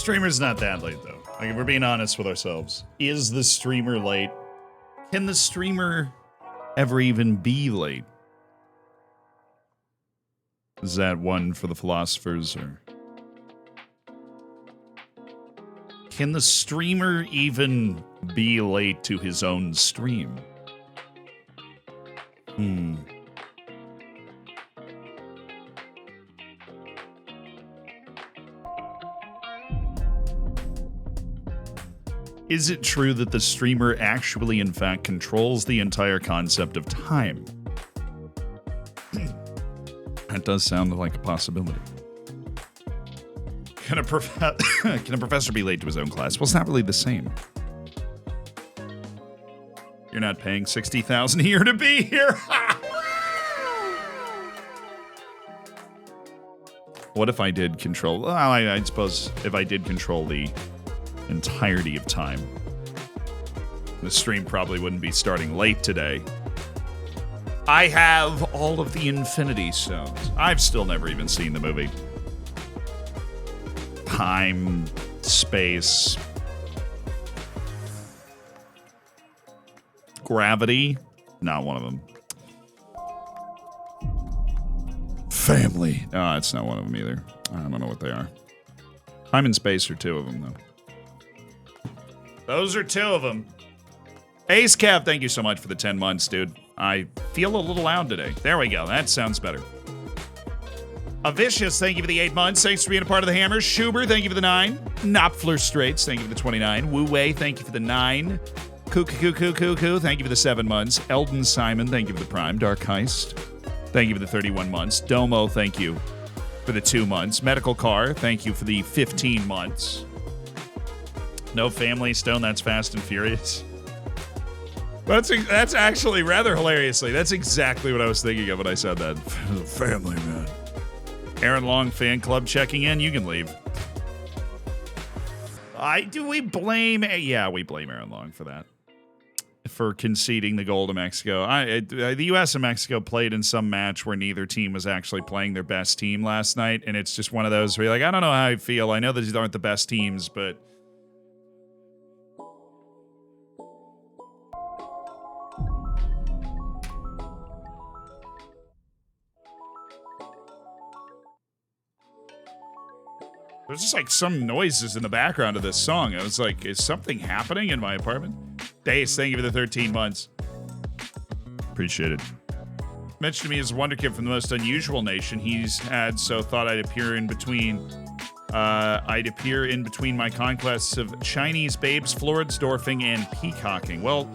streamer's not that late, though. Like, if we're being honest with ourselves. Is the streamer late? Can the streamer ever even be late? Is that one for the philosophers, or... Can the streamer even be late to his own stream? Is it true that the streamer actually, in fact, controls the entire concept of time? That does sound like a possibility. Can a professor be late to his own class? Well, it's not really the same. You're not paying $60,000 a year to be here. What if I did control? Well, I suppose if I did control the entirety of time, the stream probably wouldn't be starting late today. I have all of the Infinity Stones. I've still never even seen the movie. Time, space, gravity, not one of them. Family. Oh, it's not one of them either. I don't know what they are. Time and space are two of them, though. Those are two of them. Ace Cap, thank you so much for the 10 months, dude. I feel a little loud today. There we go. That sounds better. Avicious, thank you for the 8 months. Thanks for being a part of the Hammers. Schuber, thank you for the 9. Knopfler Straits, thank you for the 29. Wu Wei, thank you for the 9. Cuckoo, thank you for the 7 months. Eldon Simon, thank you for the Prime. Dark Heist, thank you for the 31 months. Domo, thank you for the 2 months. Medical Car, thank you for the 15 months. No Family Stone, that's Fast and Furious. That's actually rather hilariously. That's exactly what I was thinking of when I said that. Family, man. Aaron Long fan club checking in. You can leave. Do we blame? Yeah, we blame Aaron Long for that. For conceding the goal to Mexico. The U.S. and Mexico played in some match where neither team was actually playing their best team last night, and it's just one of those where you're like, I don't know how I feel. I know that these aren't the best teams, but... There's just like some noises in the background of this song. I was like, is something happening in my apartment? Dace, thank you for the 13 months. Appreciate it. Mentioned to me as a wonder kid from the most unusual nation he's had, so thought I'd appear in between my conquests of Chinese babes, Floridsdorfing, and peacocking. Well,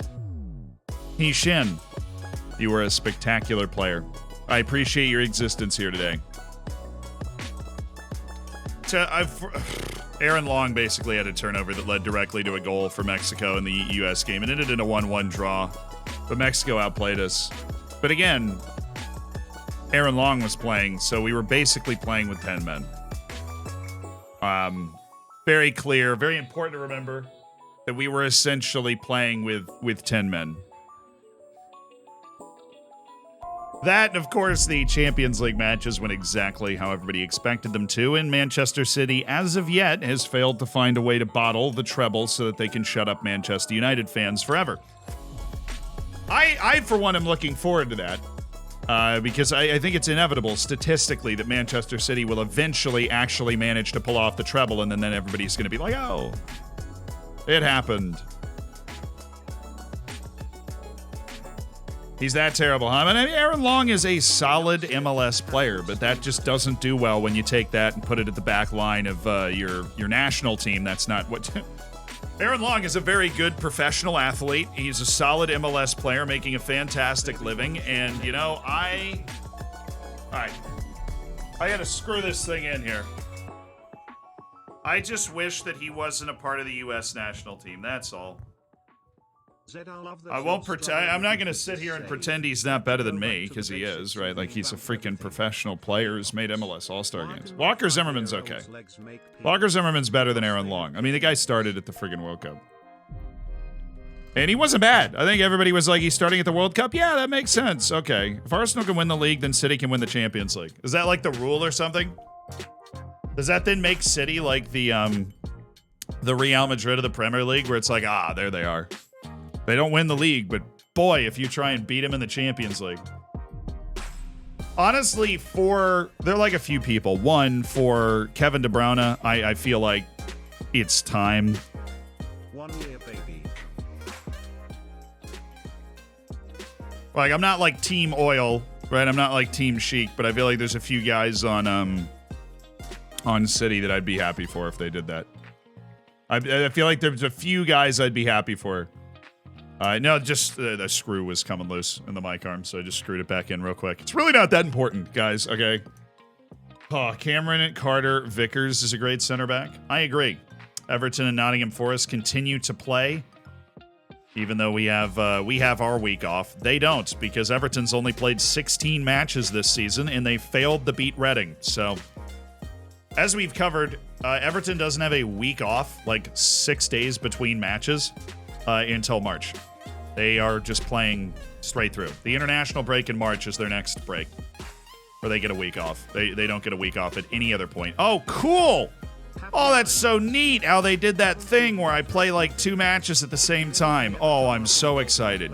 He-Shin, you were a spectacular player. I appreciate your existence here today. Aaron Long basically had a turnover that led directly to a goal for Mexico in the U.S. game. It ended in a 1-1 draw, but Mexico outplayed us. But again, Aaron Long was playing, so we were basically playing with 10 men. Very clear, very important to remember that we were essentially playing with 10 men. That, of course, the Champions League matches went exactly how everybody expected them to, and Manchester City, as of yet, has failed to find a way to bottle the treble so that they can shut up Manchester United fans forever. I for one, am looking forward to that, because I think it's inevitable, statistically, that Manchester City will eventually actually manage to pull off the treble, and then everybody's going to be like, oh, it happened. He's that terrible, huh? I mean, Aaron Long is a solid MLS player, but that just doesn't do well when you take that and put it at the back line of your national team. That's not what... Aaron Long is a very good professional athlete. He's a solid MLS player making a fantastic living, and, you know, I gotta screw this thing in here. I just wish that he wasn't a part of the U.S. national team, that's all. I won't pretend. I'm not going to sit here and pretend he's not better than me, because he is, right? Like, he's a freaking professional player who's made MLS All-Star games. Walker Zimmerman's okay. Walker Zimmerman's better than Aaron Long. I mean, the guy started at the friggin' World Cup. And he wasn't bad. I think everybody was like, he's starting at the World Cup? Yeah, that makes sense. Okay. If Arsenal can win the league, then City can win the Champions League. Is that like the rule or something? Does that then make City like the The Real Madrid of the Premier League, where it's like, there they are. They don't win the league, but boy, if you try and beat them in the Champions League. Honestly, they're like a few people. One, for Kevin De Bruyne, I feel like it's time. 1 year, baby. Like, I'm not like Team Oil, right? I'm not like Team Chic, but I feel like there's a few guys on City that I'd be happy for if they did that. I feel like there's a few guys I'd be happy for. No, just the screw was coming loose in the mic arm, so I just screwed it back in real quick. It's really not that important, guys, okay? Cameron Carter Vickers is a great center back. I agree. Everton and Nottingham Forest continue to play, even though we have our week off. They don't, because Everton's only played 16 matches this season, and they failed to beat Reading. So, as we've covered, Everton doesn't have a week off, like 6 days between matches, until March. They are just playing straight through. The international break in March is their next break, where they get a week off. They don't get a week off at any other point. Oh, cool! Oh, that's so neat how they did that thing where I play like 2 matches at the same time. Oh, I'm so excited.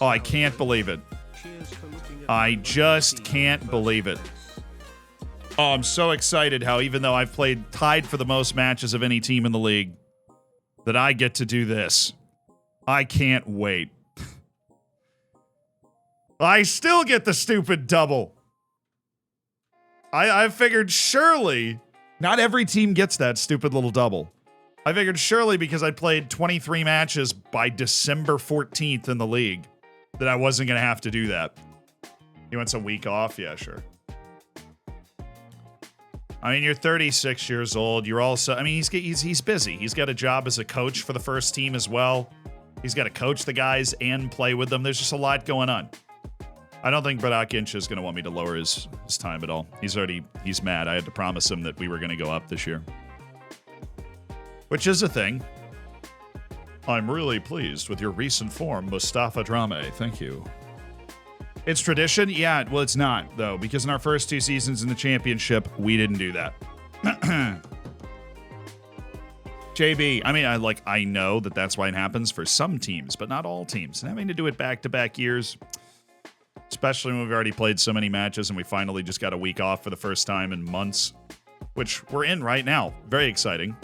Oh, I can't believe it. I just can't believe it. Oh, I'm so excited how even though I've played tied for the most matches of any team in the league, that I get to do this. I can't wait. I still get the stupid double. I figured surely not every team gets that stupid little double. I figured surely because I played 23 matches by December 14th in the league that I wasn't going to have to do that. He wants a week off? Yeah, sure. I mean, you're 36 years old. You're also, I mean, he's busy. He's got a job as a coach for the first team as well. He's got to coach the guys and play with them. There's just a lot going on. I don't think Barak Inch is going to want me to lower his time at all. He's mad. I had to promise him that we were going to go up this year. Which is a thing. I'm really pleased with your recent form, Mustafa Drame. Thank you. It's tradition? Yeah, well, it's not, though, because in our first 2 seasons in the championship, we didn't do that. JB, I mean, I know that that's why it happens for some teams, but not all teams. And having to do it back-to-back years, especially when we've already played so many matches and we finally just got a week off for the first time in months, which we're in right now. Very exciting.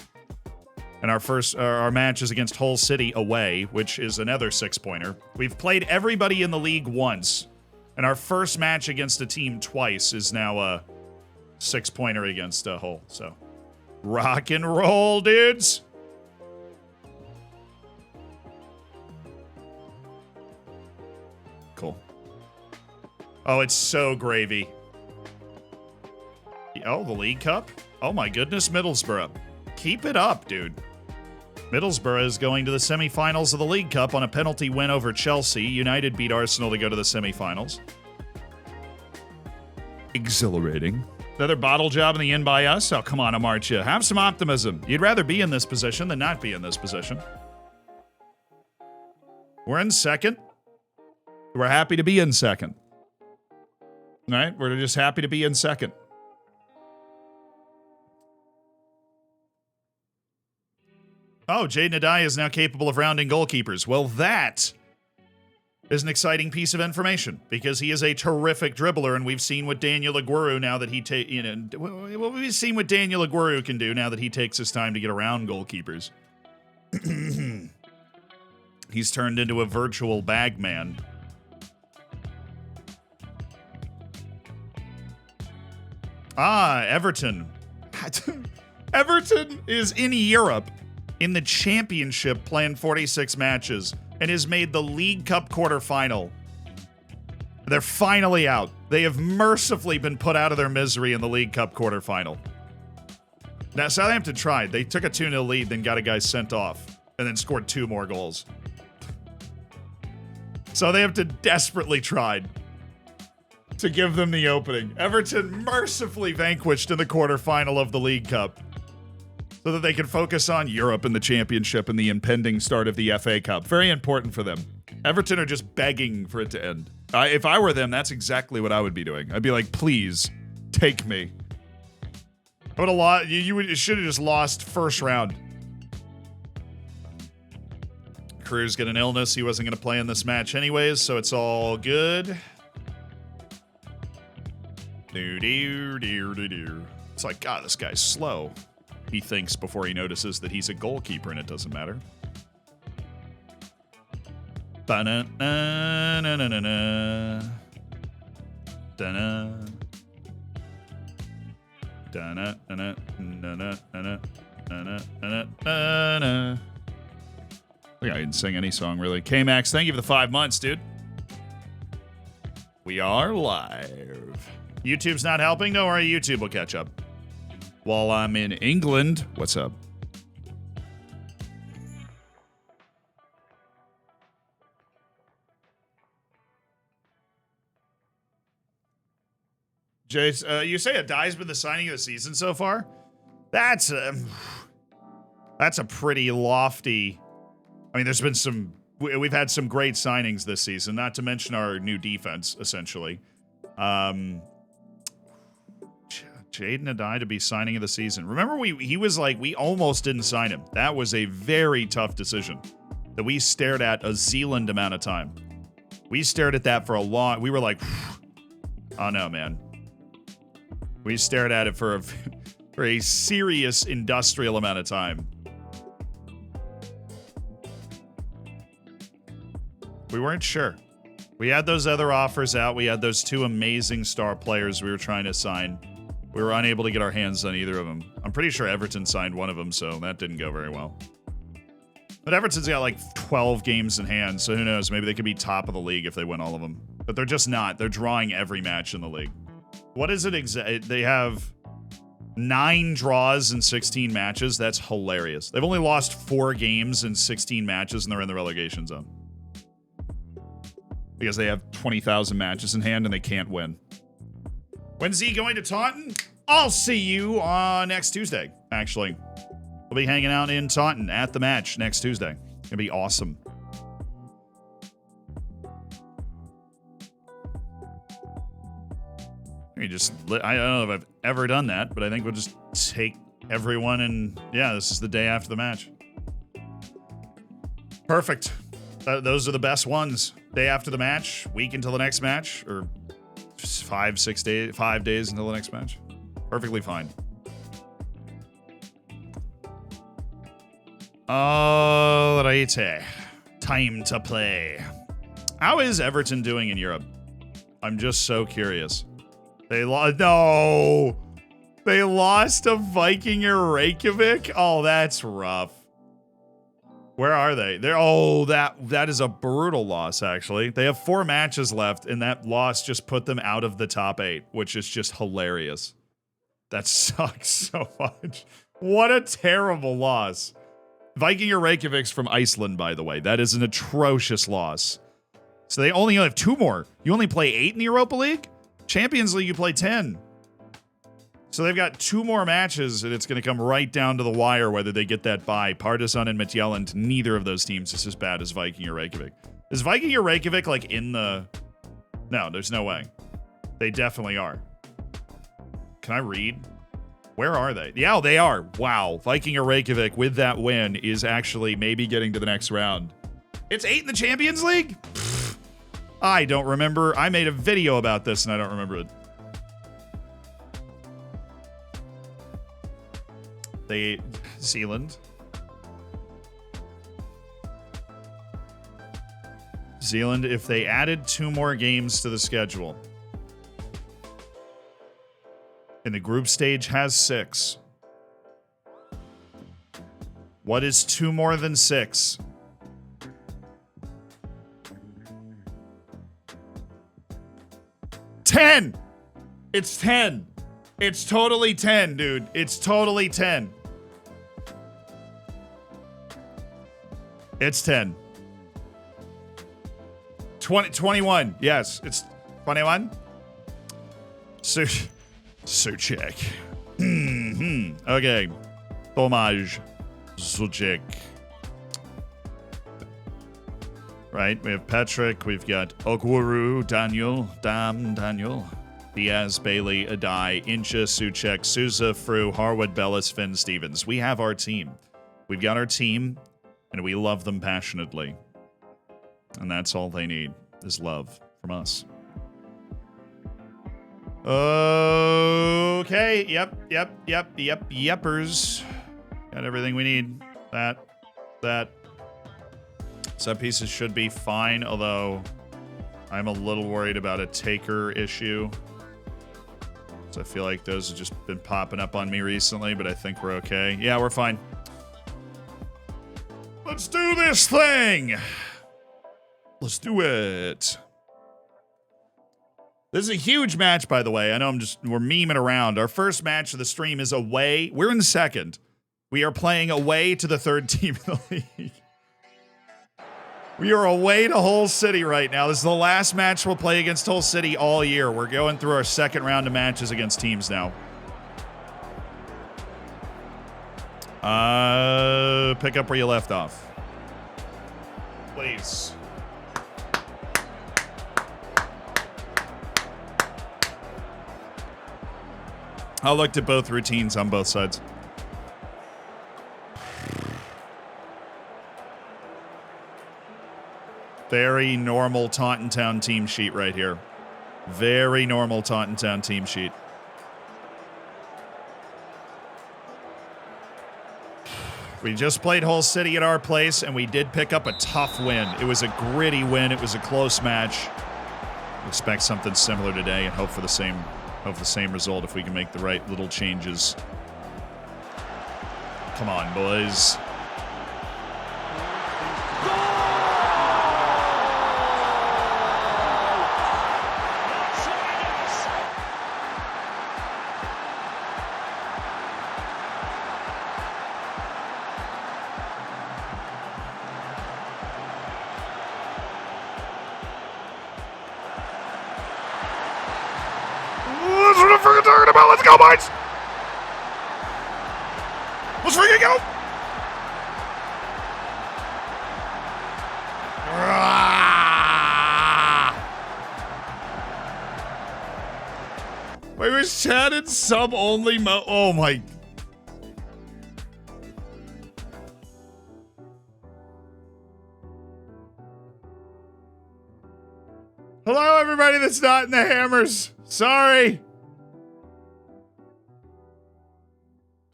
And our match is against Hull City away, which is another 6-pointer. We've played everybody in the league once. And our first match against a team twice is now a 6-pointer against Hull. So, rock and roll, dudes. Cool. Oh, it's so gravy. Oh, the League Cup? Oh my goodness, Middlesbrough. Keep it up, dude. Middlesbrough is going to the semifinals of the League Cup on a penalty win over Chelsea. United beat Arsenal to go to the semifinals. Exhilarating. Another bottle job in the end by us? Oh, come on, Amartya. Have some optimism. You'd rather be in this position than not be in this position. We're in second. We're happy to be in second. All right? We're just happy to be in second. Oh, Jade Nadai is now capable of rounding goalkeepers. Well, that is an exciting piece of information because he is a terrific dribbler, and we've seen what Daniel Aguero now that we've seen what Daniel Aguero can do now that he takes his time to get around goalkeepers. He's turned into a virtual bag man. Everton. Everton is in Europe in the championship playing 46 matches and has made the League Cup quarterfinal. They're finally out. They have mercifully been put out of their misery in the League Cup quarterfinal. Now, Southampton tried. They took a 2-0 lead, then got a guy sent off, and then scored 2 more goals. Southampton desperately tried to give them the opening. Everton mercifully vanquished in the quarterfinal of the League Cup so that they can focus on Europe and the championship and the impending start of the FA Cup. Very important for them. Everton are just begging for it to end. If I were them, that's exactly what I would be doing. I'd be like, please, take me. I would have lost. You should have just lost first round. Cruz got an illness. He wasn't going to play in this match anyways, so it's all good. It's like, God, this guy's slow. He thinks before he notices that he's a goalkeeper, and it doesn't matter. Ba-na-na-na-na-na. Da-na. Da-na-na-na-na-na-na-na-na-na-na. I didn't sing any song, really. K-Max, thank you for the 5 months, dude. We are live. YouTube's not helping? Don't worry, YouTube will catch up. While I'm in England, what's up? Jace, you say Adai's been the signing of the season so far? That's a pretty lofty. I mean, there's been some. We've had some great signings this season. Not to mention our new defense, essentially. Jaden Adai to be signing of the season. Remember, he was like, we almost didn't sign him. That was a very tough decision that we stared at a Zealand amount of time. We stared at that for a long. We were like, oh no, man. We stared at it for a serious industrial amount of time. We weren't sure. We had those other offers out. We had those 2 amazing star players we were trying to sign. We were unable to get our hands on either of them. I'm pretty sure Everton signed one of them, so that didn't go very well. But Everton's got like 12 games in hand, so who knows? Maybe they could be top of the league if they win all of them. But they're just not. They're drawing every match in the league. What is it they have 9 draws in 16 matches. That's hilarious. They've only lost 4 games in 16 matches, and they're in the relegation zone. Because they have 20,000 matches in hand, and they can't win. When's he going to Taunton? I'll see you next Tuesday, actually. We'll be hanging out in Taunton at the match next Tuesday. It's going to be awesome. I don't know if I've ever done that, but I think we'll just take everyone and, yeah, this is the day after the match. Perfect. Those are the best ones. Day after the match, week until the next match, or 5 days until the next match. Perfectly fine. Alrighty. Time to play. How is Everton doing in Europe? I'm just so curious. They lost. No! They lost to Viking or Reykjavik? Oh, that's rough. Where are they? That is a brutal loss, actually. They have 4 matches left, and that loss just put them out of the top 8, which is just hilarious. That sucks so much. What a terrible loss. Viking or Reykjavik's from Iceland, by the way. That is an atrocious loss. So they only have 2 more. You only play 8 in the Europa League? Champions League, you play 10. So they've got 2 more matches, and it's going to come right down to the wire whether they get that bye. Partisan and Midtjylland, neither of those teams is as bad as Viking or Reykjavik. Is Viking or Reykjavik like in the... No, there's no way. They definitely are. Can I read? Where are they? Yeah, they are. Wow. Viking or Reykjavik with that win is actually maybe getting to the next round. It's 8 in the Champions League? I don't remember. I made a video about this and I don't remember it. Zealand. Zealand, if they added 2 more games to the schedule. And the group stage has 6. What is 2 more than 6? $10! It's 10. It's totally 10, dude. It's totally 10. It's 10. 21. Yes, it's 21. Suchek. Okay. Tomasz Suchek. Right, we have Patrick. We've got Ogwuru Daniel. Daniel. Diaz, Bailey, Adai, Incha, Suchek, Souza, Fru, Harwood, Bellis, Finn, Stevens. We have our team. We've got our team, and we love them passionately. And that's all they need, is love from us. Okay, yepers. Got everything we need. That. Set pieces should be fine, although I'm a little worried about a taker issue. So I feel like those have just been popping up on me recently, but I think we're okay. Yeah, we're fine. Let's do this thing! Let's do it. This is a huge match, by the way. I know we're memeing around. Our first match of the stream is away. We're in second. We are playing away to the third team in the league. We are away to Hull City right now. This is the last match we'll play against Hull City all year. We're going through our second round of matches against teams now. Pick up where you left off. Please. I looked at both routines on both sides. Very normal Taunton Town team sheet right here. Very normal Taunton Town team sheet. We just played Hull City at our place, and we did pick up a tough win. It was a gritty win. It was a close match. Expect something similar today, and hope for the same result if we can make the right little changes. Come on, boys. Let's go, boys! Let's freaking go! Wait, was chatted sub only mo? Oh my. Hello, everybody that's not in the Hammers. Sorry.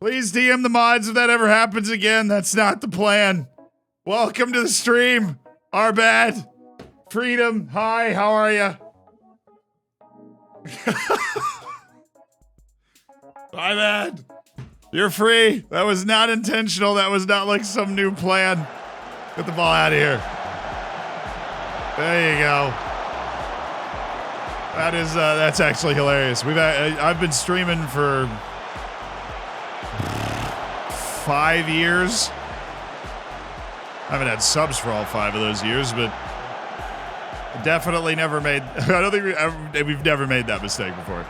Please DM the mods if that ever happens again. That's not the plan. Welcome to the stream. Our bad. Freedom. Hi, how are you? My bad. You're free. That was not intentional. That was not like some new plan. Get the ball out of here. There you go. That's actually hilarious. I've been streaming for 5 years. I haven't had subs for all 5 of those years, but definitely never made. I don't think we've never made that mistake before.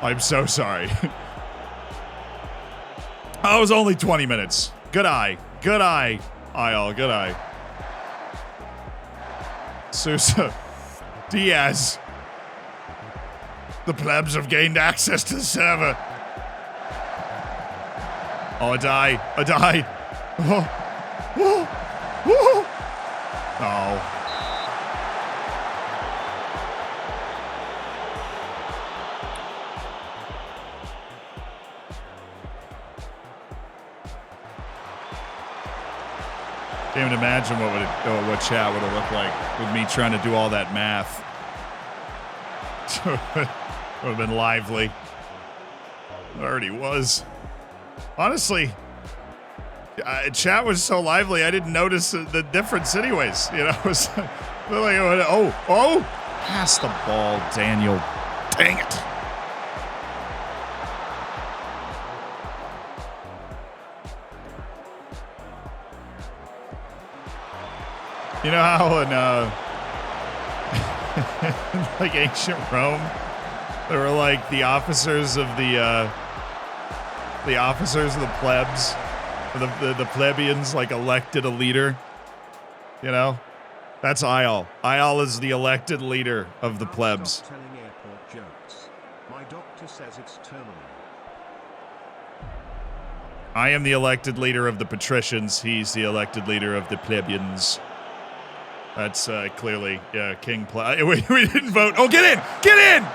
I'm so sorry. Oh, it was only 20 minutes. Good eye. Good eye. Ayal, good eye. Sousa. Diaz. The plebs have gained access to the server. Oh, a die. Oh. Oh. Can't even imagine what chat would have looked like with me trying to do all that math. Would have been lively. It already was. Honestly, chat was so lively, I didn't notice the difference anyways. You know, it was like, oh, pass the ball, Daniel. Dang it. You know how in like ancient Rome, there were like the officers of the plebs, the plebeians, like elected a leader. You know, that's Ayal. Ayal is the elected leader of the plebs. jokes. My doctor says it's terminal. I am the elected leader of the patricians. He's the elected leader of the plebeians. That's clearly King we didn't vote. Oh, get in! Get in!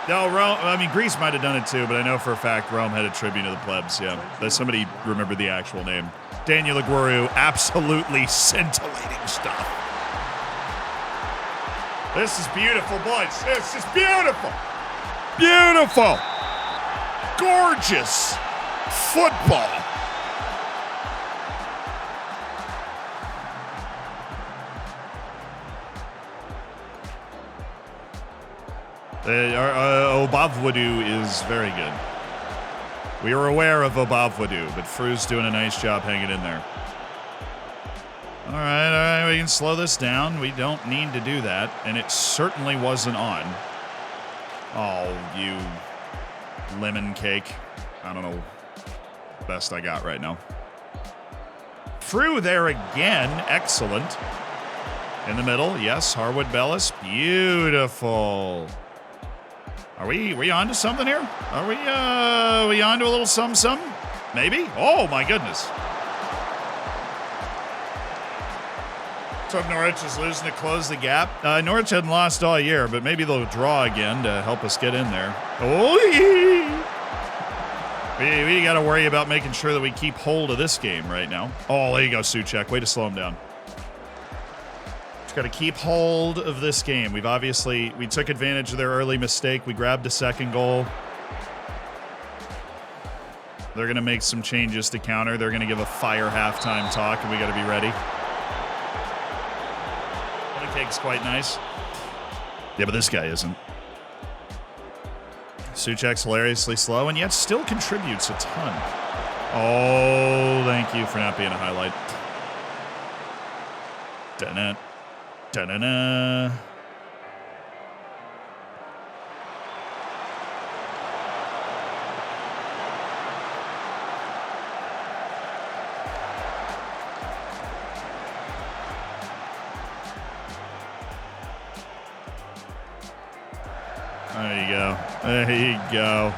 No, Rome. I mean, Greece might have done it too, but I know for a fact Rome had a tribune of the plebs. Yeah, somebody remember the actual name. Daniel Aguero, absolutely scintillating stuff. This is beautiful, boys. This is beautiful. Beautiful. Gorgeous football. Obavwadu is very good. We are aware of Obavwadu, but Fru's doing a nice job hanging in there. All right, we can slow this down. We don't need to do that, and it certainly wasn't on. Oh, you lemon cake. I don't know. Best I got right now. Fru there again. Excellent. In the middle, yes, Harwood Bellis. Beautiful. Are we on to something here? Are we on to a little some? Maybe? Oh my goodness. So if Norwich is losing to close the gap. Norwich hadn't lost all year, but maybe they'll draw again to help us get in there. Oh, we got to worry about making sure that we keep hold of this game right now. Oh, there you go, Souček. Way to slow him down. Got to keep hold of this game. We took advantage of their early mistake. We grabbed a second goal. They're going to make some changes to counter. They're going to give a fire halftime talk, and we got to be ready. The cake's quite nice. Yeah, but this guy isn't. Souček's hilariously slow, and yet still contributes a ton. Oh, thank you for not being a highlight. Da-na. Da-na-na. There you go. There you go.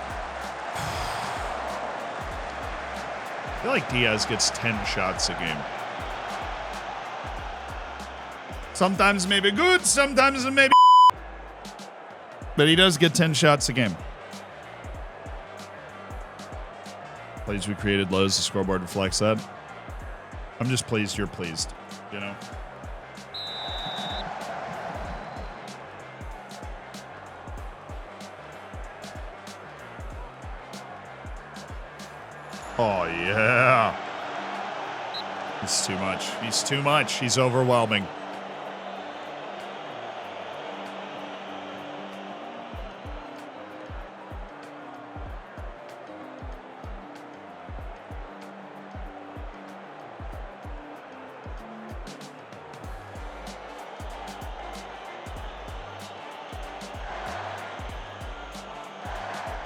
I feel like Diaz gets 10 shots a game. Sometimes maybe good, sometimes maybe but he does get 10 shots a game. Plays we created lows, the scoreboard reflects that. I'm just pleased you're pleased, you know? Oh, yeah. He's too much. He's too much. He's overwhelming.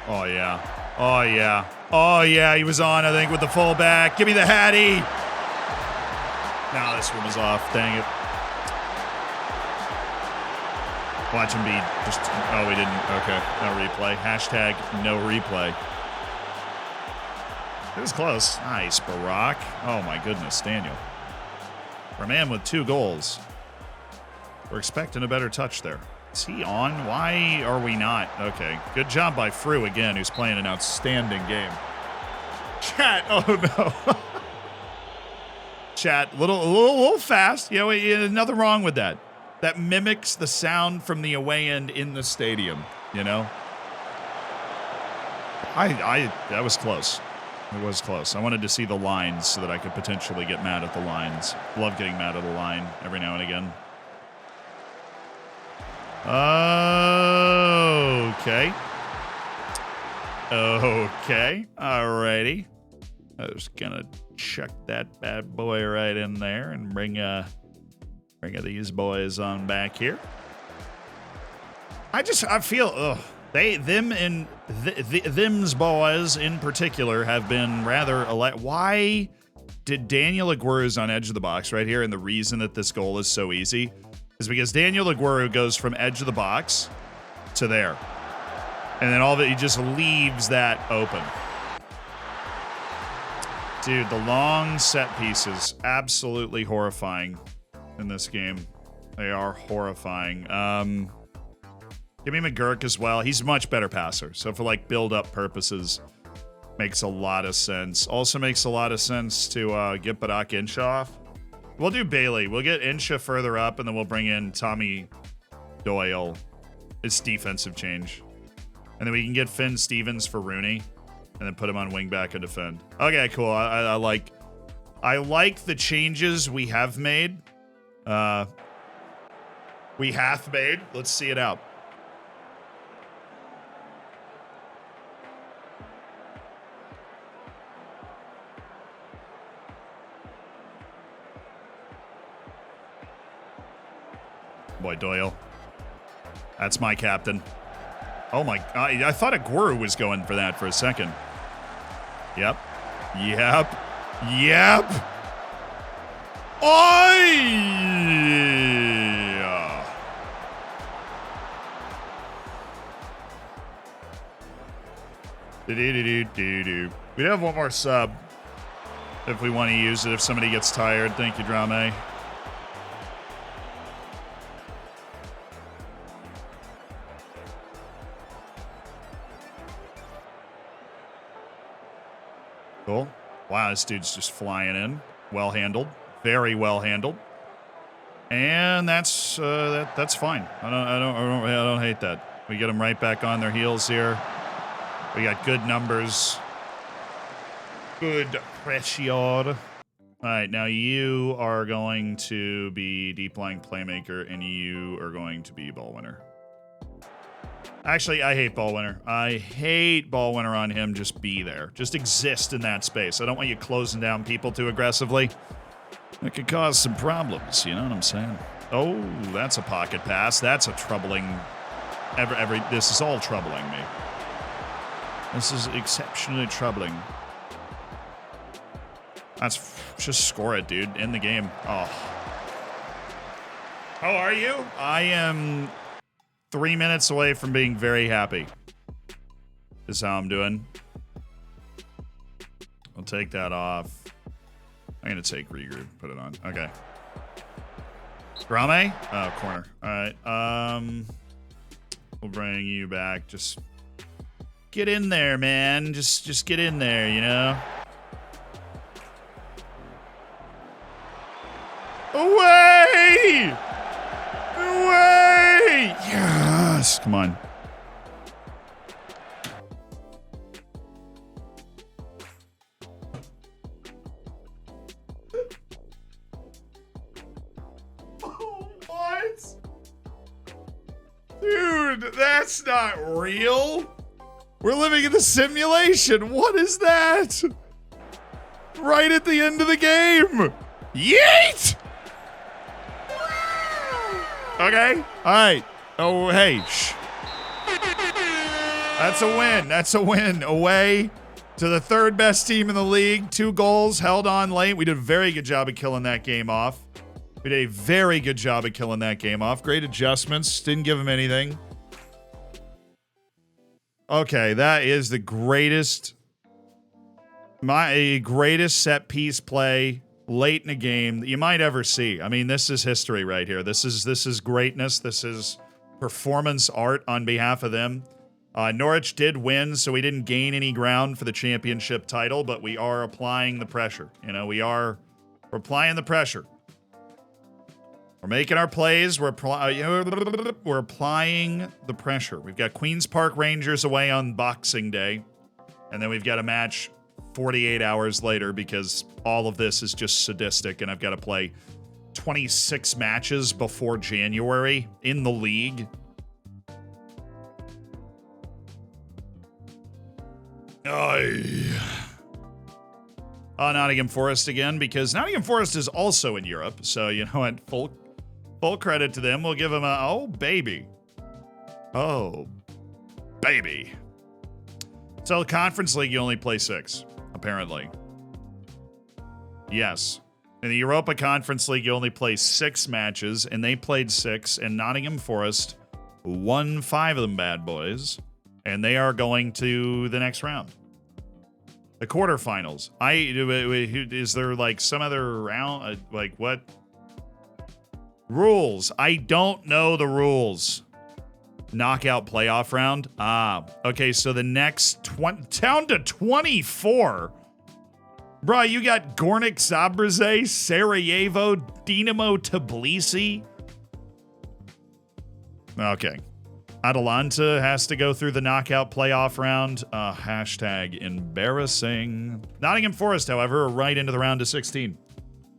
Oh, yeah. Oh, yeah. Oh, yeah. He was on, I think, with the fullback. Give me the Hattie. No, this one was off. Dang it. Watch him be just... Oh, we didn't. Okay. No replay. Hashtag no replay. It was close. Nice, Barack. Oh, my goodness, Daniel. For a man with 2 goals. We're expecting a better touch there. Is he on? Why are we not? Okay. Good job by Fru again, who's playing an outstanding game. Chat. Oh, no. Chat. A little fast. You know, nothing wrong with that. That mimics the sound from the away end in the stadium, you know? That was close. It was close. I wanted to see the lines so that I could potentially get mad at the lines. Love getting mad at the line every now and again. Okay. Okay. Alrighty. I was gonna chuck that bad boy right in there and bring these boys on back here. I feel Them's boys in particular have been rather why did Daniel Aguero's on edge of the box right here, and the reason that this goal is so easy is because Daniel Aguero goes from edge of the box to there. And then all of it, he just leaves that open. Dude, the long set pieces, absolutely horrifying in this game. They are horrifying. Give me McGurk as well. He's a much better passer. So for like build-up purposes, makes a lot of sense. Also makes a lot of sense to get Barak Insha off. We'll do Bailey. We'll get Insha further up, and then we'll bring in Tommy Doyle. It's defensive change. And then we can get Finn Stevens for Rooney, and then put him on wing back and defend. Okay, cool. I like the changes we have made. Let's see it out. Boy, Doyle. That's my captain. Oh my God. I thought Aguero was going for that for a second. Yep. We have one more sub if we want to use it, if somebody gets tired. Thank you, Drame. Cool. Wow, this dude's just flying in. Well handled. Very well handled. And that's fine. I don't hate that. We get them right back on their heels here. We got good numbers. Good pressure. All right, now you are going to be deep lying playmaker, and you are going to be ball winner. Actually, I hate ball winner. I hate ball winner on him. Just be there. Just exist in that space. I don't want you closing down people too aggressively. It could cause some problems. You know what I'm saying? Oh, that's a pocket pass. That's a troubling. This is all troubling me. This is exceptionally troubling. That's just score it, dude. In the game. Oh. How are you? I am 3 minutes away from being very happy. Is how I'm doing. I'll take that off. I'm going to take regroup. Put it on. Okay. Grame? Oh, corner. All right. We'll bring you back. Just get in there, man. Just get in there, you know? Away! Away! Yes! Come on. What? Dude, that's not real. We're living in the simulation. What is that? Right at the end of the game. Yeet! Okay. All right. Oh, hey. Shh. That's a win. That's a win. Away to the third best team in the league. 2 goals held on late. We did a very good job of killing that game off. We did a very good job of killing that game off. Great adjustments. Didn't give him anything. Okay, that is the greatest set piece play late in a game that you might ever see. I mean, this is history right here. This is greatness. This is performance art on behalf of them. Norwich did win, so we didn't gain any ground for the championship title, but we are applying the pressure. You know, we're applying the pressure. We're making our plays. We're applying the pressure. We've got Queen's Park Rangers away on Boxing Day, and then we've got a match 48 hours later because all of this is just sadistic, and I've got to play 26 matches before January in the league. Nottingham Forest again, because Nottingham Forest is also in Europe, so you know what, full credit to them. We'll give them a, oh baby. Oh baby. So the Conference League, you only play 6, apparently. Yes. In the Europa Conference League, you only play 6 matches, and they played 6, and Nottingham Forest won 5 of them bad boys, and they are going to the next round. The quarterfinals. Is there like some other round? Like what? Rules. I don't know the rules. Knockout playoff round. Okay, so the next down to 24. Bro, you got Gornik Zabrze, Sarajevo, Dinamo Tbilisi. Okay. Atalanta has to go through the knockout playoff round. Hashtag embarrassing. Nottingham Forest, however, are right into the round of 16.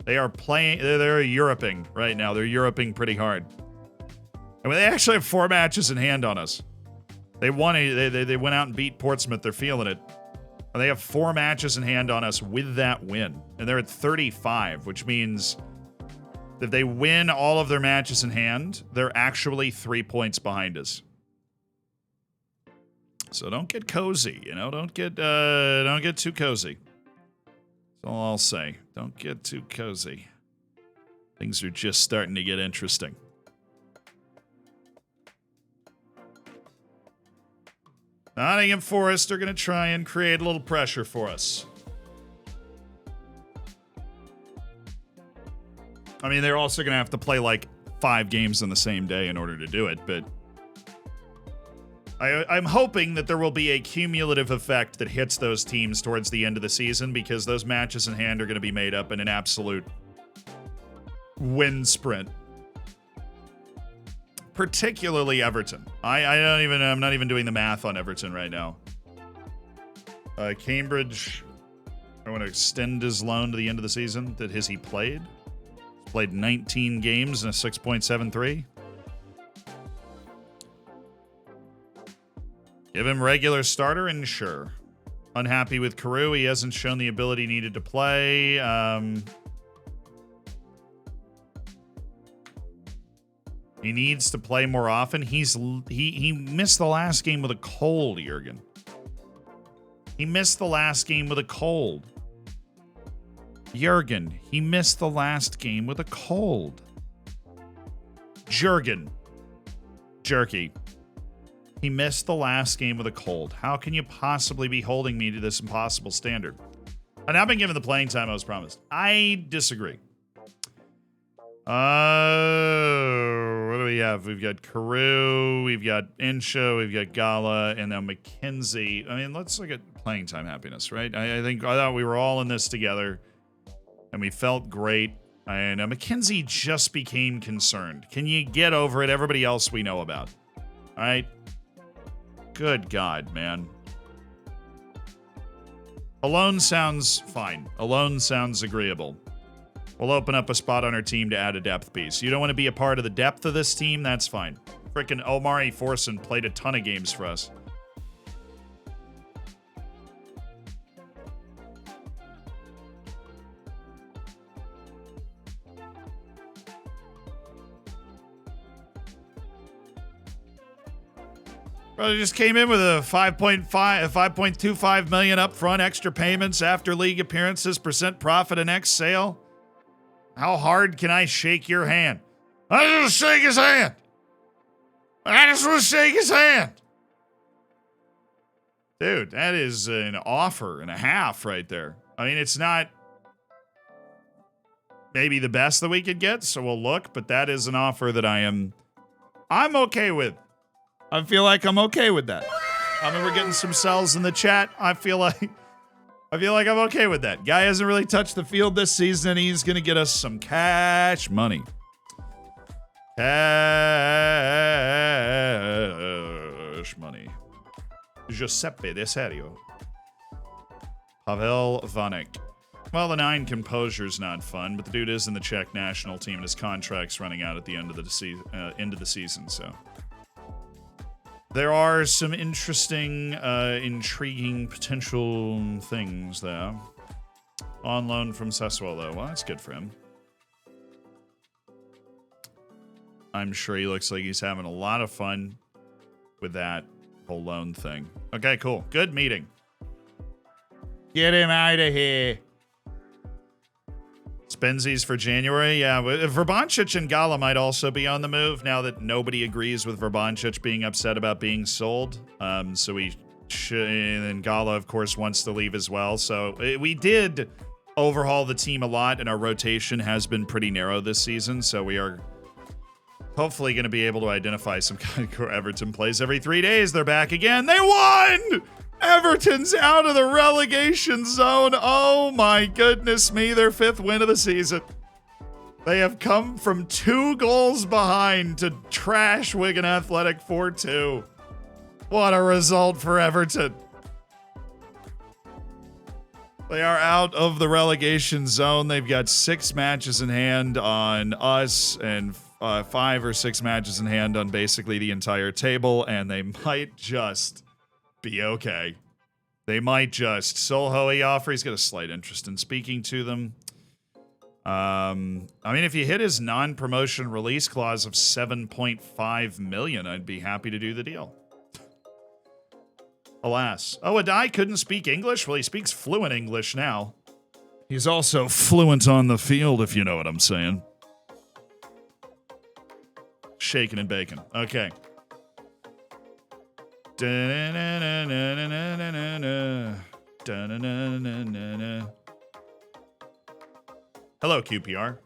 They are playing, they're Europing right now. They're Europing pretty hard. I mean, they actually have 4 matches in hand on us. They won. They went out and beat Portsmouth. They're feeling it. And they have 4 matches in hand on us with that win. And they're at 35, which means if they win all of their matches in hand, they're actually 3 points behind us. So don't get cozy, you know. Don't get too cozy. That's all I'll say. Don't get too cozy. Things are just starting to get interesting. Nottingham Forest are going to try and create a little pressure for us. I mean, they're also going to have to play like 5 games on the same day in order to do it, but I'm hoping that there will be a cumulative effect that hits those teams towards the end of the season, because those matches in hand are going to be made up in an absolute win sprint. Particularly Everton. I'm not even doing the math on Everton right now. Cambridge, I want to extend his loan to the end of the season. Has he played? He's played 19 games and a 6.73. Give him regular starter and sure. Unhappy with Carew. He hasn't shown the ability needed to play. He needs to play more often. He missed the last game with a cold, Jurgen. He missed the last game with a cold. Jurgen, he missed the last game with a cold. Jurgen. Jerky. He missed the last game with a cold. How can you possibly be holding me to this impossible standard? I've now been given the playing time I was promised. I disagree. What do we have? We've got Carew, we've got Insha, we've got Gala, and now McKenzie. I mean, let's look at playing time happiness, right? I thought we were all in this together, and we felt great. And McKenzie just became concerned. Can you get over it? Everybody else we know about. All right? Good God, man. Alone sounds fine. Alone sounds agreeable. We'll open up a spot on our team to add a depth piece. You don't want to be a part of the depth of this team? That's fine. Frickin' Omari Forson played a ton of games for us. Bro, just came in with a 5.25 million upfront, extra payments after league appearances, percent profit and next sale. How hard can I shake your hand? I just shake his hand. I just want to shake his hand. Dude, that is an offer and a half right there. I mean, it's not maybe the best that we could get, so we'll look, but that is an offer that I'm okay with. I feel like I'm okay with that. I mean, we're getting some sells in the chat. I feel like I'm okay with that. Guy hasn't really touched the field this season, and he's going to get us some cash money. Cash money. Giuseppe De Serio. Pavel Vanek. Well, the 9 composure's not fun, but the dude is in the Czech national team, and his contract's running out at the end of the season, so. There are some interesting, intriguing potential things there. On loan from Sassuolo. Well, that's good for him. I'm sure he looks like he's having a lot of fun with that. whole loan thing. Okay, cool. Good meeting. Get him out of here. Spenzies for January. Yeah, Verbancic and Gala might also be on the move now that nobody agrees with Verbancic being upset about being sold. So we should, and Gala, of course, wants to leave as well. So we did overhaul the team a lot, and our rotation has been pretty narrow this season. So we are hopefully going to be able to identify some kind of Everton plays every 3 days. They're back again. They won! Everton's out of the relegation zone. Oh my goodness me, their 5th win of the season. They have come from 2 goals behind to trash Wigan Athletic 4-2. What a result for Everton. They are out of the relegation zone. They've got 6 matches in hand on us and 5 or 6 matches in hand on basically the entire table, and they might just be okay. They might just. Solhoe offer, he's got a slight interest in speaking to them. I mean, if you hit his non-promotion release clause of 7.5 million, I'd be happy to do the deal. Alas. Oh, Adai couldn't speak English? Well, he speaks fluent English now. He's also fluent on the field, if you know what I'm saying. Shaking and bacon. Okay. Hello, QPR.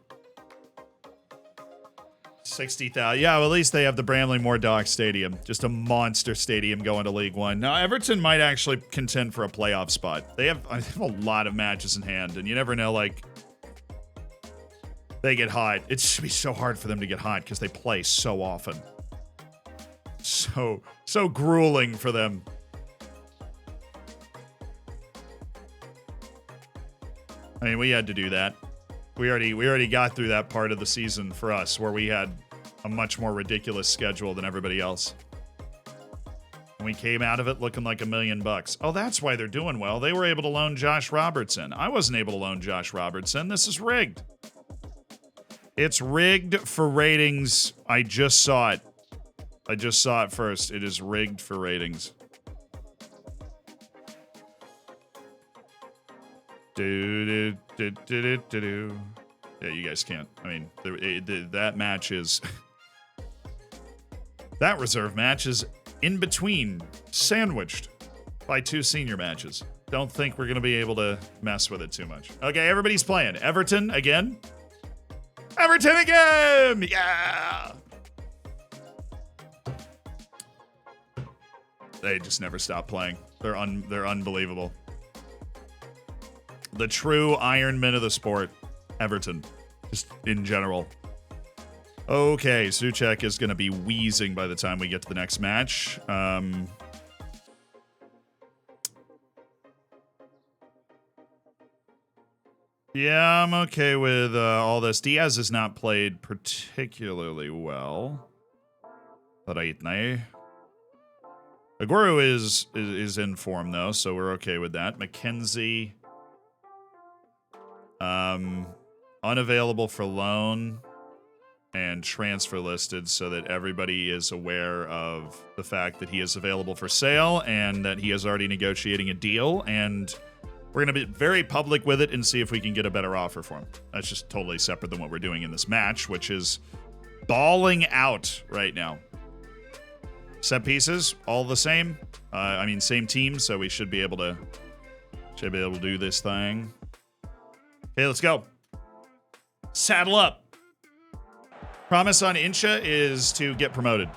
60,000. Yeah, well, at least they have the Bramley Moore Stadium. Just a monster stadium going to League One. Now, Everton might actually contend for a playoff spot. They have a lot of matches in hand, and you never know, like, they get hot. It should be so hard for them to get hot because they play so often. So grueling for them. I mean, we had to do that. We already got through that part of the season for us where we had a much more ridiculous schedule than everybody else. And we came out of it looking like $1 million. Oh, that's why they're doing well. They were able to loan Josh Robertson. I wasn't able to loan Josh Robertson. This is rigged. It's rigged for ratings. I just saw it. I just saw it first. It is rigged for ratings. Yeah, you guys can't. I mean, that match is... that reserve match is in between, sandwiched by 2 senior matches. Don't think we're going to be able to mess with it too much. Okay, everybody's playing. Everton again. Everton again! Yeah! They just never stop playing. They're unbelievable. The true Iron Men of the sport. Everton. Just in general. Okay, Souček is going to be wheezing by the time we get to the next match. Yeah, I'm okay with all this. Diaz has not played particularly well. Right now. Aguero is in form, though, so we're okay with that. McKenzie... unavailable for loan and transfer listed so that everybody is aware of the fact that he is available for sale and that he is already negotiating a deal, and we're going to be very public with it and see if we can get a better offer for him. That's just totally separate than what we're doing in this match, which is balling out right now. Set pieces, all the same. I mean, same team, so we should be able to do this thing. Okay, let's go. Saddle up. Promise on Incha is to get promoted.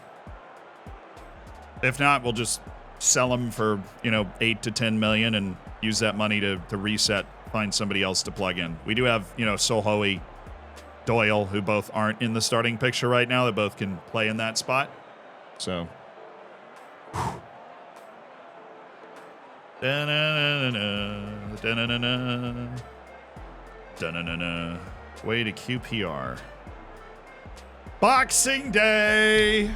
If not, we'll just sell him for, 8 to 10 million and use that money to reset, find somebody else to plug in. We do have, Solhoe, Doyle, who both aren't in the starting picture right now. They both can play in that spot. So. Da-na-na-na-na, da-na-na-na. Da-na-na-na. Way to QPR. Boxing Day!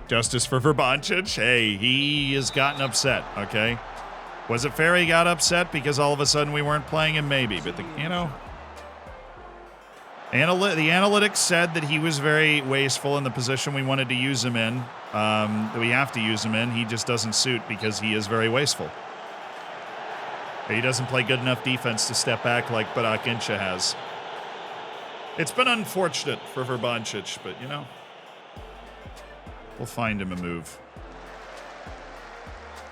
Justice for Verbancic. Hey, he has gotten upset, okay? Was it fair he got upset because all of a sudden we weren't playing him? Maybe, but The analytics said that he was very wasteful in the position we wanted to use him in. That we have to use him in. He just doesn't suit because he is very wasteful. He doesn't play good enough defense to step back like Barak Incha has. It's been unfortunate for Verbancic, but, you know, we'll find him a move.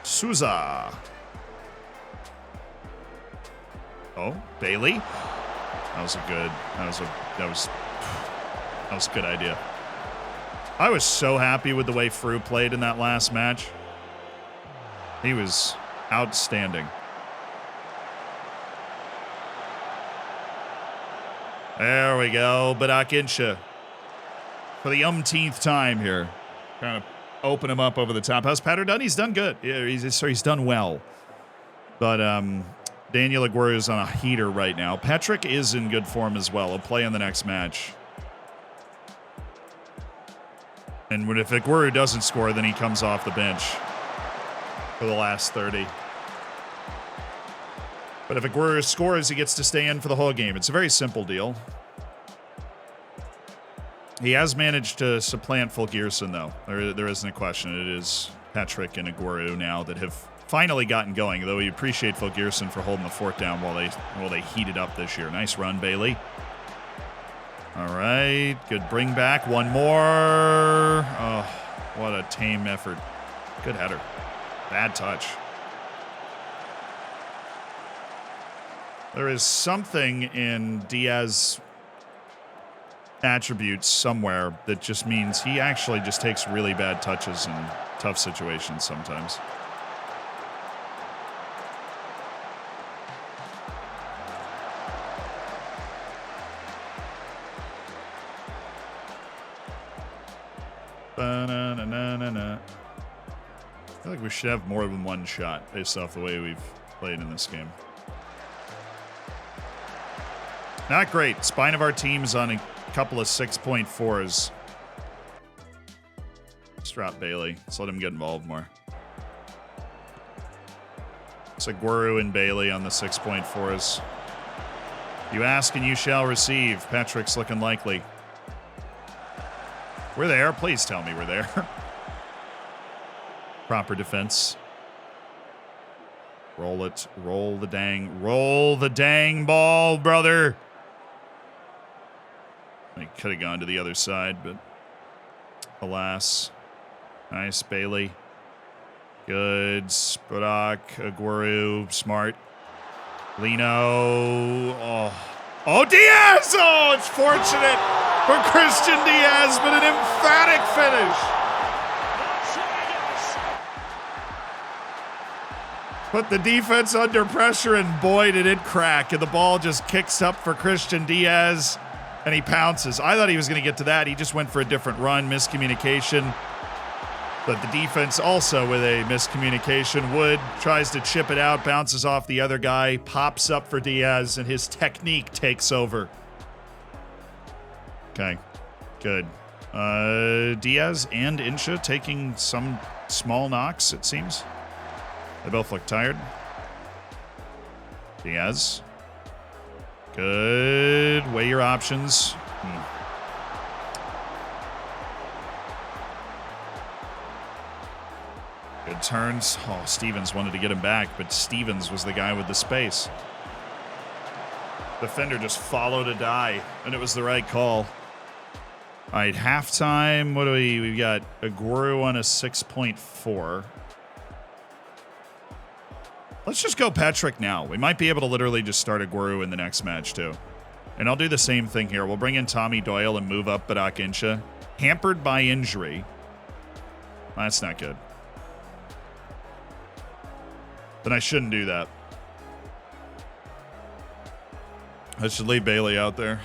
Souza. Oh, Bailey. That was a good idea. I was so happy with the way Frew played in that last match. He was outstanding. There we go, Barak Incha. For the umpteenth time here. Trying to open him up over the top. How's Patter done? He's done good. Yeah, he's done well. But Daniel Aguero is on a heater right now. Patrick is in good form as well. He'll play in the next match. And if Aguero doesn't score, then he comes off the bench for the last 30. But if Aguero scores, he gets to stay in for the whole game. It's a very simple deal. He has managed to supplant Fulgerson, though. There isn't a question. It is Patrick and Aguero now that have finally gotten going, though we appreciate Fulgerson for holding the fort down while they heated up this year. Nice run, Bailey. All right, good bring back. One more. Oh, what a tame effort. Good header. Bad touch. There is something in Diaz attributes somewhere that just means he actually just takes really bad touches in tough situations sometimes. I feel like we should have more than one shot based off the way we've played in this game. Not great. Spine of our team's on a couple of 6.4s. Let's drop Bailey. Let's let him get involved more. It's Aguero and Bailey on the 6.4s. You ask and you shall receive. Patrick's looking likely. We're there. Please tell me we're there. Proper defense. Roll it. Roll the dang ball, brother. I could have gone to the other side, but alas. Nice, Bailey. Good. Spodak, Aguero, smart. Lino. Oh, Diaz! Oh, it's fortunate for Christian Diaz, but an emphatic finish. Put the defense under pressure, and boy, did it crack. And the ball just kicks up for Christian Diaz, and he pounces. I thought he was going to get to that. He just went for a different run, miscommunication. But the defense also with a miscommunication. Wood tries to chip it out, bounces off the other guy, pops up for Diaz, and his technique takes over. Okay, good. Diaz and Insha taking some small knocks, it seems. They both look tired. Diaz. Good. Weigh your options. Good turns. Oh, Stevens wanted to get him back, but Stevens was the guy with the space. Defender just followed a die, and it was the right call. All right, halftime. What do we've got Aguero on a 6.4. Let's just go Patrick now. We might be able to literally just start Aguero in the next match, too. And I'll do the same thing here. We'll bring in Tommy Doyle and move up Barak Incha. Hampered by injury. That's not good. Then I shouldn't do that. I should leave Bailey out there.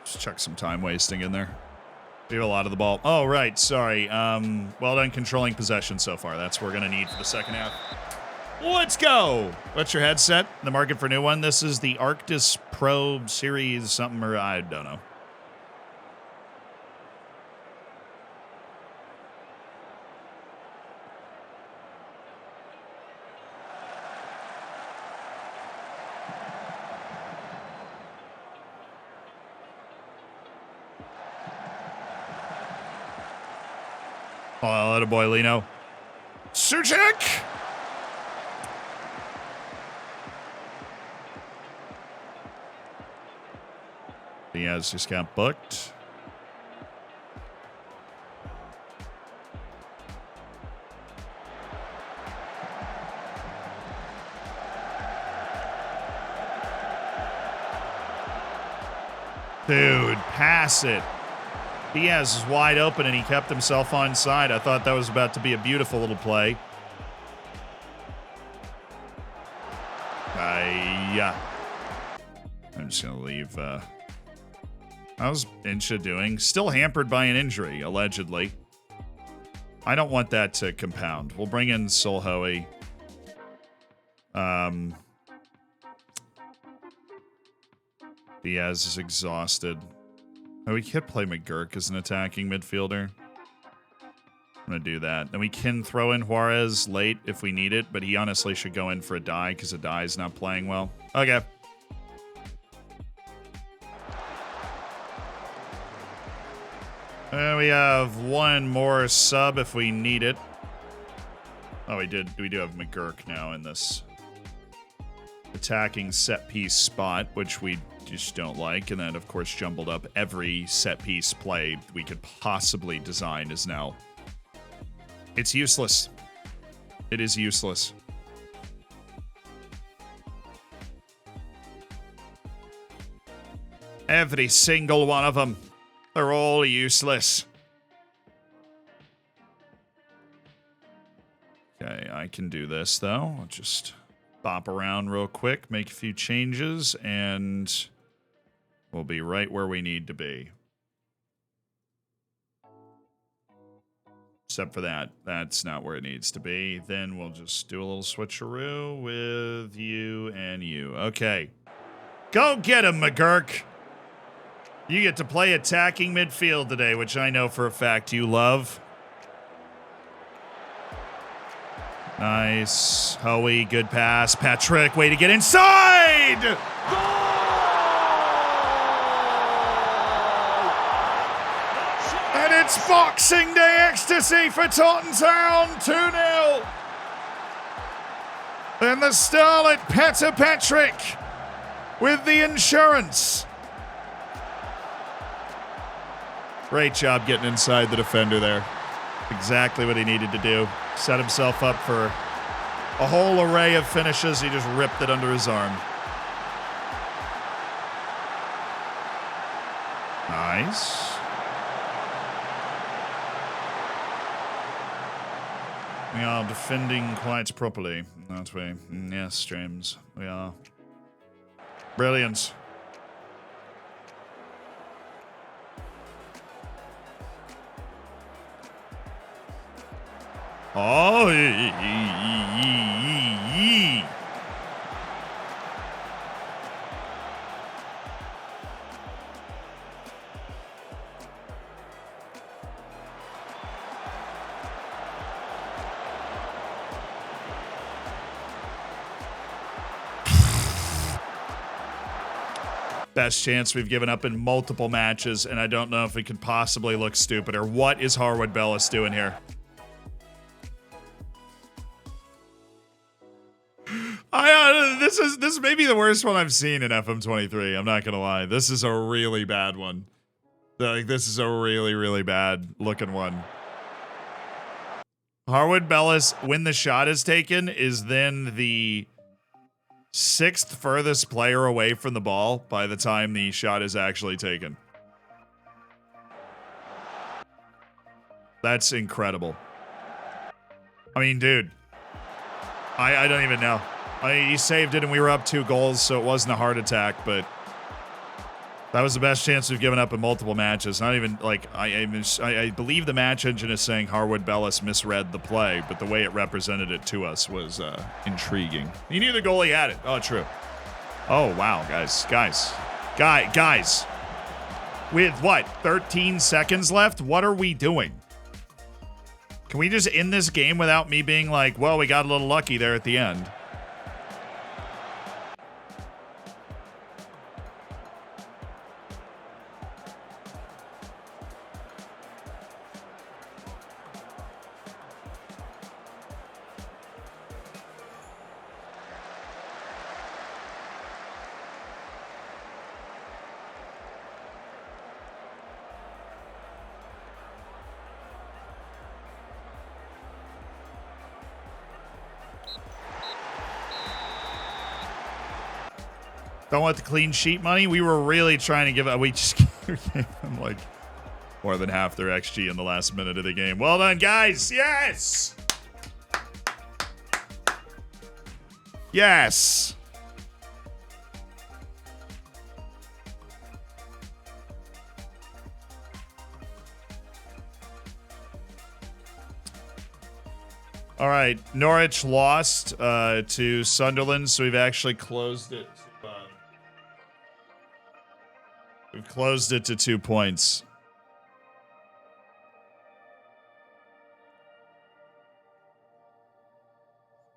Just chuck some time wasting in there. We have a lot of the ball. Oh, right. Sorry. Well done controlling possession so far. That's what we're going to need for the second half. Let's go. What's your headset? The market for a new one? This is the Arctis Pro Series something, or I don't know. Oh, that a boy, Lino. Suchek! Diaz just got booked. Dude, pass it. Diaz is wide open and he kept himself onside. I thought that was about to be a beautiful little play. Yeah. I'm just going to leave. How's Insha doing? Still hampered by an injury, allegedly. I don't want that to compound. We'll bring in Solhoe. Diaz is exhausted. Oh, we could play McGurk as an attacking midfielder. I'm going to do that. Then we can throw in Juarez late if we need it, but he honestly should go in for a die because a die is not playing well. Okay. We have one more sub if we need it. Oh, we do have McGurk now in this attacking set piece spot, which we just don't like. And then, of course, jumbled up every set piece play we could possibly design is now. It's useless. It is useless. Every single one of them. They're all useless. Okay, I can do this, though. I'll just bop around real quick, make a few changes, and we'll be right where we need to be. Except for that. That's not where it needs to be. Then we'll just do a little switcheroo with you and you. Okay. Go get him, McGurk. You get to play attacking midfield today, which I know for a fact you love. Nice. Hoey, good pass. Patrick, way to get inside! And it's Boxing Day ecstasy for Taunton Town, 2-0. And the starlet Petter Patrick with the insurance. Great job getting inside the defender there. Exactly what he needed to do. Set himself up for a whole array of finishes. He just ripped it under his arm. Nice. We are defending quite properly, aren't we? Yes, James, we are. Brilliant. Oh, best chance we've given up in multiple matches, and I don't know if we could possibly look stupider. What is Harwood Bellis doing here? This may be the worst one I've seen in FM23. I'm not gonna lie. This is a really bad one. Like, this is a really, really bad looking one. Harwood Bellis, when the shot is taken, is then the 6th furthest player away from the ball by the time the shot is actually taken. That's incredible. I mean, dude, I don't even know. I mean, he saved it and we were up 2 goals, so it wasn't a heart attack, but that was the best chance we've given up in multiple matches. Not even, like, I believe the match engine is saying Harwood Bellis misread the play, but the way it represented it to us was intriguing. He knew the goalie had it. Oh, true. Oh, wow, guys. Guys. With, what, 13 seconds left? What are we doing? Can we just end this game without me being like, well, we got a little lucky there at the end? Don't want the clean sheet money. We were really trying to give it. We just gave them like more than half their XG in the last minute of the game. Well done, guys. Yes. Yes. All right, Norwich lost to Sunderland, so we've actually closed it. We've closed it to 2 points.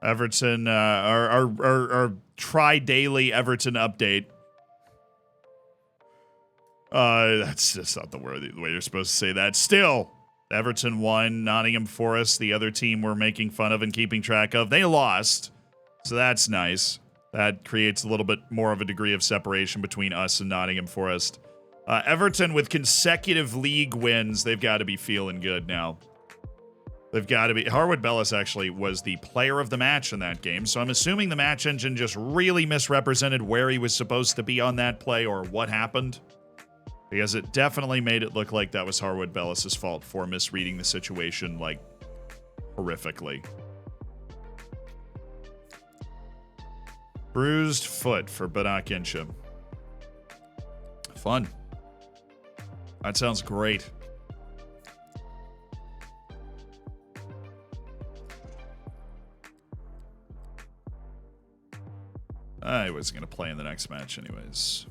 Everton, our tri-daily Everton update. That's just not the way you're supposed to say that. Still, Everton won. Nottingham Forest, the other team we're making fun of and keeping track of, they lost. So that's nice. That creates a little bit more of a degree of separation between us and Nottingham Forest. Everton with consecutive league wins, they've got to be feeling good now. They've got to be. Harwood Bellis actually was the player of the match in that game, so I'm assuming the match engine just really misrepresented where he was supposed to be on that play or what happened. Because it definitely made it look like that was Harwood Bellis' fault for misreading the situation, like, horrifically. Bruised foot for Badak Incham. Fun. That sounds great. I was going to play in the next match anyways.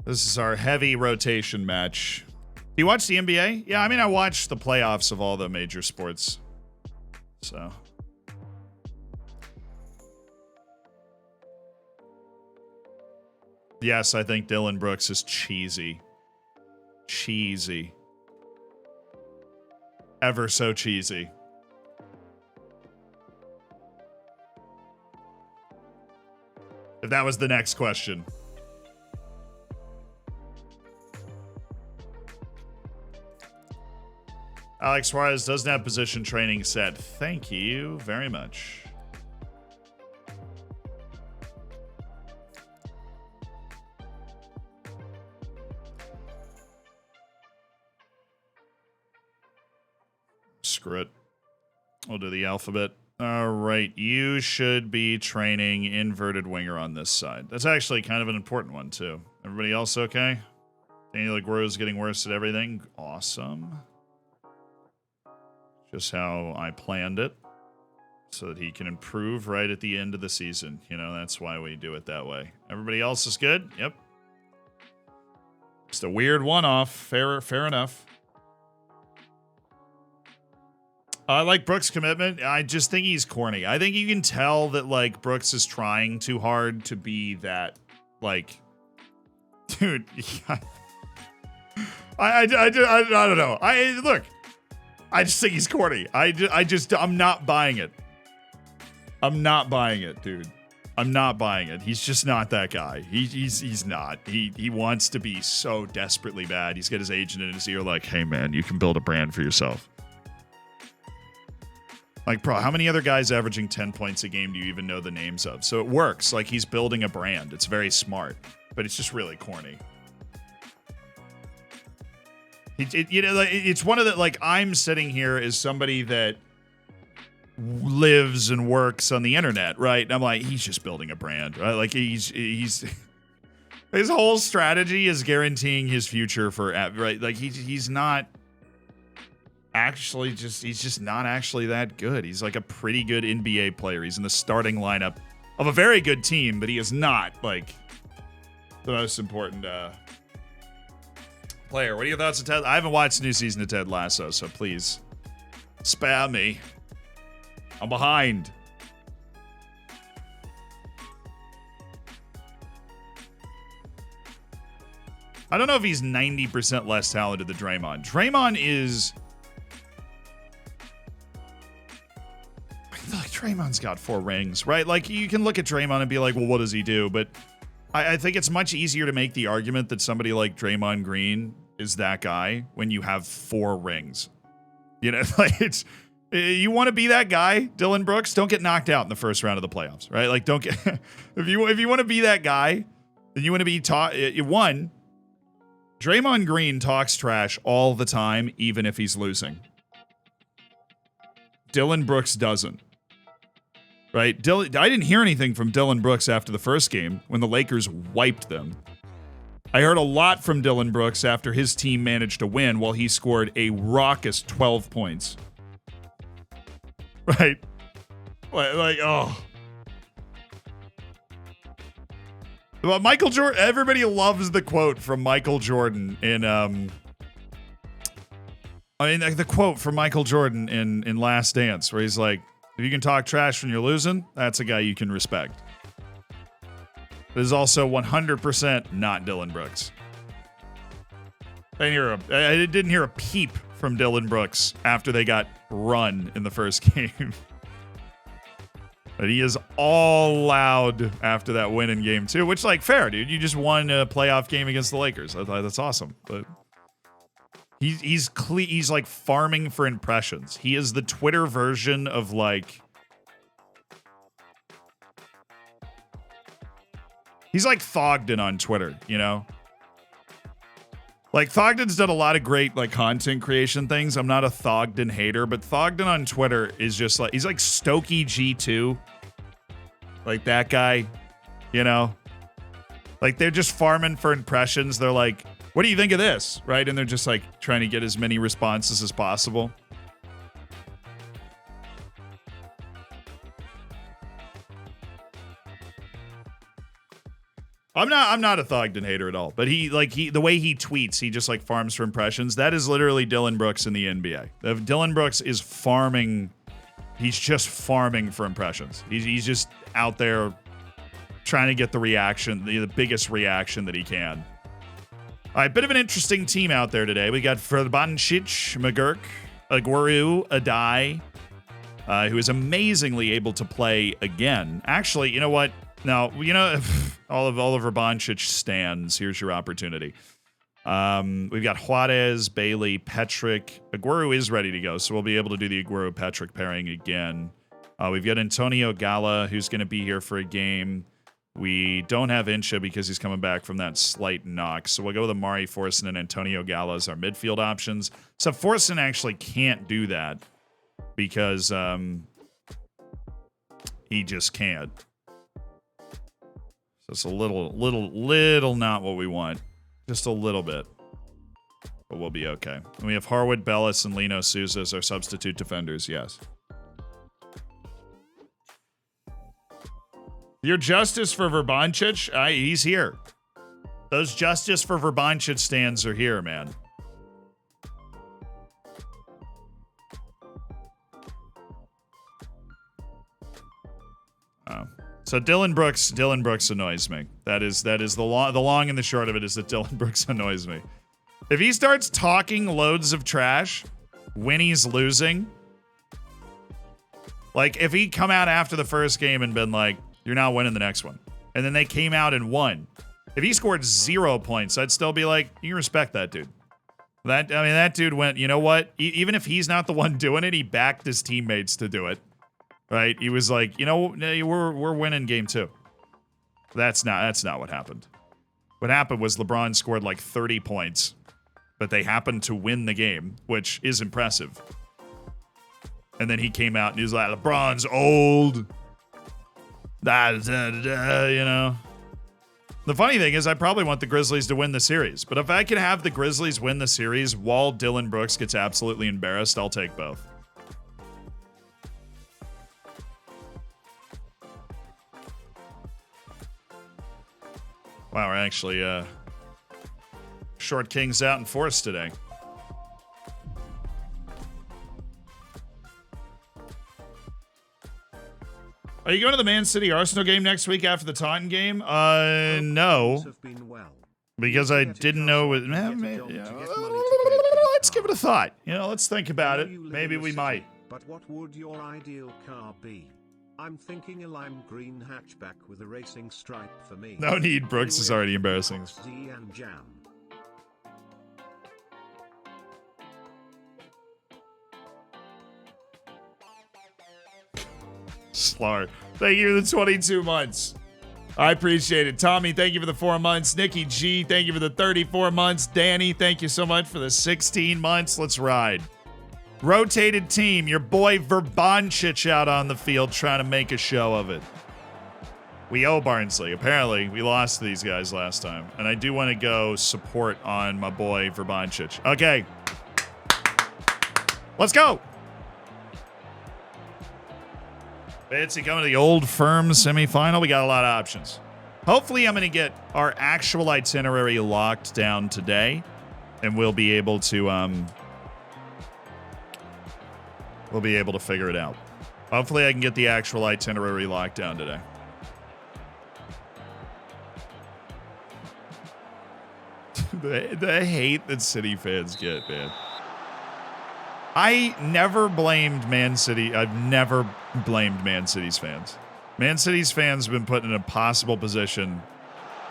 This is our heavy rotation match. Do you watch the NBA? Yeah, I mean, I watch the playoffs of all the major sports. So. Yes, I think Dylan Brooks is cheesy. Cheesy. Ever so cheesy. If that was the next question. Alex Suarez doesn't have position training set. Thank you very much. Screw it. We'll do the alphabet. All right, you should be training inverted winger on this side. That's actually kind of an important one, too. Everybody else okay? Daniel Aguero's getting worse at everything. Awesome. Just how I planned it. So that he can improve right at the end of the season. You know, that's why we do it that way. Everybody else is good? Yep. Just a weird one-off. Fair enough. I like Brooks' commitment. I just think he's corny. I think you can tell that, like, Brooks is trying too hard to be that, like, dude. I don't know. Look, I just think he's corny. I'm not buying it. I'm not buying it, dude. I'm not buying it. He's just not that guy. He's not. He wants to be so desperately bad. He's got his agent in his ear like, hey, man, you can build a brand for yourself. Like, bro, how many other guys averaging 10 points a game do you even know the names of? So it works. Like, he's building a brand. It's very smart, but it's just really corny. It's one of the, like, I'm sitting here as somebody that lives and works on the internet, right? And I'm like, he's just building a brand, right? Like, he's his whole strategy is guaranteeing his future for, right? Like, he's not actually he's just not actually that good. He's like a pretty good NBA player. He's in the starting lineup of a very good team, but he is not like the most important player. What are your thoughts on Ted? I haven't watched the new season of Ted Lasso, so please spam me. I'm behind. I don't know if he's 90% less talented than Draymond. Draymond is... like, Draymond's got 4 rings, right? Like, you can look at Draymond and be like, well, what does he do? But I think it's much easier to make the argument that somebody like Draymond Green is that guy when you have 4 rings. You know, like, You want to be that guy, Dylan Brooks? Don't get knocked out in the first round of the playoffs, right? Like, don't get if you want to be that guy, then you want to be one. Draymond Green talks trash all the time, even if he's losing. Dylan Brooks doesn't. Right? I didn't hear anything from Dylan Brooks after the first game when the Lakers wiped them. I heard a lot from Dylan Brooks after his team managed to win while he scored a raucous 12 points. Right? Like, oh. Well, Michael Jordan, everybody loves the quote from Michael Jordan in, the quote from Michael Jordan in Last Dance, where he's like, if you can talk trash when you're losing, that's a guy you can respect. It is also 100% not Dylan Brooks. I didn't hear a peep from Dylan Brooks after they got run in the first game. But he is all loud after that win in game 2, which, like, fair, dude. You just won a playoff game against the Lakers. I thought that's awesome. But he's like farming for impressions. He is the Twitter version of, like, he's like Thogden on Twitter, you know? Like, Thogden's done a lot of great, like, content creation things. I'm not a Thogden hater, but Thogden on Twitter is just like, he's like Stokey G2. Like, that guy, you know? Like, they're just farming for impressions. They're like, what do you think of this? Right? And they're just, like, trying to get as many responses as possible. I'm not a Thogden hater at all, but the way he tweets, he just like farms for impressions. That is literally Dylan Brooks in the NBA. If Dylan Brooks is farming, he's just farming for impressions. He's just out there trying to get the reaction, the biggest reaction that he can. All right, bit of an interesting team out there today. We got Verbancic, McGurk, Aguero, Adai, who is amazingly able to play again. Actually, you know what? Now, you know, all of Oliver Boncic stands. Here's your opportunity. We've got Juarez, Bailey, Petrick. Aguero is ready to go, so we'll be able to do the Aguero-Petrick pairing again. We've got Antonio Gala, who's going to be here for a game. We don't have Incha because he's coming back from that slight knock, so we'll go with Amari Forson and Antonio Gala as our midfield options. So Forson actually can't do that because he just can't. It's a little not what we want. Just a little bit. But we'll be okay. And we have Harwood, Bellis, and Lino Souza as our substitute defenders, yes. Your justice for Verbancic? He's here. Those justice for Verbancic stands are here, man. So Dylan Brooks annoys me. That is the long and the short of it is that Dylan Brooks annoys me. If he starts talking loads of trash when he's losing, like if he come out after the first game and been like, you're not winning the next one, and then they came out and won. If he scored 0 points, I'd still be like, you respect that dude. That dude went, you know what? Even if he's not the one doing it, he backed his teammates to do it. Right? He was like, you know, we're winning game 2. That's not what happened. What happened was LeBron scored like 30 points, but they happened to win the game, which is impressive. And then he came out and he was like, LeBron's old. You know. The funny thing is I probably want the Grizzlies to win the series, but if I can have the Grizzlies win the series while Dylan Brooks gets absolutely embarrassed, I'll take both. Wow, we're actually short kings out in force today. Are you going to the Man City Arsenal game next week after the Taunton game? No. Because I didn't know it. Let's give it a thought. You know, let's think about it. Maybe we might. But what would your ideal car be? I'm thinking a lime green hatchback with a racing stripe for me. No need, Brooks is already embarrassing. And jam. Slar. Thank you for the 22 months. I appreciate it. Tommy, thank you for the 4 months. Nikki G, thank you for the 34 months. Danny, thank you so much for the 16 months. Let's ride. Rotated team. Your boy Verbancic out on the field trying to make a show of it. We owe Barnsley. Apparently, we lost to these guys last time. And I do want to go support on my boy Verbancic. Okay. Let's go. Fancy coming to the Old Firm semifinal. We got a lot of options. Hopefully, I'm going to get our actual itinerary locked down today, and we'll be able to figure it out. Hopefully, I can get the actual itinerary locked down today. the hate that City fans get, man. I never blamed Man City. I've never blamed Man City's fans. Man City's fans have been put in an impossible position.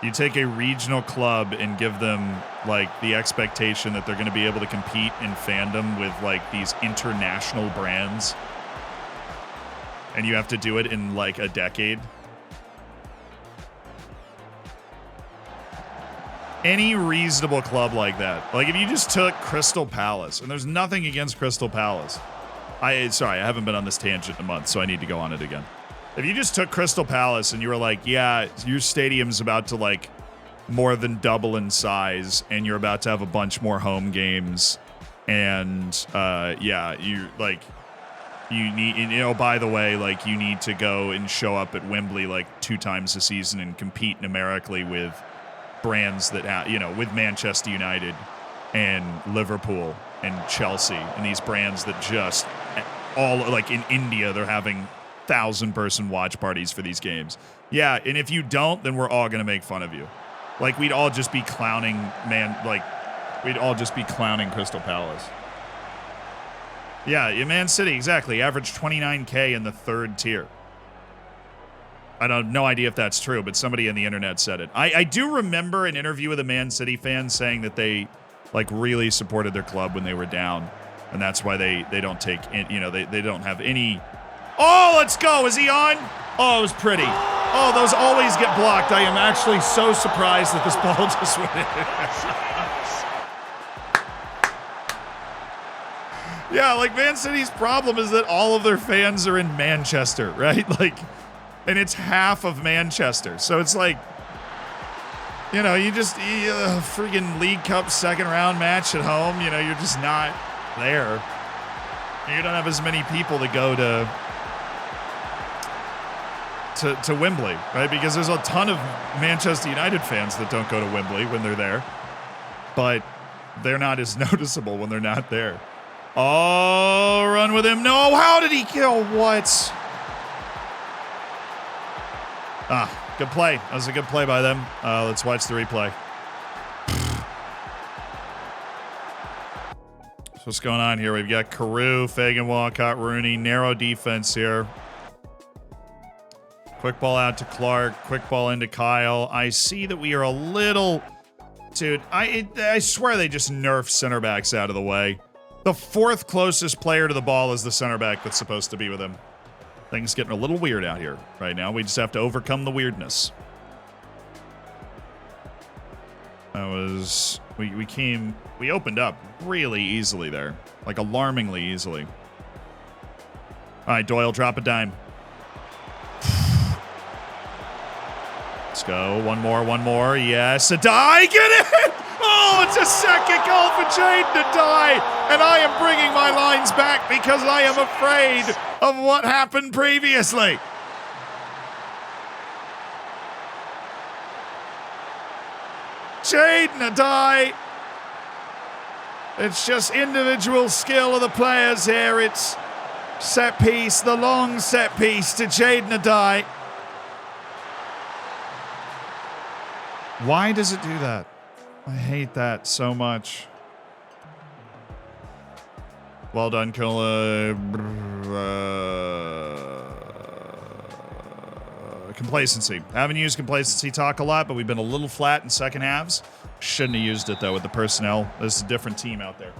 You take a regional club and give them, like, the expectation that they're going to be able to compete in fandom with, like, these international brands. And you have to do it in, like, a decade. Any reasonable club like that. Like, if you just took Crystal Palace, and there's nothing against Crystal Palace. Sorry, I haven't been on this tangent in a month, so I need to go on it again. If you just took Crystal Palace and you were like, yeah, your stadium's about to, like, more than double in size, and you're about to have a bunch more home games, and, yeah, you need, you know, by the way, like, you need to go and show up at Wembley, like, 2 times a season and compete numerically with brands that have, you know, with Manchester United and Liverpool and Chelsea and these brands that just all, like, in India, they're having 1,000-person watch parties for these games. Yeah, and if you don't, then we're all going to make fun of you. Like, we'd all just be clowning, we'd all just be clowning Crystal Palace. Yeah, Man City, exactly. Average 29K in the 3rd tier. I have no idea if that's true, but somebody on the internet said it. I do remember an interview with a Man City fan saying that they, like, really supported their club when they were down, and that's why they don't take, you know, they don't have any. Oh, let's go. Is he on? Oh, it was pretty. Oh, those always get blocked. I am actually so surprised that this ball just went in. Yeah, like, Man City's problem is that all of their fans are in Manchester, right? Like, and it's half of Manchester. So it's like, you know, you freaking League Cup 2nd round match at home, you know, you're just not there. You don't have as many people to go to Wembley, right? Because there's a ton of Manchester United fans that don't go to Wembley when they're there. But they're not as noticeable when they're not there. Oh, run with him. No, how did he kill? What? Ah, good play. That was a good play by them. Let's watch the replay. So what's going on here? We've got Carew, Fagan, Walcott, Rooney. Narrow defense here. Quick ball out to Clark. Quick ball into Kyle. I see that we are a little... Dude, I swear they just nerfed center backs out of the way. The 4th closest player to the ball is the center back that's supposed to be with him. Things getting a little weird out here right now. We just have to overcome the weirdness. We opened up really easily there. Like, alarmingly easily. All right, Doyle, drop a dime. Let's go. One more. Yes, Adai, get it! Oh, it's a second goal for Jaden Adai, and I am bringing my lines back because I am afraid of what happened previously. Jaden Adai. It's just individual skill of the players here. It's set piece, the long set piece to Jaden Adai. Why does it do that? I hate that so much. Well done, Killa. Complacency. Haven't used complacency talk a lot, but we've been a little flat in second halves. Shouldn't have used it, though, with the personnel. This is a different team out there.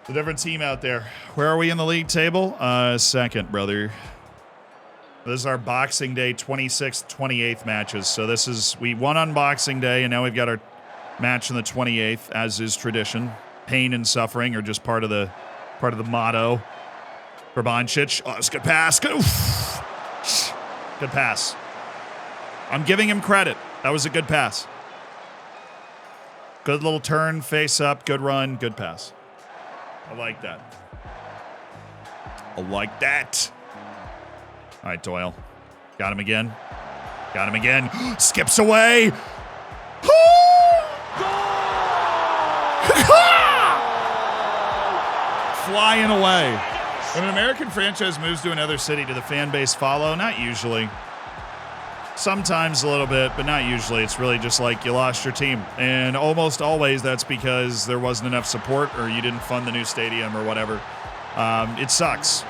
a different team out there. Where are we in the league table? Second, brother. This is our Boxing Day 26th, 28th matches. So this is, we won on Boxing Day, and now we've got our match on the 28th, as is tradition. Pain and suffering are just part of the motto for Boncic. Oh, it's a good pass. Good pass. I'm giving him credit. That was a good pass. Good little turn, face up, good run, good pass. I like that. I like that. All right, Doyle. Got him again. Got him again. Skips away. Flying away. When an American franchise moves to another city, do the fan base follow? Not usually. Sometimes a little bit, but not usually. It's really just like you lost your team. And almost always that's because there wasn't enough support or you didn't fund the new stadium or whatever. It sucks.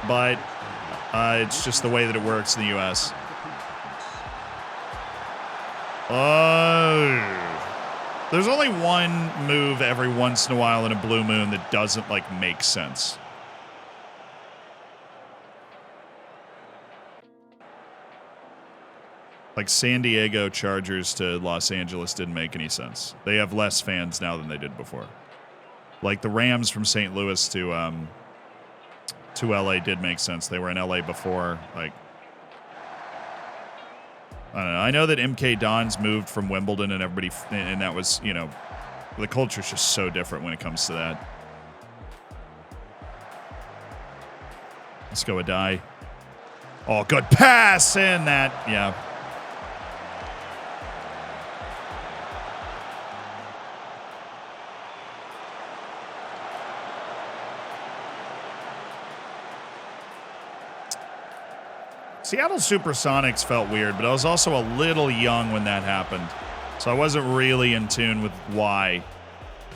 But it's just the way that it works in the U.S. There's only one move every once in a while in a blue moon that doesn't, like, make sense. Like San Diego Chargers to Los Angeles didn't make any sense. They have less fans now than they did before. Like the Rams from St. Louis to LA did make sense. They were in LA before. Like, I don't know. I know that MK Dons moved from Wimbledon and everybody, and that was, you know, the culture's just so different when it comes to that. Let's go a die. Oh, good pass in that. Yeah. Seattle Supersonics felt weird, but I was also a little young when that happened. So I wasn't really in tune with why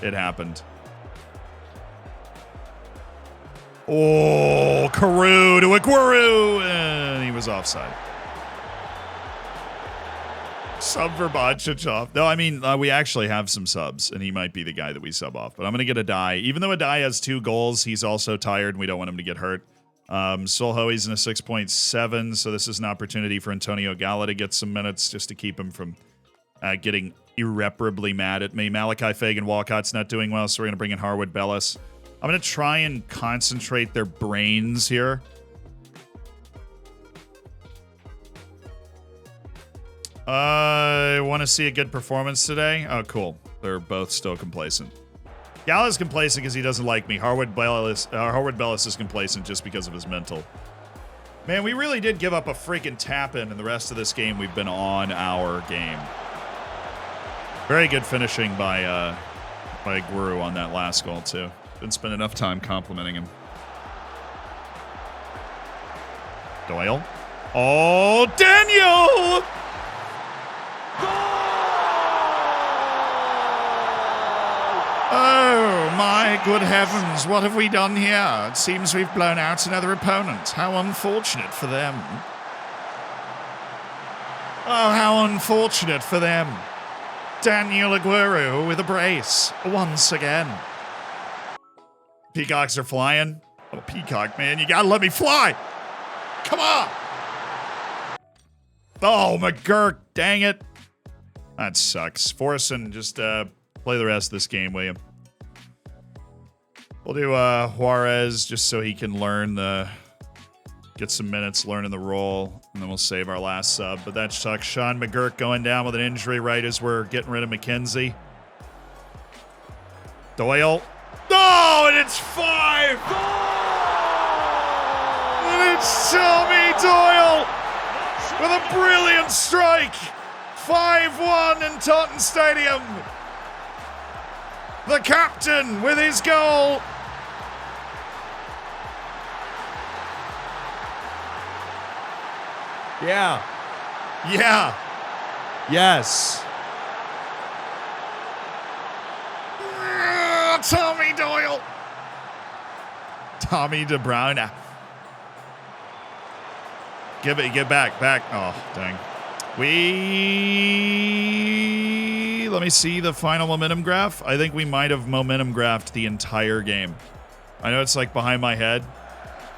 it happened. Oh, Carew to Aguero, and he was offside. Sub for Boncic off. No, I mean, we actually have some subs, and he might be the guy that we sub off. But I'm going to get a die. Even though a die has 2 goals, he's also tired, and we don't want him to get hurt. Solhoey's in a 6.7, so this is an opportunity for Antonio Gala to get some minutes just to keep him from getting irreparably mad at me. Malachi Fagan Walcott's not doing well, so we're going to bring in Harwood Bellis. I'm going to try and concentrate their brains here. I want to see a good performance today. Oh, cool. They're both still complacent. Gala's complacent because he doesn't like me. Harwood Bellis is complacent just because of his mental. Man, we really did give up a freaking tap-in, and the rest of this game we've been on our game. Very good finishing by Guru on that last goal, too. Didn't spend enough time complimenting him. Doyle. Oh, Daniel! Oh, my good heavens, what have we done here? It seems we've blown out another opponent. How unfortunate for them. Oh, how unfortunate for them. Daniel Aguero with a brace, once again. Peacocks are flying. Oh, Peacock, man, you gotta let me fly. Come on. Oh, McGurk, dang it. That sucks. Forson, just play the rest of this game, will you? We'll do Juarez just so he can learn get some minutes learning the role, and then we'll save our last sub. But that sucks. Sean McGurk going down with an injury right as we're getting rid of McKenzie. Doyle. Oh, and it's 5! And it's Tommy Doyle with a brilliant strike. 5-1 in Taunton Stadium. The captain with his goal. Yeah. Yeah. Yes. Tommy Doyle. Tommy De Bruyne. Give back. Oh, dang. We see. Let me see the final momentum graph. I think we might have momentum graphed the entire game. I know it's like behind my head,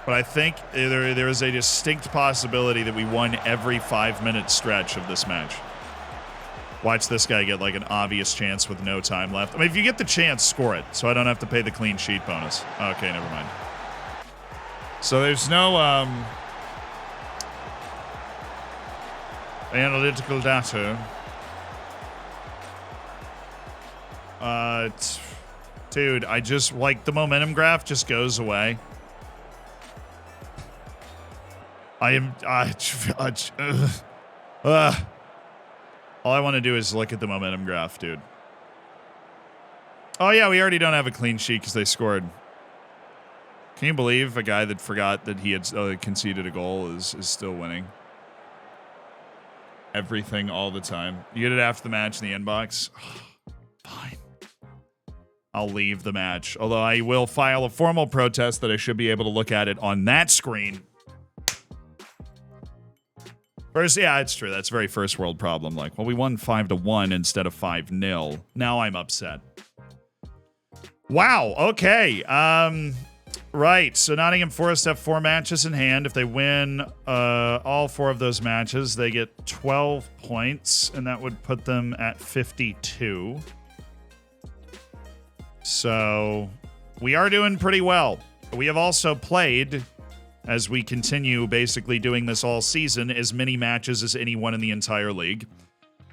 but I think there is a distinct possibility that we won every 5-minute stretch of this match. Watch this guy get like an obvious chance with no time left. I mean, if you get the chance, score it, so I don't have to pay the clean sheet bonus. Okay, never mind. So there's no analytical data. Dude, I just, like, the momentum graph just goes away. I am, all I want to do is look at the momentum graph, dude. Oh, yeah, we already don't have a clean sheet because they scored. Can you believe a guy that forgot that he had conceded a goal is still winning? Everything all the time. You get it after the match in the inbox? Fine. I'll leave the match. Although I will file a formal protest that I should be able to look at it on that screen. First, yeah, it's true. That's a very first world problem. Like, well, we won 5-1 instead of 5-0. Now I'm upset. Wow. Okay. Right. So Nottingham Forest have 4 matches in hand. If they win all 4 of those matches, they get 12 points, and that would put them at 52. So we are doing pretty well. We have also played, as we continue basically doing this all season, as many matches as anyone in the entire league.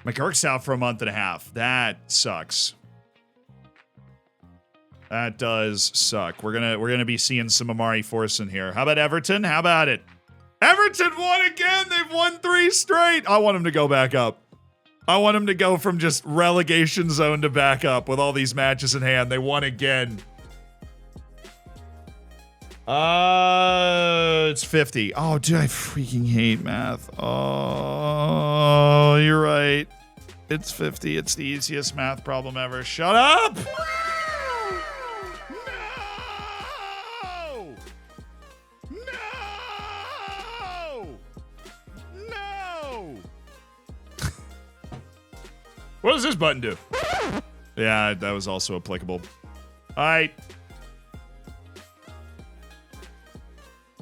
McGurk's out for a month and a half. That sucks. That does suck. We're gonna be seeing some Amari Forson here. How about Everton? How about it? Everton won again. They've won 3 straight. I want them to go back up. I want them to go from just relegation zone to back up with all these matches in hand. They won again. It's 50. Oh, dude, I freaking hate math. Oh, you're right. It's 50. It's the easiest math problem ever. Shut up! No! No! No! What does this button do? Yeah, that was also applicable. All right.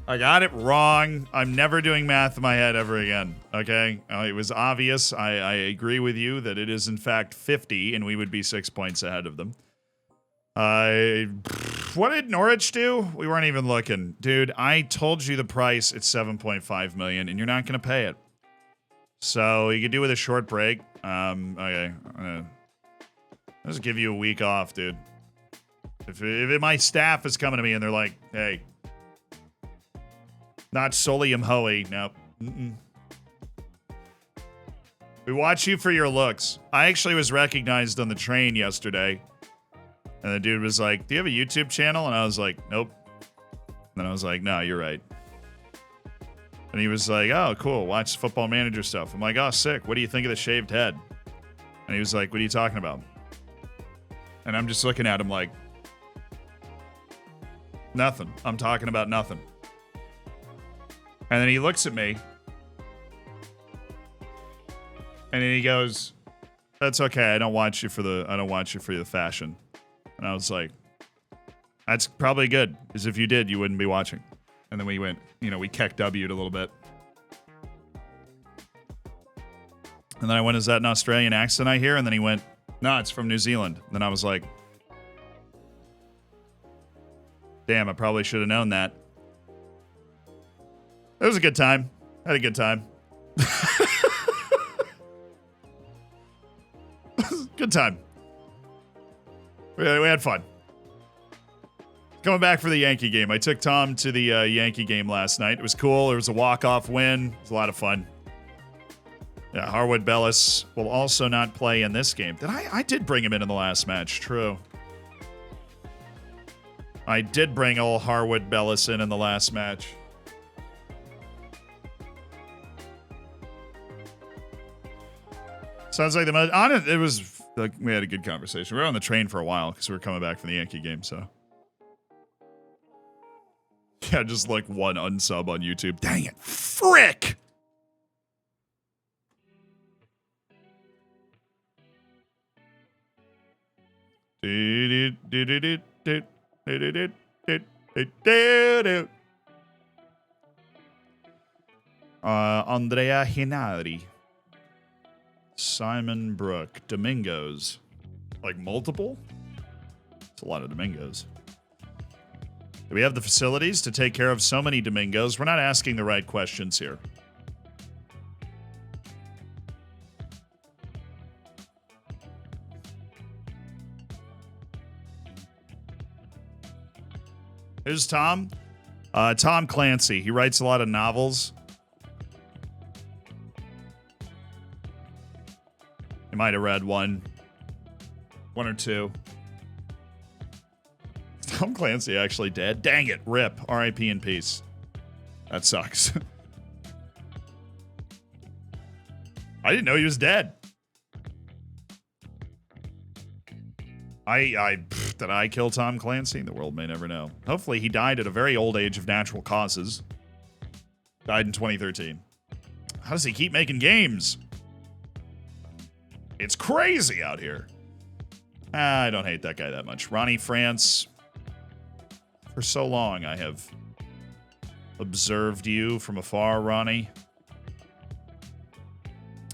I got it wrong. I'm never doing math in my head ever again. Okay? It was obvious. I agree with you that it is, in fact, 50, and we would be 6 points ahead of them. What did Norwich do? We weren't even looking. Dude, I told you the price. It's $7.5 million, and you're not going to pay it. So you could do with a short break. Okay. I'll just give you a week off, dude. If my staff is coming to me and they're like, hey, not Solium Hoey. Nope. We watch you for your looks. I actually was recognized on the train yesterday. And the dude was like, do you have a YouTube channel? And I was like, nope. And then I was like, no, you're right. And he was like, oh, cool. Watch Football Manager stuff. I'm like, oh, sick. What do you think of the shaved head? And he was like, what are you talking about? And I'm just looking at him like, nothing. I'm talking about nothing. And then he looks at me. And then he goes, that's okay. I don't watch you for the fashion. And I was like, that's probably good. Because if you did, you wouldn't be watching. And then we went, we keck W'd a little bit. And then I went, is that an Australian accent I hear? And then he went, no, it's from New Zealand. And then I was like, damn, I probably should have known that. It was a good time. I had a good time. Good time. We had fun. Coming back for the Yankee game. I took Tom to the Yankee game last night. It was cool. It was a walk-off win. It was a lot of fun. Yeah, Harwood Bellis will also not play in this game. I did bring him in the last match. True. I did bring old Harwood Bellis in the last match. Sounds like the most honest. It was like we had a good conversation. We were on the train for a while because we were coming back from the Yankee game. So yeah, just like one unsub on YouTube. Dang it, frick! Andrea Hinari. Simon Brook. Domingos. Like multiple? It's a lot of Domingos. Do we have the facilities to take care of so many Domingos? We're not asking the right questions here. Who's Tom? Tom Clancy. He writes a lot of novels. You might have read one or two. Tom Clancy actually dead. Dang it. RIP. R.I.P. in peace. That sucks. I didn't know he was dead. Did I kill Tom Clancy? The world may never know. Hopefully he died at a very old age of natural causes. Died in 2013. How does he keep making games? It's crazy out here. I don't hate that guy that much. Ronnie France. For so long I have observed you from afar, Ronnie.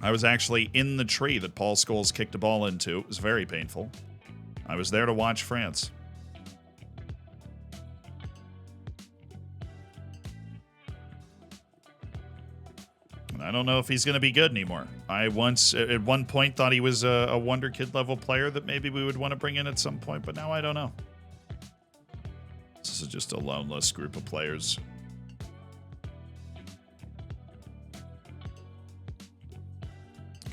I was actually in the tree that Paul Scholes kicked a ball into. It was very painful. I was there to watch France. And I don't know if he's going to be good anymore. I once, at one point, thought he was a Wonder Kid level player that maybe we would want to bring in at some point, but now I don't know. This is just a loneless group of players.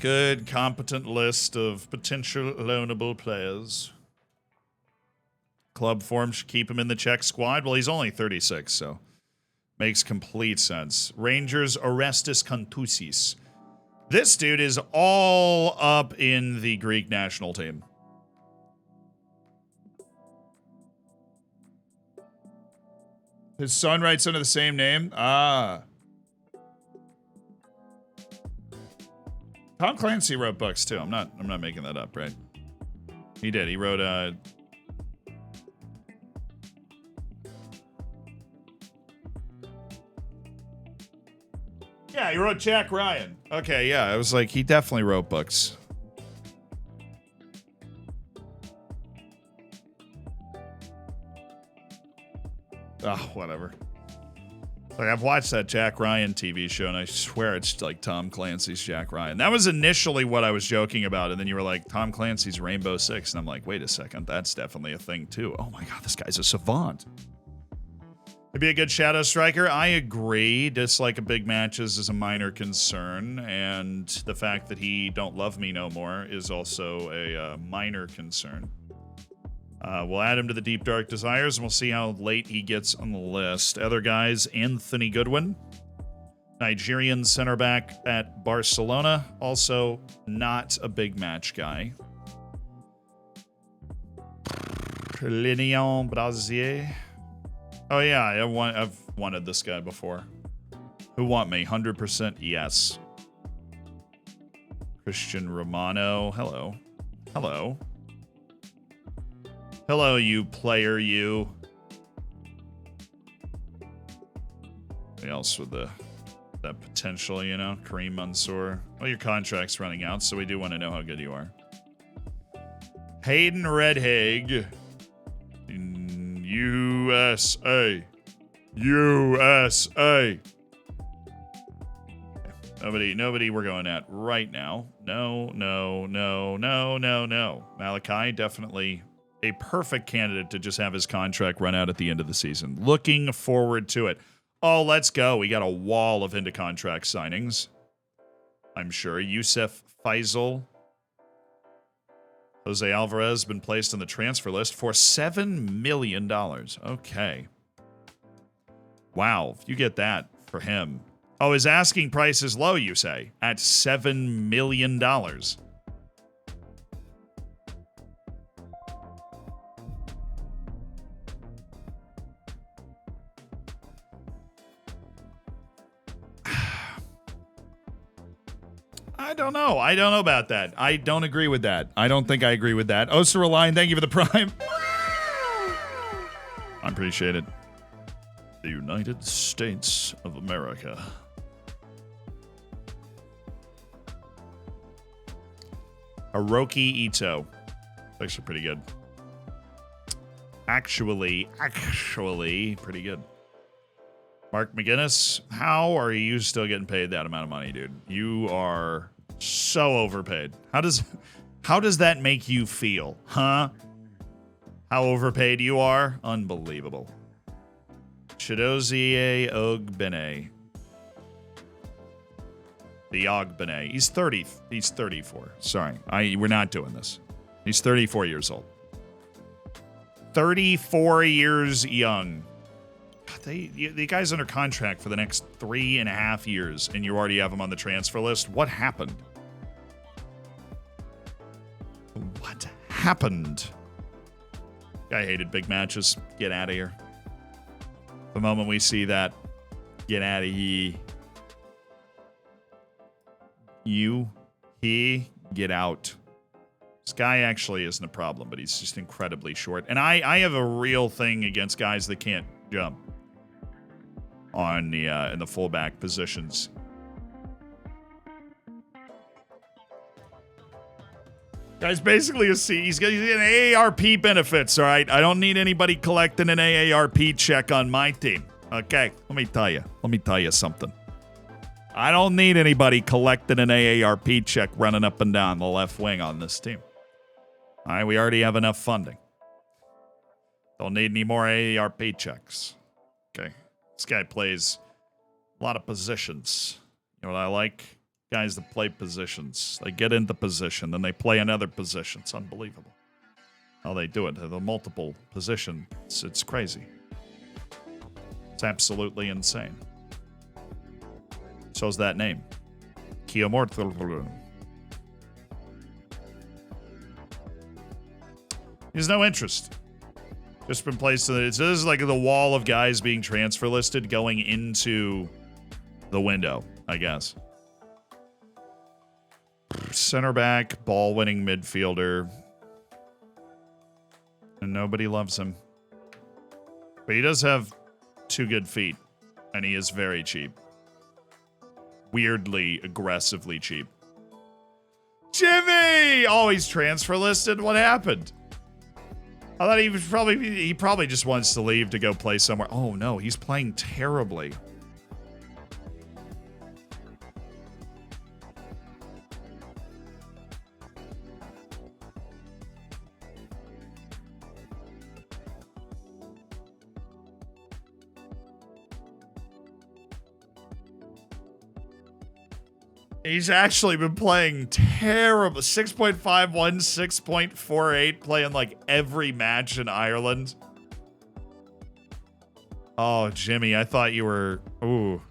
Good, competent list of potential loanable players. Club form should keep him in the Czech squad. Well, he's only 36, so makes complete sense. Rangers, Orestis Kontousis. This dude is all up in the Greek national team. His son writes under the same name? Ah. Tom Clancy wrote books too. I'm not making that up, right? He did. He wrote yeah, he wrote Jack Ryan. Okay, yeah, I was like, he definitely wrote books. Oh, whatever. Like, I've watched that Jack Ryan TV show, and I swear it's like Tom Clancy's Jack Ryan. That was initially what I was joking about, and then you were like, Tom Clancy's Rainbow Six, and I'm like, wait a second, that's definitely a thing too. Oh my god, this guy's a savant. He'd be a good shadow striker. I agree. Dislike of big matches is a minor concern, and the fact that he don't love me no more is also a minor concern. We'll add him to the Deep Dark Desires, and we'll see how late he gets on the list. Other guys, Anthony Goodwin, Nigerian center back at Barcelona, also not a big match guy. Lilian Brazier. Oh yeah, I've wanted this guy before. Who want me? 100% yes. Christian Romano. Hello. Hello. Hello, you player, you. What else with that potential, you know? Kareem Mansour. Well, your contract's running out, so we do want to know how good you are. Hayden Redhaig. USA. USA. Nobody we're going at right now. No. Malachi, definitely a perfect candidate to just have his contract run out at the end of the season. Looking forward to it. Oh, let's go. We got a wall of into contract signings. I'm sure. Youssef Faisal. Jose Alvarez been placed on the transfer list for $7 million. Okay. Wow. You get that for him. Oh, his asking price is low, you say? At $7 million. I don't know. I don't know about that. I don't agree with that. I don't think I agree with that. Osareline, thank you for the prime. I appreciate it. The United States of America. Hiroki Ito. Actually pretty good. Actually, pretty good. Mark McGinnis, how are you still getting paid that amount of money, dude? You are so overpaid. How does that make you feel, huh? How overpaid you are? Unbelievable. Chidozie Ogbene. The Ogbene. He's 30. He's 34. Sorry. We're not doing this. He's 34 years old. 34 years young. God, the guy's under contract for the next 3.5 years, and you already have him on the transfer list. What happened? What happened? Guy hated big matches. Get out of here. The moment we see that, get out of here. He, get out. This guy actually isn't a problem, but he's just incredibly short. And I have a real thing against guys that can't jump on the in the fullback positions. Guy's basically he's getting AARP benefits, all right? I don't need anybody collecting an AARP check on my team. Okay, let me tell you something. I don't need anybody collecting an AARP check running up and down the left wing on this team. All right, we already have enough funding. Don't need any more AARP checks. Okay, this guy plays a lot of positions. You know what I like? Guys that play positions. They get into position, then they play another position. It's unbelievable how they do it. The multiple positions. It's crazy. It's absolutely insane. So's that name. Kiyomortho. He has no interest. Just been placed. This is like the wall of guys being transfer listed going into the window, I guess. Center back, ball winning midfielder. And nobody loves him. But he does have 2 good feet. And he is very cheap. Weirdly, aggressively cheap. Jimmy! Oh, he's transfer listed? What happened? I thought he probably just wants to leave to go play somewhere. Oh no, he's playing terribly. He's actually been playing terrible. 6.51, 6.48, playing like every match in Ireland. Oh, Jimmy, I thought you were... Ooh.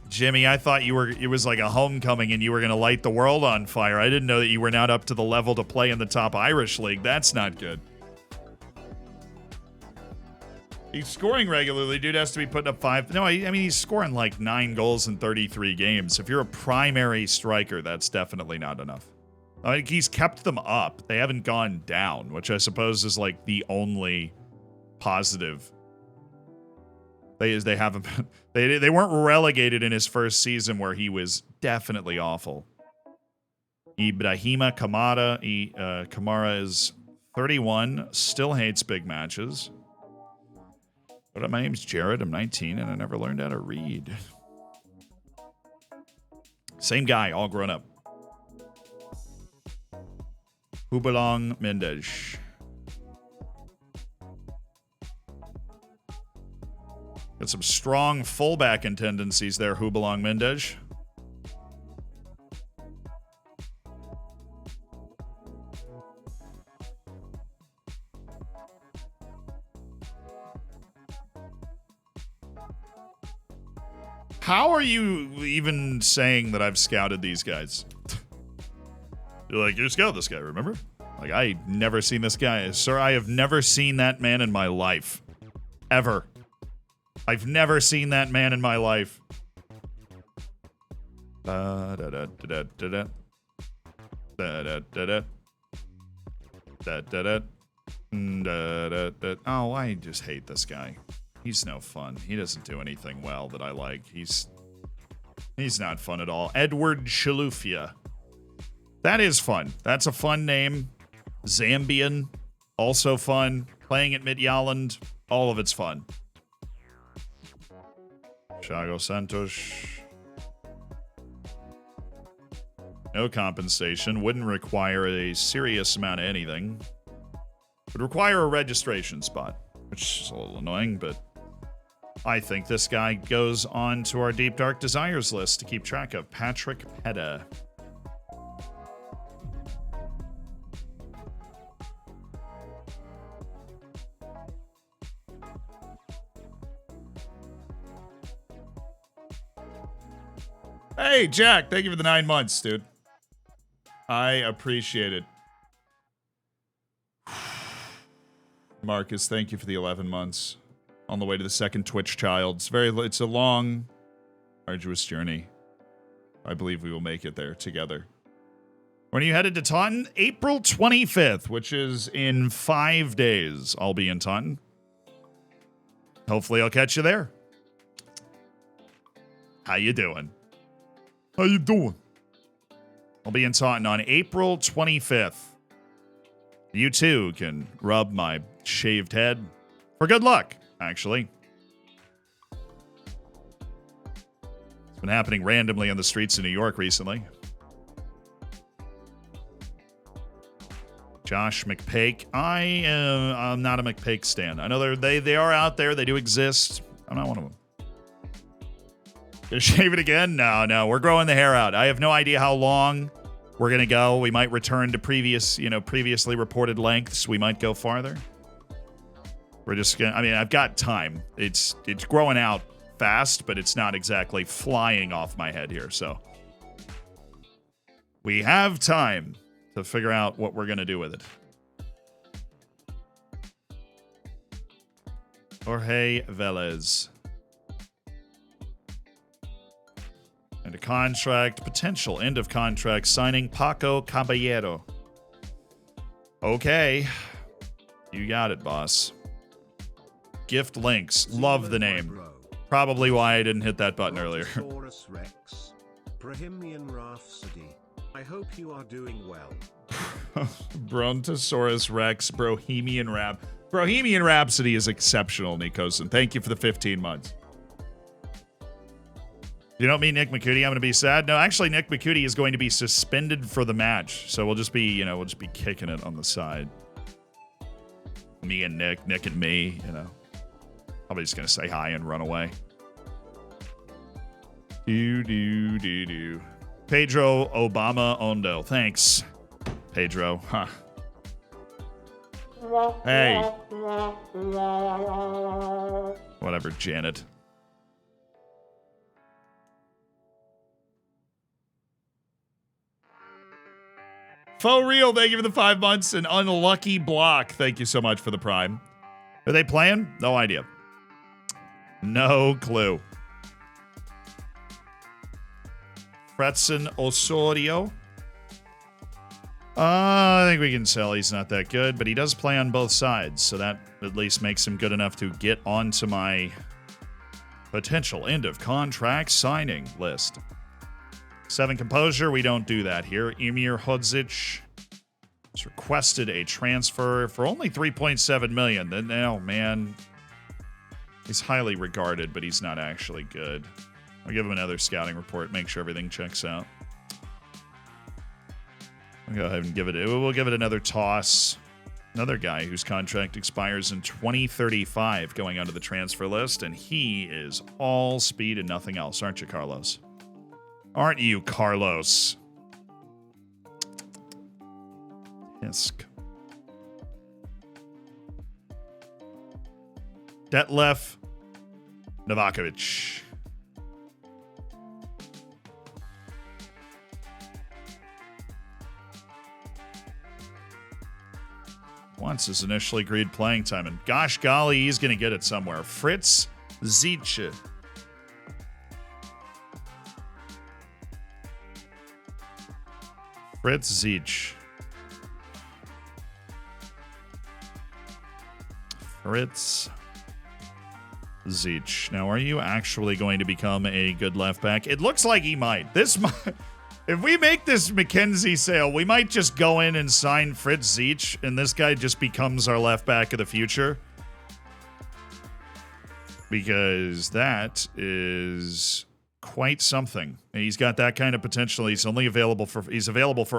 Jimmy, I thought you were... It was like a homecoming and you were going to light the world on fire. I didn't know that you were not up to the level to play in the top Irish league. That's not good. He's scoring regularly. Dude has to be putting up 5. No, I mean, he's scoring like 9 goals in 33 games. If you're a primary striker, that's definitely not enough. Like, he's kept them up. They haven't gone down, which I suppose is like the only positive. They haven't. They weren't relegated in his first season where he was definitely awful. Ibrahima Kamara. Kamara is 31. Still hates big matches. But my name's Jared. I'm 19, and I never learned how to read. Same guy, all grown up. Houbelang Mendes. Got some strong fullback tendencies there, Houbelang Mendes. How are you even saying that I've scouted these guys? You're like, you scouted this guy, remember? Like, I never seen this guy. Sir, I have never seen that man in my life. Ever. I've never seen that man in my life. Da-da-da-da-da-da. Da-da-da-da. Da-da-da. Da-da-da. Oh, I just hate this guy. He's no fun. He doesn't do anything well that I like. He's not fun at all. Edward Chalufia. That is fun. That's a fun name. Zambian. Also fun. Playing at Midtjylland. All of it's fun. Thiago Santos. No compensation. Wouldn't require a serious amount of anything. Would require a registration spot, which is a little annoying, but I think this guy goes on to our Deep Dark Desires list to keep track of. Patrick Peda. Hey, Jack, thank you for the 9 months, dude. I appreciate it. Marcus, thank you for the 11 months. On the way to the second Twitch child. It's a long, arduous journey. I believe we will make it there together. When are you headed to Taunton? April 25th, which is in 5 days. I'll be in Taunton. Hopefully I'll catch you there. How you doing? How you doing? I'll be in Taunton on April 25th. You too can rub my shaved head. For good luck, actually. It's been happening randomly on the streets of New York recently. Josh McPake. I'm not a McPake stan. I know they are out there. They do exist. I'm not one of them. Gonna shave it again? No. We're growing the hair out. I have no idea how long we're gonna go. We might return to previously reported lengths. We might go farther. We're just gonna. I mean, I've got time. It's growing out fast, but it's not exactly flying off my head here. So we have time to figure out what we're gonna do with it. Jorge Velez. And a contract, potential end of contract signing Paco Caballero. Okay. You got it, boss. Gift links. Love the name. Probably why I didn't hit that button earlier. Rex. Bohemian Rhapsody. I hope you are doing well. Brontosaurus Rex, Bohemian Rap. Bohemian Rhapsody is exceptional, Nikosin. Thank you for the 15 months. You don't mean Nick McCootie? I'm going to be sad. No, actually, Nick McCootie is going to be suspended for the match. So we'll just be, we'll just be kicking it on the side. Me and Nick and me, Probably just going to say hi and run away. Do. Pedro Obama Ondo. Thanks, Pedro. Huh. Hey. Whatever, Janet. Faux Real, thank you for the 5 months. An unlucky block. Thank you so much for the prime. Are they playing? No idea. No clue. Fretson Osorio. I think we can sell. He's not that good, but he does play on both sides, so that at least makes him good enough to get onto my potential end of contract signing list. 7 composure, we don't do that here. Emir Hodzic has requested a transfer for only $3.7 million. Then, oh man, he's highly regarded, but he's not actually good. I'll give him another scouting report, make sure everything checks out. I'll go ahead and we'll give it another toss. Another guy whose contract expires in 2035 going onto the transfer list, and he is all speed and nothing else, aren't you, Carlos? Aren't you, Carlos? Hisk. Detlef Novakovic. Wants his initially agreed playing time, and gosh golly, he's going to get it somewhere. Fritz Zietche. Fritz Zeech. Fritz Zeech. Now, are you actually going to become a good left back? It looks like he might. This might, if we make this McKenzie sale, we might just go in and sign Fritz Zeech, and this guy just becomes our left back of the future. Because that is quite something. And he's got that kind of potential. He's available for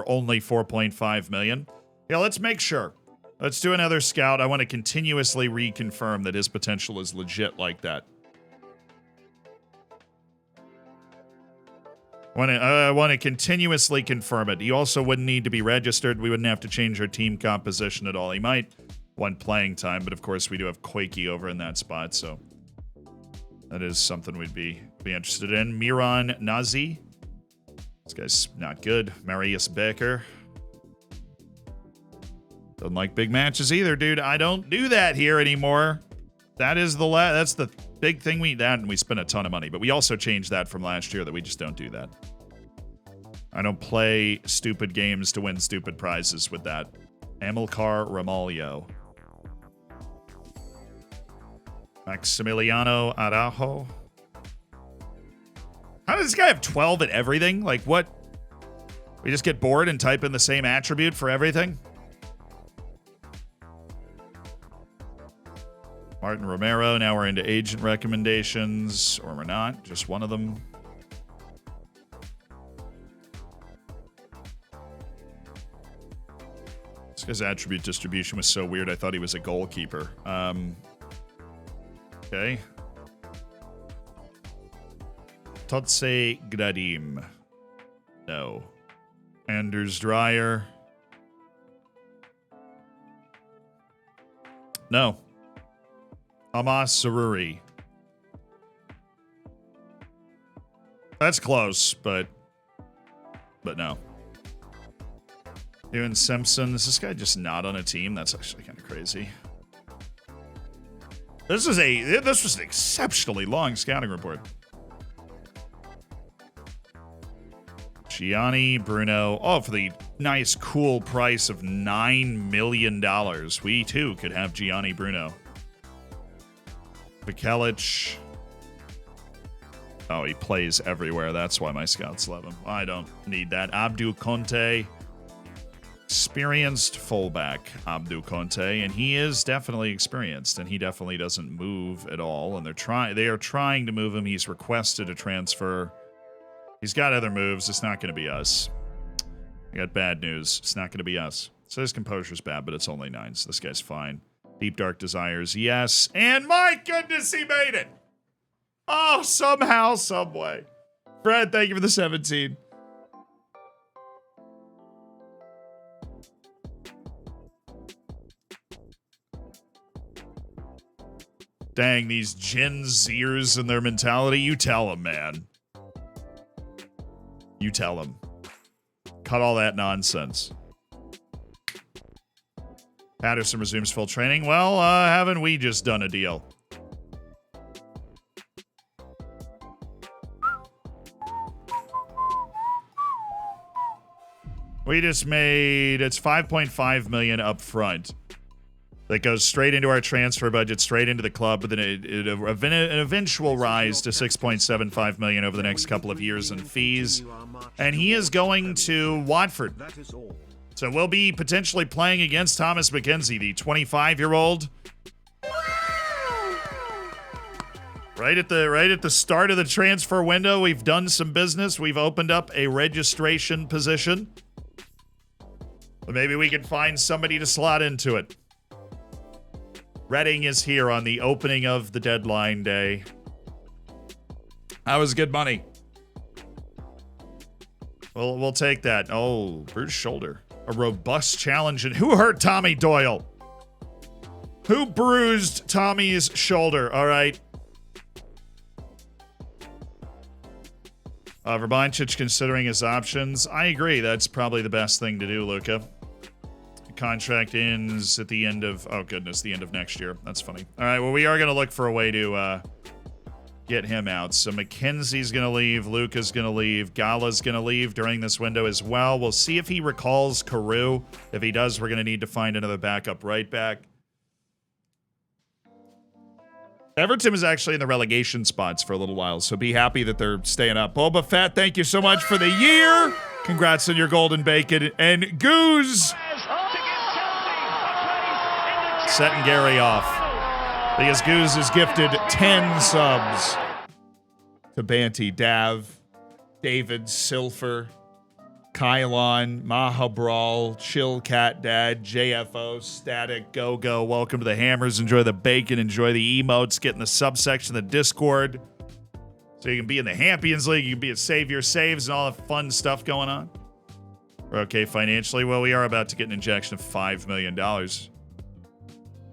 only 4.5 million. Yeah, let's make sure. Let's do another scout. I want to continuously reconfirm that his potential is legit like that. I want to continuously confirm it. He also wouldn't need to be registered. We wouldn't have to change our team composition at all. He might want playing time, but of course we do have Koiki over in that spot, so that is something we'd be interested in. Miran Nazi. This guy's not good. Marius Becker. Doesn't like big matches either, dude. I don't do that here anymore. That is that's the big thing and we spent a ton of money, but we also changed that from last year that we just don't do that. I don't play stupid games to win stupid prizes with that. Amilcar Ramalho. Maximiliano Araujo. How does this guy have 12 at everything? Like, what? We just get bored and type in the same attribute for everything? Martin Romero. Now we're into agent recommendations. Or we're not. Just one of them. This guy's attribute distribution was so weird, I thought he was a goalkeeper. Okay. Totse Gradim. No. Anders Dreyer. No. Hamas Saruri. That's close, but no. Ewan Simpson. Is this guy just not on a team? That's actually kind of crazy. This was an exceptionally long scouting report. Gianni Bruno. Oh, for the nice, cool price of $9 million. We, too, could have Gianni Bruno. Vikelic. Oh, he plays everywhere. That's why my scouts love him. I don't need that. Abdul Conte. Experienced fullback, Abdul Conte, and he is definitely experienced, and he definitely doesn't move at all, and they are trying to move him. He's requested a transfer. He's got other moves. It's not going to be us. I got bad news. It's not going to be us. So his composure's bad, but it's only 9, so this guy's fine. Deep Dark Desires, yes. And my goodness, he made it! Oh, somehow, some way. Fred, thank you for the 17. Dang, these Gen Zers and their mentality. You tell them, man. You tell them. Cut all that nonsense. Patterson resumes full training. Well, haven't we just done a deal? We just made... It's $5.5 million up front. That goes straight into our transfer budget, straight into the club, with an eventual rise to $6.75 million over the next couple of years in fees. And he is going to Watford. So we'll be potentially playing against Thomas McKenzie, the 25-year-old. Right at the start of the transfer window, we've done some business. We've opened up a registration position. But maybe we can find somebody to slot into it. Reading is here on the opening of the deadline day. That was good money. We'll take that. Oh, bruised shoulder. A robust challenge. And who hurt Tommy Doyle? Who bruised Tommy's shoulder? All right. Verbancic considering his options. I agree. That's probably the best thing to do, Luca. Contract ends at the end of, oh goodness, the end of next year. That's funny. All right, well, we are going to look for a way to get him out. So McKenzie's going to leave. Luca's going to leave. Gala's going to leave during this window as well. We'll see if he recalls Carew. If he does, we're going to need to find another backup right back. Everton was actually in the relegation spots for a little while, so be happy that they're staying up. Boba Fett, thank you so much for the year. Congrats on your golden bacon. And Goose setting Gary off. Because Goose is gifted 10 subs to Banty, Dav, David, Silfer, Kylon, Mahabral, Chill Cat Dad, JFO, Static, Go. Welcome to the Hammers. Enjoy the bacon. Enjoy the emotes. Get in the subsection of the Discord. So you can be in the Champions League. You can be a Save Your Saves and all the fun stuff going on. We're okay financially. Well, we are about to get an injection of $5 million.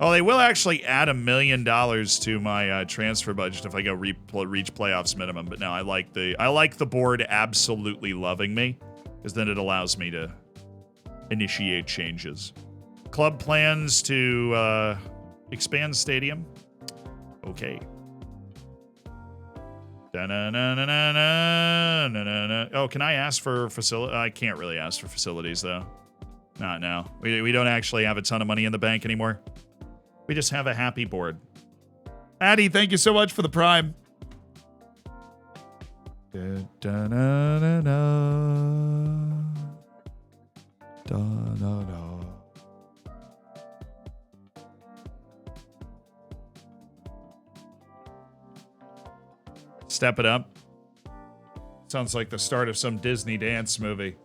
Oh, they will actually add $1 million to my transfer budget if I go reach playoffs minimum. But no, I like the board absolutely loving me, because then it allows me to initiate changes. Club plans to expand stadium. Okay. Oh, can I ask for facility? I can't really ask for facilities though. Not now. We don't actually have a ton of money in the bank anymore. We just have a happy board. Addy, thank you so much for the prime. Step it up. Sounds like the start of some Disney dance movie.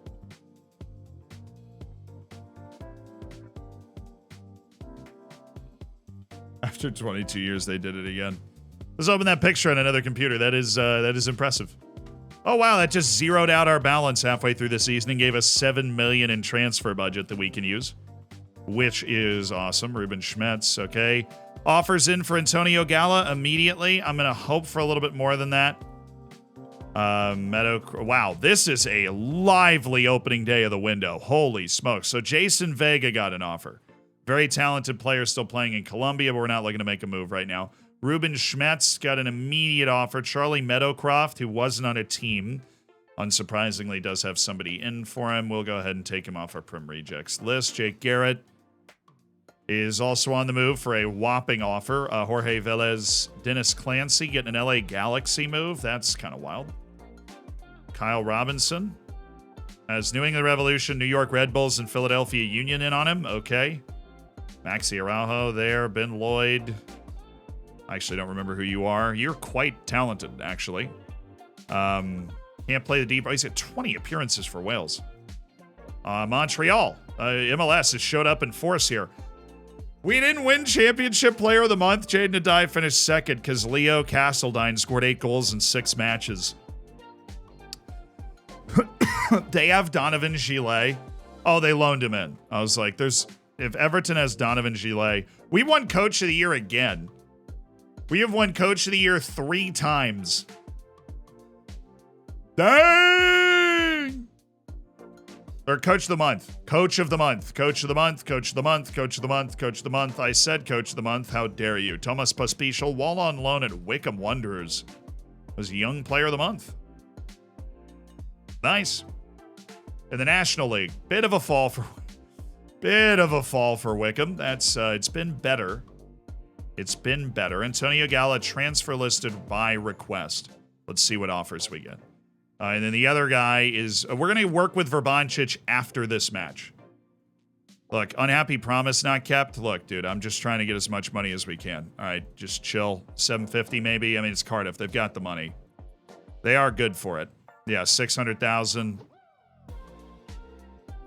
After 22 years, they did it again. Let's open that picture on another computer. That is impressive. Oh, wow, that just zeroed out our balance halfway through the season and gave us $7 million in transfer budget that we can use, which is awesome. Ruben Schmetz, okay. Offers in for Antonio Gala immediately. I'm going to hope for a little bit more than that. Wow, this is a lively opening day of the window. Holy smokes. So Jason Vega got an offer. Very talented player still playing in Colombia, but we're not looking to make a move right now. Ruben Schmetz got an immediate offer. Charlie Meadowcroft, who wasn't on a team, unsurprisingly does have somebody in for him. We'll go ahead and take him off our Prim Rejects list. Jake Garrett is also on the move for a whopping offer. Jorge Velez, Dennis Clancy getting an LA Galaxy move. That's kind of wild. Kyle Robinson has New England Revolution, New York Red Bulls, and Philadelphia Union in on him. Okay. Maxi Araujo there. Ben Lloyd. I actually don't remember who you are. You're quite talented, actually. Can't play the deep. He's got 20 appearances for Wales. Montreal. MLS has showed up in force here. We didn't win Championship Player of the Month. Jaden Adai finished second because Leo Castledine scored 8 goals in 6 matches. They have Donovan Gillet. Oh, they loaned him in. I was like, if Everton has Donovan Gillet, we won Coach of the Year again. We have won Coach of the Year 3 times. Dang! Or Coach of the Month. Coach of the Month. Coach of the Month. Coach of the Month. Coach of the Month. Coach of the Month. I said Coach of the Month. How dare you? Thomas Pospisil, while on loan at Wickham Wanderers, was Young Player of the Month. Nice. In the National League, bit of a fall for Wickham. That's it's been better. It's been better. Antonio Gala transfer listed by request. Let's see what offers we get. And then the other guy is we're going to work with Verbancic after this match. Look, unhappy promise not kept. Look, dude, I'm just trying to get as much money as we can. All right, just chill. 750 maybe. I mean, it's Cardiff. They've got the money. They are good for it. Yeah, 600,000.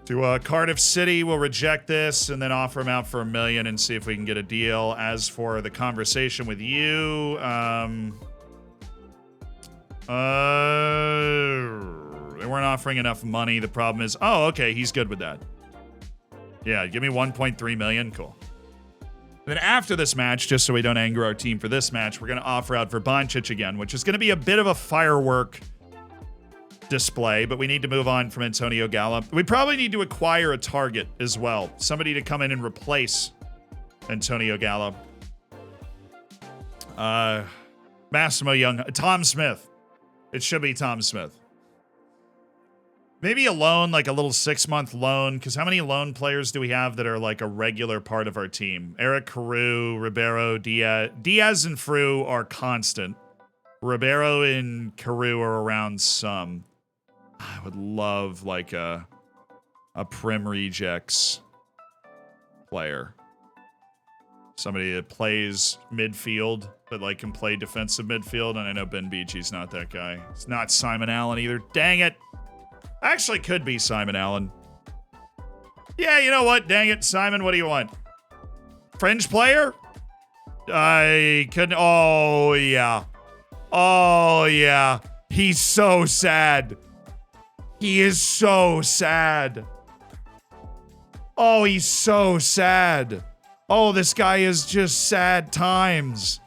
To Cardiff City, we'll reject this and then offer him out for $1 million and see if we can get a deal. As for the conversation with you, they weren't offering enough money. The problem is, oh, okay, he's good with that. Yeah, give me 1.3 million. Cool. And then after this match, just so we don't anger our team for this match, we're going to offer out Verbancic again, which is going to be a bit of a firework display, but we need to move on from Antonio Gala. We probably need to acquire a target as well. Somebody to come in and Replace Antonio Gala. Matt Massimo Young. Tom Smith. It should be Tom Smith. Maybe a loan, like a little 6-month loan, because how many loan players do we have that are like a regular part of our team? Eric Carew, Ribeiro, Diaz. Diaz and Fru are constant. Ribeiro and Carew are around some. I would love like a Prim Rejects player. Somebody that plays midfield, but like can play defensive midfield. And I know Ben Beachy's not that guy. It's not Simon Allen either. Dang it. Actually could be Simon Allen. Yeah, you know what? Dang it. Simon, what do you want? Fringe player? I couldn't. Oh, yeah. Oh, yeah. He's so sad. He is so sad. Oh, he's so sad. Oh, this guy is just sad times.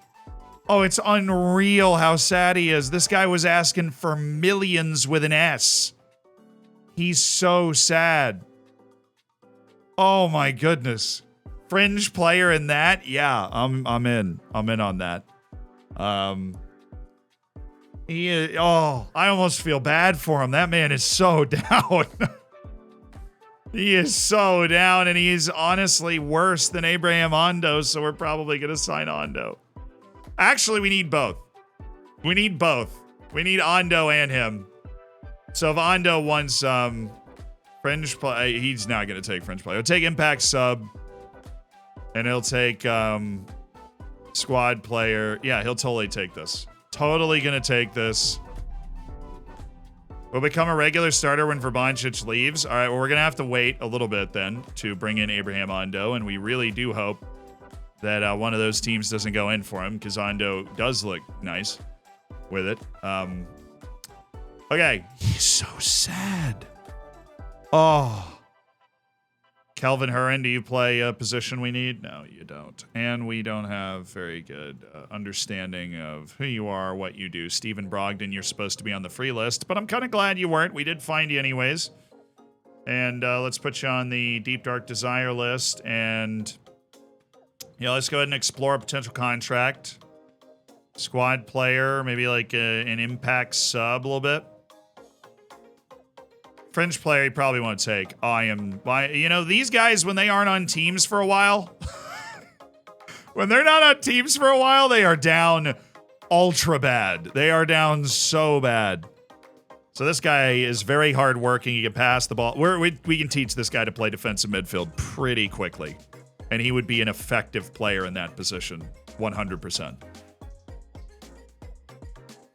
Oh, it's unreal how sad he is. This guy was asking for millions with an S. He's so sad. Oh my goodness. Fringe player in that? Yeah, I'm in. I'm in on that. He is, oh, I almost feel bad for him. That man is so down. He is so down, and he is honestly worse than Abraham Ondo, so we're probably going to sign Ondo. Actually, we need both. We need both. We need Ondo and him. So if Ondo wants fringe play, he's not going to take fringe play. He'll take impact sub, and he'll take squad player. Yeah, he'll totally take this. Totally going to take this. Will become a regular starter when Verbancic leaves. All right, well, we're going to have to wait a little bit then to bring in Abraham Ondo, and we really do hope that one of those teams doesn't go in for him, because Ondo does look nice with it. Okay, he's so sad. Oh. Kelvin Hurren, do you play a position we need? No, you don't. And we don't have very good understanding of who you are, what you do. Stephen Brogdon, you're supposed to be on the free list, but I'm kind of glad you weren't. We did find you anyways. And let's put you on the Deep Dark Desire list. And yeah, let's go ahead and explore a potential contract. Squad player, maybe like an impact sub a little bit. Fringe player, he probably won't take. You know, these guys, when they aren't on teams for a while, when they're not on teams for a while, they are down ultra bad. They are down so bad. So this guy is very hardworking. He can pass the ball. We can teach this guy to play defensive midfield pretty quickly. And he would be an effective player in that position. 100%.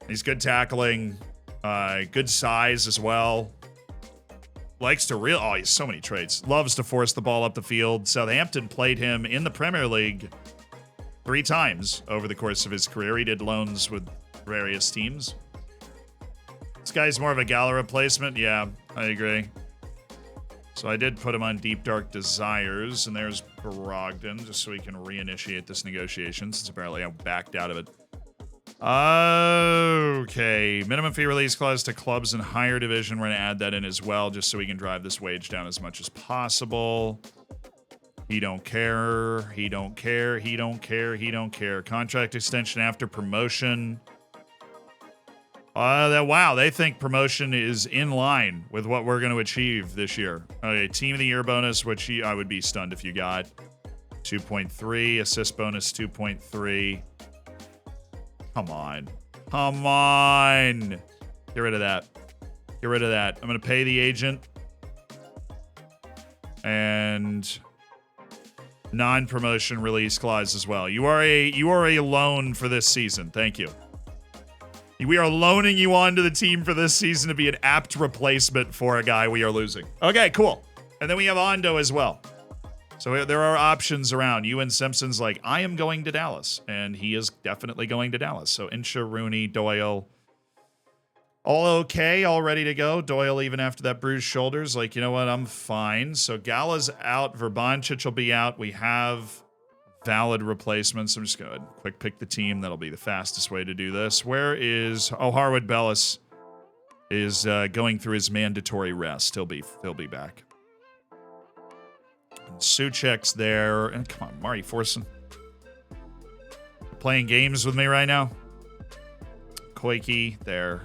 He's good tackling. Good size as well. Likes to he has so many traits. Loves to force the ball up the field. Southampton played him in the Premier League 3 times over the course of his career. He did loans with various teams. This guy's more of a Gala replacement. Yeah, I agree. So I did put him on Deep Dark Desires, and there's Brogdon, just so we can reinitiate this negotiation, since apparently I backed out of it. Okay, minimum fee release clause to clubs in higher division. We're going to add that in as well, just so we can drive this wage down as much as possible. He don't care. He don't care. He don't care. He don't care. Contract extension after promotion. Wow, they think promotion is in line with what we're going to achieve this year. Okay, team of the year bonus, which I would be stunned if you got. 2.3, assist bonus 2.3. Come on. Come on. Get rid of that. Get rid of that. I'm going to pay the agent. And non-promotion release clause as well. You are a loan for this season. Thank you. We are loaning you onto the team for this season to be an apt replacement for a guy we are losing. Okay, cool. And then we have Ondo as well. So there are options around. Ewan Simpson's like, I am going to Dallas. And he is definitely going to Dallas. So Insha, Rooney, Doyle, all okay, all ready to go. Doyle, even after that bruised shoulders, like, you know what, I'm fine. So Gala's out. Verbancic will be out. We have valid replacements. I'm just going to quick pick the team. That'll be the fastest way to do this. Where is... Oh, Harwood Bellis is going through his mandatory rest. He'll be back. Suchek's there. And come on, Marty Forson. Playing games with me right now? Koike there.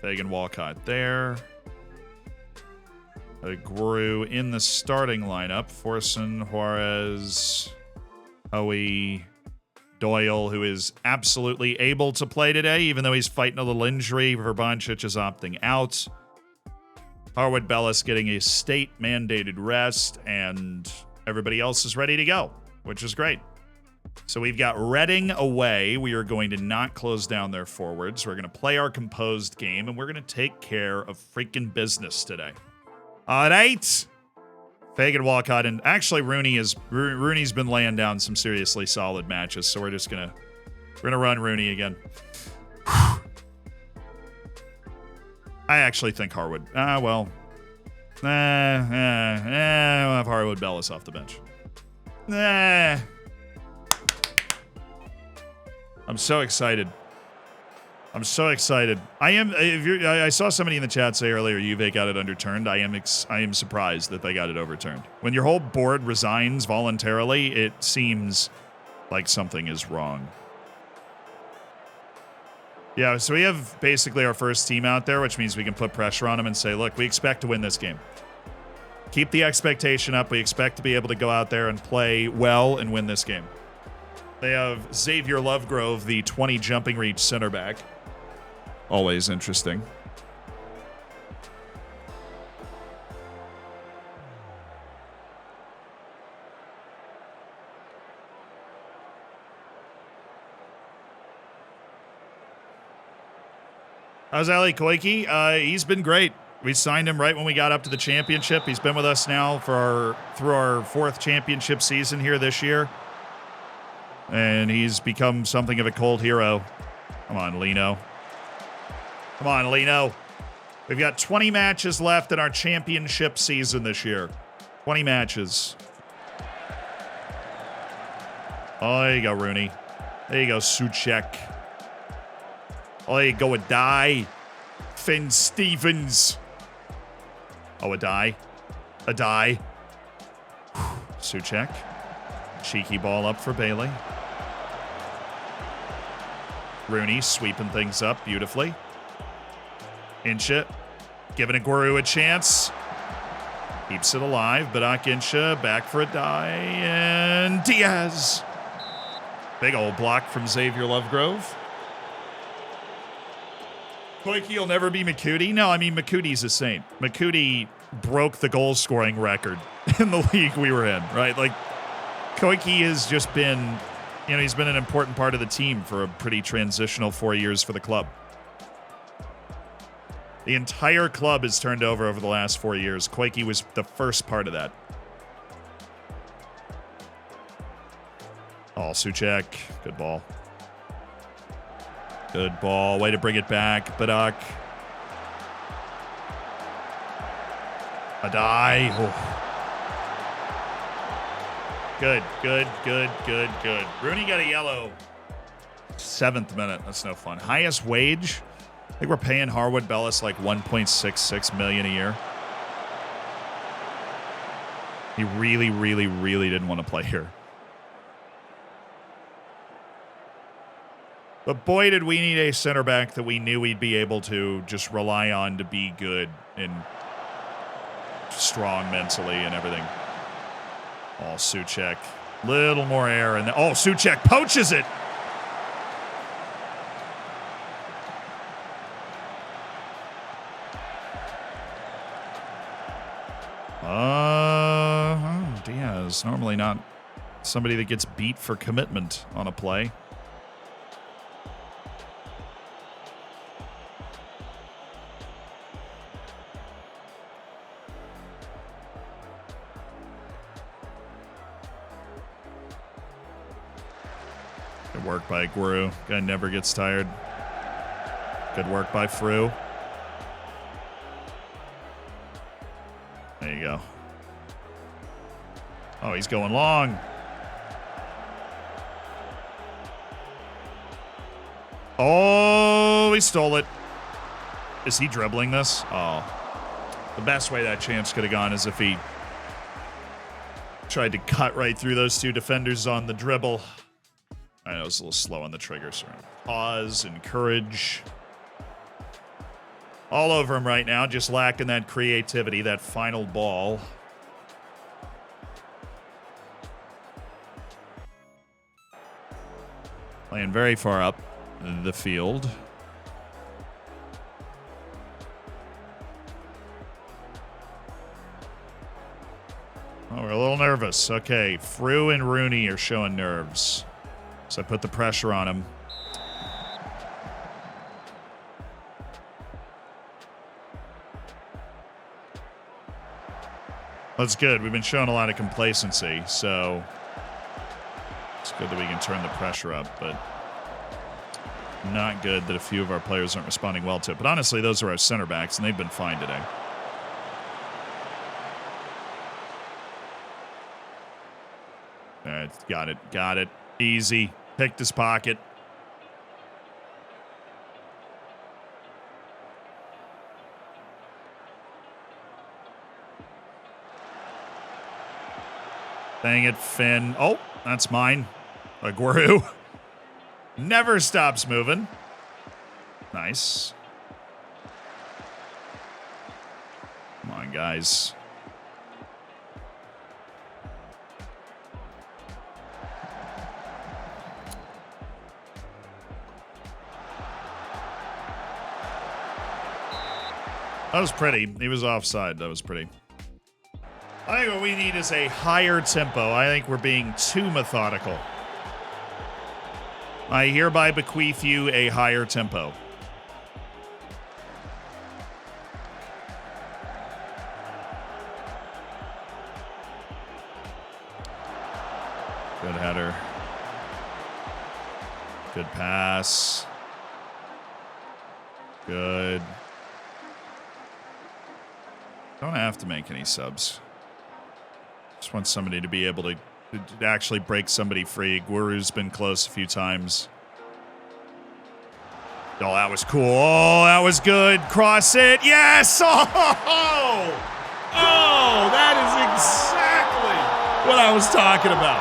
Fagan Walcott there. Guru in the starting lineup. Forson, Juarez, Hoey, Doyle, who is absolutely able to play today, even though he's fighting a little injury. Verbancic is opting out. Harwood Bellis getting a state-mandated rest, and everybody else is ready to go, which is great. So we've got Reading away. We are going to not close down their forwards. We're going to play our composed game, and we're going to take care of freaking business today. All right. Fagan Walcott, and actually Rooney's been laying down some seriously solid matches, so we're gonna run Rooney again. I actually think Harwood. We'll have Harwood Bellis off the bench. I'm so excited. I saw somebody in the chat say earlier Juve got it underturned. I am surprised that they got it overturned. When your whole board resigns voluntarily, it seems like something is wrong. Yeah, so we have basically our first team out there, which means we can put pressure on them and say, look, we expect to win this game. Keep the expectation up. We expect to be able to go out there and play well and win this game. They have Xavier Lovegrove, the 20 jumping reach center back. Always interesting. How's Ali Koike? He's been great. We signed him right when we got up to the championship. He's been with us now through our fourth championship season here this year. And he's become something of a cold hero. Come on, Lino. Come on, Lino. We've got 20 matches left in our championship season this year. 20 matches. Oh, there you go, Rooney. There you go, Souček. Oh, there you go, a die. Finn Stevens. Oh, a die. A die. Souček. Cheeky ball up for Bailey. Rooney sweeping things up beautifully. Insha giving Aguero a chance. Keeps it alive. Badak Insha back for a die. And Diaz. Big old block from Xavier Lovegrove. Koike will never be McCootie. No, I mean, McCootie's a saint. McCootie broke the goal scoring record in the league we were in, right? Like, Koike has just been, he's been an important part of the team for a pretty transitional 4 years for the club. The entire club has turned over the last 4 years. Koike was the first part of that. Oh, Souček. Good ball. Good ball. Way to bring it back. Badak. A die. Oh. Good. Rooney got a yellow. 7th minute. That's no fun. Highest wage. I think we're paying Harwood Bellis like $1.66 million a year. He really, really, really didn't want to play here. But boy, did we need a center back that we knew we'd be able to just rely on to be good and strong mentally and everything. Oh, Souček. Little more air. And oh, Souček poaches it. Diaz. Normally not somebody that gets beat for commitment on a play. Good work by Guru. Guy never gets tired. Good work by Fru. There you go. Oh, he's going long. Oh, he stole it. Is he dribbling this? Oh. The best way that chance could have gone is if he tried to cut right through those two defenders on the dribble. I know it's a little slow on the trigger, so pause, encourage. All over him right now, just lacking that creativity, that final ball. Playing very far up the field. Oh, we're a little nervous. Okay, Frew and Rooney are showing nerves. So I put the pressure on him. That's good. We've been showing a lot of complacency, so it's good that we can turn the pressure up, but not good that a few of our players aren't responding well to it. But honestly, those are our center backs, and they've been fine today. All right, got it. Got it. Easy. Picked his pocket. Dang it, Finn. Oh, that's mine. Aguero. Never stops moving. Nice. Come on, guys. That was pretty. He was offside. That was pretty. I think what we need is a higher tempo. I think we're being too methodical. I hereby bequeath you a higher tempo. Good header. Good pass. Good. Don't have to make any subs. Just want somebody to be able to actually break somebody free. Guru's been close a few times. Oh, that was cool. Oh, that was good. Cross it. Yes! Oh, oh, that is exactly what I was talking about.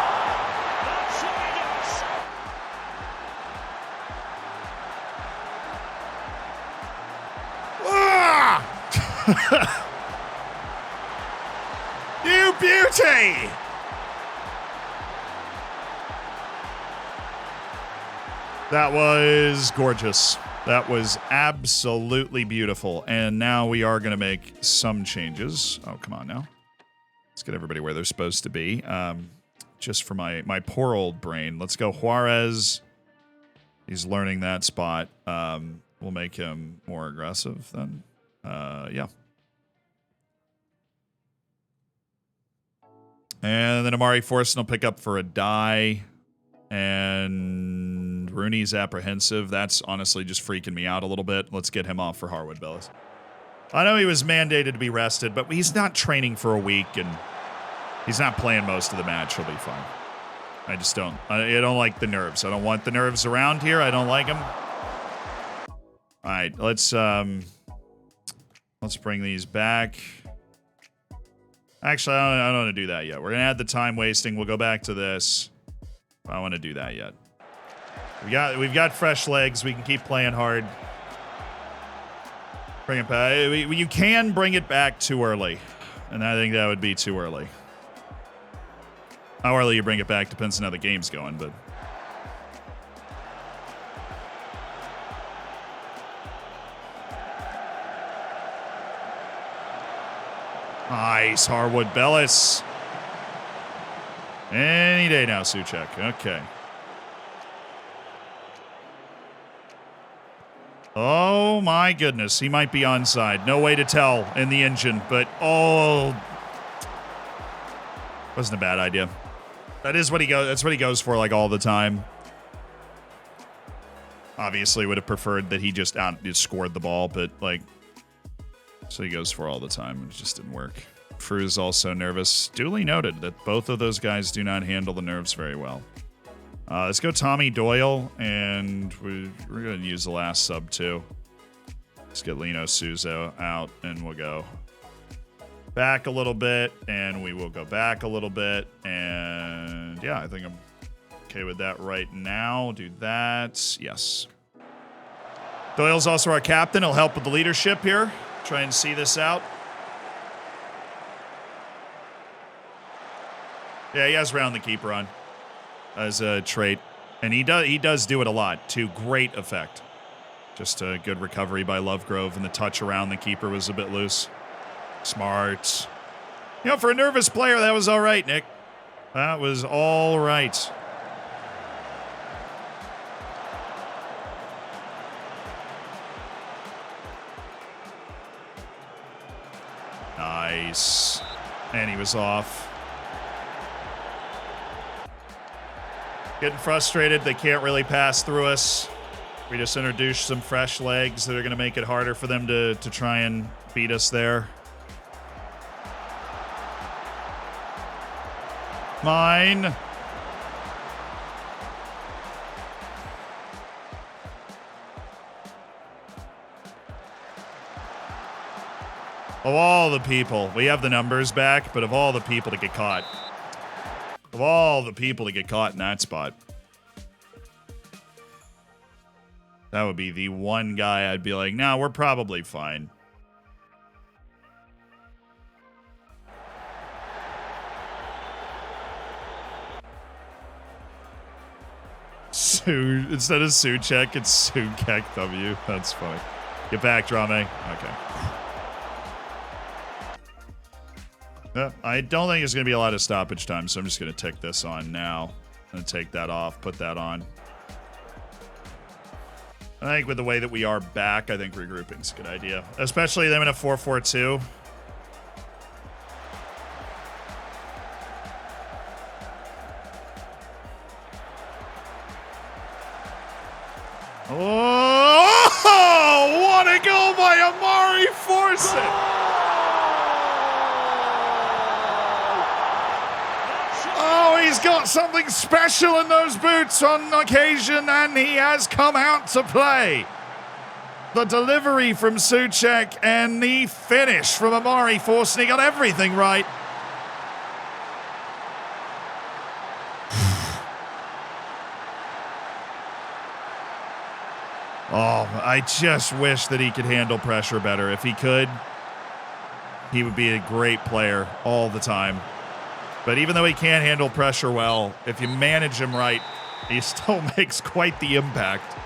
Ah! You beauty! That was gorgeous. That was absolutely beautiful. And now we are going to make some changes. Oh, come on now. Let's get everybody where they're supposed to be. Just for my poor old brain. Let's go Juarez. He's learning that spot. We'll make him more aggressive then. Yeah. And then Amari Forson will pick up for a die. And Rooney's apprehensive. That's honestly just freaking me out a little bit. Let's get him off for Harwood Bellis. I know he was mandated to be rested, but he's not training for a week, and he's not playing most of the match. He'll be fine. I just don't. I don't like the nerves. I don't want the nerves around here. I don't like them. All right, let's bring these back. Actually, I don't want to do that yet. We're going to add the time wasting. We'll go back to this. I don't want to do that yet. We've got fresh legs. We can keep playing hard. Bring it back. You can bring it back too early, and I think that would be too early. How early you bring it back depends on how the game's going, but... Nice, Harwood Bellis. Any day now, Suchek. Okay. Oh, my goodness. He might be onside. No way to tell in the engine, but oh. Wasn't a bad idea. That's what he goes for like all the time. Obviously would have preferred that he just scored the ball, but like, so he goes for all the time. It just didn't work. Frew's also nervous. Duly noted that both of those guys do not handle the nerves very well. Let's go Tommy Doyle, and we're going to use the last sub too. Let's get Lino Suzo out, and we'll go back a little bit, and we will go back a little bit, and yeah, I think Okay with that right now. Do that. Yes. Doyle's also our captain. He'll help with the leadership here. Try and see this out. Yeah, he has round the keeper on as a trait. And he does do it a lot to great effect. Just a good recovery by Lovegrove, and the touch around the keeper was a bit loose. Smart. You know, for a nervous player, that was all right, Nick. That was all right. Nice. And he was off. Getting frustrated. They can't really pass through us. We just introduced some fresh legs that are going to make it harder for them to try and beat us there. Mine. Of all the people, we have the numbers back, but of all the people to get caught. Of all the people to get caught in that spot. That would be the one guy I'd be like, nah, we're probably fine. Instead of Suchek, it's Sukek W. That's funny. Get back, Drame. Okay. I don't think there's going to be a lot of stoppage time, so I'm just going to tick this on now. I'm going to take that off, put that on. I think with the way that we are back, I think regrouping is a good idea. Especially them in a 4-4-2. Oh, what a goal by Amari Forsett! Oh, he's got something special in those boots on occasion, and he has come out to play. The delivery from Suchek and the finish from Amari Forsett. He got everything right. Oh, I just wish that he could handle pressure better. If he could, he would be a great player all the time. But even though he can't handle pressure well, if you manage him right, he still makes quite the impact.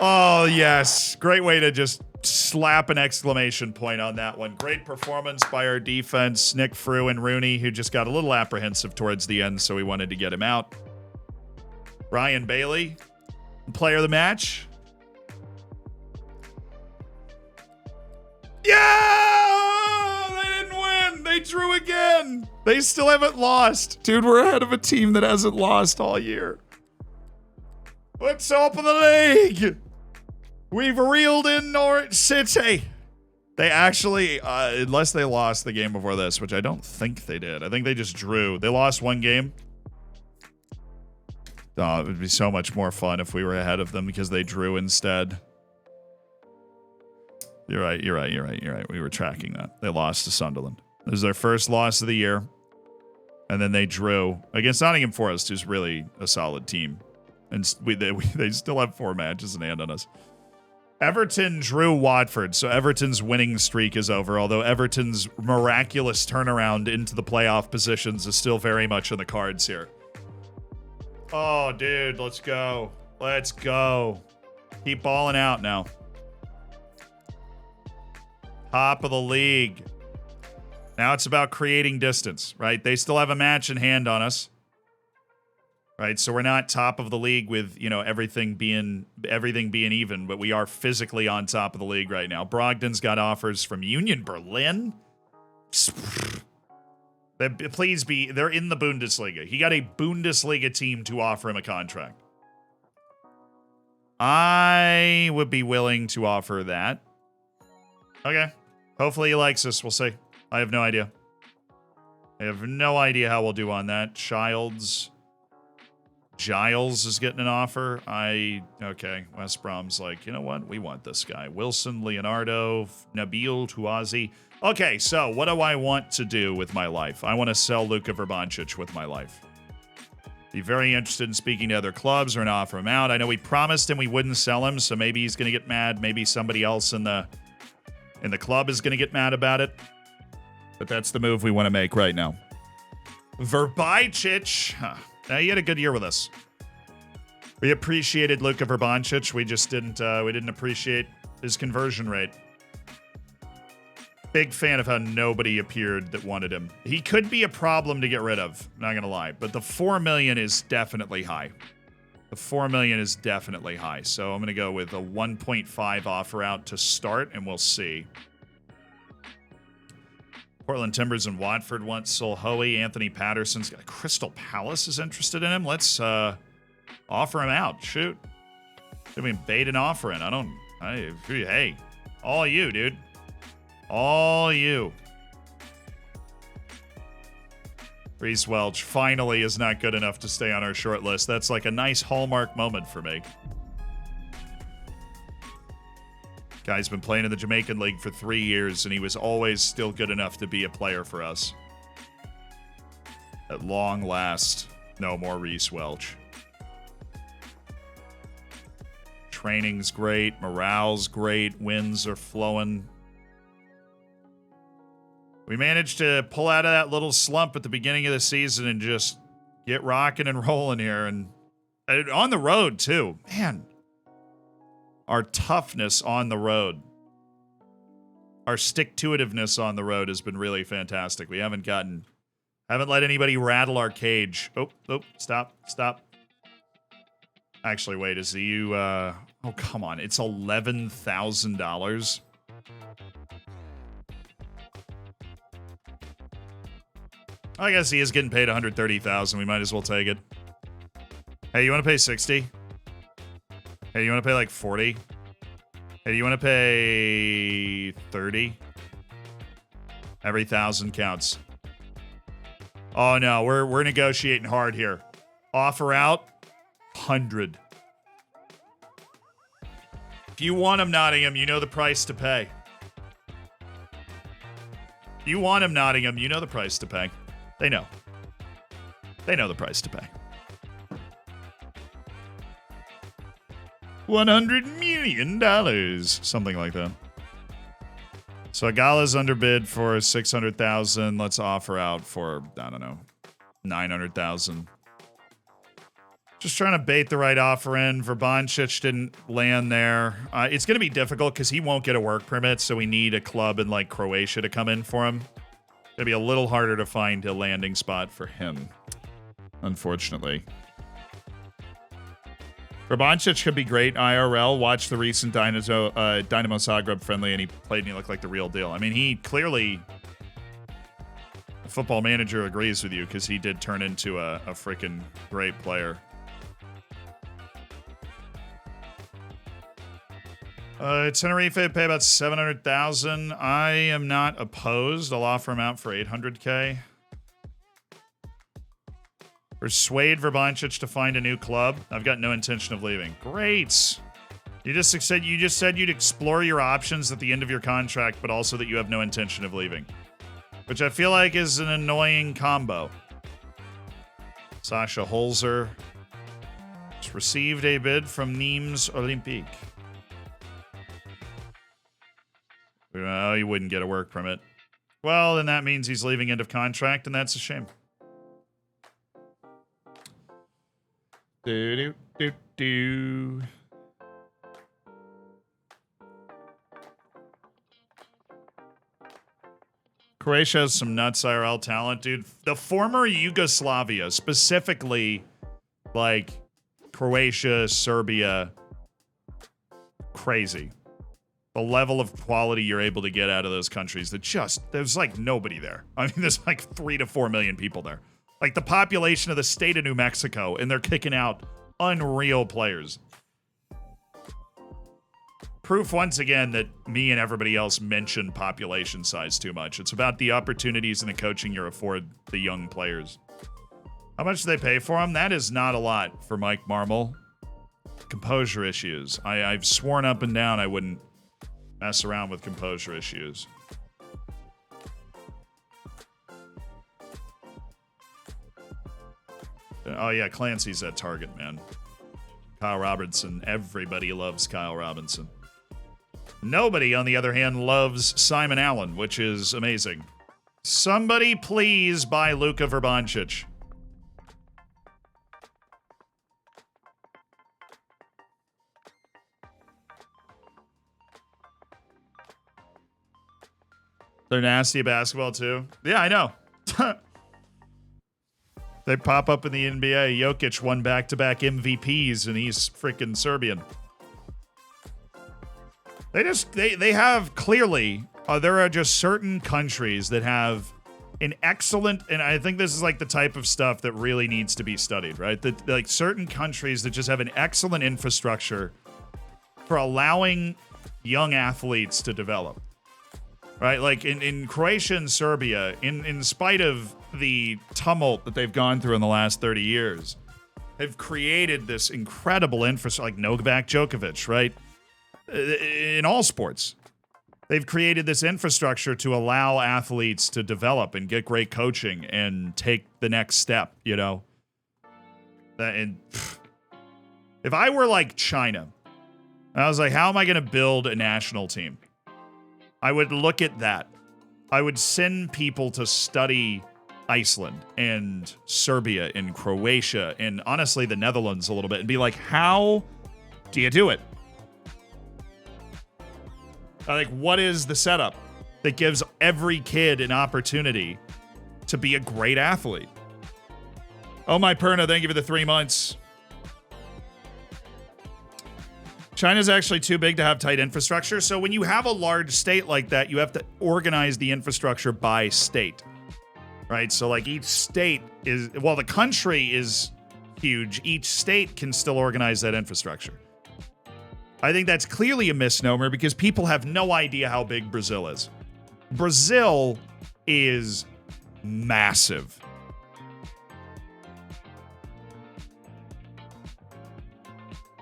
Oh, yes. Great way to just slap an exclamation point on that one. Great performance by our defense. Nick Frew and Rooney, who just got a little apprehensive towards the end, so we wanted to get him out. Ryan Bailey, player of the match. Yeah! They didn't win. They drew again. They still haven't lost. Dude, we're ahead of a team that hasn't lost all year. We're top of the league. We've reeled in Norwich City. They actually, unless they lost the game before this, which I don't think they did. I think they just drew. They lost one game. Oh, it would be so much more fun if we were ahead of them because they drew instead. You're right. We were tracking that. They lost to Sunderland. It was their first loss of the year. And then they drew against Nottingham Forest, who's really a solid team. And they still have 4 matches in hand on us. Everton drew Watford, so Everton's winning streak is over, although Everton's miraculous turnaround into the playoff positions is still very much in the cards here. Oh, dude, let's go. Let's go. Keep balling out now. Top of the league. Now it's about creating distance, right? They still have a match in hand on us. Right, so we're not top of the league with, you know, everything being even, but we are physically on top of the league right now. Brogdon's got offers from Union Berlin. Please be, they're in the Bundesliga. He got a Bundesliga team to offer him a contract. I would be willing to offer that. Okay. Hopefully he likes us. We'll see. I have no idea. I have no idea how we'll do on that. Giles is getting an offer. Okay. West Brom's like, you know what? We want this guy. Wilson, Leonardo, Nabil Touazi. Okay, so what do I want to do with my life? I want to sell Luka Vrbančić with my life. Be very interested in speaking to other clubs or an offer him out. I know we promised him we wouldn't sell him, so maybe he's going to get mad. Maybe somebody else in the club is going to get mad about it. But that's the move we want to make right now. Verbajcic. Now, he had a good year with us. We appreciated Luka Verbajcic. We just didn't appreciate his conversion rate. Big fan of how nobody appeared that wanted him. He could be a problem to get rid of, not gonna lie. But the 4 million is definitely high. The 4 million is definitely high. So I'm gonna go with a 1.5 offer out to start, and we'll see. Portland Timbers and Watford want Solhoe. Anthony Patterson's got Crystal Palace is interested in him. Let's offer him out. Shoot. I mean, bait an offer in. Hey, all you, dude. All you. Reese Welch finally is not good enough to stay on our short list. That's like a nice hallmark moment for me. Guy's been playing in the Jamaican League for 3 years, and he was always still good enough to be a player for us. At long last, no more Reese Welch. Training's great. Morale's great. Wins are flowing. We managed to pull out of that little slump at the beginning of the season and just get rocking and rolling here. And on the road, too. Man, our toughness on the road, our stick-to-itiveness on the road has been really fantastic. We haven't let anybody rattle our cage. Oh, stop. Actually, wait, is you, oh, come on. It's $11,000. I guess he is getting paid $130,000. We might as well take it. Hey, you want to pay 60? Hey, you want to pay like 40? Hey, do you want to pay 30? Every 1,000 counts. Oh no, we're negotiating hard here. Offer out 100. If you want him, Nottingham, you know the price to pay. If you want him, Nottingham, you know the price to pay. They know. They know the price to pay. $100 million. Something like that. So Agala's underbid for 600,000. Let's offer out for, I don't know, 900,000. Just trying to bait the right offer in. Verbajcic didn't land there. It's going to be difficult because he won't get a work permit, so we need a club in like Croatia to come in for him. It'll be a little harder to find a landing spot for him, unfortunately. Verbajcic could be great IRL. Watch the recent Dynamo Zagreb friendly, and he played and he looked like the real deal. I mean, he clearly, the Football Manager agrees with you because he did turn into a freaking great player. Tenerife pay about 700,000. I am not opposed. I'll offer him out for 800K. Persuade Verbajcic to find a new club. I've got no intention of leaving. Great. You just said you'd explore your options at the end of your contract, but also that you have no intention of leaving, which I feel like is an annoying combo. Sasha Holzer just received a bid from Nîmes Olympique. Oh, he wouldn't get a work permit. Well, then that means he's leaving end of contract, and that's a shame. Do. Croatia has some nuts IRL talent, dude. The former Yugoslavia, specifically, like Croatia, Serbia, crazy. The level of quality you're able to get out of those countries there's like nobody there. I mean, there's like 3 to 4 million people there. Like the population of the state of New Mexico, and they're kicking out unreal players. Proof once again that me and everybody else mention population size too much. It's about the opportunities and the coaching you afford the young players. How much do they pay for him? That is not a lot for Mike Marmol. Composure issues. I've sworn up and down I wouldn't mess around with composure issues. Oh, yeah, Clancy's at Target, man. Kyle Robinson. Everybody loves Kyle Robinson. Nobody, on the other hand, loves Simon Allen, which is amazing. Somebody please buy Luka Vrbancic. They're nasty at basketball, too. Yeah, I know. They pop up in the NBA. Jokic won back-to-back MVPs, and he's freaking Serbian. They have clearly, there are just certain countries that have an excellent, and I think this is like the type of stuff that really needs to be studied, right? That like certain countries that just have an excellent infrastructure for allowing young athletes to develop, right? Like in Croatia and Serbia, in spite of the tumult that they've gone through in the last 30 years, they've created this incredible infrastructure, like Novak Djokovic, right? In all sports, they've created this infrastructure to allow athletes to develop and get great coaching and take the next step, you know? And if I were like China, I was like, how am I going to build a national team? I would look at that. I would send people to study Iceland and Serbia and Croatia and honestly the Netherlands a little bit and be like, how do you do it? Like, what is the setup that gives every kid an opportunity to be a great athlete? Oh, my Perna, thank you for the 3 months. China's actually too big to have tight infrastructure. So when you have a large state like that, you have to organize the infrastructure by state, right? So like each state is, while the country is huge, each state can still organize that infrastructure. I think that's clearly a misnomer because people have no idea how big Brazil is. Brazil is massive.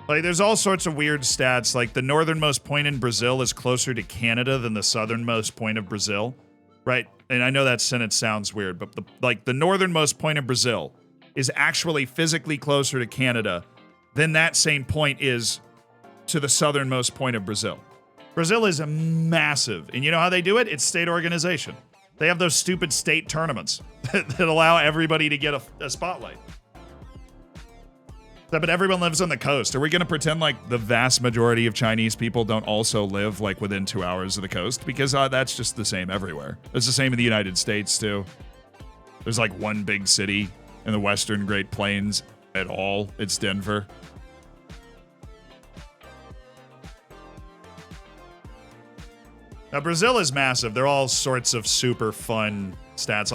Like, there's all sorts of weird stats. Like, the northernmost point in Brazil is closer to Canada than the southernmost point of Brazil, right? And I know that sentence sounds weird, but the northernmost point of Brazil is actually physically closer to Canada than that same point is to the southernmost point of Brazil. Brazil is massive. And you know how they do it? It's state organization. They have those stupid state tournaments that allow everybody to get a spotlight. But everyone lives on the coast. Are we going to pretend like the vast majority of Chinese people don't also live like within 2 hours of the coast? Because that's just the same everywhere. It's the same in the United States too. There's like one big city in the Western Great Plains at all. It's Denver. Now, Brazil is massive. They're all sorts of super fun stats.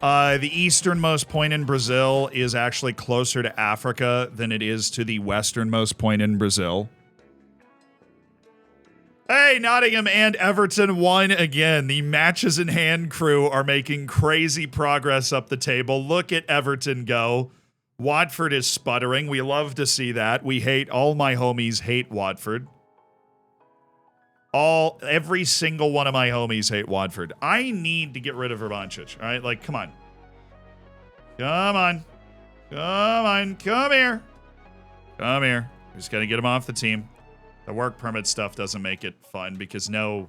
The easternmost point in Brazil is actually closer to Africa than it is to the westernmost point in Brazil. Hey, Nottingham and Everton won again. The matches in hand crew are making crazy progress up the table. Look at Everton go. Watford is sputtering. We love to see that. All my homies hate Watford. Every single one of my homies hate Watford. I need to get rid of Vrbancic. All right, like, come on. Come here. Just got to get him off the team. The work permit stuff doesn't make it fun because no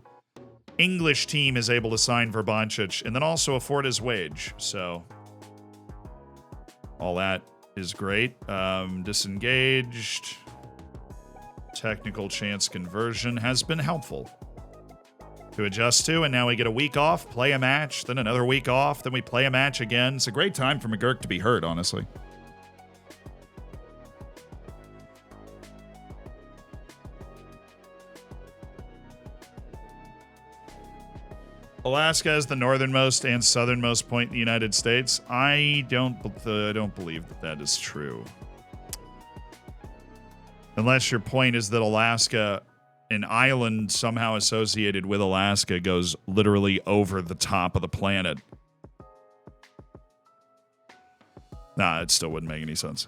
English team is able to sign Vrbancic and then also afford his wage. So all that is great. Disengaged. Technical chance conversion has been helpful to adjust to, and now we get a week off, play a match, then another week off, then we play a match again. It's a great time for McGurk to be hurt, honestly. Alaska is the northernmost and southernmost point in the United States. I don't believe that is true. Unless your point is that Alaska, an island somehow associated with Alaska, goes literally over the top of the planet. Nah, it still wouldn't make any sense.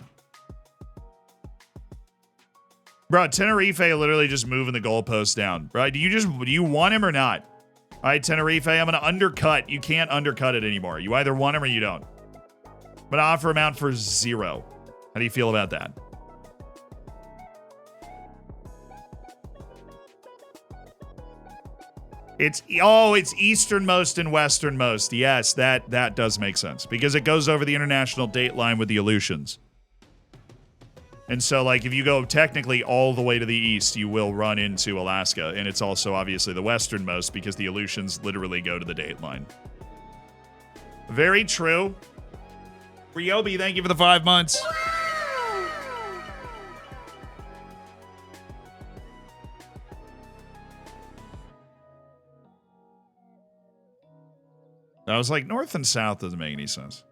Bro, Tenerife literally just moving the goalposts down. Bro, do you want him or not? All right, Tenerife, I'm going to undercut. You can't undercut it anymore. You either want him or you don't. I'm gonna offer him out for 0. How do you feel about that? It's easternmost and westernmost. Yes, that does make sense because it goes over the international date line with the Aleutians. And so, like, if you go technically all the way to the east, you will run into Alaska. And it's also obviously the westernmost because the Aleutians literally go to the date line. Very true. Ryobi, thank you for the 5 months. I was like, north and south doesn't make any sense.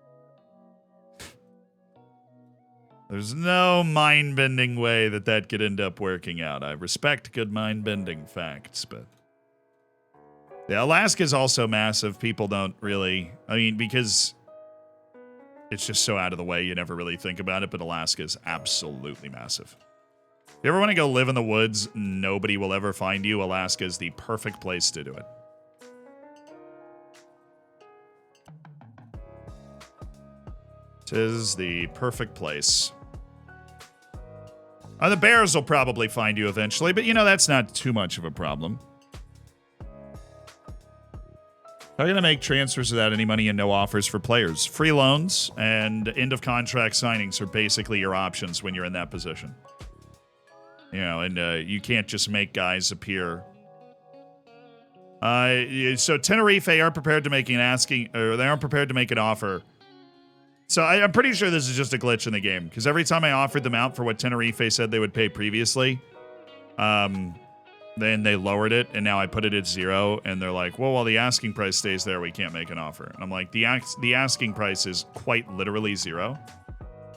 There's no mind-bending way that could end up working out. I respect good mind-bending facts, but... Yeah, Alaska's also massive. People don't really... I mean, because it's just so out of the way, you never really think about it, but Alaska's absolutely massive. If you ever want to go live in the woods, nobody will ever find you. Alaska is the perfect place to do it. Tis the perfect place. The bears will probably find you eventually, but that's not too much of a problem. How are you going to make transfers without any money and no offers for players? Free loans and end-of-contract signings are basically your options when you're in that position. And you can't just make guys appear. So Tenerife aren't prepared to make they aren't prepared to make an offer. So I'm pretty sure this is just a glitch in the game, because every time I offered them out for what Tenerife said they would pay previously, then they lowered it, and now I put it at 0, and they're like, well, while the asking price stays there, we can't make an offer. And I'm like, the asking price is quite literally 0.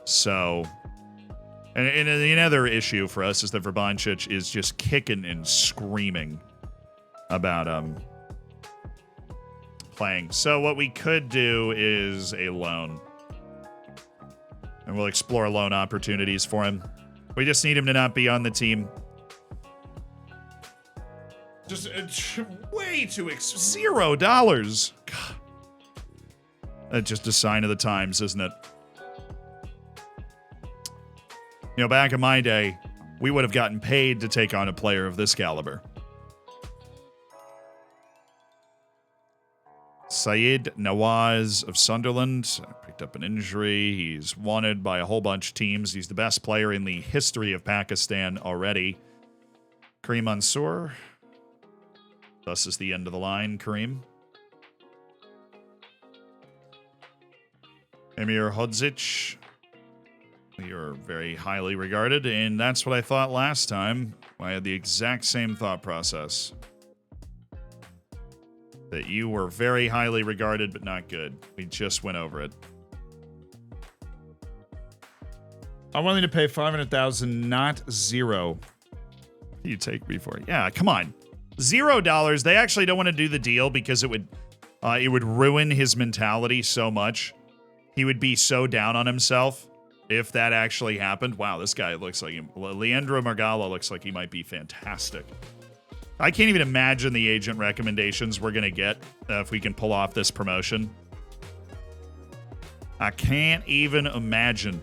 So, and another issue for us is that Verbančić is just kicking and screaming about playing. So what we could do is a loan. And we'll explore loan opportunities for him. We just need him to not be on the team. Just way too $0. God. That's just a sign of the times, isn't it? Back in my day, we would have gotten paid to take on a player of this caliber. Saeed Nawaz of Sunderland picked up an injury. He's wanted by a whole bunch of teams. He's the best player in the history of Pakistan already. Kareem Mansour. Thus is the end of the line, Kareem. Emir Hodzic. You're very highly regarded, and that's what I thought last time. I had the exact same thought process. That you were very highly regarded, but not good. We just went over it. I'm willing to pay $500,000, not 0. What do you take me for? Yeah, come on. $0. They actually don't want to do the deal because it would ruin his mentality so much. He would be so down on himself if that actually happened. Wow, this guy looks like him. Leandro Margala looks like he might be fantastic. I can't even imagine the agent recommendations we're going to get if we can pull off this promotion. I can't even imagine.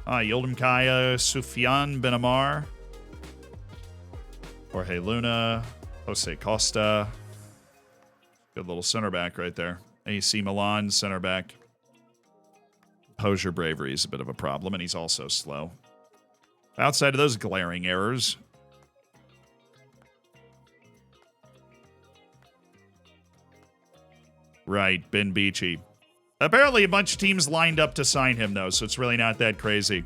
Yildirim Kaya, Sufyan Ben Amar, Jorge Luna, Jose Costa. Good little center back right there. AC Milan, center back. Hosier Bravery is a bit of a problem, and he's also slow. Outside of those glaring errors... Right, Ben Beachy. Apparently a bunch of teams lined up to sign him, though, so it's really not that crazy.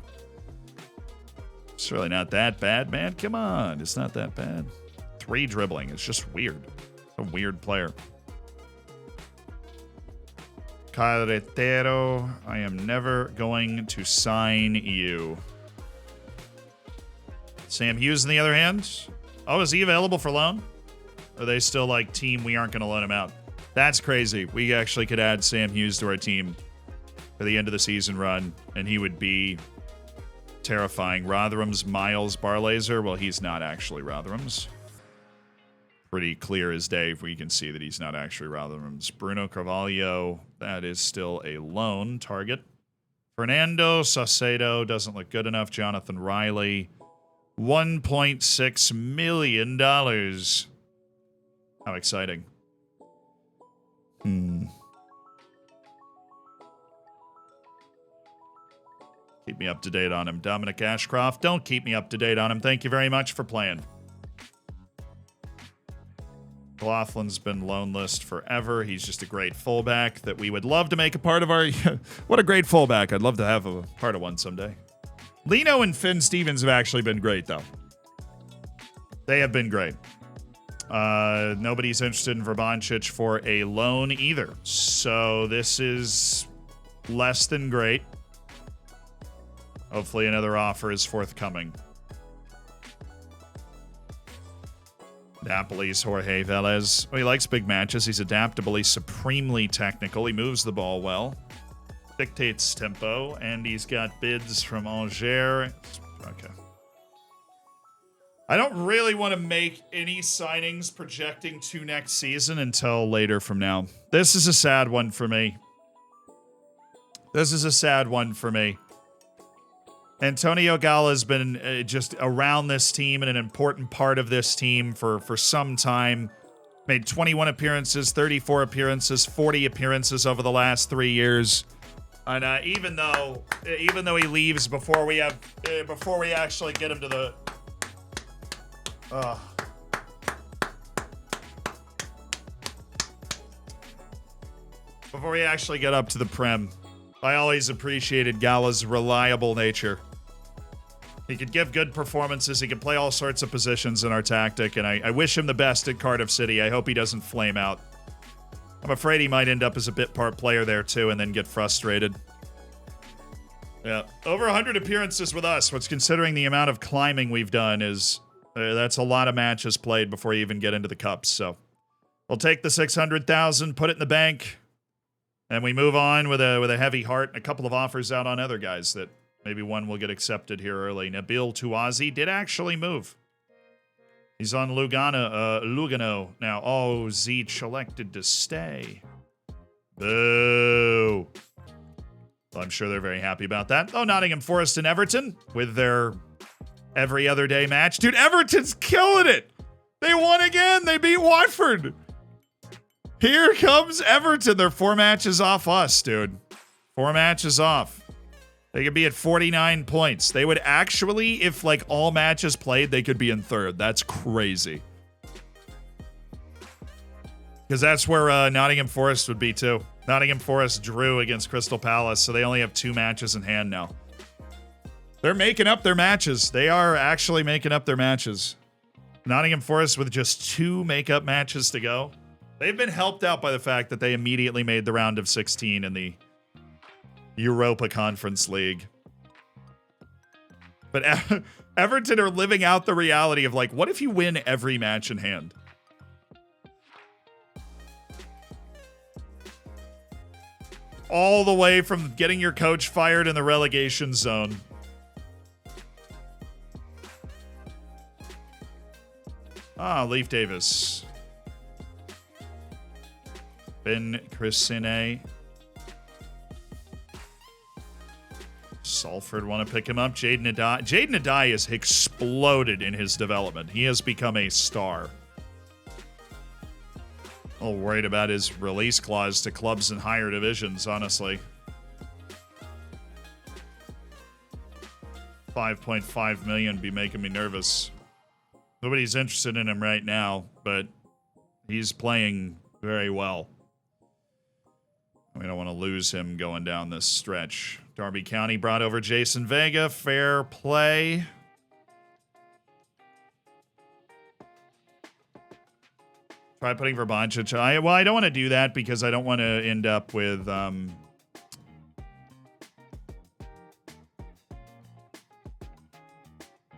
It's really not that bad, man. Come on, it's not that bad. 3 dribbling, it's just weird. A weird player. Carretero, I am never going to sign you. Sam Hughes, on the other hand. Oh, is he available for loan? Or are they still like, team, we aren't going to loan him out? That's crazy. We actually could add Sam Hughes to our team for the end of the season run, and he would be terrifying. Rotherham's Miles Barlaser. Well, he's not actually Rotherham's. pretty clear as day. We can see that he's not actually Rotherham's. Bruno Carvalho, that is still a loan target. Fernando Saucedo doesn't look good enough. Jonathan Riley, $1.6 million. How exciting. Keep me up to date on him. Dominic Ashcroft, don't keep me up to date on him. Thank you very much for playing. McLaughlin's been loan list forever. He's just a great fullback that we would love to make a part of our... What a great fullback. I'd love to have a part of one someday. Lino and Finn Stevens have actually been great, though. They have been great. Nobody's interested in Vrbancic for a loan either. So this is less than great. Hopefully another offer is forthcoming. Napoli's Jorge Velez. Oh, he likes big matches. He's adaptable. He's supremely technical. He moves the ball well. Dictates tempo. And he's got bids from Angers. Okay. I don't really want to make any signings projecting to next season until later from now. This is a sad one for me. Antonio Gala has been just around this team and an important part of this team for some time. Made 21 appearances, 34 appearances, 40 appearances over the last 3 years. And even though he leaves before we actually get him to the before we actually get up to the Prem, I always appreciated Gala's reliable nature. He could give good performances. He could play all sorts of positions in our tactic, and I wish him the best at Cardiff City. I hope he doesn't flame out. I'm afraid he might end up as a bit part player there, too, and then get frustrated. Yeah, over 100 appearances with us, which, considering the amount of climbing we've done, is that's a lot of matches played before you even get into the Cups. So we'll take the 600,000, put it in the bank, and we move on with a heavy heart and a couple of offers out on other guys that maybe one will get accepted here early. Nabil Touazi did actually move. He's on Lugano now. Oh, Zeech elected to stay. Boo. Well, I'm sure they're very happy about that. Oh, Nottingham Forest and Everton with their every other day match. Dude, Everton's killing it. They won again. They beat Watford. Here comes Everton. They're 4 matches off us, dude. 4 matches off. They could be at 49 points. They would actually, if like all matches played, they could be in 3rd. That's crazy. Because that's where Nottingham Forest would be too. Nottingham Forest drew against Crystal Palace, so they only have 2 matches in hand now. They're making up their matches. They are actually making up their matches. Nottingham Forest with just 2 make-up matches to go. They've been helped out by the fact that they immediately made the round of 16 in the Europa Conference League. But Everton are living out the reality of like, what if you win every match in hand? All the way from getting your coach fired in the relegation zone. Leif Davis. Ben Christine. Salford want to pick him up. Jaden Adai. Jaden Adai has exploded in his development. He has become a star. A little worried about his release clause to clubs in higher divisions, honestly. 5.5 million be making me nervous. Nobody's interested in him right now, but he's playing very well. We don't want to lose him going down this stretch. Derby County brought over Jason Vega. Fair play. Try putting Vrbancic. I don't want to do that because I don't want to end up with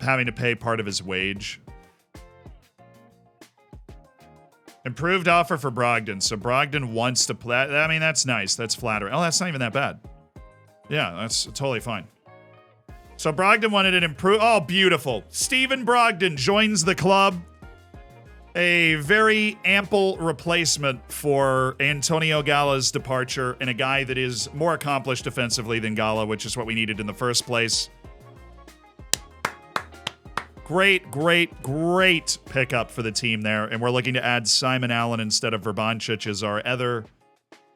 having to pay part of his wage. Improved offer for Brogdon. So Brogdon wants to play. I mean, that's nice. That's flattering. Oh, that's not even that bad. Yeah, that's totally fine. So Brogdon wanted an improve. Oh, beautiful. Stephen Brogdon joins the club. A very ample replacement for Antonio Gala's departure, and a guy that is more accomplished defensively than Gala, which is what we needed in the first place. Great, great, great pickup for the team there. And we're looking to add Simon Allen instead of Verbancic as our other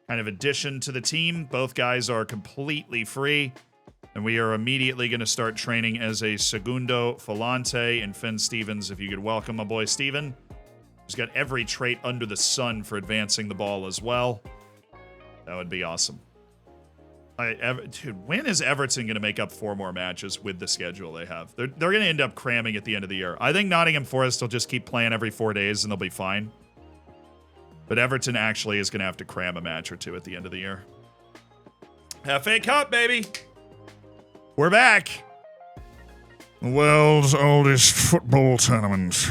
kind of addition to the team. Both guys are completely free. And we are immediately going to start training as a Segundo Volante. And Finn Stevens, if you could welcome my boy Steven. He's got every trait under the sun for advancing the ball as well. That would be awesome. Dude, when is Everton going to make up 4 more matches with the schedule they have? They're going to end up cramming at the end of the year. I think Nottingham Forest will just keep playing every 4 days and they'll be fine. But Everton actually is going to have to cram a match or 2 at the end of the year. FA Cup, baby! We're back! The world's oldest football tournament.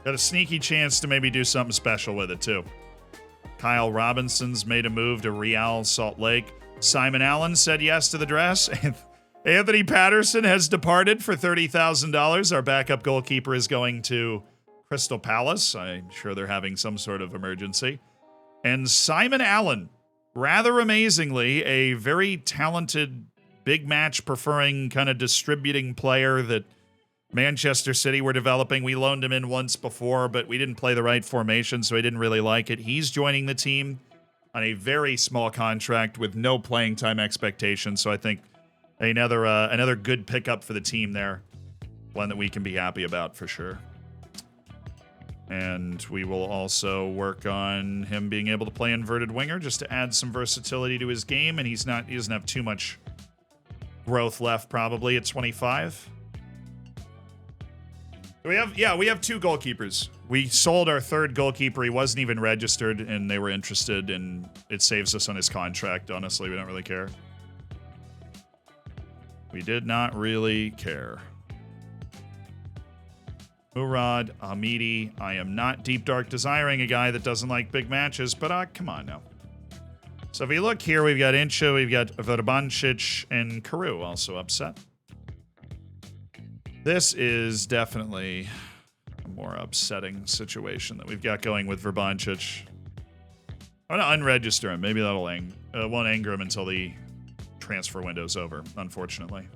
Got a sneaky chance to maybe do something special with it, too. Kyle Robinson's made a move to Real Salt Lake. Simon Allen said yes to the dress. Anthony Patterson has departed for $30,000. Our backup goalkeeper is going to Crystal Palace. I'm sure they're having some sort of emergency. And Simon Allen, rather amazingly, a very talented, big match preferring kind of distributing player that Manchester City were developing. We loaned him in once before, but we didn't play the right formation, so he didn't really like it. He's joining the team on a very small contract with no playing time expectations, so I think another good pickup for the team there. One that we can be happy about for sure. And we will also work on him being able to play inverted winger just to add some versatility to his game, and he doesn't have too much growth left probably at 25. We have 2 goalkeepers. We sold our 3rd goalkeeper. He wasn't even registered, and they were interested, and it saves us on his contract. Honestly, we don't really care. We did not really care. Murad Hamidi. I am not deep dark desiring a guy that doesn't like big matches, but come on now. So if you look here, we've got Incho, we've got Verbancic, and Carew also upset. This is definitely a more upsetting situation that we've got going with Verbancic. I'm going to unregister him. Maybe that'll won't anger him until the transfer window's over, unfortunately.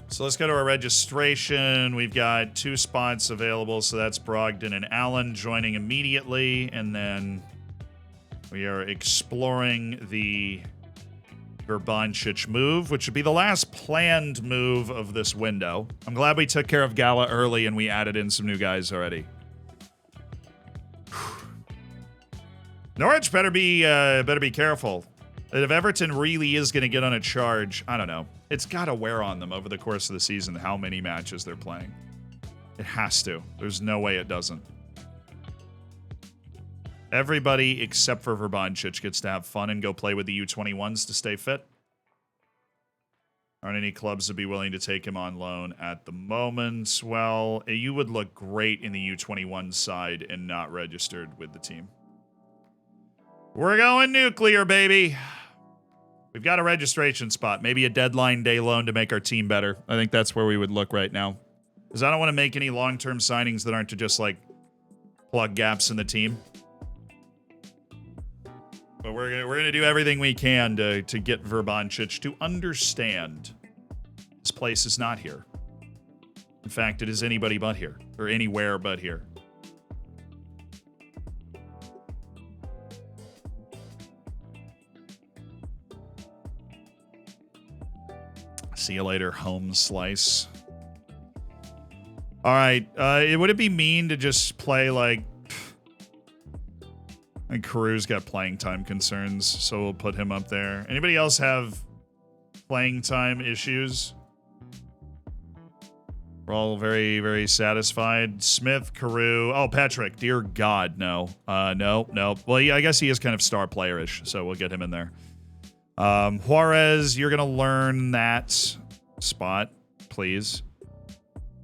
So let's go to our registration. We've got 2 spots available, so that's Brogdon and Allen joining immediately, and then we are exploring the Verbancic move, which would be the last planned move of this window. I'm glad we took care of Gala early and we added in some new guys already. Norwich better be careful. If Everton really is going to get on a charge, I don't know. It's got to wear on them over the course of the season how many matches they're playing. It has to. There's no way it doesn't. Everybody except for Verbancic gets to have fun and go play with the U21s to stay fit. Aren't any clubs that be willing to take him on loan at the moment? Well, you would look great in the U21 side and not registered with the team. We're going nuclear, baby. We've got a registration spot. Maybe a deadline day loan to make our team better. I think that's where we would look right now. Because I don't want to make any long-term signings that aren't to just, like, plug gaps in the team. But we're gonna do everything we can to get Verbancic to understand this place is not here. In fact, it is anybody but here. Or anywhere but here. See you later, home slice. All right. Would it be mean to just play like... And Carew's got playing time concerns, so we'll put him up there. Anybody else have playing time issues? We're all very, very satisfied. Smith, Carew. Oh, Patrick. Dear God, no. No. Well, yeah, I guess he is kind of star player-ish, so we'll get him in there. Juarez, you're going to learn that spot, please.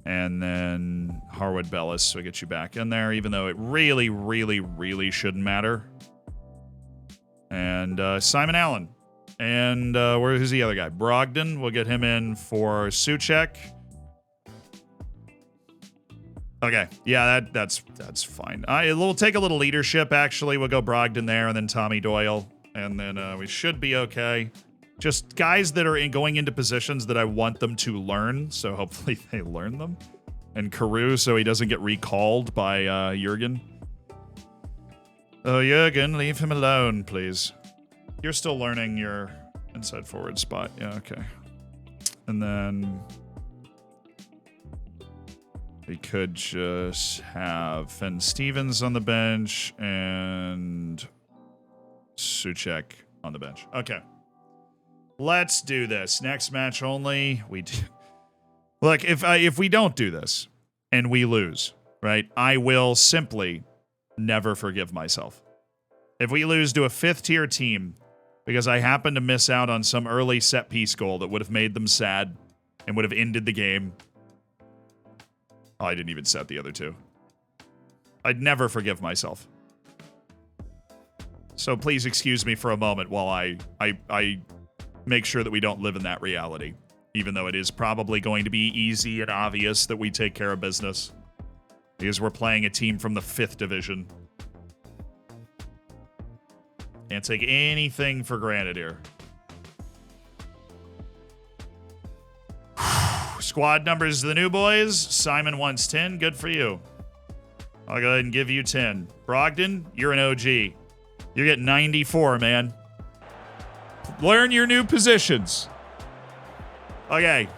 And then Harwood Bellis, so we get you back in there, even though it really, really, really shouldn't matter. And Simon Allen. And who's the other guy? Brogdon. We'll get him in for Souček. Okay. Yeah, that's fine. We'll take a little leadership, actually. We'll go Brogdon there and then Tommy Doyle. And then we should be okay. Just guys that are going into positions that I want them to learn. So hopefully they learn them. And Carew, so he doesn't get recalled by Jurgen. Oh, Jurgen, leave him alone, please. You're still learning your inside forward spot. Yeah, okay. And then we could just have Fenn Stevens on the bench and Souček on the bench. Okay. Let's do this. Next match only. Look, if we don't do this and we lose, right, I will simply never forgive myself. If we lose to a 5th-tier team because I happen to miss out on some early set-piece goal that would have made them sad and would have ended the game. Oh, I didn't even set the other two. I'd never forgive myself. So please excuse me for a moment while I make sure that we don't live in that reality, even though it is probably going to be easy and obvious that we take care of business because we're playing a team from the 5th division. Can't take anything for granted here. Squad numbers, the new boys. Simon wants 10. Good for you. I'll go ahead and give you 10. Brogdon, you're an OG. You're getting 94, man. Learn your new positions. Okay.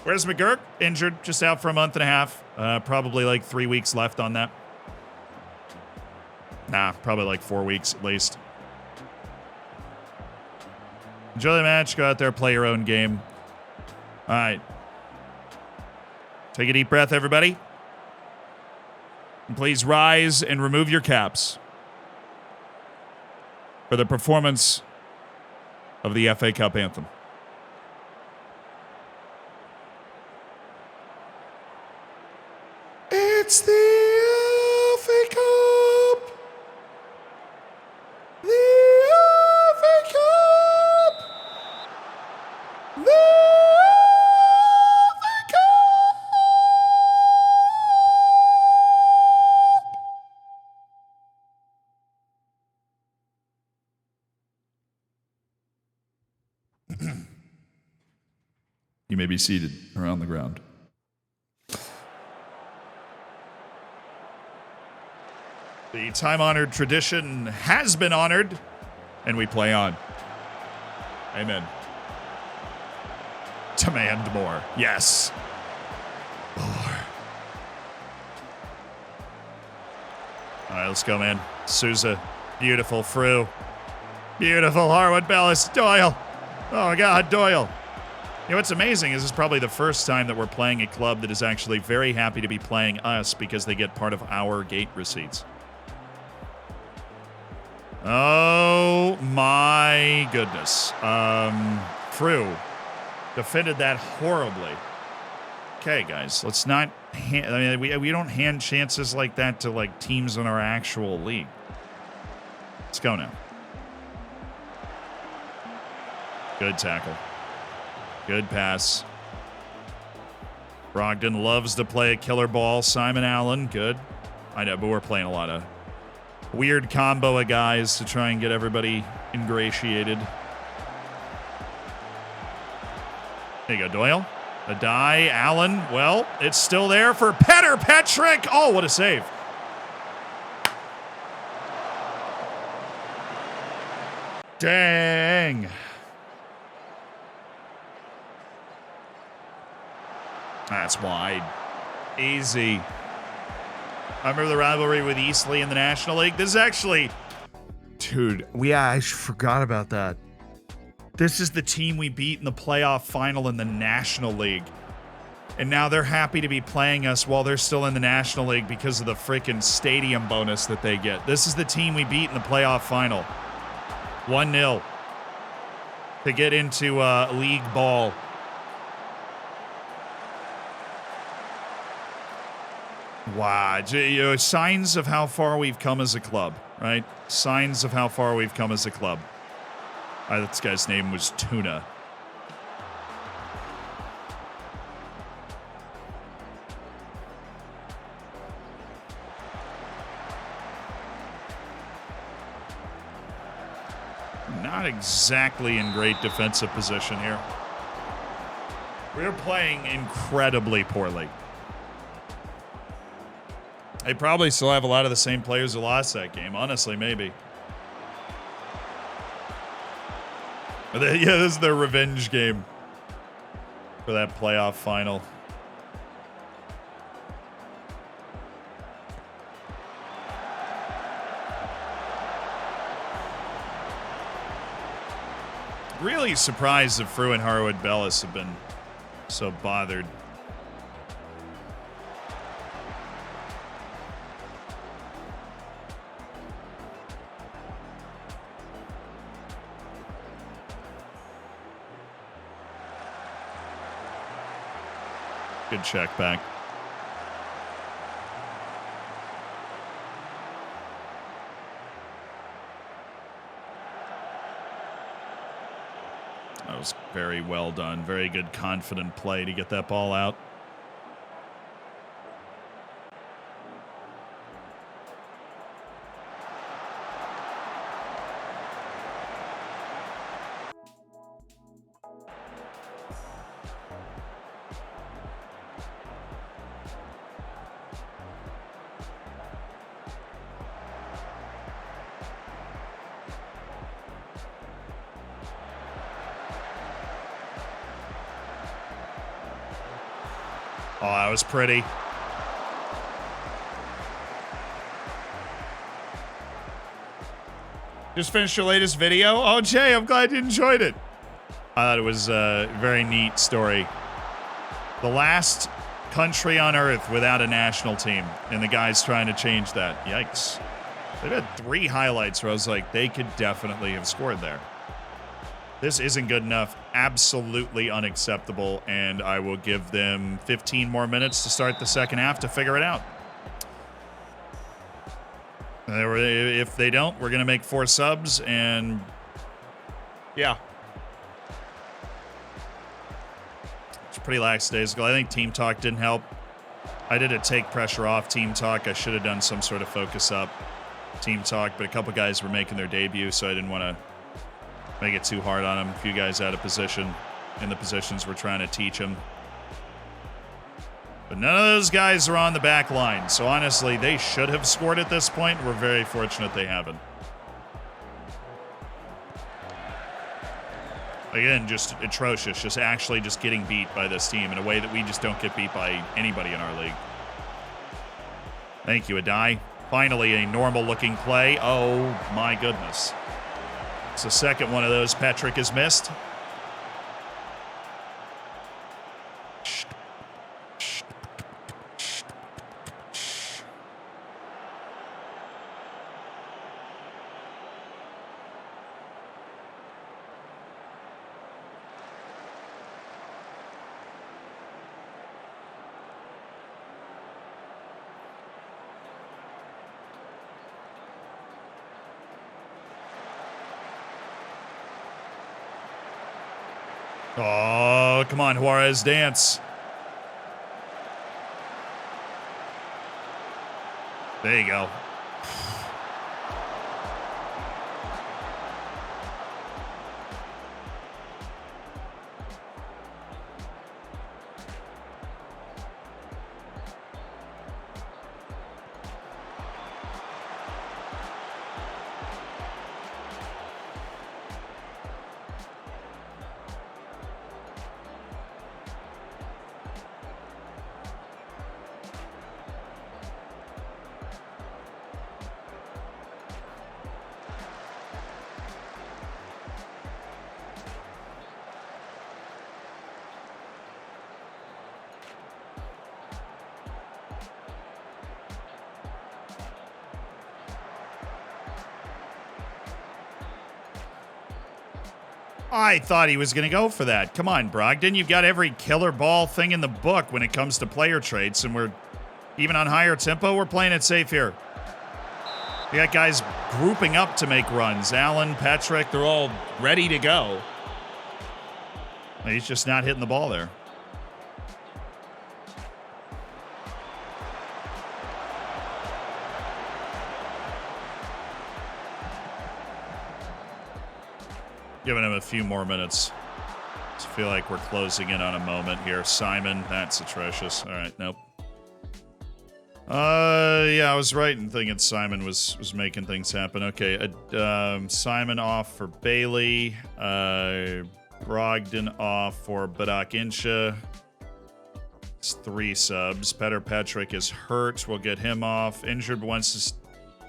Where's McGurk? Injured, just out for a month and a half. Probably like 3 weeks left on that. Nah, probably like 4 weeks at least. Enjoy the match. Go out there, play your own game. All right. Take a deep breath, everybody. And please rise and remove your caps for the performance of the FA Cup anthem. It's the FA Cup! The FA Cup! The FA Cup! You may be seated around the ground. The time-honored tradition has been honored, and we play on. Amen. Demand more. Yes. More. All right, let's go, man. Souza. Beautiful. Frew. Beautiful. Harwood, Bellis. Doyle. Oh, my God, Doyle. You know, what's amazing is this is probably the first time that we're playing a club that is actually very happy to be playing us because they get part of our gate receipts. Oh, my goodness. Frew defended that horribly. Okay, guys, let's not... we don't hand chances like that to, like, teams in our actual league. Let's go now. Good tackle. Good pass. Brogdon loves to play a killer ball. Simon Allen, good. I know, but we're playing a lot of weird combo of guys to try and get everybody ingratiated. There you go, Doyle. A die. Allen, well, it's still there for Petr Petrick. Oh, what a save. Dang. That's wide. Easy. I remember the rivalry with Easley in the National League. This is actually... Dude, I forgot about that. This is the team we beat in the playoff final in the National League. And now they're happy to be playing us while they're still in the National League because of the freaking stadium bonus that they get. This is the team we beat in the playoff final. 1-0. To get into league ball. Wow, signs of how far we've come as a club. right? Signs of how far we've come as a club. This guy's name was Tuna. Not exactly in great defensive position here. We're playing incredibly poorly. They probably still have a lot of the same players who lost that game. Honestly, maybe. Yeah, this is their revenge game for that playoff final. Really surprised if Frew and Harwood Bellis have been so bothered. Good check back. That was very well done. Very good, confident play to get that ball out. Oh, that was pretty. Just finished your latest video? Oh, Jay, I'm glad you enjoyed it. I thought it was a very neat story. The last country on earth without a national team, and the guy's trying to change that. Yikes. They've had 3 highlights where I was like, they could definitely have scored there. This isn't good enough. Absolutely unacceptable, and I will give them 15 more minutes to start the second half to figure it out. If they don't, we're going to make 4 subs, and yeah. It's pretty lackadaisical. I think Team Talk didn't help. I did a take pressure off Team Talk. I should have done some sort of focus up Team Talk, but a couple guys were making their debut, so I didn't want to make it too hard on them. A few guys out of position in the positions we're trying to teach them. But none of those guys are on the back line. So honestly, they should have scored at this point. We're very fortunate they haven't. Again, just atrocious. Just actually just getting beat by this team in a way that we just don't get beat by anybody in our league. Thank you, Adai. Finally, a normal looking play. Oh my goodness. It's the second one of those Patrick has missed. Oh, come on, Juarez, dance. There you go. I thought he was going to go for that. Come on, Brogdon. You've got every killer ball thing in the book when it comes to player traits, and we're even on higher tempo. We're playing it safe here. We got guys grouping up to make runs. Allen, Patrick, they're all ready to go. He's just not hitting the ball there. Giving him a few more minutes. I feel like we're closing in on a moment here. Simon, that's atrocious. All right, nope. Yeah, I was right in thinking Simon was making things happen. Okay, Simon off for Bailey. Brogdon off for Badak Insha. It's 3 subs. Peter Patrick is hurt. We'll get him off. Injured wants to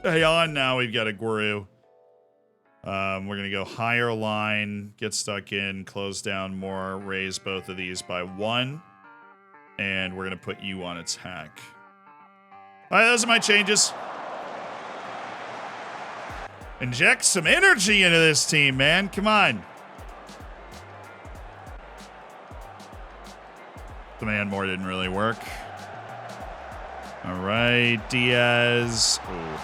stay on. Now we've got a Guru. We're going to go higher line, get stuck in, close down more, raise both of these by 1. And we're going to put you on attack. All right, those are my changes. Inject some energy into this team, man. Come on. Demand more didn't really work. All right, Diaz. Ooh.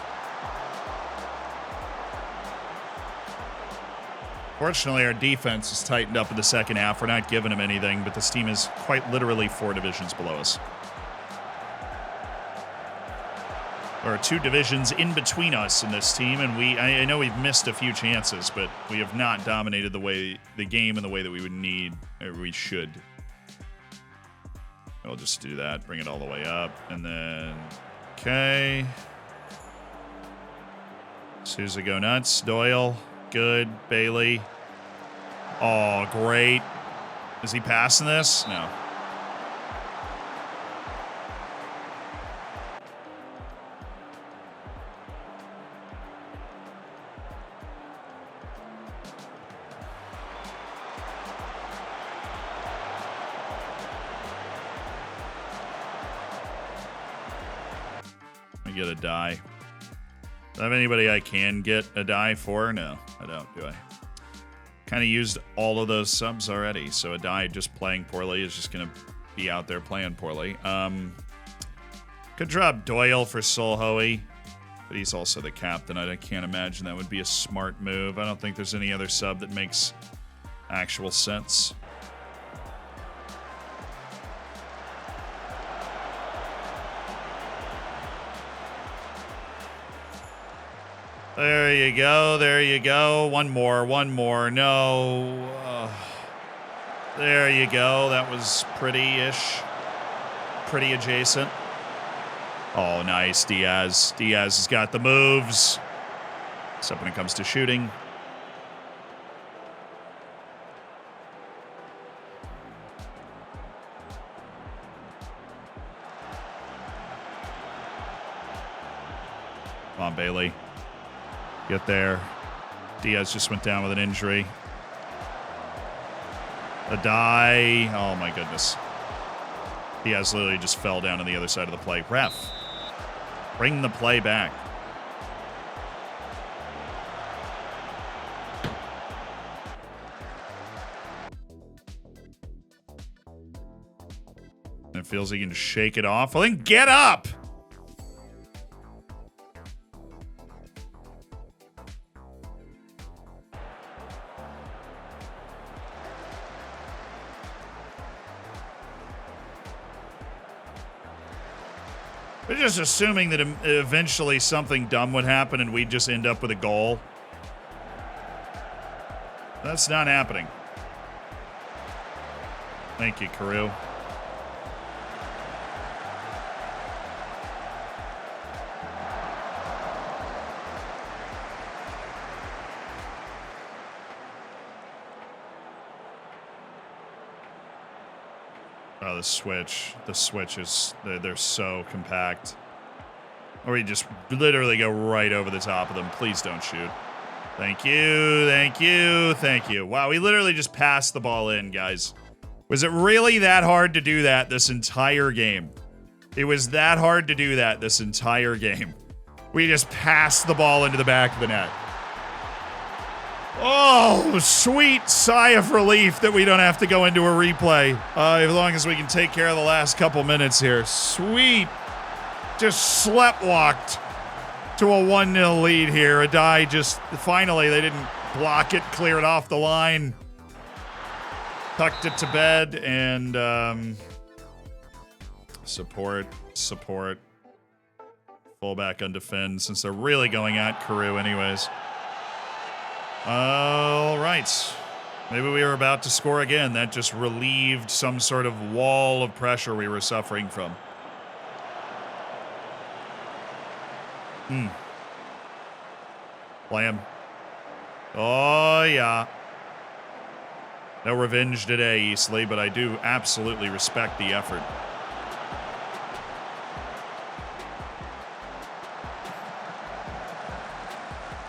Fortunately, our defense is tightened up in the second half. We're not giving them anything, but this team is quite literally 4 divisions below us. There are 2 divisions in between us in this team, and I know we've missed a few chances, but we have not dominated the game in the way that we would need, or we should. We'll just do that, bring it all the way up, and then, okay. Sousa go nuts, Doyle, good, Bailey. Oh, great. Is he passing this? No. Get a die. Do I have anybody I can get a die for? No, I don't, do I? Kind of used all of those subs already, so a die just playing poorly is just going to be out there playing poorly. Could drop Doyle for Solhoey, but he's also the captain. I can't imagine that would be a smart move. I don't think there's any other sub that makes actual sense. There you go, there you go. One more, no. There you go, that was pretty-ish. Pretty adjacent. Oh, nice, Diaz. Diaz has got the moves. Except when it comes to shooting. Come on, Bailey. Get there. Diaz just went down with an injury. A die. Oh, my goodness. Diaz literally just fell down on the other side of the play. Ref. Bring the play back. And it feels he can shake it off. Well, then get up! We're just assuming that eventually something dumb would happen and we'd just end up with a goal. That's not happening. Thank you, Carew. Oh, the switch is, they're so compact. Or we just literally go right over the top of them. Please don't shoot. Thank you, thank you, thank you. Wow, we literally just passed the ball in, guys. Was it really that hard to do that this entire game? It was that hard to do that this entire game. We just passed the ball into the back of the net. Oh, sweet sigh of relief that we don't have to go into a replay. As long as we can take care of the last couple minutes here. Sweet. Just sleptwalked. to a 1-0 lead here. Adai just, finally, they didn't block it, clear it off the line. Tucked it to bed, and support. Fullback on defend, since they're really going at Carew anyways. All right. Maybe we were about to score again. That just relieved some sort of wall of pressure we were suffering from. Play him. Oh, yeah. No revenge today, Easley, but I do absolutely respect the effort.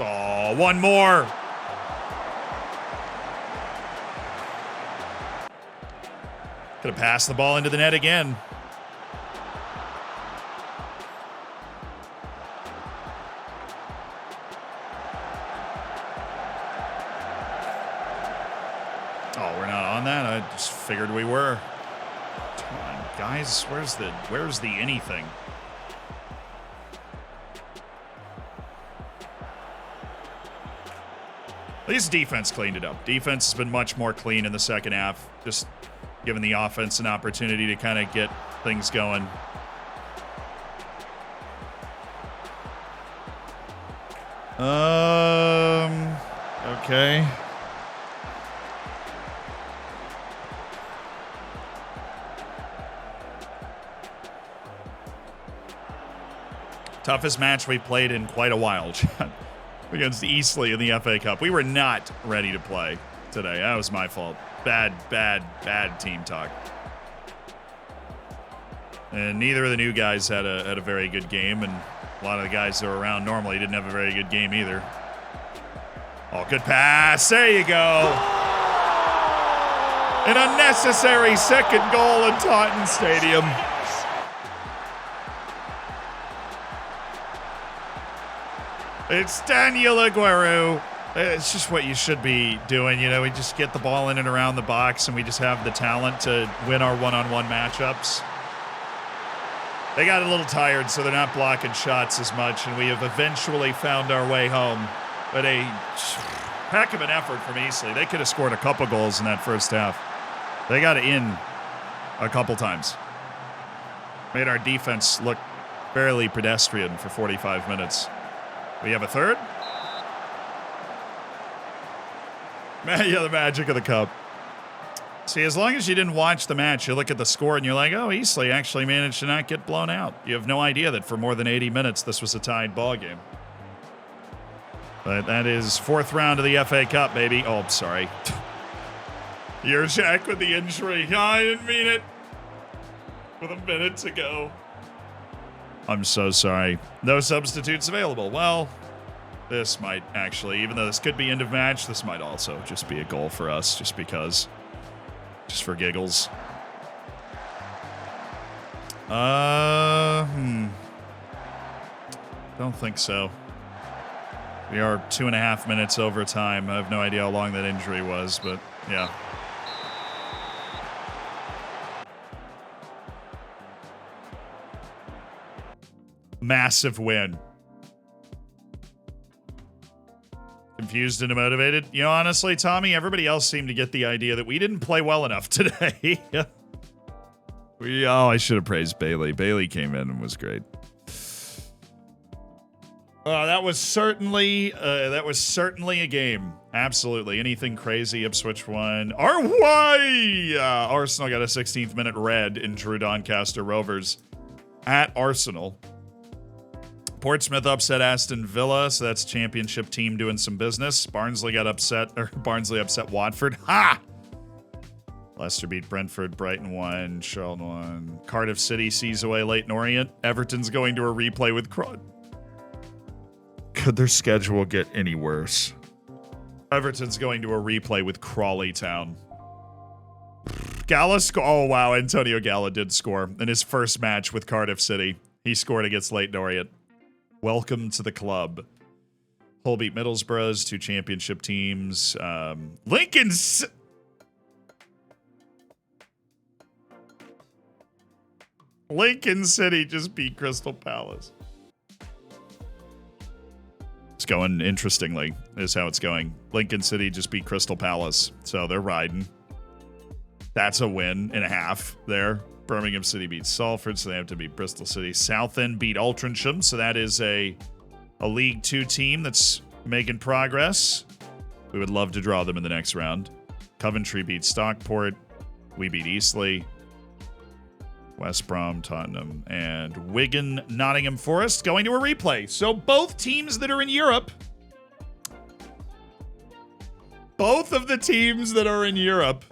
Oh, one more. Could have passed the ball into the net again. Oh, we're not on that? I just figured we were. Come on, guys. Where's the anything? At least defense cleaned it up. Defense has been much more clean in the second half. Just giving the offense an opportunity to kind of get things going. Okay. Toughest match we played in quite a while, Chad. Against Easley in the FA Cup. We were not ready to play today. That was my fault. Bad team talk. And neither of the new guys had a very good game, and a lot of the guys that were around normally didn't have a very good game either. Oh, good pass. There you go. An unnecessary second goal in Taunton Stadium. It's Daniel Aguero. It's just what you should be doing. You know, we just get the ball in and around the box, and we just have the talent to win our one-on-one matchups. They got a little tired, so they're not blocking shots as much, and we have eventually found our way home. But a heck of an effort from Easley. They could have scored a couple goals in that first half. They got in a couple times. Made our defense look fairly pedestrian for 45 minutes. We have a third? Yeah, the magic of the cup. See, as long as you didn't watch the match, you look at the score and you're like, oh, Easley actually managed to not get blown out. You have no idea that for more than 80 minutes, this was a tied ball game. But that is fourth round of the FA Cup, baby. Oh, I'm sorry. You're Jack with the injury. I didn't mean it. With a minute to go. I'm so sorry. No substitutes available. Well, this might actually, even though this could be end of match, this might also just be a goal for us, just because. Just for giggles. Don't think so. We are 2.5 minutes over time. I have no idea how long that injury was, but yeah. Massive win. Confused and demotivated? You know, honestly, Tommy, everybody else seemed to get the idea that we didn't play well enough today. I should have praised Bailey. Bailey came in and was great. That was certainly a game. Absolutely. Anything crazy. Ipswich won. Arsenal got a 16th minute red in Drew Doncaster Rovers at Arsenal. Portsmouth upset Aston Villa, so that's championship team doing some business. Barnsley upset Watford. Ha! Leicester beat Brentford, Brighton won, Charlton won. Cardiff City sees away Leyton Orient. Everton's going to a replay with Could their schedule get any worse? Everton's going to a replay with Crawley Town. Gala oh wow, Antonio Gala did score in his first match with Cardiff City. He scored against Leyton Orient. Welcome to the club. Hull beat Middlesbrough's, two championship teams. Lincoln City just beat Crystal Palace. It's going interestingly, is how it's going. Lincoln City just beat Crystal Palace, so they're riding. That's a win and a half there. Birmingham City beat Salford, so they have to beat Bristol City. Southend beat Altrincham, so that is a League 2 team that's making progress. We would love to draw them in the next round. Coventry beat Stockport. We beat Easley. West Brom, Tottenham, and Wigan, Nottingham Forest going to a replay. So both teams that are in Europe, both of the teams that are in Europe,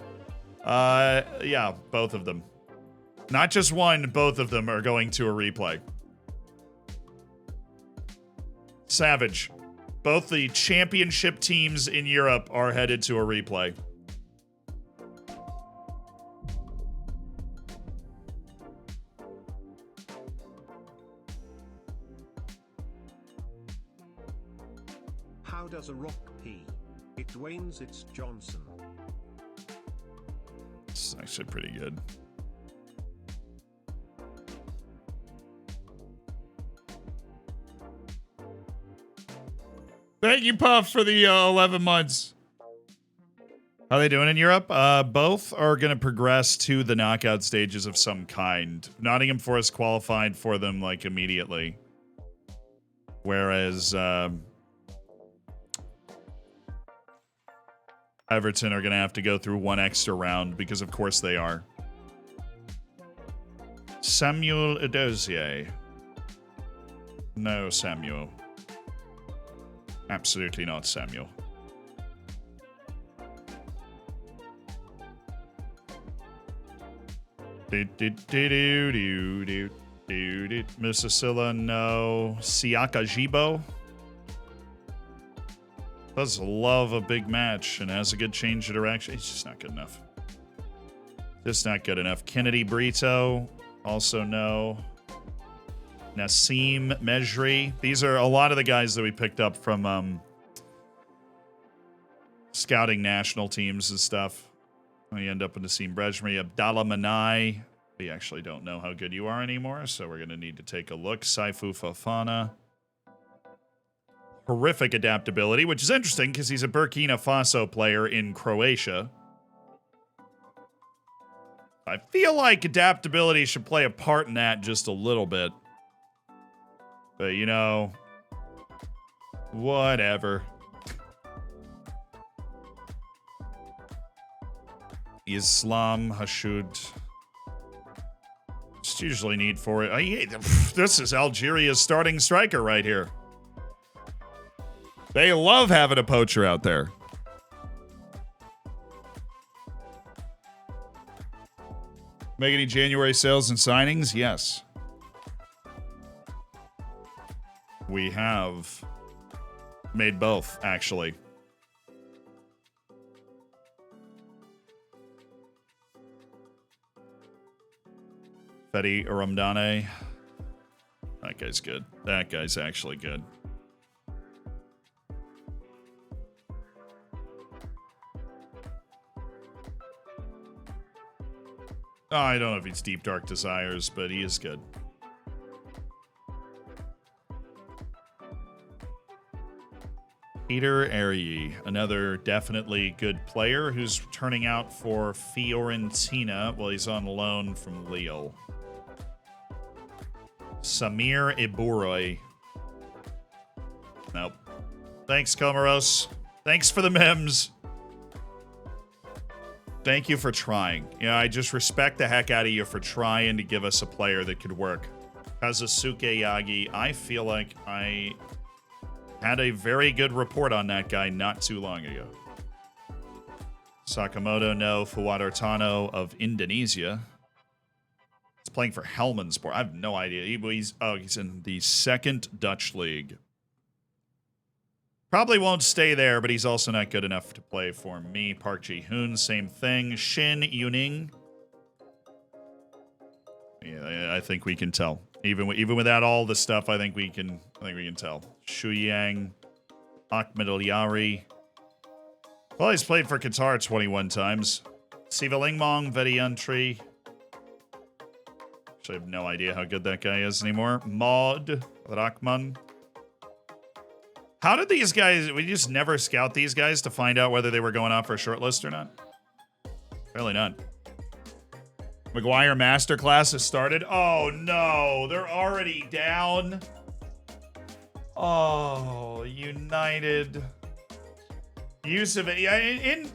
yeah, both of them. Not just one, both of them are going to a replay. Savage. Both the championship teams in Europe are headed to a replay. How does a rock pee? It Dwayne's, it's Johnson. It's actually pretty good. Thank you, Puff, for the 11 months. How are they doing in Europe? Both are going to progress to the knockout stages of some kind. Nottingham Forest qualified for them, like, immediately. Whereas Everton are going to have to go through one extra round, because of course they are. Samuel Edozier. No, Samuel. Absolutely not Samuel. Musasilla, no. Siaka Jibo. Does love a big match and has a good change of direction. It's just not good enough. Just not good enough. Kennedy Brito, also no. Nassim Mejri. These are a lot of the guys that we picked up from scouting national teams and stuff. We end up with Nassim Brejmi. Abdallah Manai. We actually don't know how good you are anymore, so we're going to need to take a look. Saifu Fofana. Horrific adaptability, which is interesting because he's a Burkina Faso player in Croatia. I feel like adaptability should play a part in that just a little bit. But, you know, whatever. Islam Hashud. Just usually need for it. This is Algeria's starting striker right here. They love having a poacher out there. Make any January sales and signings? Yes. We have made both, actually. Fedi Ramdane. That guy's good. That guy's actually good. Oh, I don't know if he's Deep Dark Desires, but he is good. Peter Ariyi, another definitely good player who's turning out for Fiorentina while he's on loan from Lille. Samir Iburoy. Nope. Thanks, Comoros. Thanks for the memes. Thank you for trying. Yeah, I just respect the heck out of you for trying to give us a player that could work. Kazusuke Yagi, I feel like I had a very good report on that guy not too long ago. Sakamoto no Fuwadartano of Indonesia. He's playing for Helmondsport. I have no idea. He's in the second Dutch league. Probably won't stay there, but he's also not good enough to play for me. Park Ji-hoon, same thing. Shin Yuning. Yeah, I think we can tell. Even without all the stuff, I think we can tell. Shu Yang, Ahmed Al-Yari. Well, he's played for Qatar 21 times. Siva Lingmong, Vediantri. Actually, I have no idea how good that guy is anymore. Maud Rahman. How did these guys, we just never scout these guys to find out whether they were going off for a short list or not? Apparently not. McGuire Masterclass has started. Oh no, they're already down. Oh, United. Yusuf, in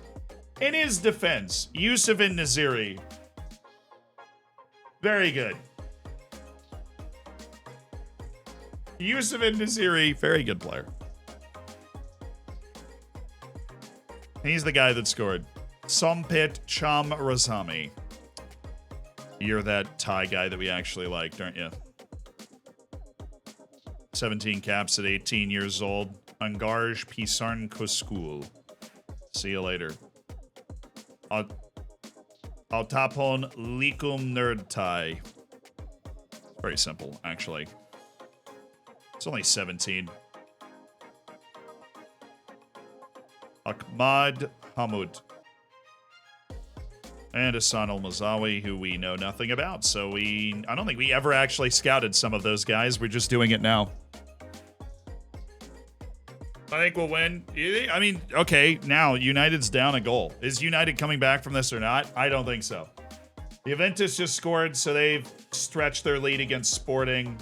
his defense, Yusuf and Naziri. Very good. Yusuf and Naziri, very good player. He's the guy that scored. Sompit Cham Razami. You're that Thai guy that we actually liked, aren't you? 17 caps at 18 years old. Angarj Pisarn Koskul. See you later. Altapon Likum Nerd Thai. Very simple, actually. It's only 17. Ahmad Hamud. And Hassan Al-Mazawi, who we know nothing about. So I don't think we ever actually scouted some of those guys. We're just doing it now. I think we'll win. I mean, okay, now United's down a goal. Is United coming back from this or not? I don't think so. The Juventus just scored, so they've stretched their lead against Sporting.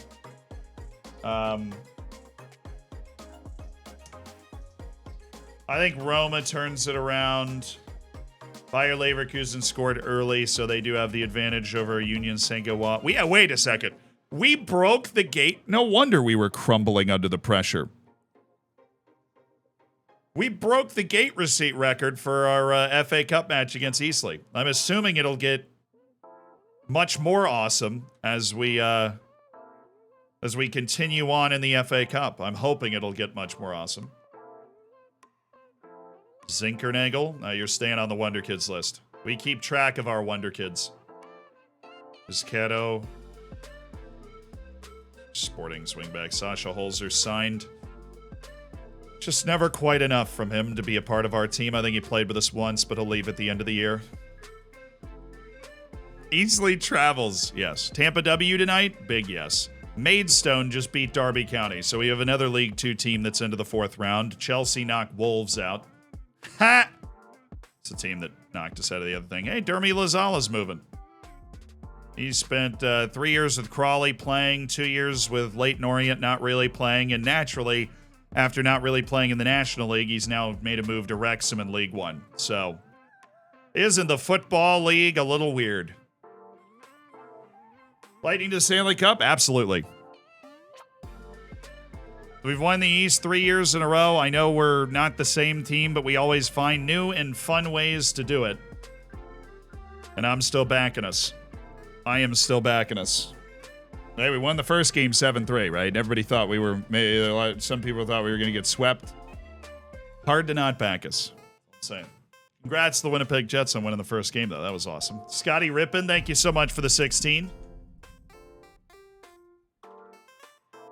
I think Roma turns it around. Bayer Leverkusen scored early, so they do have the advantage over Union Saint-Gilloise. Wait a second. We broke the gate. No wonder we were crumbling under the pressure. We broke the gate receipt record for our FA Cup match against Easley. I'm assuming it'll get much more awesome as we continue on in the FA Cup. I'm hoping it'll get much more awesome. Zinkernagel, you're staying on the Wonder Kids list. We keep track of our Wonder Kids. Vizcato. Sporting swingback Sasha Holzer signed. Just never quite enough from him to be a part of our team. I think he played with us once, but he'll leave at the end of the year. Easley travels, yes. Tampa W tonight? Big yes. Maidstone just beat Derby County, so we have another League 2 team that's into the 4th round. Chelsea knocked Wolves out. Ha! It's a team that knocked us out of the other thing. Hey, Dermy Lazala's moving. He spent 3 years with Crawley playing, 2 years with Leyton Orient not really playing, and naturally, after not really playing in the National League, he's now made a move to Wrexham in League One. So, isn't the Football League a little weird? Lightning to the Stanley Cup? Absolutely. We've won the East 3 years in a row. I know we're not the same team, but we always find new and fun ways to do it. And I'm still backing us. I am still backing us. Hey, we won the first game 7-3, right? Everybody thought we were, some people thought we were going to get swept. Hard to not back us. Same. Congrats to the Winnipeg Jets on winning the first game, though. That was awesome. Scotty Rippin, thank you so much for the 16.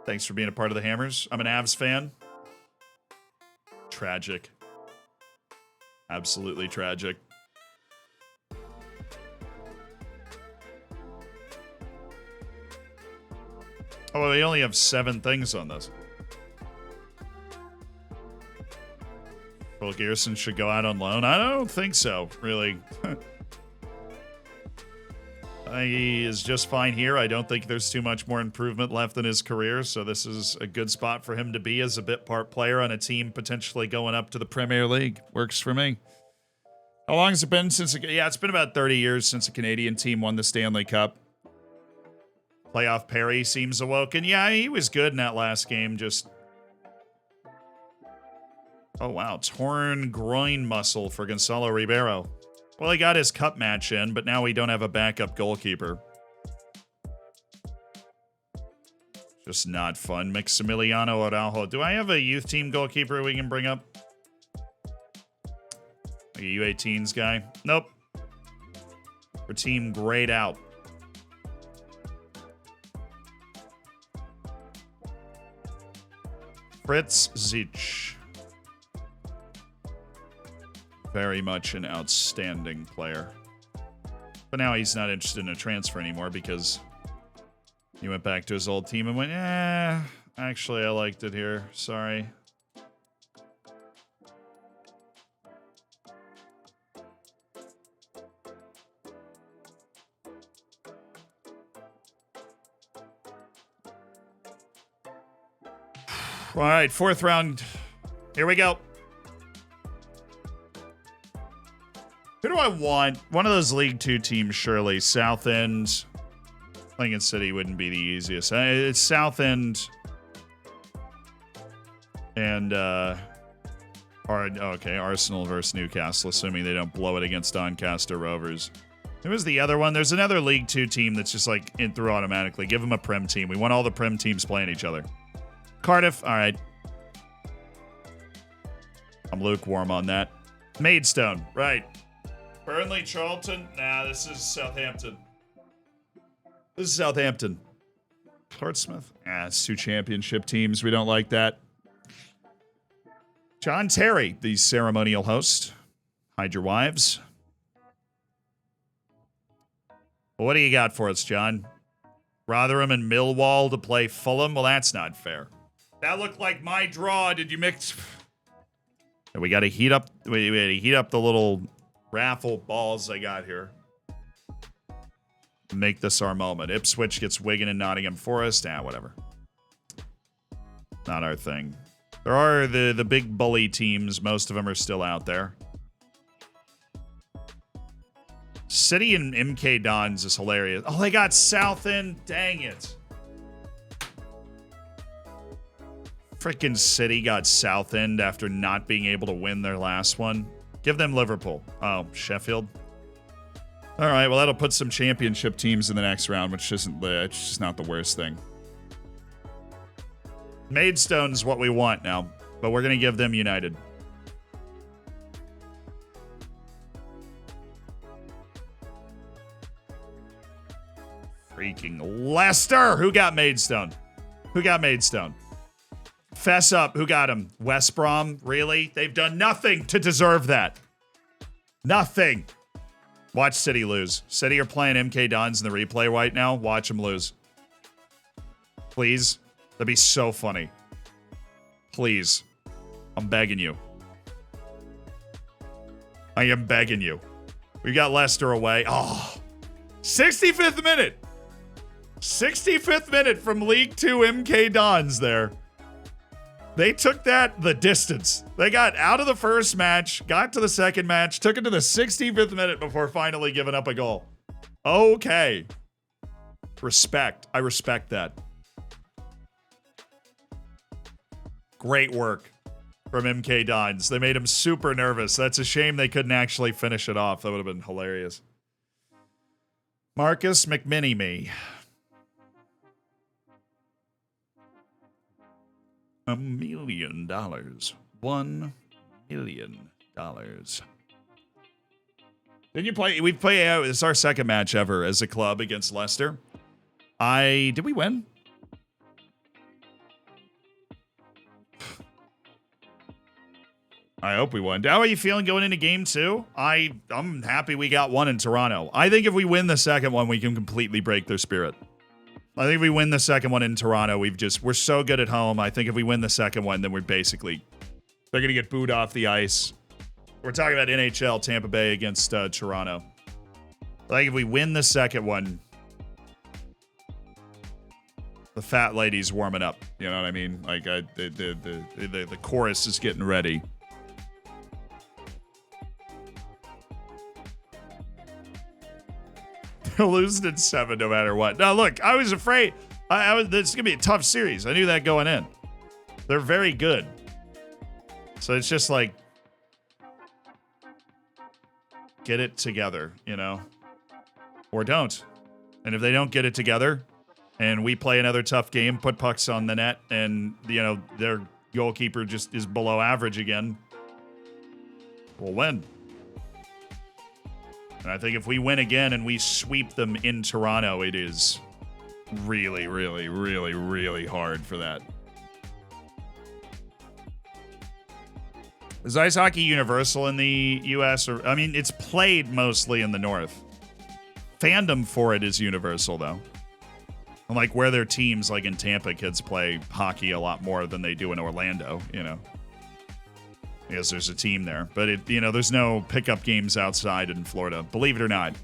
Thanks for being a part of the Hammers. I'm an Avs fan. Tragic. Absolutely tragic. Oh, they only have 7 things on this. Will Garrison should go out on loan? I don't think so, really. He is just fine here. I don't think there's too much more improvement left in his career, so this is a good spot for him to be as a bit part player on a team potentially going up to the Premier League. Works for me. How long has it been since... it's been about 30 years since a Canadian team won the Stanley Cup. Playoff Perry seems awoken. Yeah, he was good in that last game, just... Oh, wow. Torn groin muscle for Gonzalo Ribeiro. Well, he got his cup match in, but now we don't have a backup goalkeeper. Just not fun. Maximiliano Araujo. Do I have a youth team goalkeeper we can bring up? Like a U18s guy? Nope. For team grayed out. Fritz Zich. Very much an outstanding player. But now he's not interested in a transfer anymore because he went back to his old team and went, actually, I liked it here. Sorry. All right, fourth round. Here we go. Who do I want? One of those League Two teams, surely. Southend. Lincoln City wouldn't be the easiest. It's Southend. And, okay, Arsenal versus Newcastle, assuming they don't blow it against Doncaster Rovers. Who was the other one? There's another League Two team that's just, like, in through automatically. Give them a Prem team. We want all the Prem teams playing each other. Cardiff, all right. I'm lukewarm on that. Maidstone, right. Burnley, Charlton. Nah, this is Southampton. This is Southampton. Portsmouth. It's two championship teams. We don't like that. John Terry, the ceremonial host. Hide your wives. What do you got for us, John? Rotherham and Millwall to play Fulham? Well, that's not fair. That looked like my draw. Did you mix? We got to heat up. We got to heat up the little raffle balls I got here. Make this our moment. Ipswich gets Wigan and Nottingham Forest. Whatever. Not our thing. There are the big bully teams. Most of them are still out there. City and MK Dons is hilarious. Oh, they got Southend. Dang it. Freaking City got Southend after not being able to win their last one. Give them Liverpool. Oh, Sheffield. All right, well, that'll put some championship teams in the next round, which isn't, it's just not the worst thing. Maidstone's what we want now, but we're going to give them United. Freaking Leicester! Who got Maidstone? Who got Maidstone? Fess up. Who got him? West Brom? Really? They've done nothing to deserve that. Nothing. Watch City lose. City are playing MK Dons in the replay right now. Watch them lose. Please. That'd be so funny. Please. I'm begging you. I am begging you. We got Leicester away. Oh. 65th minute. 65th minute from League Two MK Dons there. They took that the distance. They got out of the first match, got to the second match, took it to the 65th minute before finally giving up a goal. Okay. Respect. I respect that. Great work from MK Dons. They made him super nervous. That's a shame they couldn't actually finish it off. That would have been hilarious. Marcus McMinime. $1 million. $1 million. Did you play? We play. It's our second match ever as a club against Leicester. Did we win? I hope we won. How are you feeling going into game two? I'm happy we got one in Toronto. I think if we win the second one, we can completely break their spirit. I think if we win the second one in Toronto, we're so good at home. I think if we win the second one, then they're going to get booed off the ice. We're talking about NHL, Tampa Bay against Toronto. I think if we win the second one, the fat lady's warming up. You know what I mean? Like the chorus is getting ready. Losing in 7 no matter what. Now, look, I was afraid. This is going to be a tough series. I knew that going in. They're very good. So it's just like, get it together, you know? Or don't. And if they don't get it together, and we play another tough game, put pucks on the net, and, you know, their goalkeeper just is below average again, we'll win. And I think if we win again and we sweep them in Toronto, it is really, really, really, really hard for that. Is ice hockey universal in the U.S.? I mean, it's played mostly in the North. Fandom for it is universal, though. Like where their teams, like in Tampa, kids play hockey a lot more than they do in Orlando, you know. Yes, there's a team there, but there's no pickup games outside in Florida. Believe it or not,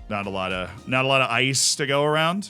not a lot of ice to go around.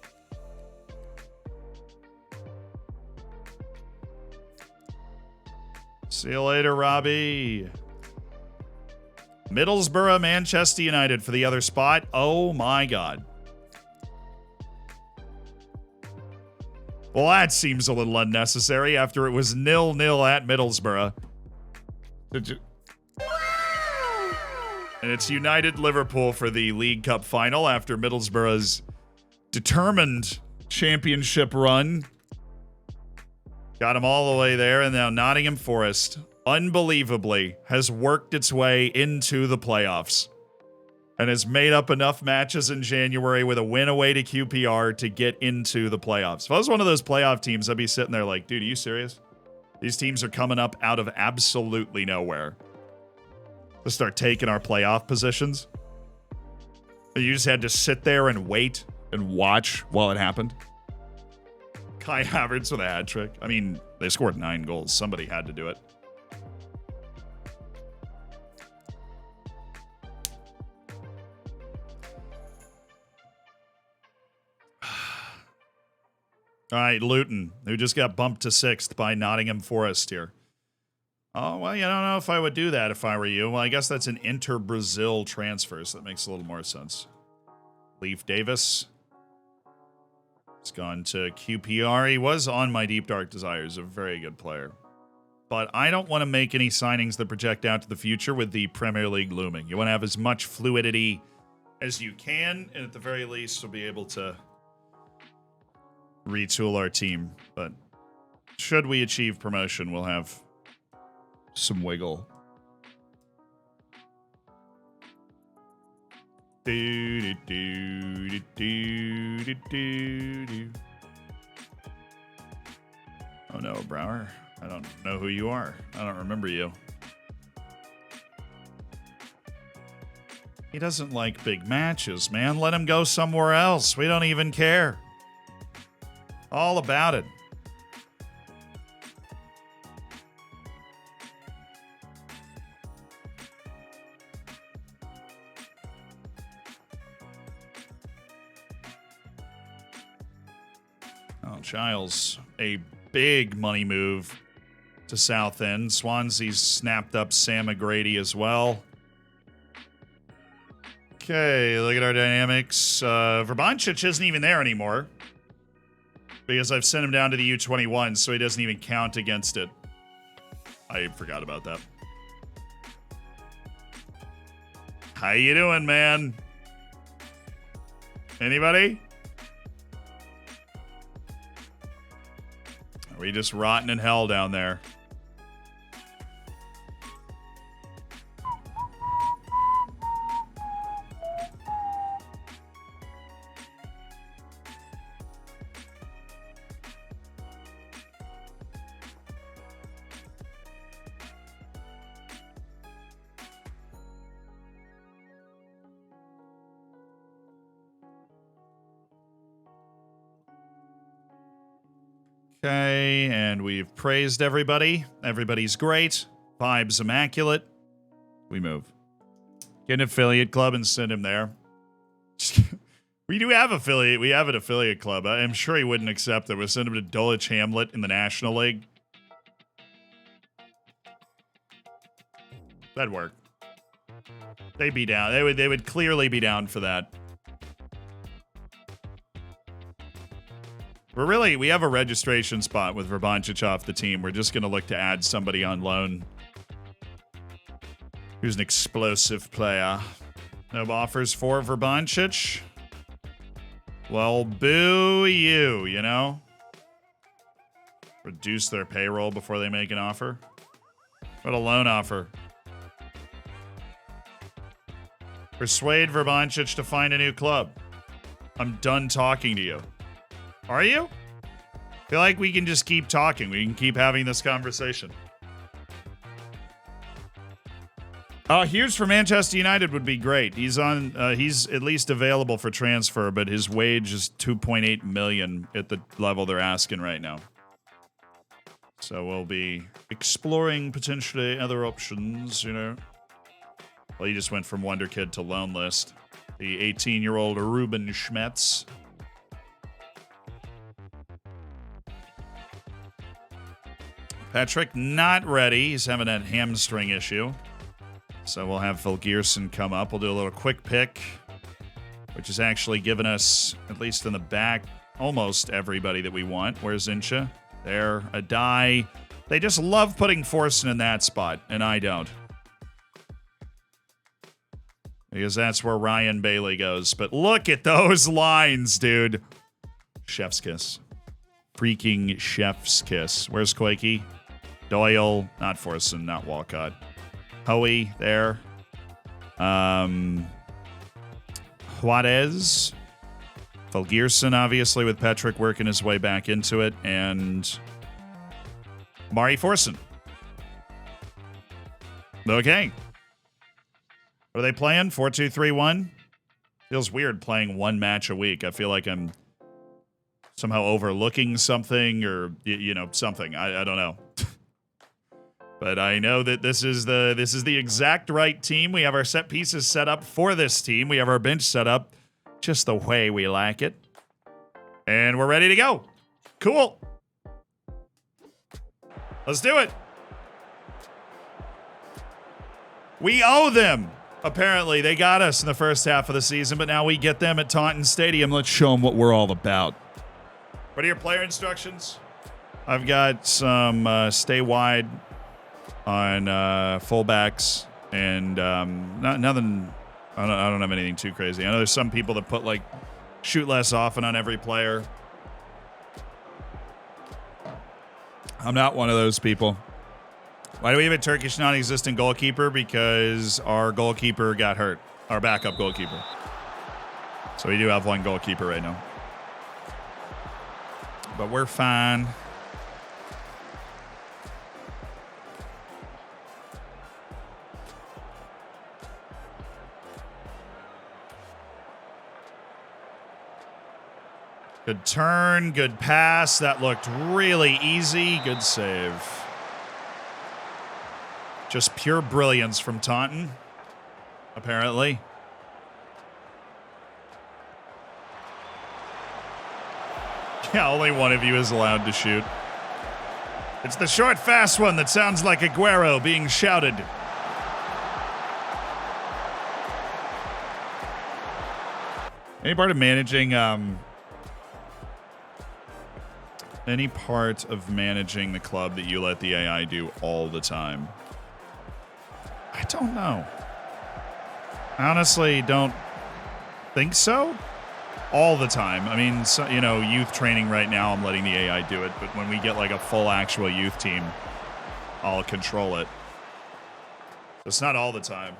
See you later, Robbie. Middlesbrough, Manchester United for the other spot. Oh my God. Well, that seems a little unnecessary after it was 0-0 at Middlesbrough. And it's United Liverpool for the League Cup final after Middlesbrough's determined championship run. Got them all the way there, and now Nottingham Forest, unbelievably, has worked its way into the playoffs and has made up enough matches in January with a win away to QPR to get into the playoffs. If I was one of those playoff teams, I'd be sitting there like, dude, are you serious? These teams are coming up out of absolutely nowhere to start taking our playoff positions. You just had to sit there and wait and watch while it happened. Kai Havertz with a hat trick. I mean, they scored 9 goals. Somebody had to do it. All right, Luton, who just got bumped to 6th by Nottingham Forest here. Oh, well, you don't know if I would do that if I were you. Well, I guess that's an inter-Brazil transfer, so that makes a little more sense. Leif Davis has gone to QPR. He was on my Deep Dark Desires, a very good player. But I don't want to make any signings that project out to the future with the Premier League looming. You want to have as much fluidity as you can, and at the very least, you'll be able to retool our team. But should we achieve promotion, we'll have some wiggle. Oh no, Brower. I don't know who you are. I don't remember you. He doesn't like big matches, man. Let him go somewhere else. We don't even care. All about it. Oh, Giles, a big money move to Southend. Swansea's snapped up Sam McGrady as well. Okay, look at our dynamics. Verbancic isn't even there anymore because I've sent him down to the U21, so he doesn't even count against it. I forgot about that. How you doing, man? Anybody? Are we just rotting in hell down there? Okay, and we've praised everybody. Everybody's great. Vibes immaculate. We move. Get an affiliate club and send him there. We do have affiliate. We have an affiliate club. I'm sure he wouldn't accept it. We'll send him to Dulwich Hamlet in the National League. That'd work. They'd be down. They would clearly be down for that. We have a registration spot with Verbancic off the team. We're just going to look to add somebody on loan who's an explosive player. No offers for Verbancic. Well, boo you, you know? Reduce their payroll before they make an offer. What a loan offer. Persuade Verbancic to find a new club. I'm done talking to you. Are you? I feel like we can just keep talking. We can keep having this conversation. Hughes for Manchester United would be great. He's at least available for transfer, but his wage is 2.8 million at the level they're asking right now. So we'll be exploring potentially other options, you know. Well, he just went from Wonder Kid to loan list. The 18-year-old Ruben Schmetz. Patrick not ready. He's having that hamstring issue. So we'll have Phil Gearson come up. We'll do a little quick pick, which has actually given us, at least in the back, almost everybody that we want. Where's Incha? There. A die. They just love putting Forsen in that spot, and I don't. Because that's where Ryan Bailey goes. But look at those lines, dude. Chef's kiss. Freaking chef's kiss. Where's Quakey? Doyle. Not Forsen, not Walcott. Hoey there. Juarez. Phil Gearson, obviously, with Petrick working his way back into it. And Mari Forsen. Okay. What are they playing? 4-2-3-1? Feels weird playing one match a week. I feel like I'm somehow overlooking something or, you know, something. I don't know. But I know that this is the exact right team. We have our set pieces set up for this team. We have our bench set up just the way we like it. And we're ready to go. Cool. Let's do it. We owe them. Apparently, they got us in the first half of the season, but now we get them at Taunton Stadium. Let's show them what we're all about. What are your player instructions? I've got some stay wide on fullbacks and nothing. I don't have anything too crazy. I know there's some people that put like shoot less often on every player. I'm not one of those people. Why do we have a Turkish non-existent goalkeeper? Because our goalkeeper got hurt. Our backup goalkeeper. So we do have one goalkeeper right now. But we're fine. Good turn, good pass. That looked really easy. Good save. Just pure brilliance from Taunton, apparently. Yeah, only one of you is allowed to shoot. It's the short, fast one that sounds like Aguero being shouted. Any part of managing, any part of managing the club that you let the AI do all the time? I don't know. I honestly don't think so. All the time. I mean, so, you know, youth training right now, I'm letting the AI do it. But when we get like a full actual youth team, I'll control it. It's not all the time.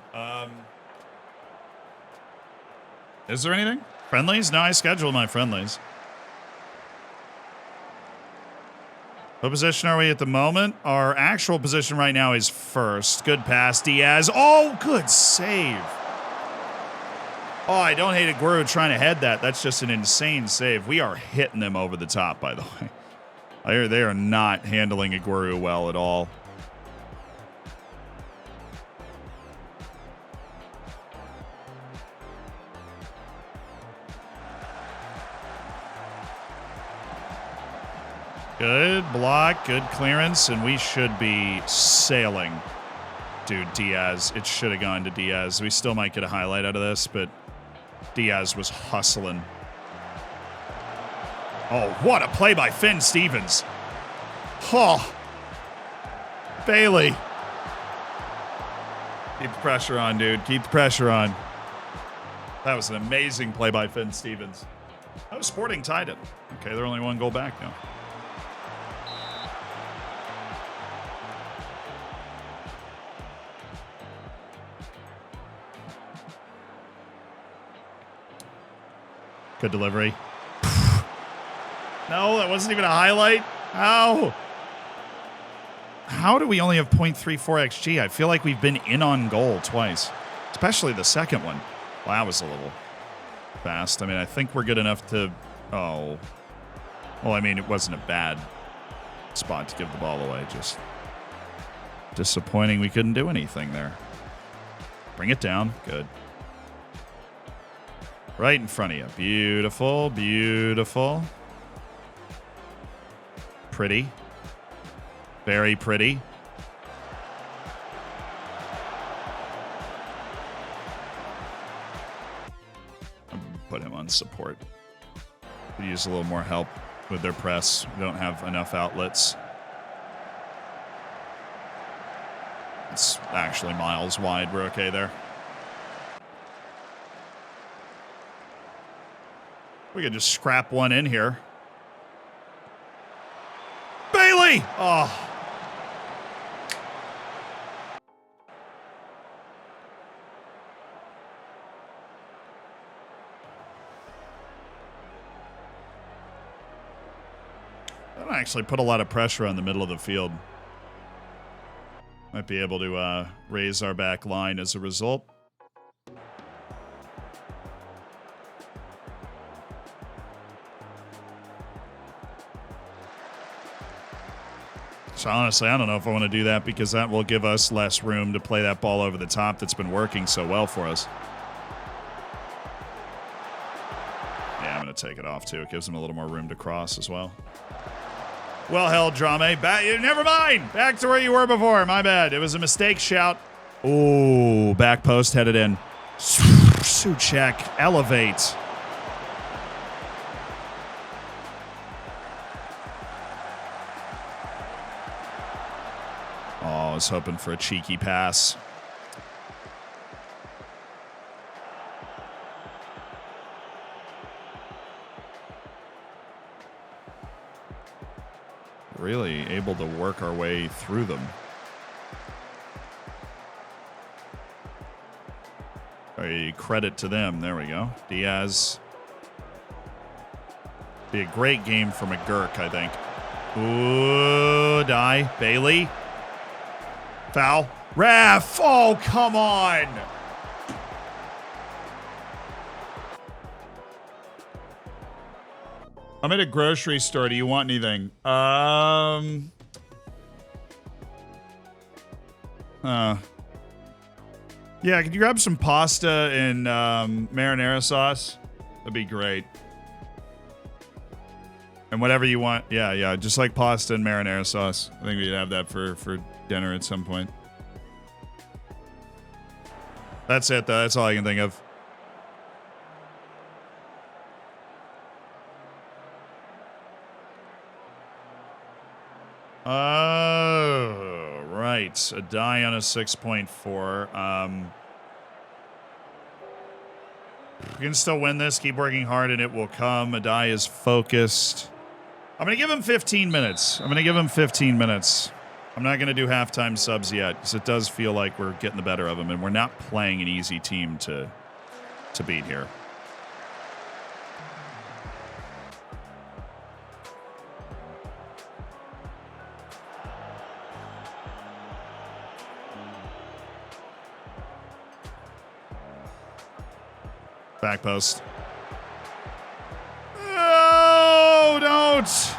Is there anything? Friendlies? No, I scheduled my friendlies. What position are we at the moment? Our actual position right now is first. Good pass, Diaz. Oh, good save. Oh, I don't hate Aguero trying to head that. That's just an insane save. We are hitting them over the top, by the way. They are not handling Aguero well at all. Good block, good clearance, and we should be sailing. Dude, Diaz. It should have gone to Diaz. We still might get a highlight out of this, but Diaz was hustling. Oh, what a play by Finn Stevens. Oh. Bailey. Keep the pressure on, dude. Keep the pressure on. That was an amazing play by Finn Stevens. Oh, Sporting tied it. Okay, they're only one goal back now. Good delivery. No, that wasn't even a highlight. How? How do we only have 0.34 XG? I feel like we've been in on goal twice, especially the second one. Well, that was a little fast. I mean, I think we're good enough to... Oh. Well, I mean, it wasn't a bad spot to give the ball away. Just disappointing we couldn't do anything there. Bring it down. Good. Right in front of you. Beautiful, beautiful. Pretty. Very pretty. Put him on support. Could use a little more help with their press. We don't have enough outlets. It's actually miles wide. We're okay there. We could just scrap one in here. Bailey! Oh. That'll actually put a lot of pressure on the middle of the field. Might be able to raise our back line as a result. So honestly, I don't know if I want to do that because that will give us less room to play that ball over the top that's been working so well for us. Yeah, I'm going to take it off too. It gives them a little more room to cross as well. Well held, Drame. Never mind. Back to where you were before. My bad. It was a mistake shout. Oh, back post headed in. Suchek, elevate. Oh, I was hoping for a cheeky pass. Really able to work our way through them. A credit to them. There we go. Diaz. Be a great game for McGurk, I think. Ooh, die. Bailey. Foul. Ref. Oh, come on. I'm at a grocery store. Do you want anything? Yeah, could you grab some pasta and marinara sauce? That'd be great. And whatever you want. Yeah, just like pasta and marinara sauce. I think we'd have that for dinner at some point. That's it, though. That's all I can think of. Oh, right. A die on a 6.4. We can still win this. Keep working hard, and it will come. A die is focused. I'm going to give him 15 minutes. I'm not going to do halftime subs yet, because it does feel like we're getting the better of them, and we're not playing an easy team to beat here. Back post. Oh, don't.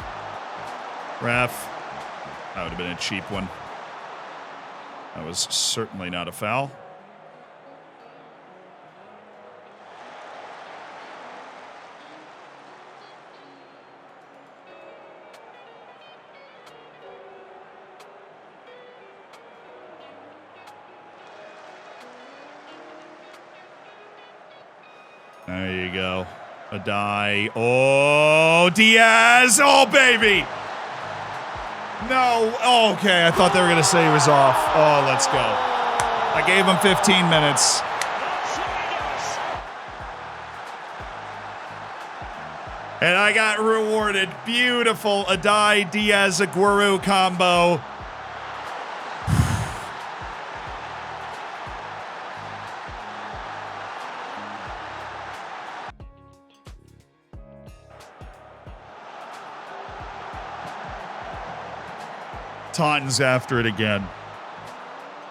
Ref. That would have been a cheap one. That was certainly not a foul. There you go. A die. Oh, Diaz. Oh, baby. No. Oh, okay. I thought they were going to say he was off. Oh, let's go. I gave him 15 minutes. And I got rewarded. Beautiful. Adai Diaz Aguero combo. Taunton's after it again.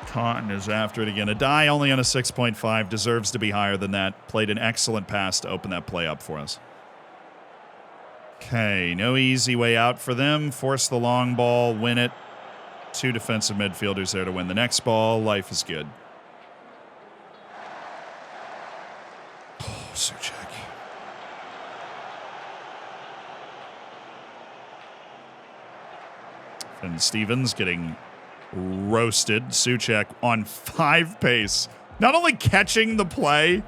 Taunton is after it again. A die only on a 6.5. Deserves to be higher than that. Played an excellent pass to open that play up for us. Okay, no easy way out for them. Force the long ball, win it. Two defensive midfielders there to win the next ball. Life is good. Oh, Suchek. And Stevens getting roasted. Souček on 5 pace. Not only catching the play,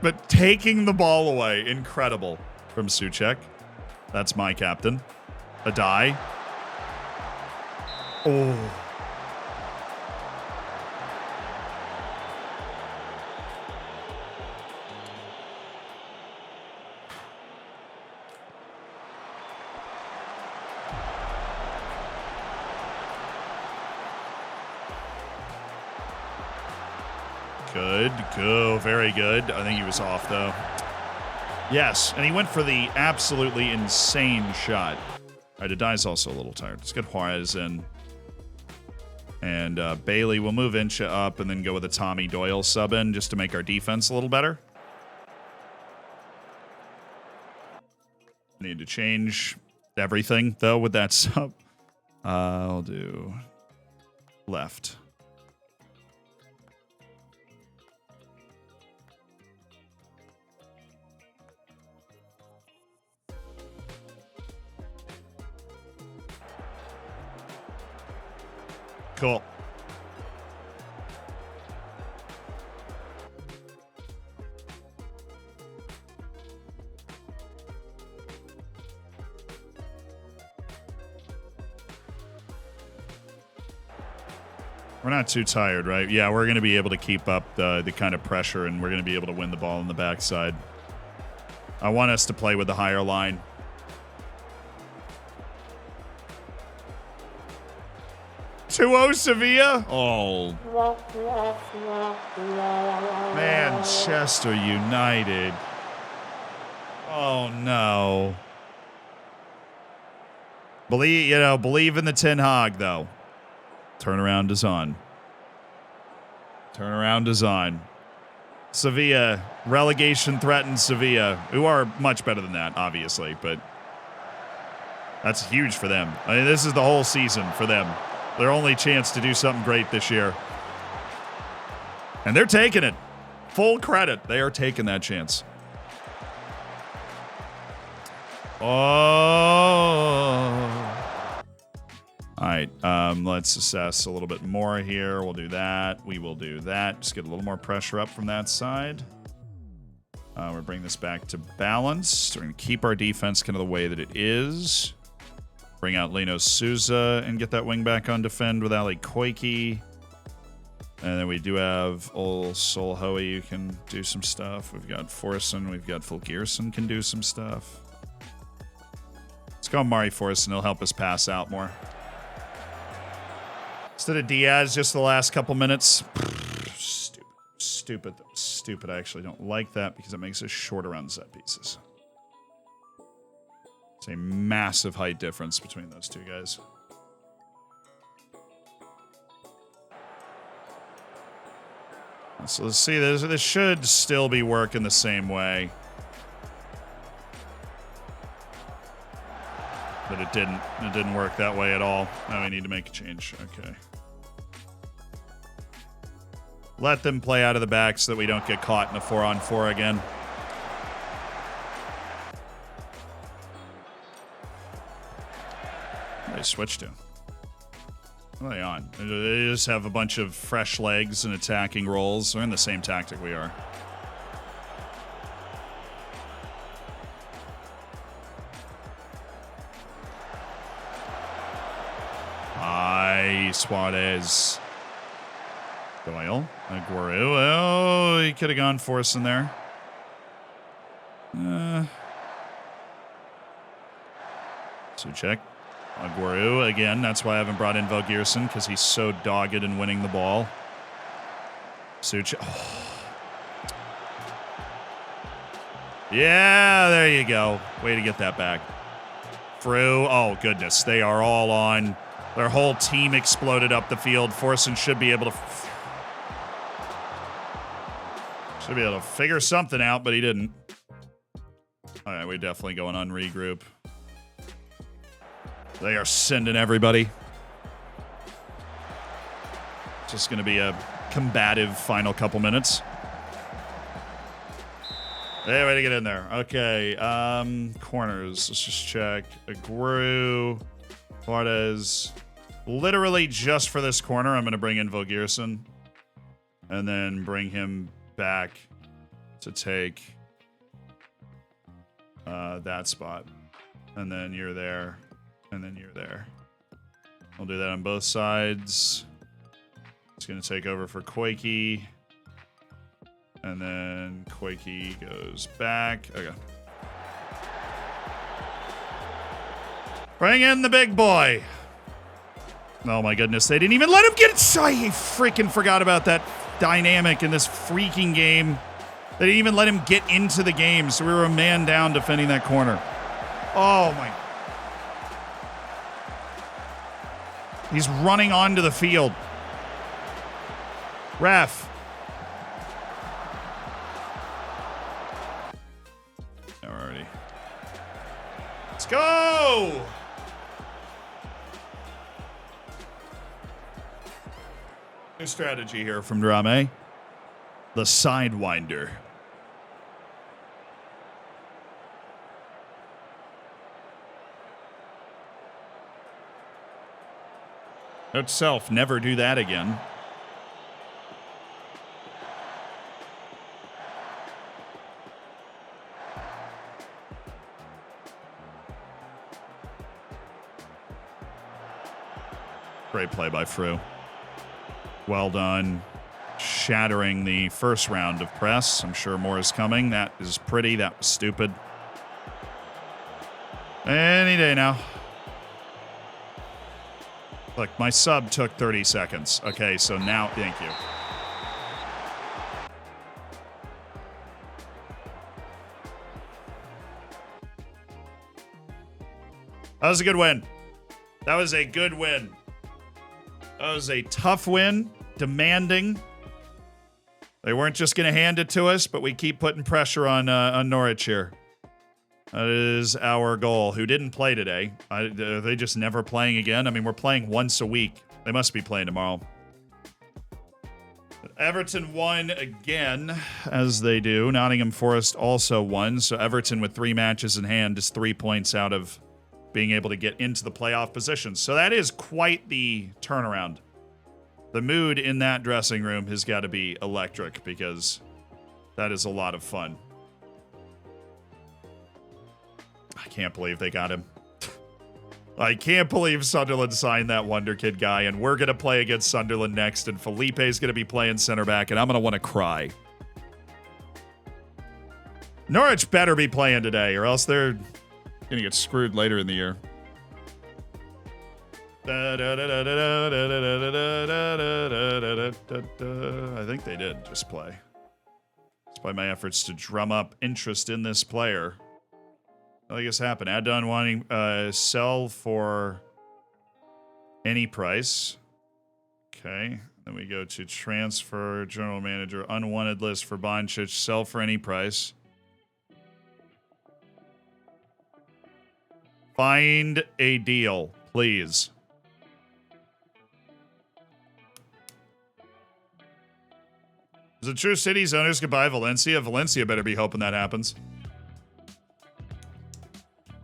but taking the ball away. Incredible from Souček. That's my captain. A die. Oh. Good. Go. Very good. I think he was off, though. Yes, and he went for the absolutely insane shot. All right, Adai's also a little tired. Let's get Juarez in. And Bailey will move Incha up and then go with a Tommy Doyle sub in just to make our defense a little better. Need to change everything, though, with that sub. I'll do left. Cool. We're not too tired, right? Yeah, we're going to be able to keep up the kind of pressure, and we're going to be able to win the ball on the backside. I want us to play with the higher line. 2-0 Sevilla? Oh. Manchester United. Oh, no. Believe in the Ten Hag, though. Turnaround is on. Turnaround is on. Sevilla, relegation threatens Sevilla, who are much better than that, obviously, but that's huge for them. I mean, this is the whole season for them. Their only chance to do something great this year. And they're taking it. Full credit. They are taking that chance. Oh. All right. Let's assess a little bit more here. We'll do that. We will do that. Just get a little more pressure up from that side. We'll bring this back to balance. We're going to keep our defense kind of the way that it is. Bring out Lino Souza and get that wing back on defend with Ali Koike. And then we do have old Solhoe who can do some stuff. We've got Forson. We've got Fulgerson can do some stuff. Let's go Mari Forson. He'll help us pass out more. Instead of Diaz just the last couple minutes. Stupid. I actually don't like that because it makes us short around set pieces. It's a massive height difference between those two guys. So let's see. This should still be working the same way. But it didn't. It didn't work that way at all. Now we need to make a change. Okay. Let them play out of the back so that we don't get caught in a 4-on-4 again. They switch to? What are they on? They just have a bunch of fresh legs and attacking roles. They're in the same tactic we are. Suarez. Doyle. Aguero. Oh, he could have gone force in there. Souček. Aguero again. That's why I haven't brought in Valgeirson, because he's so dogged in winning the ball. Souček. Oh. Yeah, there you go. Way to get that back. Frew. Oh, goodness. They are all on. Their whole team exploded up the field. Forson should be able to figure something out, but he didn't. All right, we're definitely going on regroup. They are sending everybody. Just going to be a combative final couple minutes. Hey, way to get in there. Okay, corners. Let's just check. Aguero. Suarez. Literally just for this corner, I'm going to bring in Vogearson. And then bring him back to take that spot. And then you're there. And then you're there. I'll do that on both sides. It's going to take over for Koike. And then Koike goes back. Okay. Bring in the big boy. Oh my goodness, they didn't even let him get it. I freaking forgot about that dynamic in this freaking game. They didn't even let him get into the game, so we were a man down defending that corner. Oh my. He's running onto the field. Ref. Alrighty. Let's go! New strategy here from Drame. The Sidewinder. Note self, never do that again. Great play by Frew. Well done. Shattering the first round of press. I'm sure more is coming. That is pretty. That was stupid. Any day now. Look, my sub took 30 seconds. Okay, so now, thank you. That was a good win. That was a good win. That was a tough win. Demanding. They weren't just going to hand it to us, but we keep putting pressure on Norwich here. That is our goal. Who didn't play today? Are they just never playing again? I mean, we're playing once a week. They must be playing tomorrow. Everton won again, as they do. Nottingham Forest also won. So Everton, with 3 matches in hand, is 3 points out of being able to get into the playoff positions. So that is quite the turnaround. The mood in that dressing room has got to be electric, because that is a lot of fun. I can't believe they got him. I can't believe Sunderland signed that Wonder Kid guy, and we're going to play against Sunderland next, and Felipe's going to be playing center back, and I'm going to want to cry. Norwich better be playing today, or else they're going to get screwed later in the year. I think they did just play. Despite my efforts to drum up interest in this player. I think this happened. Add-on wanting sell for any price. Okay. Then we go to transfer, general manager, unwanted list for Bonchich, sell for any price. Find a deal, please. Is it true City's owners could buy Valencia? Valencia better be hoping that happens.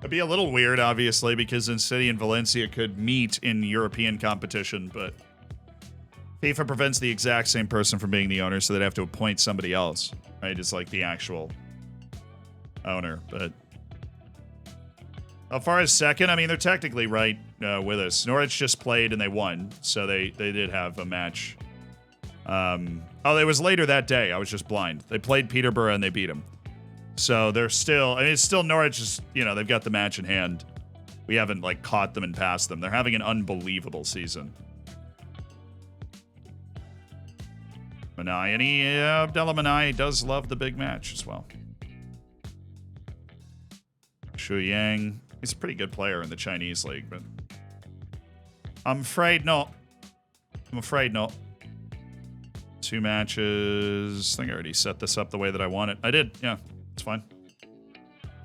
It'd be a little weird, obviously, because then City and Valencia could meet in European competition, but FIFA prevents the exact same person from being the owner, so they'd have to appoint somebody else, right? It's like the actual owner, but as far as second, I mean, they're technically right with us. Norwich just played and they won, so they did have a match. Oh, it was later that day. I was just blind. They played Peterborough and they beat them. So they're still, I mean, it's still Norwich is, you know, they've got the match in hand. We haven't, like, caught them and passed them. They're having an unbelievable season. Manai, and Abdallah Manai does love the big match as well. Shu Yang, he's a pretty good player in the Chinese league, but I'm afraid not. I'm afraid not. 2 matches. I think I already set this up the way that I want it. I did, yeah. It's fine.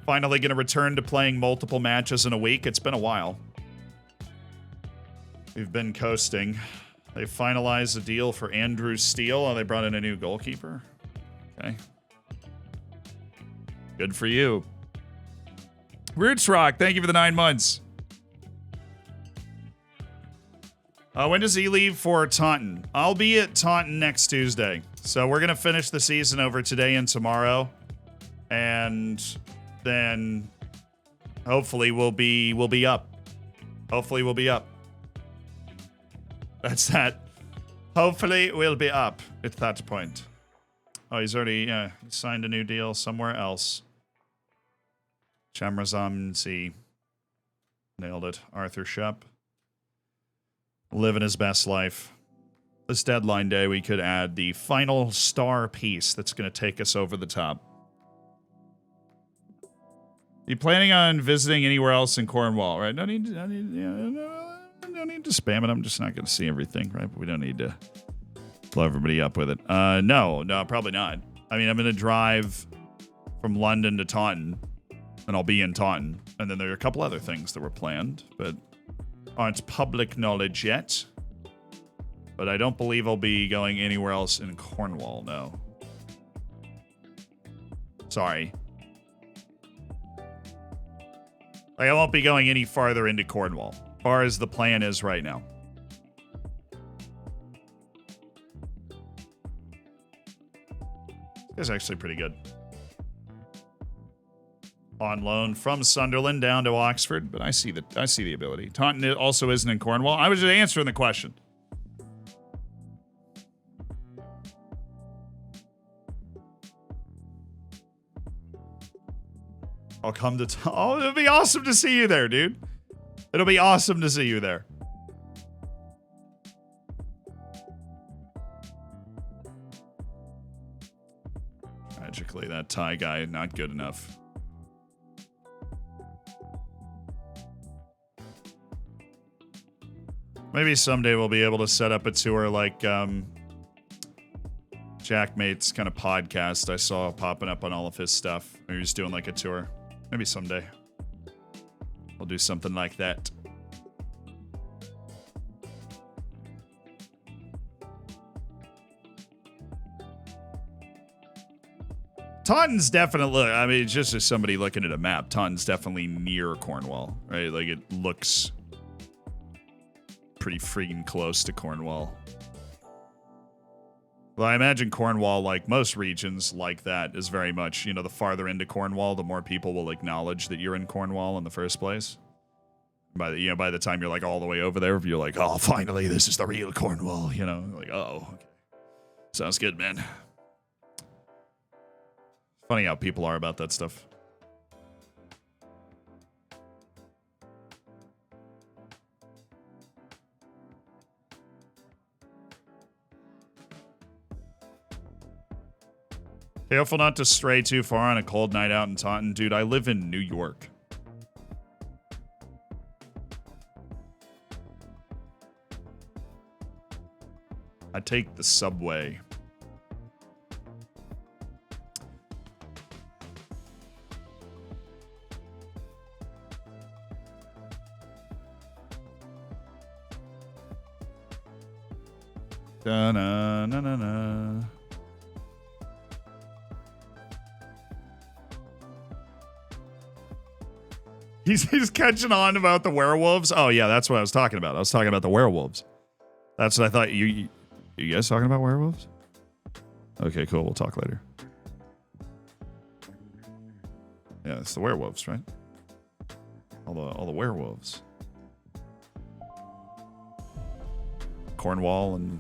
Finally going to return to playing multiple matches in a week. It's been a while. We've been coasting. They finalized a deal for Andrew Steele. Oh, they brought in a new goalkeeper. Okay. Good for you. Roots Rock, thank you for the 9 months. When does he leave for Taunton? I'll be at Taunton next Tuesday. So we're going to finish the season over today and tomorrow. And then hopefully we'll be up. Hopefully we'll be up. That's that. Hopefully we'll be up at that point. Oh, he's already signed a new deal somewhere else. Chamrazam C. Nailed it. Arthur Shep. Living his best life. This deadline day, we could add the final star piece that's going to take us over the top. You planning on visiting anywhere else in Cornwall, right? No need to spam it. I'm just not going to see everything, right? But we don't need to blow everybody up with it. No, probably not. I mean, I'm going to drive from London to Taunton, and I'll be in Taunton. And then there are a couple other things that were planned, but aren't public knowledge yet. But I don't believe I'll be going anywhere else in Cornwall, no. Sorry. Like, I won't be going any farther into Cornwall, as far as the plan is right now. This guy's actually pretty good. On loan from Sunderland down to Oxford, but I see the ability. Taunton also isn't in Cornwall. I was just answering the question. I'll come to... Oh, it'll be awesome to see you there, dude. It'll be awesome to see you there. Tragically, that Thai guy, not good enough. Maybe someday we'll be able to set up a tour like Jackmate's kind of podcast I saw popping up on all of his stuff. Maybe he's doing like a tour. Maybe someday we'll do something like that. Taunton's definitely, I mean, just as somebody looking at a map, Taunton's definitely near Cornwall, right? Like, it looks pretty freaking close to Cornwall. Well, I imagine Cornwall, like most regions like that, is very much, the farther into Cornwall, the more people will acknowledge that you're in Cornwall in the first place. By the time you're like all the way over there, you're like, oh, finally, this is the real Cornwall, like, oh, okay. Sounds good, man. Funny how people are about that stuff. Careful not to stray too far on a cold night out in Taunton. Dude, I live in New York. I take the subway. Da-na-na-na-na. He's catching on about the werewolves. Oh, yeah, that's what I was talking about. I was talking about the werewolves. That's what I thought. You guys talking about werewolves? Okay, cool. We'll talk later. Yeah, it's the werewolves, right? All the werewolves. Cornwall and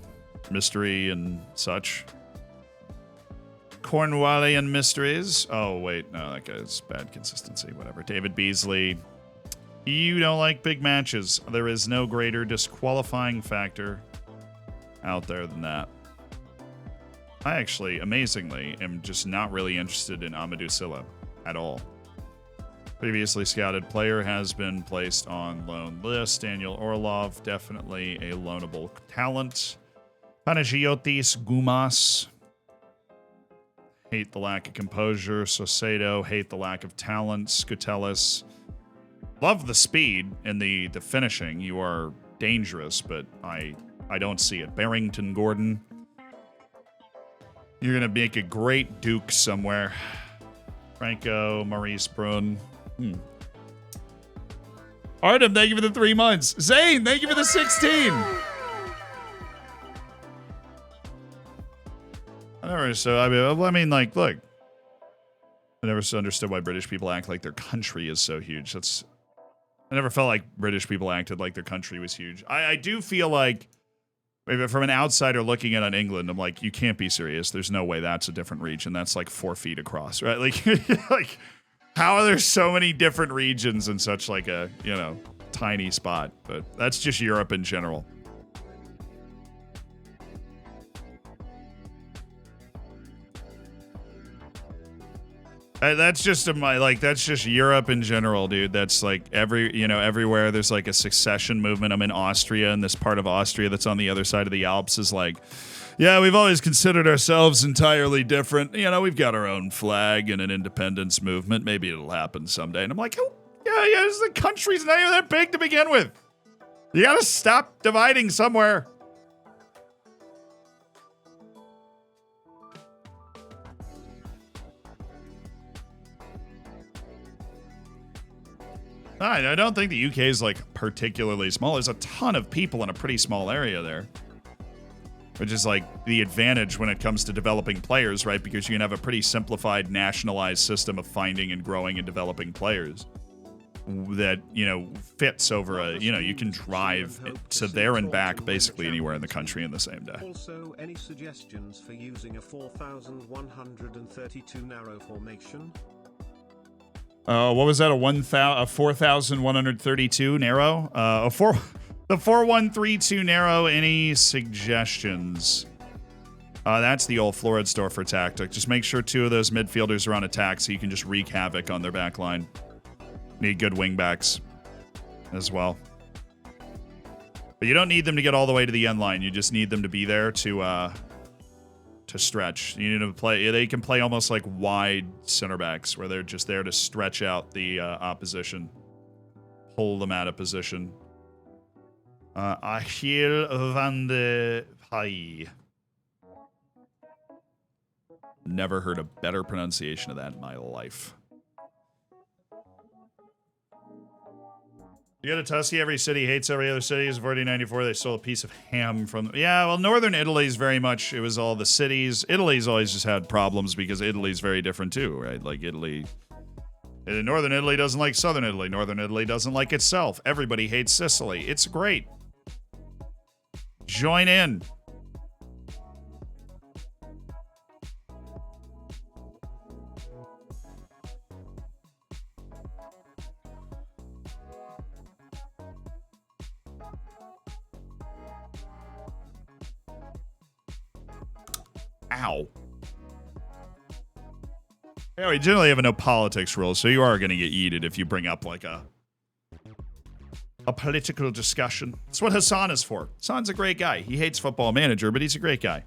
mystery and such. Cornwallian mysteries. Oh, wait. No, that guy's bad consistency. Whatever. David Beasley. You don't like big matches. There is no greater disqualifying factor out there than that. I actually, amazingly, am just not really interested in Amadou Sylla at all. Previously scouted player has been placed on loan list. Daniel Orlov, definitely a loanable talent. Panagiotis Gumas. Hate the lack of composure. Sosedo, hate the lack of talent. Scutelis. Love the speed and the finishing. You are dangerous, but I don't see it. Barrington Gordon. You're going to make a great Duke somewhere. Franco, Maurice Brun. Artem, thank you for the 3 months. Zane, thank you for the 16. So I mean, like, look, I never understood why British people act like their country is so huge. I never felt like British people acted like their country was huge. I do feel like, maybe from an outsider looking in on England, I'm like, you can't be serious. There's no way that's a different region. That's like 4 feet across, right? Like, like, how are there so many different regions in such like a, tiny spot? But that's just Europe in general. That's just that's just Europe in general, dude. That's like everywhere there's like a succession movement. I'm in Austria, and this part of Austria that's on the other side of the Alps is like, yeah, we've always considered ourselves entirely different. We've got our own flag and an independence movement. Maybe it'll happen someday. And I'm like, oh, yeah, the country's not even that big to begin with. You gotta stop dividing somewhere. I don't think the UK is like particularly small. There's a ton of people in a pretty small area there, which is like the advantage when it comes to developing players, right? Because you can have a pretty simplified nationalized system of finding and growing and developing players that, fits over you can drive to there and back basically anywhere in the country in the same day. Also, any suggestions for using a 4,132 narrow formation? What was that? A 4,132 narrow? The 4-1-3-2 narrow. Any suggestions? That's the old Floridsdorfer tactic. Just make sure 2 of those midfielders are on attack so you can just wreak havoc on their back line. Need good wingbacks as well. But you don't need them to get all the way to the end line. You just need them to be there to stretch. You need to play. They can play almost like wide center backs, where they're just there to stretch out the opposition, pull them out of position. Achille van de Pai. Never heard a better pronunciation of that in my life. You got a Tusky, every city hates every other city. As of 1494, they stole a piece of ham from them. Yeah, well, northern Italy's very much, it was all the cities. Italy's always just had problems because Italy's very different too, right? Like Italy, northern Italy doesn't like southern Italy. Northern Italy doesn't like itself. Everybody hates Sicily. It's great. Join in. Ow. Yeah, we generally have a no politics rule, so you are going to get yeeted if you bring up like a political discussion. That's what Hassan is for. Hassan's a great guy. He hates Football Manager, but he's a great guy.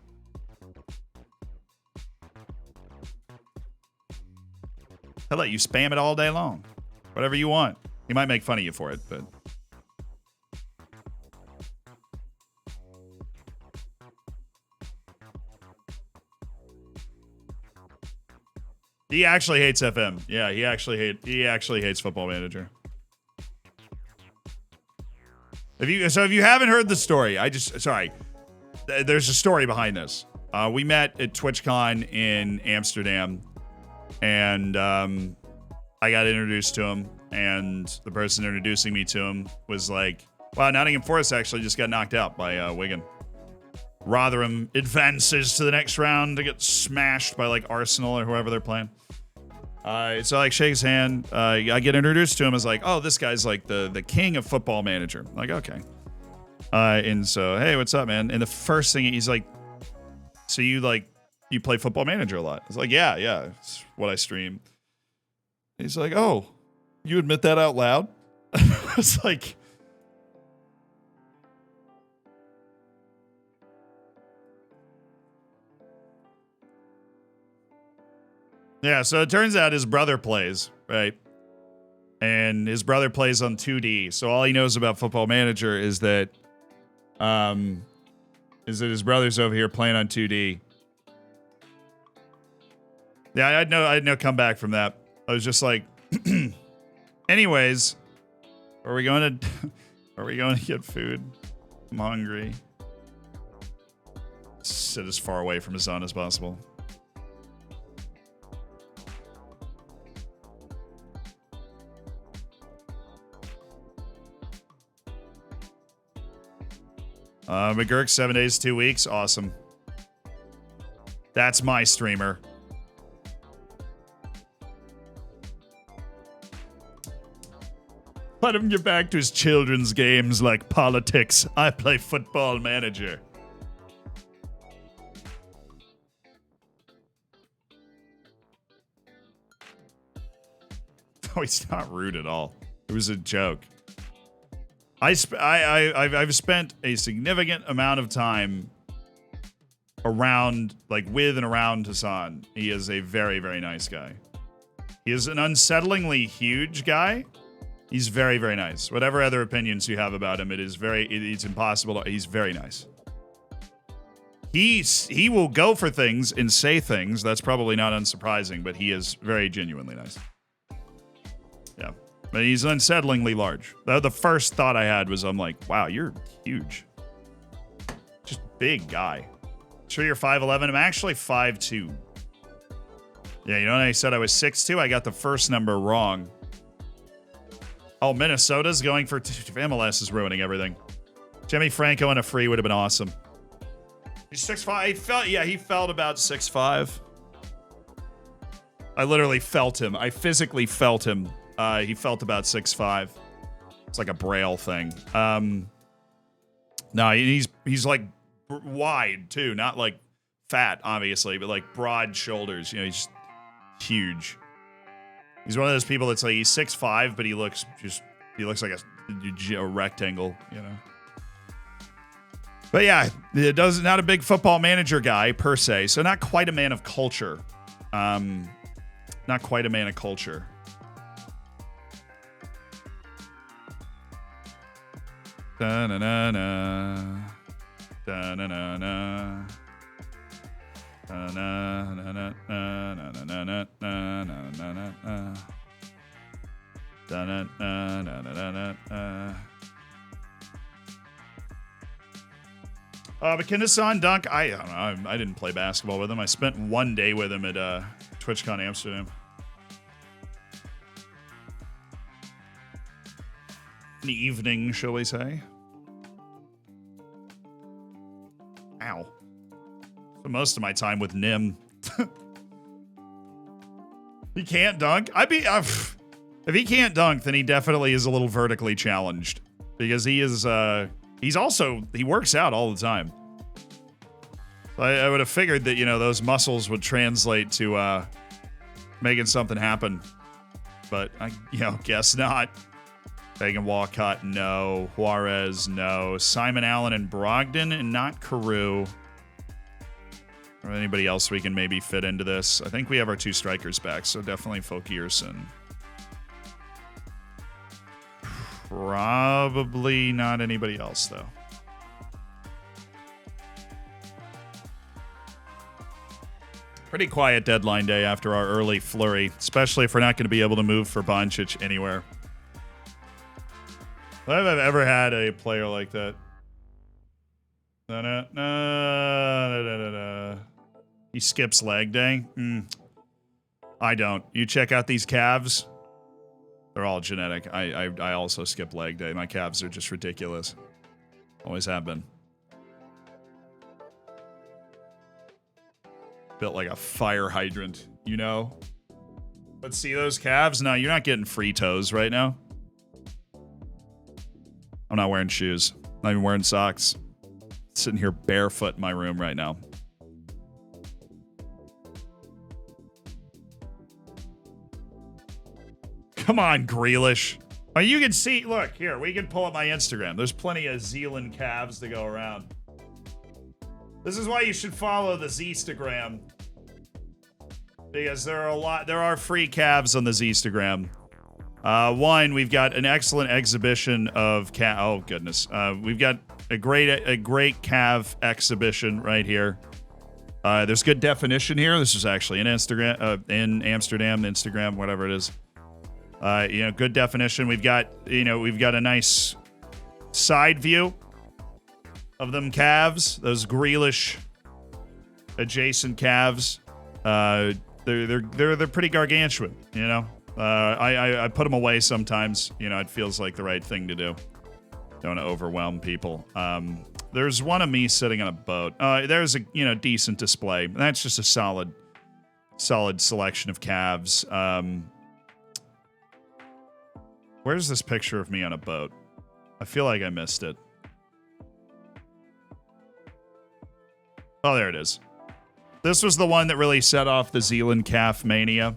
He'll let you spam it all day long. Whatever you want. He might make fun of you for it, but... He actually hates FM. Yeah, he actually hates Football Manager. If you haven't heard the story, there's a story behind this. We met at TwitchCon in Amsterdam, and I got introduced to him, and the person introducing me to him was like, wow, Nottingham Forest actually just got knocked out by Wigan. Rotherham advances to the next round to get smashed by like Arsenal or whoever they're playing. So I like shake his hand. I get introduced to him as like, oh, this guy's like the king of Football Manager. I'm like, okay. And so, hey, what's up, man? And the first thing he's like, so you play Football Manager a lot? I was like, yeah, it's what I stream. He's like, oh, you admit that out loud? I was like, yeah, so it turns out his brother plays, right? And his brother plays on 2D. So all he knows about Football Manager is that his brother's over here playing on 2D. Yeah, I had no comeback from that. I was just like, anyways, are we going to get food? I'm hungry. Sit as far away from his son as possible. McGurk, 7 days, 2 weeks. Awesome. That's my streamer. Let him get back to his children's games like politics. I play Football Manager. Oh, he's not rude at all. It was a joke. I've spent a significant amount of time around, like with and around Hassan. He is a very, very nice guy. He is an unsettlingly huge guy. He's very, very nice. Whatever other opinions you have about him, it's impossible. He's very nice. He will go for things and say things. That's probably not unsurprising, but he is very genuinely nice. Yeah. But he's unsettlingly large. The first thought I had was, I'm like, wow, you're huge. Just big guy. Sure you're 5'11"? I'm actually 5'2". Yeah, you know when I said I was 6'2"? I got the first number wrong. Oh, Minnesota's going for... MLS is ruining everything. Jimmy Franco and a free would have been awesome. He's 6'5". He felt about 6'5". I literally felt him. I physically felt him. He felt about 6'5". It's like a braille thing. No, he's like wide too, not like fat, obviously, but like broad shoulders. You know, he's huge. He's one of those people that's like he's 6'5", but he looks like a rectangle, you know. But yeah, not a big Football Manager guy per se, so not quite a man of culture. Not quite a man of culture. Da-na-na-na. Da-na-na-na. McKinnon Dunk, I don't know. I didn't play basketball with him. I spent one day with him at TwitchCon Amsterdam. An evening, shall we say? Ow. For most of my time with Nim. He can't dunk. If he can't dunk, then he definitely is a little vertically challenged. Because he is, he works out all the time. I would have figured that, you know, those muscles would translate to making something happen. But I, guess not. Fagan Walcott, no. Juarez, no. Simon Allen and Brogdon, and not Carew. Or anybody else we can maybe fit into this. I think we have our 2 strikers back, so definitely Folkierson. Probably not anybody else, though. Pretty quiet deadline day after our early flurry, especially if we're not going to be able to move for Boncic anywhere. I've ever had a player like that. He skips leg day. I don't. You check out these calves. They're all genetic. I also skip leg day. My calves are just ridiculous. Always have been. Built like a fire hydrant, you know? But see those calves? No, you're not getting free toes right now. I'm not wearing shoes. Not even wearing socks. Sitting here barefoot in my room right now. Come on, Grealish. Oh, you can see, look, here, we can pull up my Instagram. There's plenty of Zealand calves to go around. This is why you should follow the Zstagram. Because there are free calves on the Zstagram. One, we've got an excellent exhibition of oh goodness. We've got a great calf exhibition right here. There's good definition here. This is actually in Instagram, whatever it is. Good definition. We've got a nice side view of them calves, those Grealish adjacent calves. They're pretty gargantuan, you know. I put them away sometimes. You know, it feels like the right thing to do. Don't want to overwhelm people. There's one of me sitting on a boat. There's a decent display. That's just a solid selection of calves. Where's this picture of me on a boat? I feel like I missed it. Oh, there it is. This was the one that really set off the Zealand calf mania.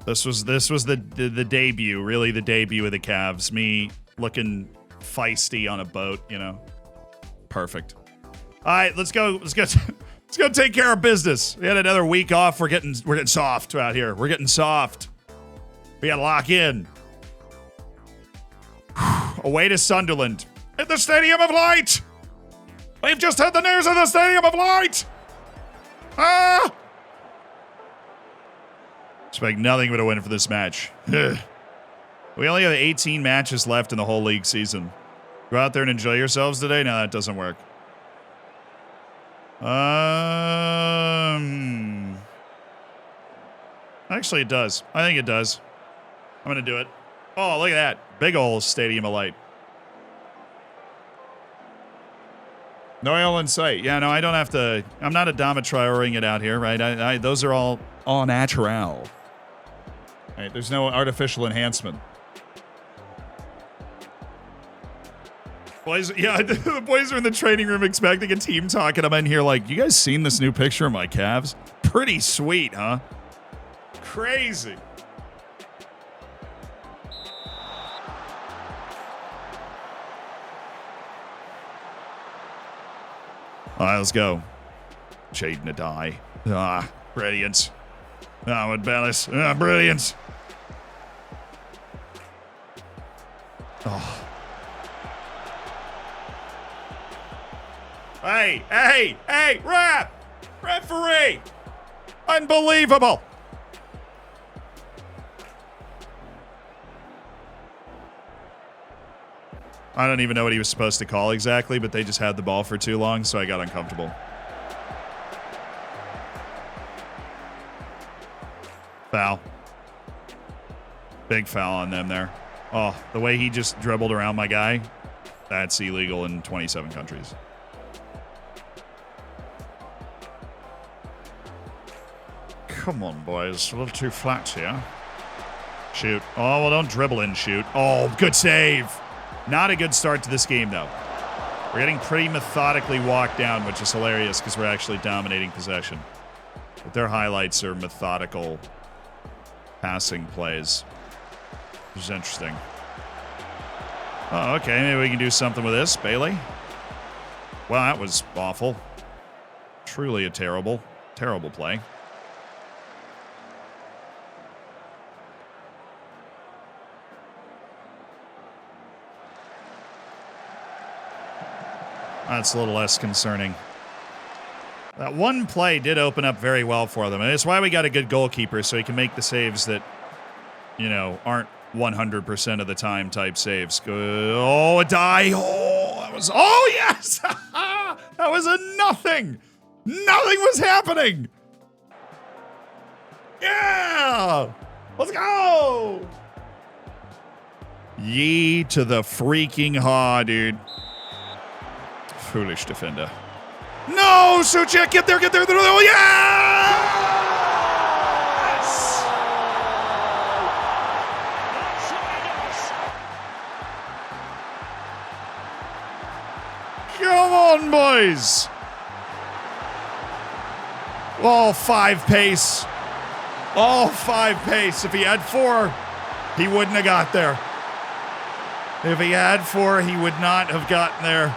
This was the debut, really the debut of the calves. Me looking feisty on a boat, Perfect. All right, let's go. Let's go take care of business. We had another week off. We're getting soft out here. We're getting soft. We got to lock in. Away to Sunderland. At the Stadium of Light. We've just heard the news of the Stadium of Light. Expect nothing but a win for this match. We only have 18 matches left in the whole league season. Go out there and enjoy yourselves today? No, that doesn't work. Actually, it does. I think it does. I'm going to do it. Oh, look at that. Big old Stadium of Light. No oil in sight. Yeah, no, I don't have to. I'm not Adamatri-ing it out here, right? Those are all natural. Right, there's no artificial enhancement. Boys, yeah, the boys are in the training room expecting a team talk, and I'm in here like, you guys seen this new picture of my calves? Pretty sweet, huh? Crazy. All right, let's go. Shading a die. Brilliant. With Bellis. Brilliant. Oh. Hey, referee! Unbelievable! I don't even know what he was supposed to call exactly, but they just had the ball for too long, so I got uncomfortable. Foul. Big foul on them there. Oh, the way he just dribbled around my guy, that's illegal in 27 countries. Come on, boys. A little too flat here. Shoot. Oh, well, don't dribble and shoot. Oh, good save. Not a good start to this game, though. We're getting pretty methodically walked down, which is hilarious because we're actually dominating possession. But their highlights are methodical passing plays, which is interesting. Oh, okay. Maybe we can do something with this. Bailey. Well, that was awful. Truly a terrible play. That's a little less concerning. That one play did open up very well for them. And it's why we got a good goalkeeper, so he can make the saves that, aren't 100% of the time type saves. Good. Oh, a die. Oh, that was... Oh, yes! That was a nothing. Nothing was happening. Yeah! Let's go! Ye to the freaking haw, dude. Foolish defender. No, Suchek, get there. Oh, yes! Come on, boys. Oh, 5 pace. Oh, 5 pace. If he had 4, he wouldn't have got there. If he had 4, he would not have gotten there.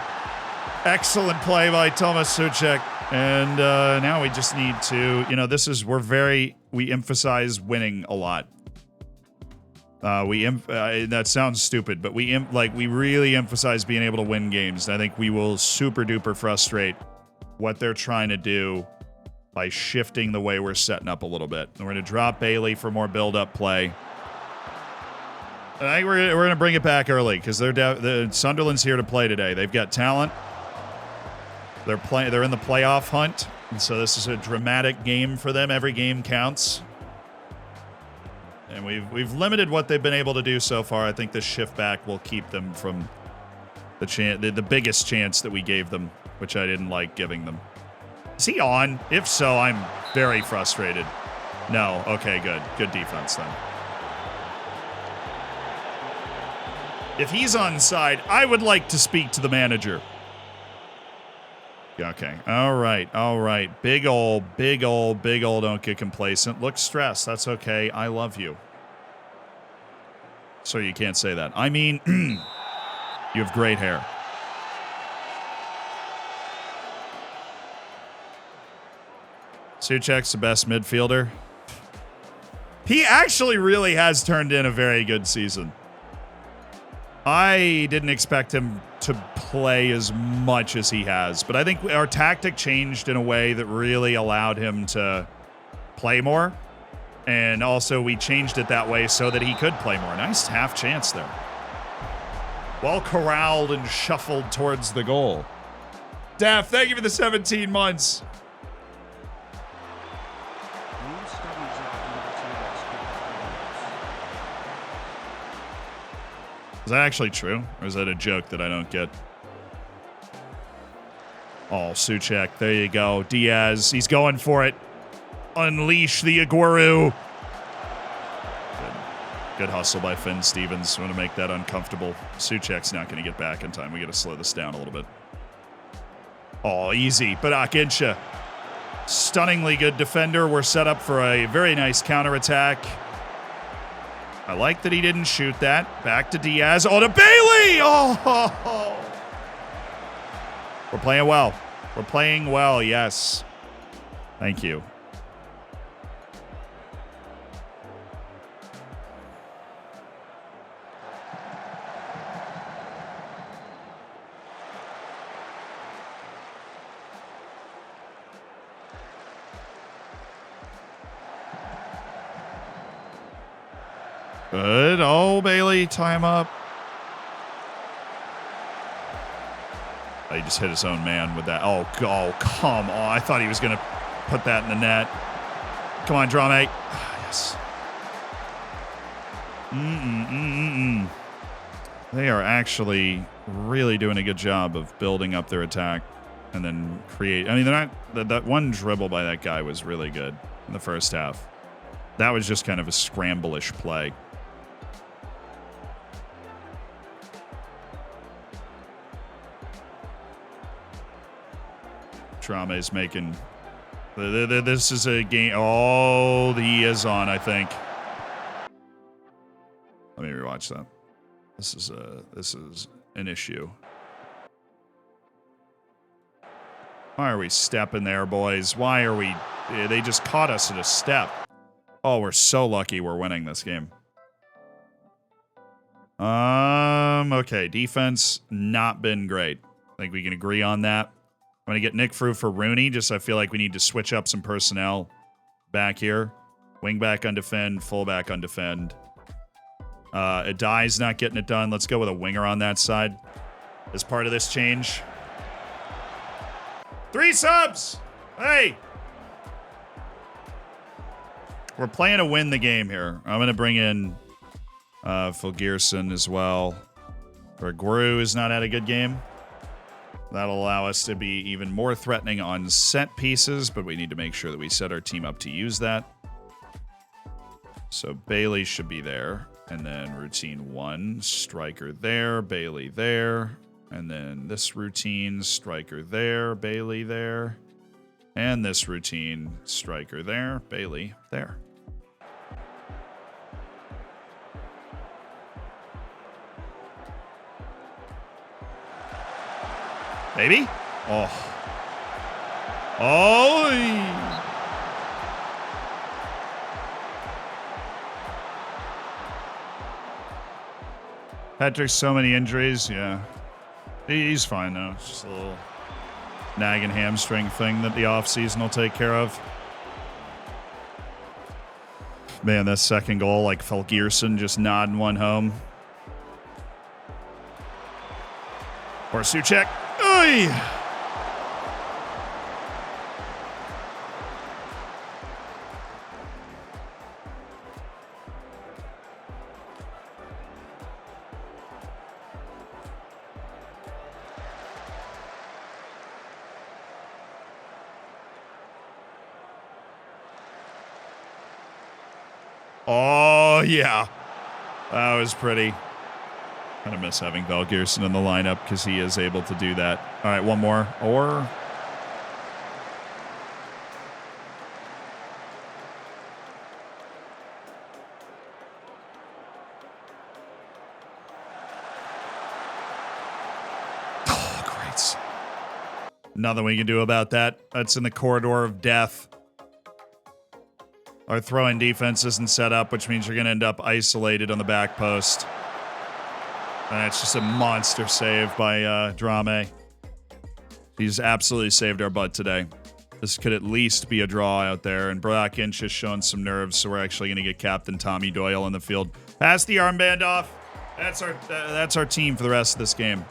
Excellent play by Thomas Suchek. And now we just need to, we emphasize winning a lot. That sounds stupid, but we really emphasize being able to win games. I think we will super duper frustrate what they're trying to do by shifting the way we're setting up a little bit. And we're going to drop Bailey for more build-up play. I think we're going to bring it back early because the Sunderland's here to play today. They've got talent. They're in the playoff hunt, and so this is a dramatic game for them. Every game counts. And we've limited what they've been able to do so far. I think the shift back will keep them from the biggest chance that we gave them, which I didn't like giving them. Is he on? If so, I'm very frustrated. No. Okay, good. Good defense then. If he's onside, I would like to speak to the manager. Okay. All right. Big ol', don't get complacent. Look stressed. That's okay. I love you. So you can't say that. I mean, you have great hair. Souček's the best midfielder. He actually really has turned in a very good season. I didn't expect him to play as much as he has, but I think our tactic changed in a way that really allowed him to play more. And also we changed it that way so that he could play more. Nice half chance there. Well corralled and shuffled towards the goal. Daff, thank you for the 17 months. Is that actually true? Or is that a joke that I don't get? Oh, Souček. There you go. Diaz. He's going for it. Unleash the Aguero. Good hustle by Finn Stevens. Want to make that uncomfortable. Souček's not going to get back in time. We got to slow this down a little bit. Oh, easy. Barak Incha. Stunningly good defender. We're set up for a very nice counterattack. I like that he didn't shoot that. Back to Diaz. Oh, to Bailey! Oh! We're playing well. We're playing well, yes. Thank you. Good. Oh, Bailey, time up. Oh, he just hit his own man with that. Oh, come on. I thought he was going to put that in the net. Come on, Drame. Yes. They are actually really doing a good job of building up their attack and then create. I mean, they're not. That one dribble by that guy was really good in the first half. That was just kind of a scramble-ish play. Drama is making. This is a game. Oh, he is on, I think. Let me rewatch that. This is an issue. Why are we stepping there, boys? Why are we? They just caught us at a step. Oh, we're so lucky we're winning this game. Okay, defense not been great. I think we can agree on that. I'm going to get Nick Frew for Rooney, just I feel like we need to switch up some personnel back here. Wing back on defend, full back on defend. Adai's not getting it done. Let's go with a winger on that side as part of this change. 3 subs! Hey! We're playing to win the game here. I'm going to bring in Fulgerson as well. Guru has not had a good game. That'll allow us to be even more threatening on set pieces, but we need to make sure that we set our team up to use that. So Bailey should be there. And then routine 1, striker there, Bailey there. And then this routine, striker there, Bailey there. And this routine, striker there, Bailey there. Baby? Oh. Oh. Patrick's so many injuries. Yeah. He's fine, though. It's just a little nagging hamstring thing that the offseason will take care of. Man, that second goal, like Fulgerson just nodding one home. Or Souček. Oy! Oh, yeah. That was pretty. Kind of miss having Val Gearson in the lineup because he is able to do that. All right, one more. Or... Nothing we can do about that. That's in the corridor of death. Our throwing defense isn't set up, which means you're going to end up isolated on the back post. And it's just a monster save by Drame. He's absolutely saved our butt today. This could at least be a draw out there. And Brock Inch has shown some nerves, so we're actually going to get Captain Tommy Doyle on the field. Pass the armband off. That's our team for the rest of this game.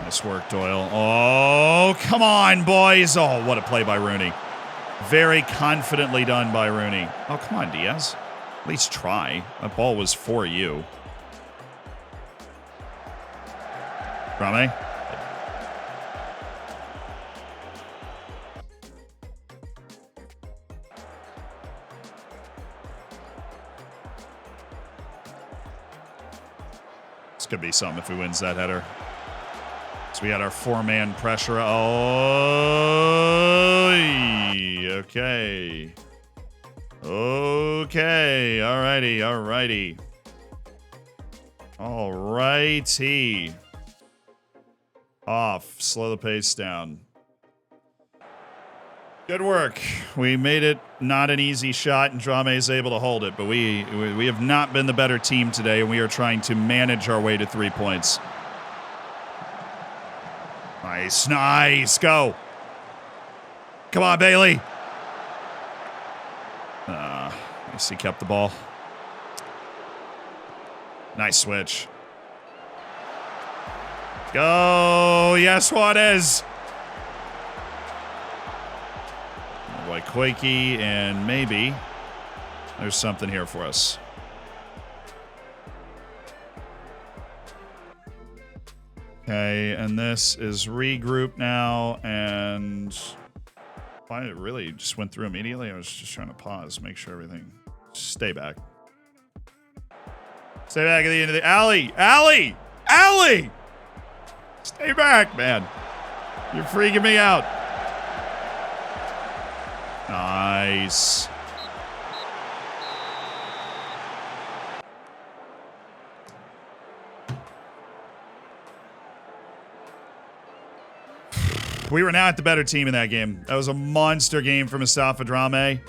Nice work, Doyle. Oh, come on, boys. Oh, what a play by Rooney. Very confidently done by Rooney. Oh, come on, Diaz. At least try. That ball was for you. Rame. This could be something if he wins that header. So we had our four-man pressure. Oh, okay. Okay. Alrighty. Alrighty. Alrighty. Off. Slow the pace down. Good work. We made it not an easy shot, and Drame is able to hold it. But we have not been the better team today, and we are trying to manage our way to 3 points. Nice, nice, go. Come on, Bailey. Nice, he kept the ball. Nice switch. Go, yes, Juarez. Boy, Quakey, and maybe there's something here for us. Okay, and this is regroup now, and I really just went through immediately. I was just trying to pause, make sure everything. Stay back. Stay back at the end of the alley. Alley! Alley! Stay back, man. You're freaking me out. Nice. We were not the better team in that game. That was a monster game for Mustafa Drame.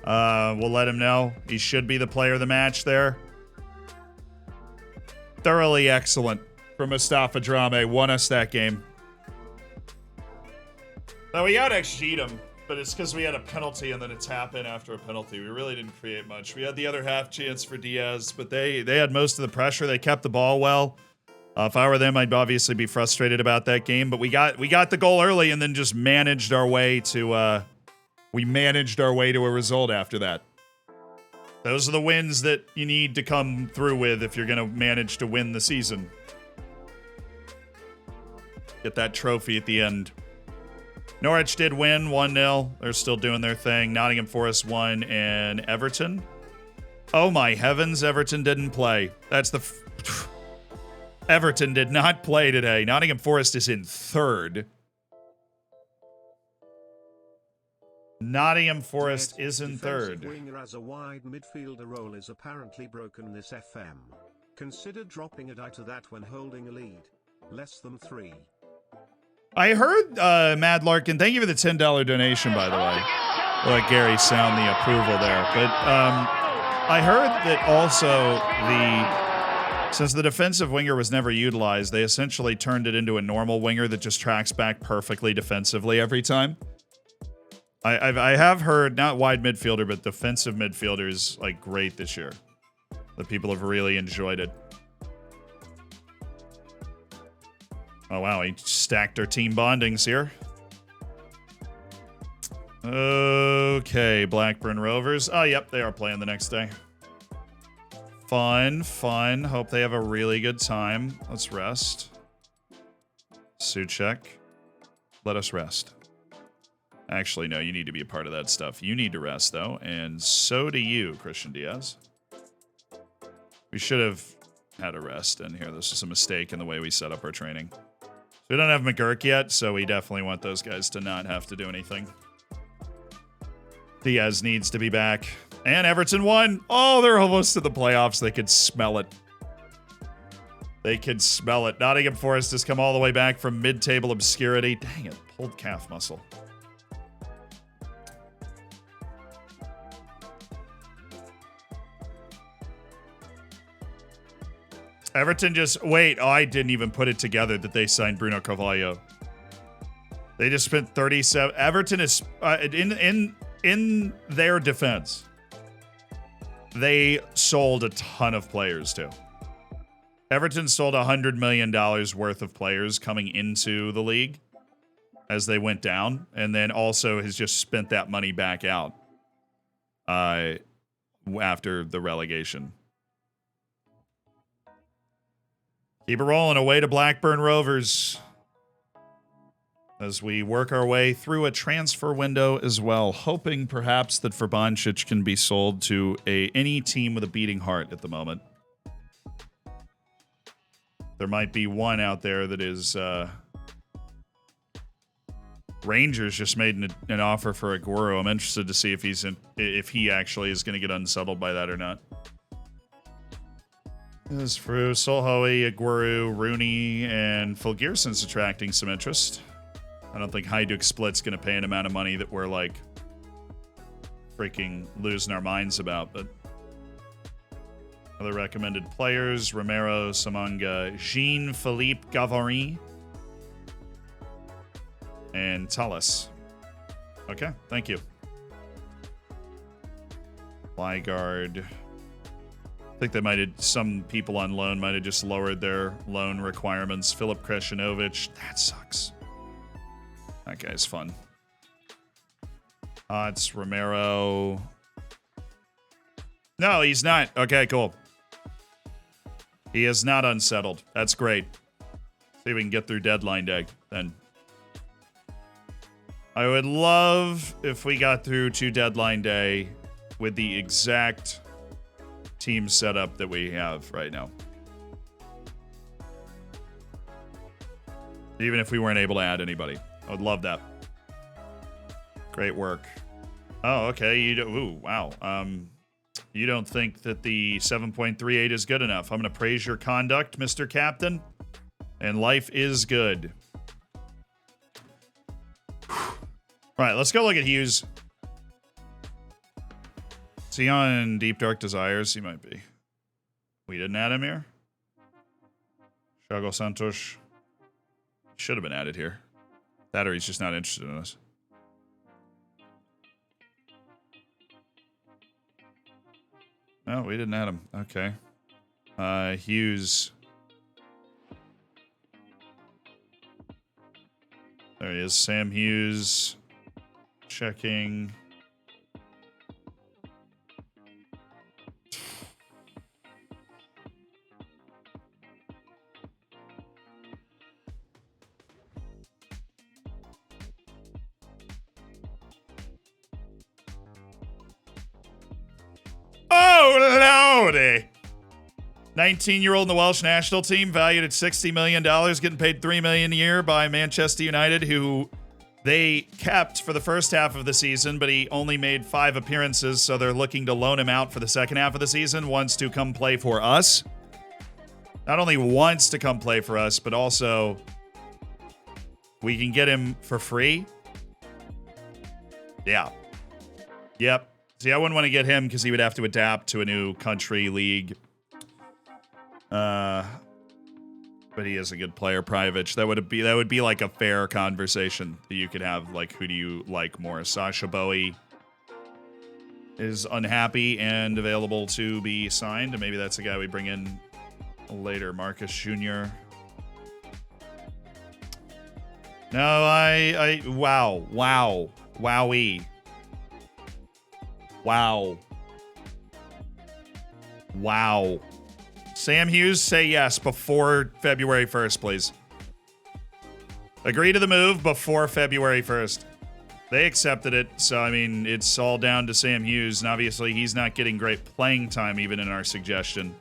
We'll let him know. He should be the player of the match there. Thoroughly excellent for Mustafa Drame. Won us that game. Now, we got XG'd him, but it's because we had a penalty and then a tap in after a penalty. We really didn't create much. We had the other half chance for Diaz, but they had most of the pressure. They kept the ball well. If I were them, I'd obviously be frustrated about that game, but we got the goal early and then just managed our way to a result after that. Those are the wins that you need to come through with if you're going to manage to win the season. Get that trophy at the end. Norwich did win 1-0. They're still doing their thing. Nottingham Forest won, and Everton. Oh my heavens, Everton didn't play. That's the... Everton did not play today. Nottingham Forest is in third. Nottingham Forest is in third. Winger as a wide midfielder role is apparently broken this FM. Consider dropping a die to that when holding a lead. Less than 3. I heard Mad Larkin. Thank you for the $10 donation, by the way. We'll let Gary sound the approval there. But I heard that also Since the defensive winger was never utilized, they essentially turned it into a normal winger that just tracks back perfectly defensively every time. I have heard, not wide midfielder, but defensive midfielders like great this year. That people have really enjoyed it. Oh, wow. He stacked our team bondings here. Okay, Blackburn Rovers. Oh, yep, they are playing the next day. Fun, fun. Hope they have a really good time. Let's rest. Suchek. Let us rest. Actually, no, you need to be a part of that stuff. You need to rest, though, and so do you, Christian Diaz. We should have had a rest in here. This is a mistake in the way we set up our training. So we don't have McGurk yet, so we definitely want those guys to not have to do anything. Diaz needs to be back. And Everton won. Oh, they're almost to the playoffs. They could smell it. They could smell it. Nottingham Forest has come all the way back from mid-table obscurity. Dang it, pulled calf muscle. Everton just... Wait, I didn't even put it together that they signed Bruno Carvalho. They just spent 37... Everton is... in their defense, they sold a ton of players, too. Everton sold $100 million worth of players coming into the league as they went down, and then also has just spent that money back out after the relegation. Keep it rolling away to Blackburn Rovers as we work our way through a transfer window as well, hoping perhaps that Verbančić can be sold to any team with a beating heart at the moment. There might be one out there that is... Rangers just made an offer for Aguero. I'm interested to see if he actually is going to get unsettled by that or not. As for Solhoe, Aguero, Rooney, and Fulgerson's attracting some interest. I don't think Hajduk Split's going to pay an amount of money that we're like freaking losing our minds about, but other recommended players: Romero, Samanga, Jean-Philippe Gavarni, and Tallis. Okay, thank you. Lygaard. I think they might have, some people on loan might have just lowered their loan requirements. Filip Krešinović, that sucks. That guy's fun. It's Romero. No, he's not. Okay, cool. He is not unsettled. That's great. See if we can get through deadline day then. I would love if we got through to deadline day with the exact team setup that we have right now. Even if we weren't able to add anybody. I would love that. Great work. Oh, okay. Ooh, wow. You don't think that the 7.38 is good enough. I'm going to praise your conduct, Mr. Captain. And life is good. All right, let's go look at Hughes. Is he on Deep Dark Desires? He might be. We didn't add him here. Thiago Santos. Should have been added here. That or he's just not interested in us. No, we didn't add him. Okay. Hughes. There he is. Sam Hughes. Checking. Oh, lordy. 19-year-old in the Welsh national team, valued at $60 million, getting paid $3 million a year by Manchester United, who they kept for the first half of the season, but he only made 5 appearances, so they're looking to loan him out for the second half of the season, wants to come play for us. Not only wants to come play for us, but also we can get him for free. Yeah. Yep. See, I wouldn't want to get him because he would have to adapt to a new country league. But he is a good player, Privich. That would be like a fair conversation that you could have. Like, who do you like more? Sasha Bowie is unhappy and available to be signed, and maybe that's a guy we bring in later. Marcus Jr. No, wowie. Wow. Sam Hughes, say yes before February 1st, please. Agree to the move before February 1st. They accepted it, so, I mean, it's all down to Sam Hughes, and obviously he's not getting great playing time even in our suggestion.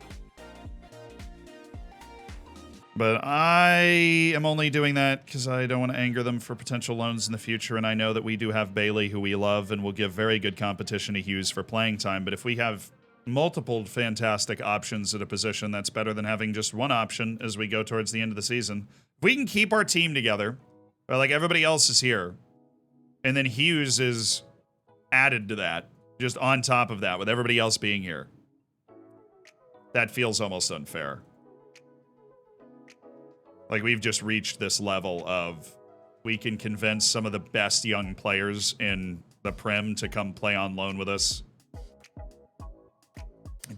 But I am only doing that because I don't want to anger them for potential loans in the future, and I know that we do have Bailey, who we love, and will give very good competition to Hughes for playing time, but if we have multiple fantastic options at a position, that's better than having just one option as we go towards the end of the season. If we can keep our team together, or like everybody else is here, and then Hughes is added to that, just on top of that, with everybody else being here, that feels almost unfair. Like, we've just reached this level of we can convince some of the best young players in the Prem to come play on loan with us.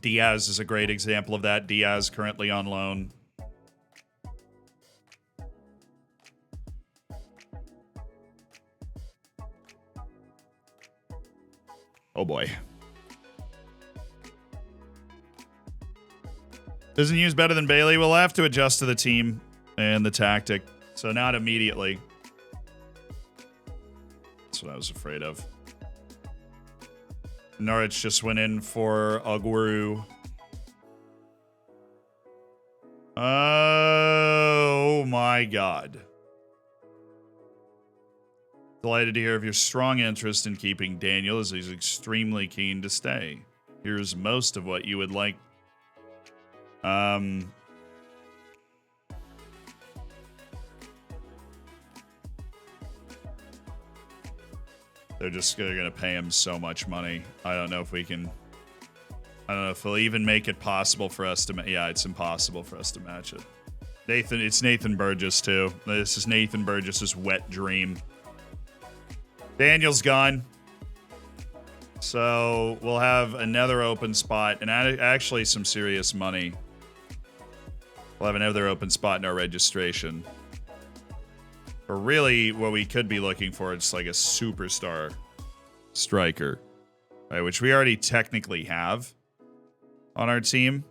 Diaz is a great example of that. Diaz currently on loan. Oh boy. Isn't Hughes better than Bailey? We'll have to adjust to the team and the tactic. So not immediately. That's what I was afraid of. Norwich just went in for Aguru. Oh my God. Delighted to hear of your strong interest in keeping Daniel, as he's extremely keen to stay. Here's most of what you would like. They're going to pay him so much money. I don't know if we can... I don't know if they'll even make it possible for us to... Yeah, it's impossible for us to match it. It's Nathan Burgess, too. This is Nathan Burgess's wet dream. Daniel's gone. So we'll have another open spot, and actually some serious money. We'll have another open spot in our registration. But really, what we could be looking for is like a superstar striker, right, which we already technically have on our team.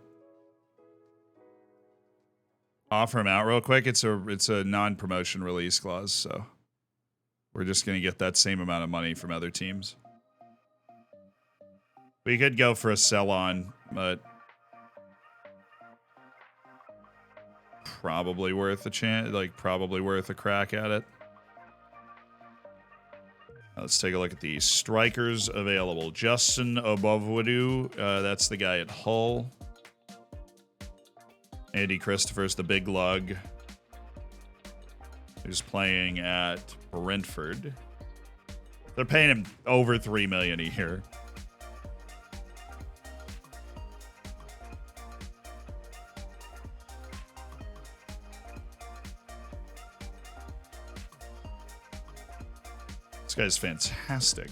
Offer him out real quick. It's a non-promotion release clause, so we're just going to get that same amount of money from other teams. We could go for a sell-on, but probably worth a chance, like probably worth a crack at it. Let's take a look at the strikers available. Justin Obovwodu, that's the guy at Hull. Andy Christopher's the big lug, who's playing at Brentford. They're paying him over $3 million a year. This guy's fantastic.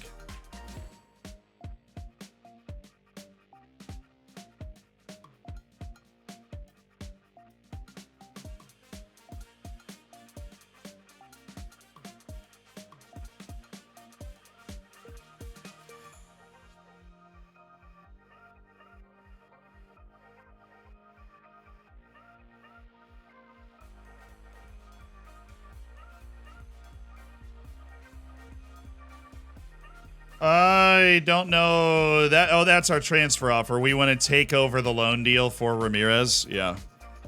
I don't know that. Oh, that's our transfer offer. We want to take over the loan deal for Ramirez. Yeah.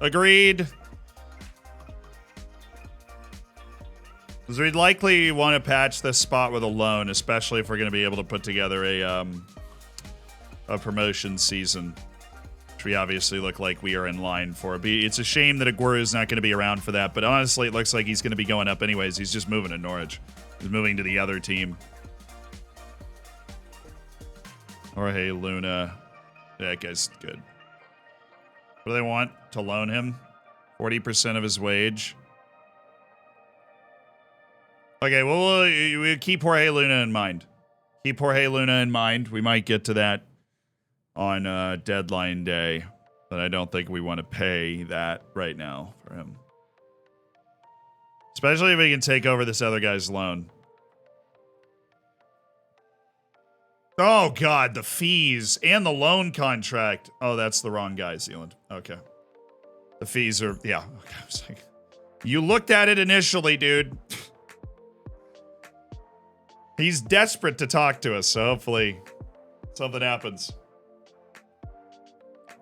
Agreed. Because we'd likely want to patch this spot with a loan, especially if we're going to be able to put together a promotion season, which we obviously look like we are in line for. It's a shame that Aguero is not going to be around for that, but honestly, it looks like he's going to be going up anyways. He's just moving to Norwich. He's moving to the other team. Jorge Luna. That guy's good. What do they want? To loan him? 40% of his wage. Okay, well, we'll keep Jorge Luna in mind. Keep Jorge Luna in mind. We might get to that on deadline day, but I don't think we want to pay that right now for him. Especially if we can take over this other guy's loan. Oh, God, the fees and the loan contract. Oh, that's the wrong guy, Zealand. Okay. The fees are, yeah. Okay, I was like, you looked at it initially, dude. He's desperate to talk to us, so hopefully something happens.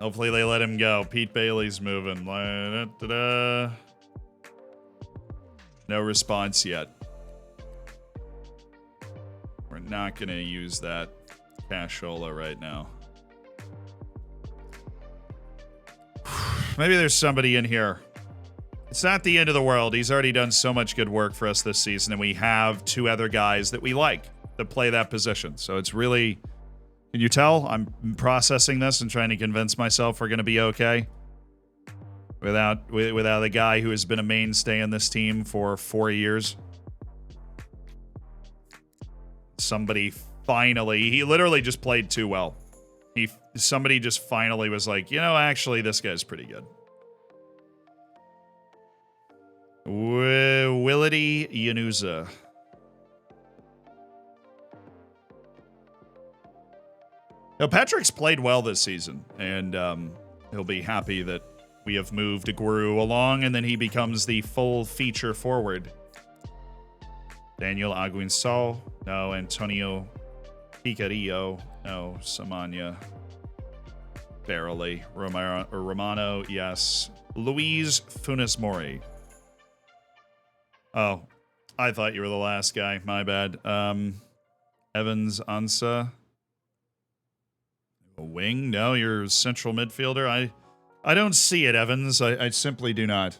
Hopefully they let him go. Pete Bailey's moving. No response yet. We're not going to use that cashola right now. Maybe there's somebody in here. It's not the end of the world. He's already done so much good work for us this season, and we have two other guys that we like that play that position. So it's really... Can you tell? I'm processing this and trying to convince myself we're going to be okay. Without a guy who has been a mainstay in this team for 4 years. Somebody finally... He literally just played too well. Somebody just finally was like, you know, actually, this guy's pretty good. Willity Yanuza. Now, Patrick's played well this season, and he'll be happy that we have moved Guru along, and then he becomes the full feature forward. Daniel Aguinsol. No. Antonio Picarillo. No. Samanya. Barely. Romano. Yes. Luis Funes Mori. Oh, I thought you were the last guy. My bad. Evans Ansa. A wing? No, you're a central midfielder. I don't see it, Evans. I simply do not.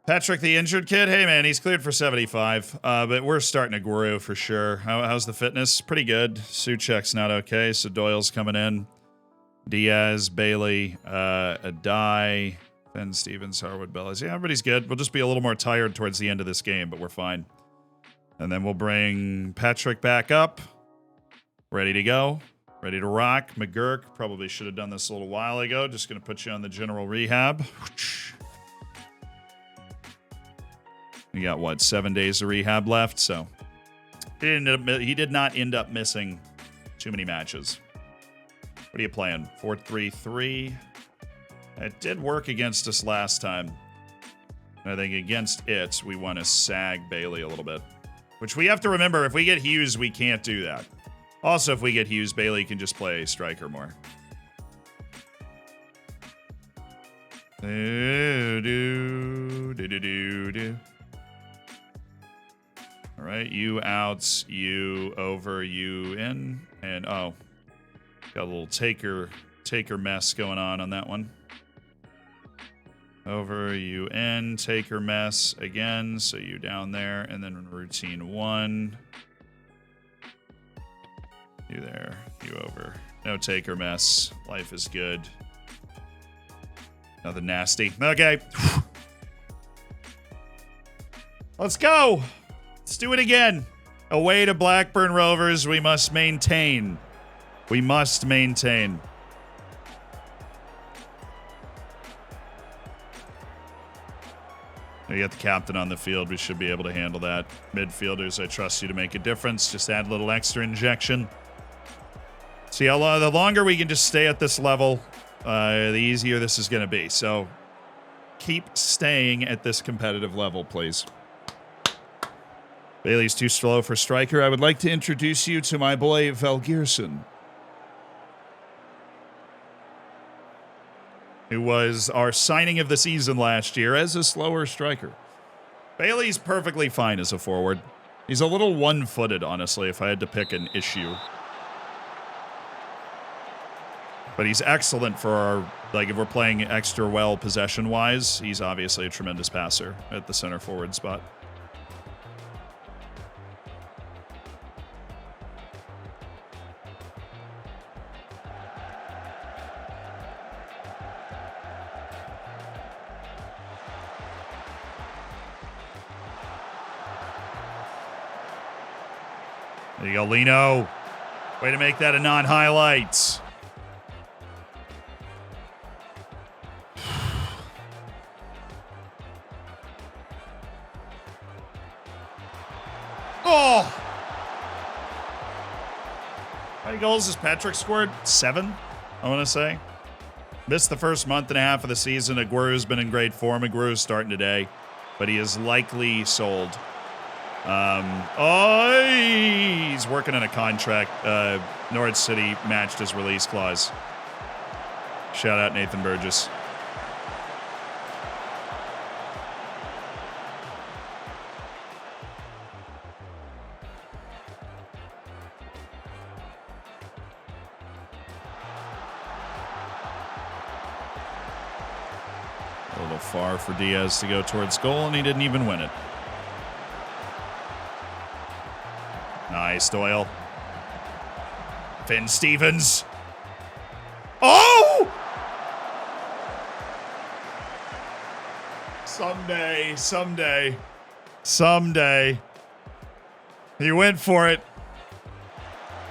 Patrick, the injured kid? Hey, man, he's cleared for 75. But we're starting to grow for sure. How's the fitness? Pretty good. Suchek's not okay, so Doyle's coming in. Diaz, Bailey, Adai, Ben Stevens, Harwood, Bellis. Yeah, everybody's good. We'll just be a little more tired towards the end of this game, but we're fine. And then we'll bring Patrick back up. Ready to go. Ready to rock. McGurk, probably should have done this a little while ago. Just going to put you on the general rehab. We got, what, 7 days of rehab left, so he did not end up missing too many matches. What are you playing? 4-3-3. It did work against us last time. I think against it, we want to sag Bailey a little bit. Which we have to remember, if we get Hughes, we can't do that. Also, if we get Hughes, Bailey can just play striker more. All right, you out, you over, you in, and oh, got a little taker mess going on that one. Over, you in, taker mess again, so you down there, and then routine 1. You there, you over. No taker mess. Life is good. Nothing nasty. Okay. Let's go. Let's do it again. Away to Blackburn Rovers, we must maintain. We must maintain. We got the captain on the field. We should be able to handle that. Midfielders, I trust you to make a difference. Just add a little extra injection. See, the longer we can just stay at this level, the easier this is going to be. So keep staying at this competitive level, please. Bailey's too slow for striker. I would like to introduce you to my boy, Valgeirson, who was our signing of the season last year as a slower striker. Bailey's perfectly fine as a forward. He's a little one-footed, honestly, if I had to pick an issue. But he's excellent for our, like, if we're playing extra well possession-wise, he's obviously a tremendous passer at the center forward spot. There you go, Lino. Way to make that a non-highlight. Oh! How many goals has Patrick scored? 7, I want to say. Missed the first month and a half of the season. Aguero's been in great form. Aguero's starting today, but he is likely sold. He's working on a contract. Norwich City matched his release clause. Shout out Nathan Burgess. A little far for Diaz to go towards goal, and he didn't even win it. Nice, Doyle. Finn Stevens. Oh! Someday. He went for it.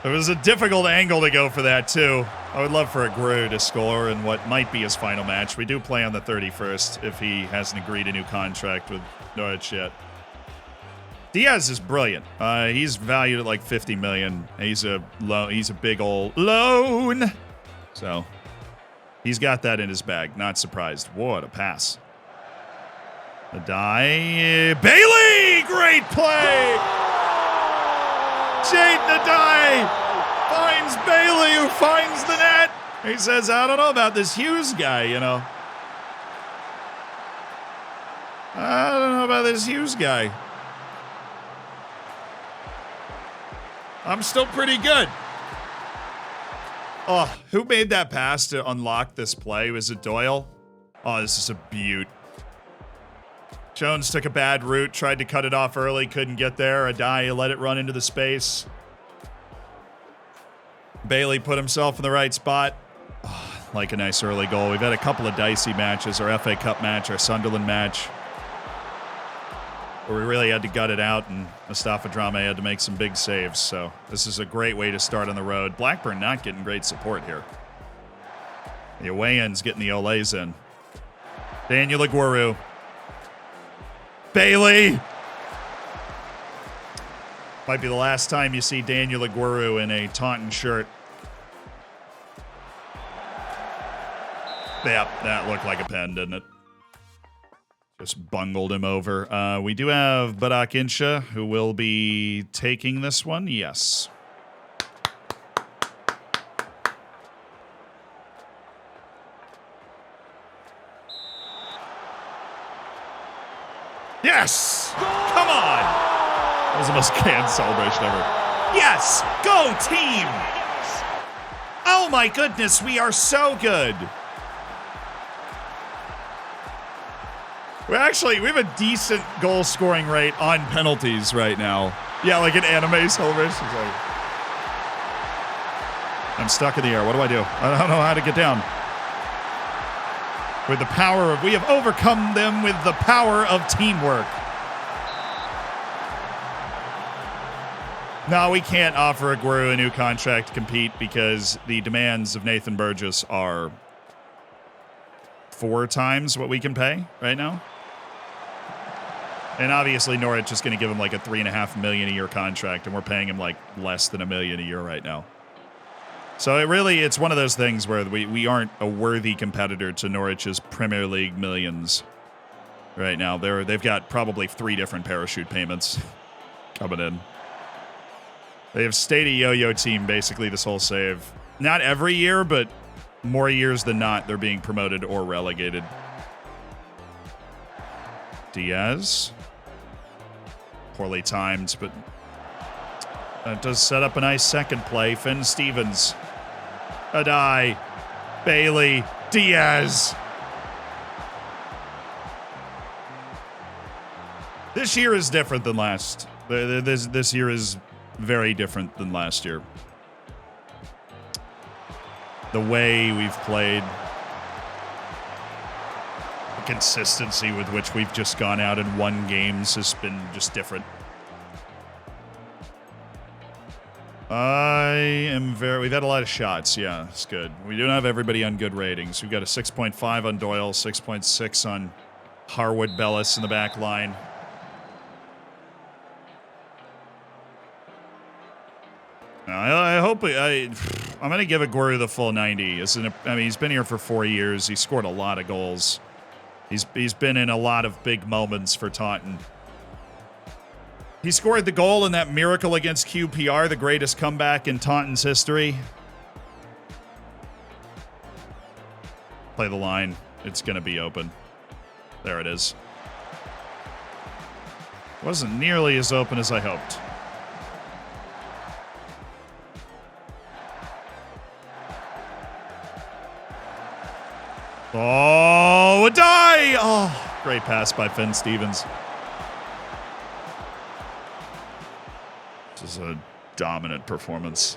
It was a difficult angle to go for that, too. I would love for Aguero to score in what might be his final match. We do play on the 31st if he hasn't agreed a new contract with Norwich yet. Diaz is brilliant. He's valued at like 50 million. He's a big old loan. So he's got that in his bag. Not surprised. What a pass. Nadai. Bailey! Great play! Jade Nadai finds Bailey, who finds the net. He says, I don't know about this Hughes guy, you know. I don't know about this Hughes guy. I'm still pretty good. Oh, who made that pass to unlock this play? Was it Doyle? Oh, this is a beaut. Jones took a bad route, tried to cut it off early, couldn't get there. Adai let it run into the space. Bailey put himself in the right spot. Oh, like a nice early goal. We've had a couple of dicey matches, our FA Cup match, our Sunderland match, where we really had to gut it out, and Mustafa Drame had to make some big saves. So this is a great way to start on the road. Blackburn not getting great support here. The away end's getting the Olays in. Daniel Aguero. Bailey! Might be the last time you see Daniel Aguero in a Taunton shirt. Yep, that looked like a pen, didn't it? Just bungled him over. We do have Barak Insha, who will be taking this one. Yes. Yes! Come on! That was the most canned celebration ever. Yes! Go, team! Oh my goodness, we are so good. We have a decent goal scoring rate on penalties right now. Yeah, like an anime celebration. I'm stuck in the air. What do? I don't know how to get down. With the power of, we have overcome them with the power of teamwork. No, we can't offer Aguero a new contract to compete because the demands of Nathan Burgess are 4 times what we can pay right now. And obviously Norwich is going to give him like a $3.5 million a year contract, and we're paying him like less than $1 million a year right now. So it's one of those things where we aren't a worthy competitor to Norwich's Premier League millions right now. They've got probably 3 different parachute payments coming in. They have stayed a yo-yo team basically this whole save. Not every year, but more years than not, they're being promoted or relegated. Diaz. Poorly timed, but that does set up a nice second play. Finn Stevens. Adai. Bailey. Diaz. This year is different than last. This year is very different than last year. The way we've played, the consistency with which we've just gone out and won games has been just different. We've had a lot of shots. Yeah, it's good. We don't have everybody on good ratings. We've got a 6.5 on Doyle, 6.6 on Harwood Bellis in the back line. I hope I'm going to give Aguero the full 90. He's been here for 4 years. He scored a lot of goals. He's been in a lot of big moments for Taunton. He scored the goal in that miracle against QPR, the greatest comeback in Taunton's history. Play the line. It's going to be open. There it is. Wasn't nearly as open as I hoped. Oh, a die! Oh, great pass by Finn Stevens. This is a dominant performance.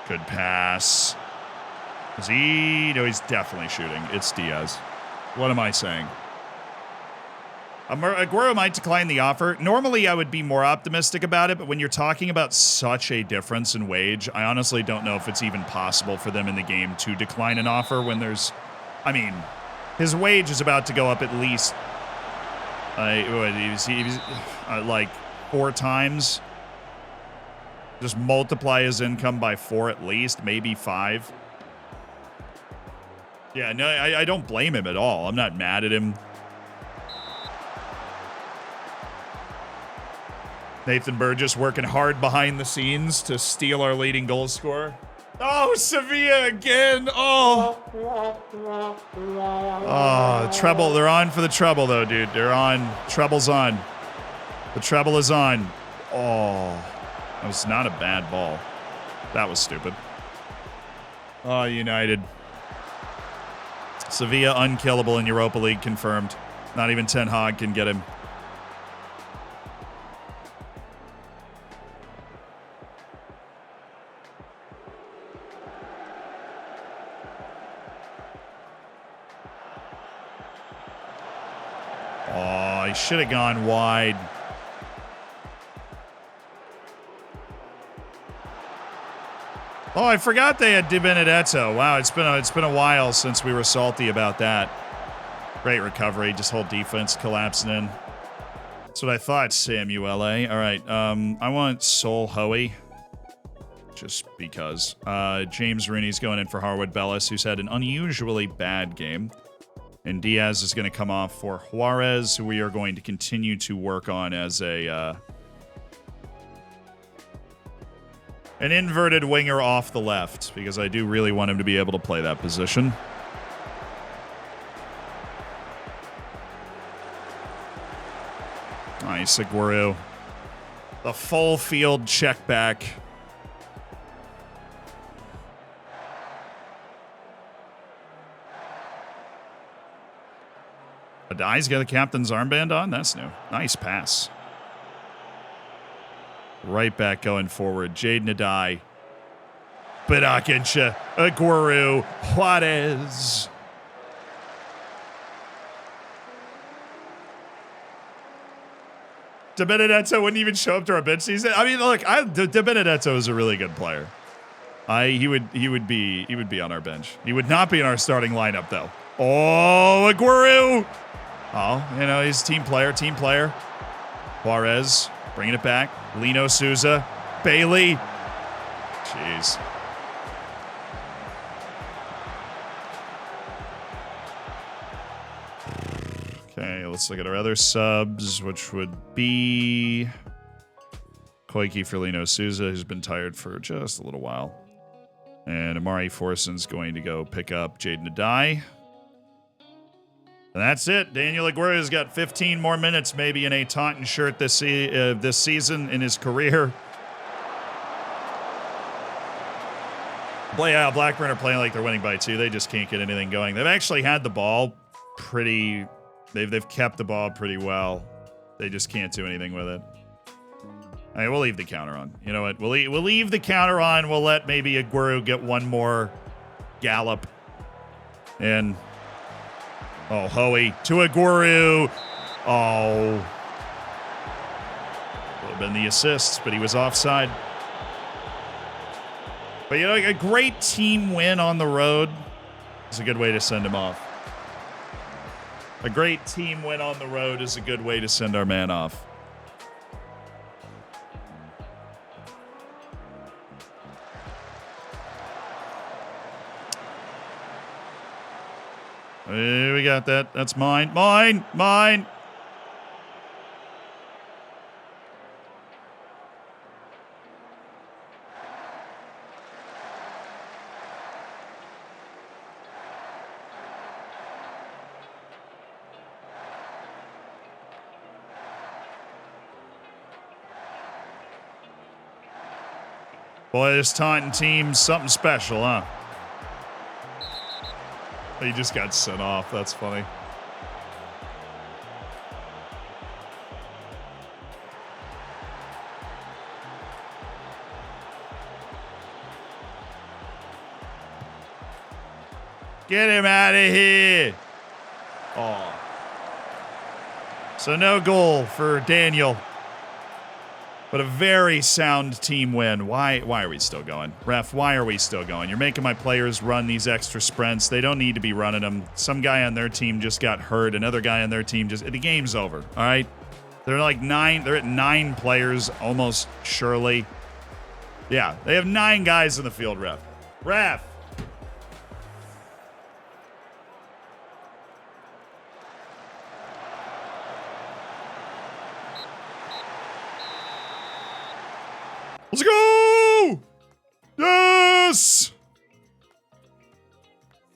Good pass. Is he? No, he's definitely shooting. It's Diaz. What am I saying? Aguero might decline the offer. Normally, I would be more optimistic about it, but when you're talking about such a difference in wage, I honestly don't know if it's even possible for them in the game to decline an offer when there's... I mean, his wage is about to go up at least... like 4 times. Just multiply his income by 4 at least, maybe 5. Yeah, no, I don't blame him at all. I'm not mad at him. Nathan Burgess working hard behind the scenes to steal our leading goal scorer. Oh, Sevilla again. Oh, treble. They're on for the treble, though, dude. They're on. Treble's on. The treble is on. Oh, that was not a bad ball. That was stupid. Oh, United. Sevilla unkillable in Europa League confirmed. Not even Ten Hag can get him. Oh, he should have gone wide. Oh, I forgot they had Di Benedetto. Wow, it's been a while since we were salty about that. Great recovery, just whole defense collapsing in. That's what I thought, Samuel. All right, I want Sol Hoey, just because. James Rooney's going in for Harwood Bellis, who's had an unusually bad game. And Diaz is going to come off for Juarez, who we are going to continue to work on as an inverted winger off the left, because I do really want him to be able to play that position. Nice, Aguero. The full field check back. Adai's got the captain's armband on. That's new. Nice pass. Right back going forward. Jaden Adai. Bedakincha. Aguero. Juarez. Di Benedetto wouldn't even show up to our bench season. I mean, look, Di Benedetto is a really good player. He would be on our bench. He would not be in our starting lineup, though. Oh, Aguero. Oh, you know, he's a team player. Juarez, bringing it back. Lino Souza. Bailey. Jeez. Okay, let's look at our other subs, which would be Koike for Lino Souza, who's been tired for just a little while. And Amari Forson's going to go pick up Jaden Adai. And that's it. Daniel Aguero's got 15 more minutes maybe in a Taunton shirt this season in his career. Blackburn are playing like they're winning by 2. They just can't get anything going. They've actually had the ball pretty... They've kept the ball pretty well. They just can't do anything with it. All right, we'll leave the counter on. You know what? We'll leave the counter on. We'll let maybe Aguero get one more gallop. And... Oh, Hoey to Aguero. Oh. have been the assist, but he was offside. But, you know, a great team win on the road is a good way to send him off. A great team win on the road is a good way to send our man off. Hey, we got that. That's mine. Mine! Mine! Boy, this Taunton team's something special, huh? He just got sent off. That's funny. Get him out of here. Oh. So no goal for Daniel. But a very sound team win. Why are we still going? Ref, why are we still going? You're making my players run these extra sprints. They don't need to be running them. Some guy on their team just got hurt. Another guy on their team just... The game's over, all right? They're like 9... They're at 9 players, almost surely. Yeah, they have 9 guys in the field, ref. Ref! Let's go! Yes!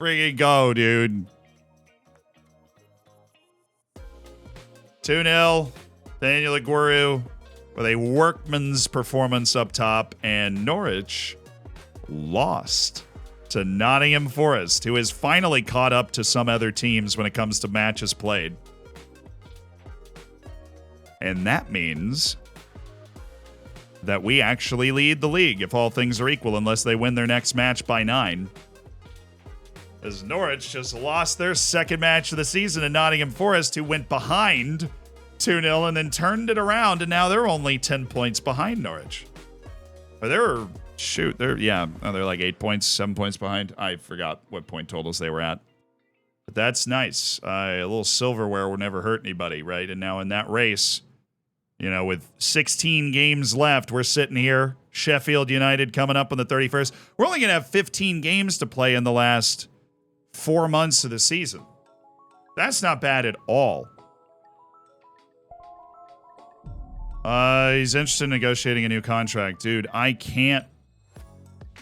Friggin' go, dude. 2-0. Daniel Aguero with a workman's performance up top. And Norwich lost to Nottingham Forest, who has finally caught up to some other teams when it comes to matches played. And that means that we actually lead the league if all things are equal, unless they win their next match by 9. As Norwich just lost their second match of the season to Nottingham Forest, who went behind 2-0 and then turned it around, and now they're only 10 points behind Norwich. Or they're like 8 points, 7 points behind. I forgot what point totals they were at. But that's nice. A little silverware will never hurt anybody, right? And now in that race, you know, with 16 games left, we're sitting here. Sheffield United coming up on the 31st. We're only going to have 15 games to play in the last 4 months of the season. That's not bad at all. He's interested in negotiating a new contract. Dude, I can't.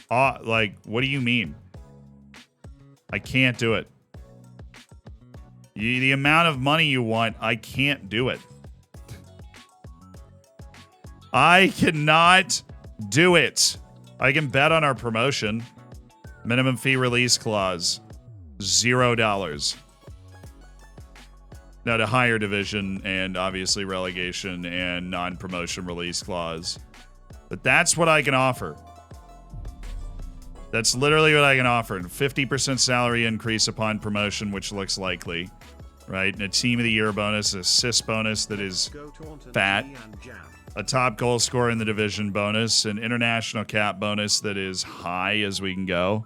What do you mean? I can't do it. The amount of money you want, I can't do it. I cannot do it. I can bet on our promotion. Minimum fee release clause. $0. Now to higher division and obviously relegation and non-promotion release clause. But that's what I can offer. That's literally what I can offer. 50% salary increase upon promotion, which looks likely. Right? And a team of the year bonus, assist bonus that is fat. A top goal scorer in the division bonus, an international cap bonus that is high as we can go.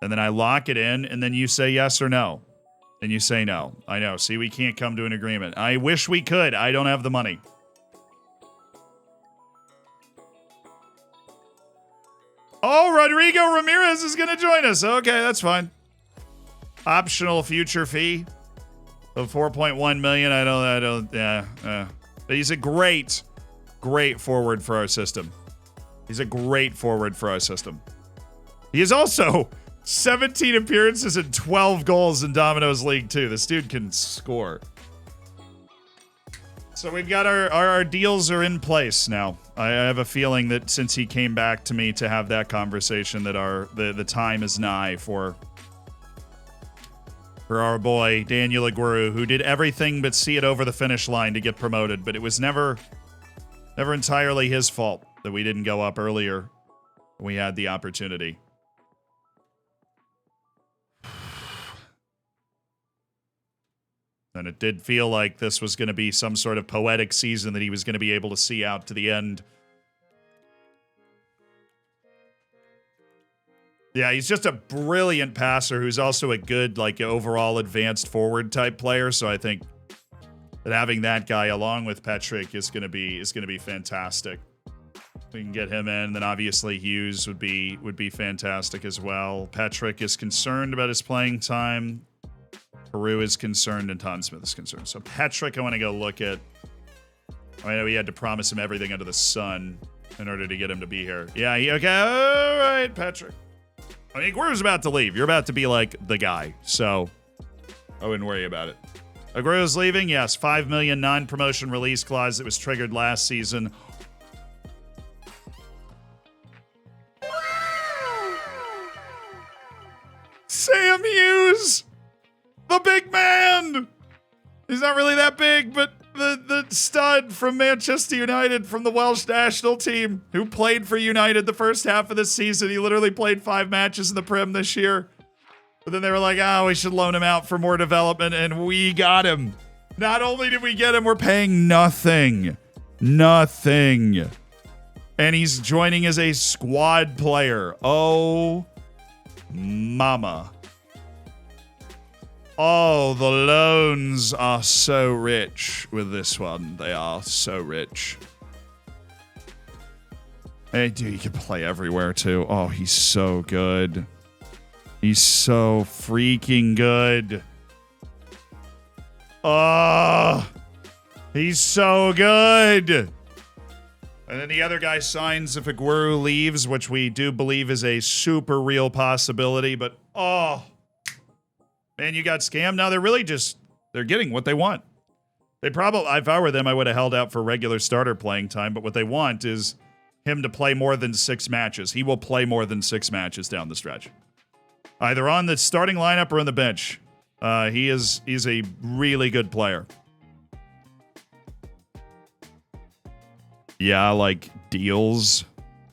And then I lock it in, and then you say yes or no. And you say no. I know. See, we can't come to an agreement. I wish we could. I don't have the money. Oh, Rodrigo Ramirez is going to join us. Okay, that's fine. Optional future fee of $4.1 million. But he's a great forward for our system. He's a great forward for our system. He is also 17 appearances and 12 goals in Domino's League 2. This dude can score. So we've got our deals are in place now. I have a feeling that since he came back to me to have that conversation, that the time is nigh for our boy Daniel Aguero, who did everything but see it over the finish line to get promoted. But it was never entirely his fault that we didn't go up earlier when we had the opportunity. And it did feel like this was going to be some sort of poetic season that he was going to be able to see out to the end. Yeah, he's just a brilliant passer who's also a good, like, overall advanced forward type player. So I think that having that guy along with Petrick is going to be fantastic. We can get him in. Then obviously Hughes would be fantastic as well. Petrick is concerned about his playing time. Peru is concerned and Todd Smith is concerned. So Petrick, I want to go look at. I know we had to promise him everything under the sun in order to get him to be here. Yeah, okay. All right, Petrick. I mean, Aguero's about to leave. You're about to be like the guy. So I wouldn't worry about it. Aguero's leaving. Yes, $5 million non-promotion release clause that was triggered last season. Sam Hughes! The big man! He's not really that big, but the stud from Manchester United from the Welsh national team who played for United the first half of the season. He literally played 5 matches in the Prem this year. But then they were like, we should loan him out for more development, and we got him. Not only did we get him, we're paying nothing. Nothing. And he's joining as a squad player. Oh, mama. Oh, the loans are so rich with this one. They are so rich. Hey, dude, he can play everywhere, too. Oh, he's so good. He's so freaking good. Oh, he's so good. And then the other guy signs if Aguero leaves, which we do believe is a super real possibility. But, man, you got scammed. Now they're getting what they want. They probably, if I were them, I would have held out for regular starter playing time. But what they want is him to play more than 6 matches. He will play more than 6 matches down the stretch, either on the starting lineup or on the bench. He's a really good player. Yeah, like deals.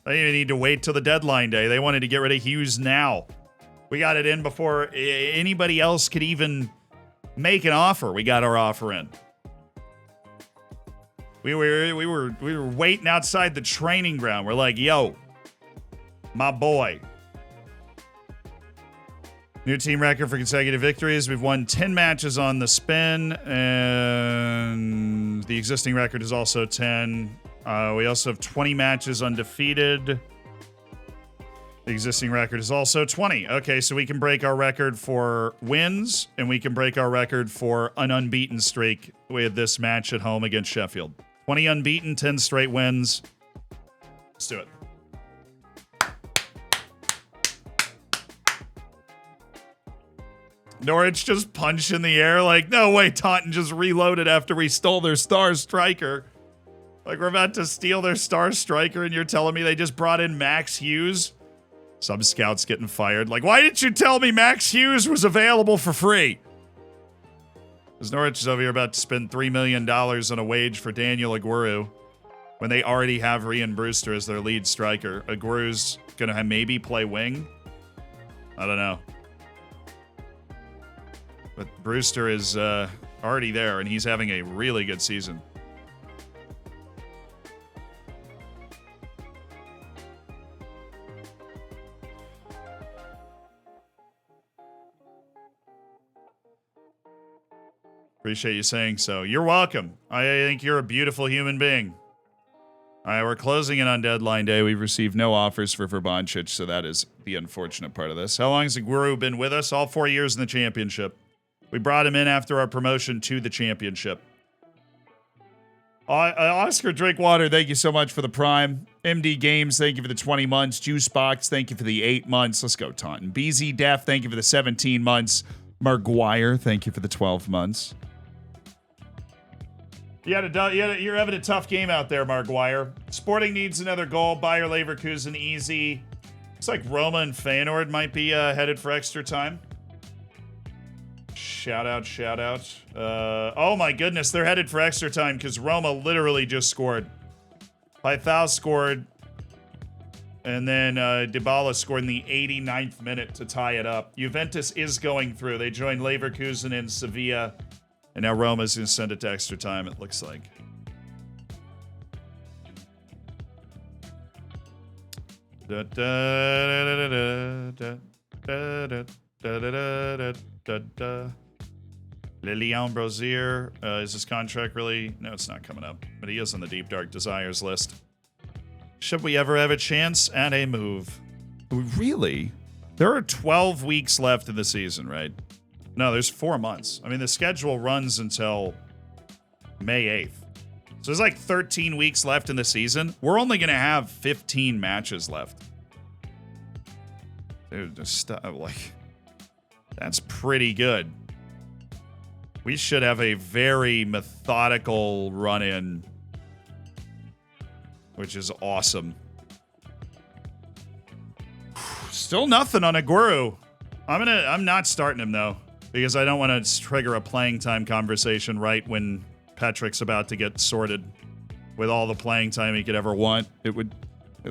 They didn't even need to wait till the deadline day. They wanted to get rid of Hughes now. We got it in before anybody else could even make an offer. We got our offer in. We were waiting outside the training ground. We're like, yo, my boy. New team record for consecutive victories. We've won 10 matches on the spin, and the existing record is also 10. We also have 20 matches undefeated. The existing record is also 20. Okay, so we can break our record for wins, and we can break our record for an unbeaten streak with this match at home against Sheffield. 20 unbeaten, 10 straight wins. Let's do it. Norwich just punched in the air like, no way, Taunton just reloaded after we stole their star striker. Like, we're about to steal their star striker, and you're telling me they just brought in Max Hughes? Some scouts getting fired. Like, why didn't you tell me Max Hughes was available for free? Because Norwich is over here about to spend $3 million on a wage for Daniel Aguero when they already have Ryan Brewster as their lead striker. Aguero's going to maybe play wing? I don't know. But Brewster is already there, and he's having a really good season. Appreciate you saying so. You're welcome. I think you're a beautiful human being. All right, we're closing in on deadline day. We've received no offers for Verbancic, so that is the unfortunate part of this. How long has Aguero been with us? All 4 years in the championship. We brought him in after our promotion to the championship. Oscar Drinkwater, thank you so much for the prime. MD Games, thank you for the 20 months. Juice Box, thank you for the 8 months. Let's go, Taunton. BZ Def, thank you for the 17 months. Maguire, thank you for the 12 months. You're having a tough game out there, Maguire. Sporting needs another goal. Bayer Leverkusen, easy. Looks like Roma and Feyenoord might be headed for extra time. Shout out. Oh my goodness, they're headed for extra time because Roma literally just scored. Paithal scored, and then Dybala scored in the 89th minute to tie it up. Juventus is going through. They joined Leverkusen and Sevilla And now Roma's going to send it to extra time, it looks like. Lilian Brosier. Is his contract really? No, it's not coming up. But he is on the Deep Dark Desires list. Should we ever have a chance at a move? Really? There are 12 weeks left in the season, right? No, there's 4 months. I mean, the schedule runs until May 8th. So there's like 13 weeks left in the season. We're only going to have 15 matches left. Dude, that's pretty good. We should have a very methodical run-in, which is awesome. Still nothing on Aguero. I'm not starting him though, because I don't want to trigger a playing time conversation right when Patrick's about to get sorted with all the playing time he could ever want. It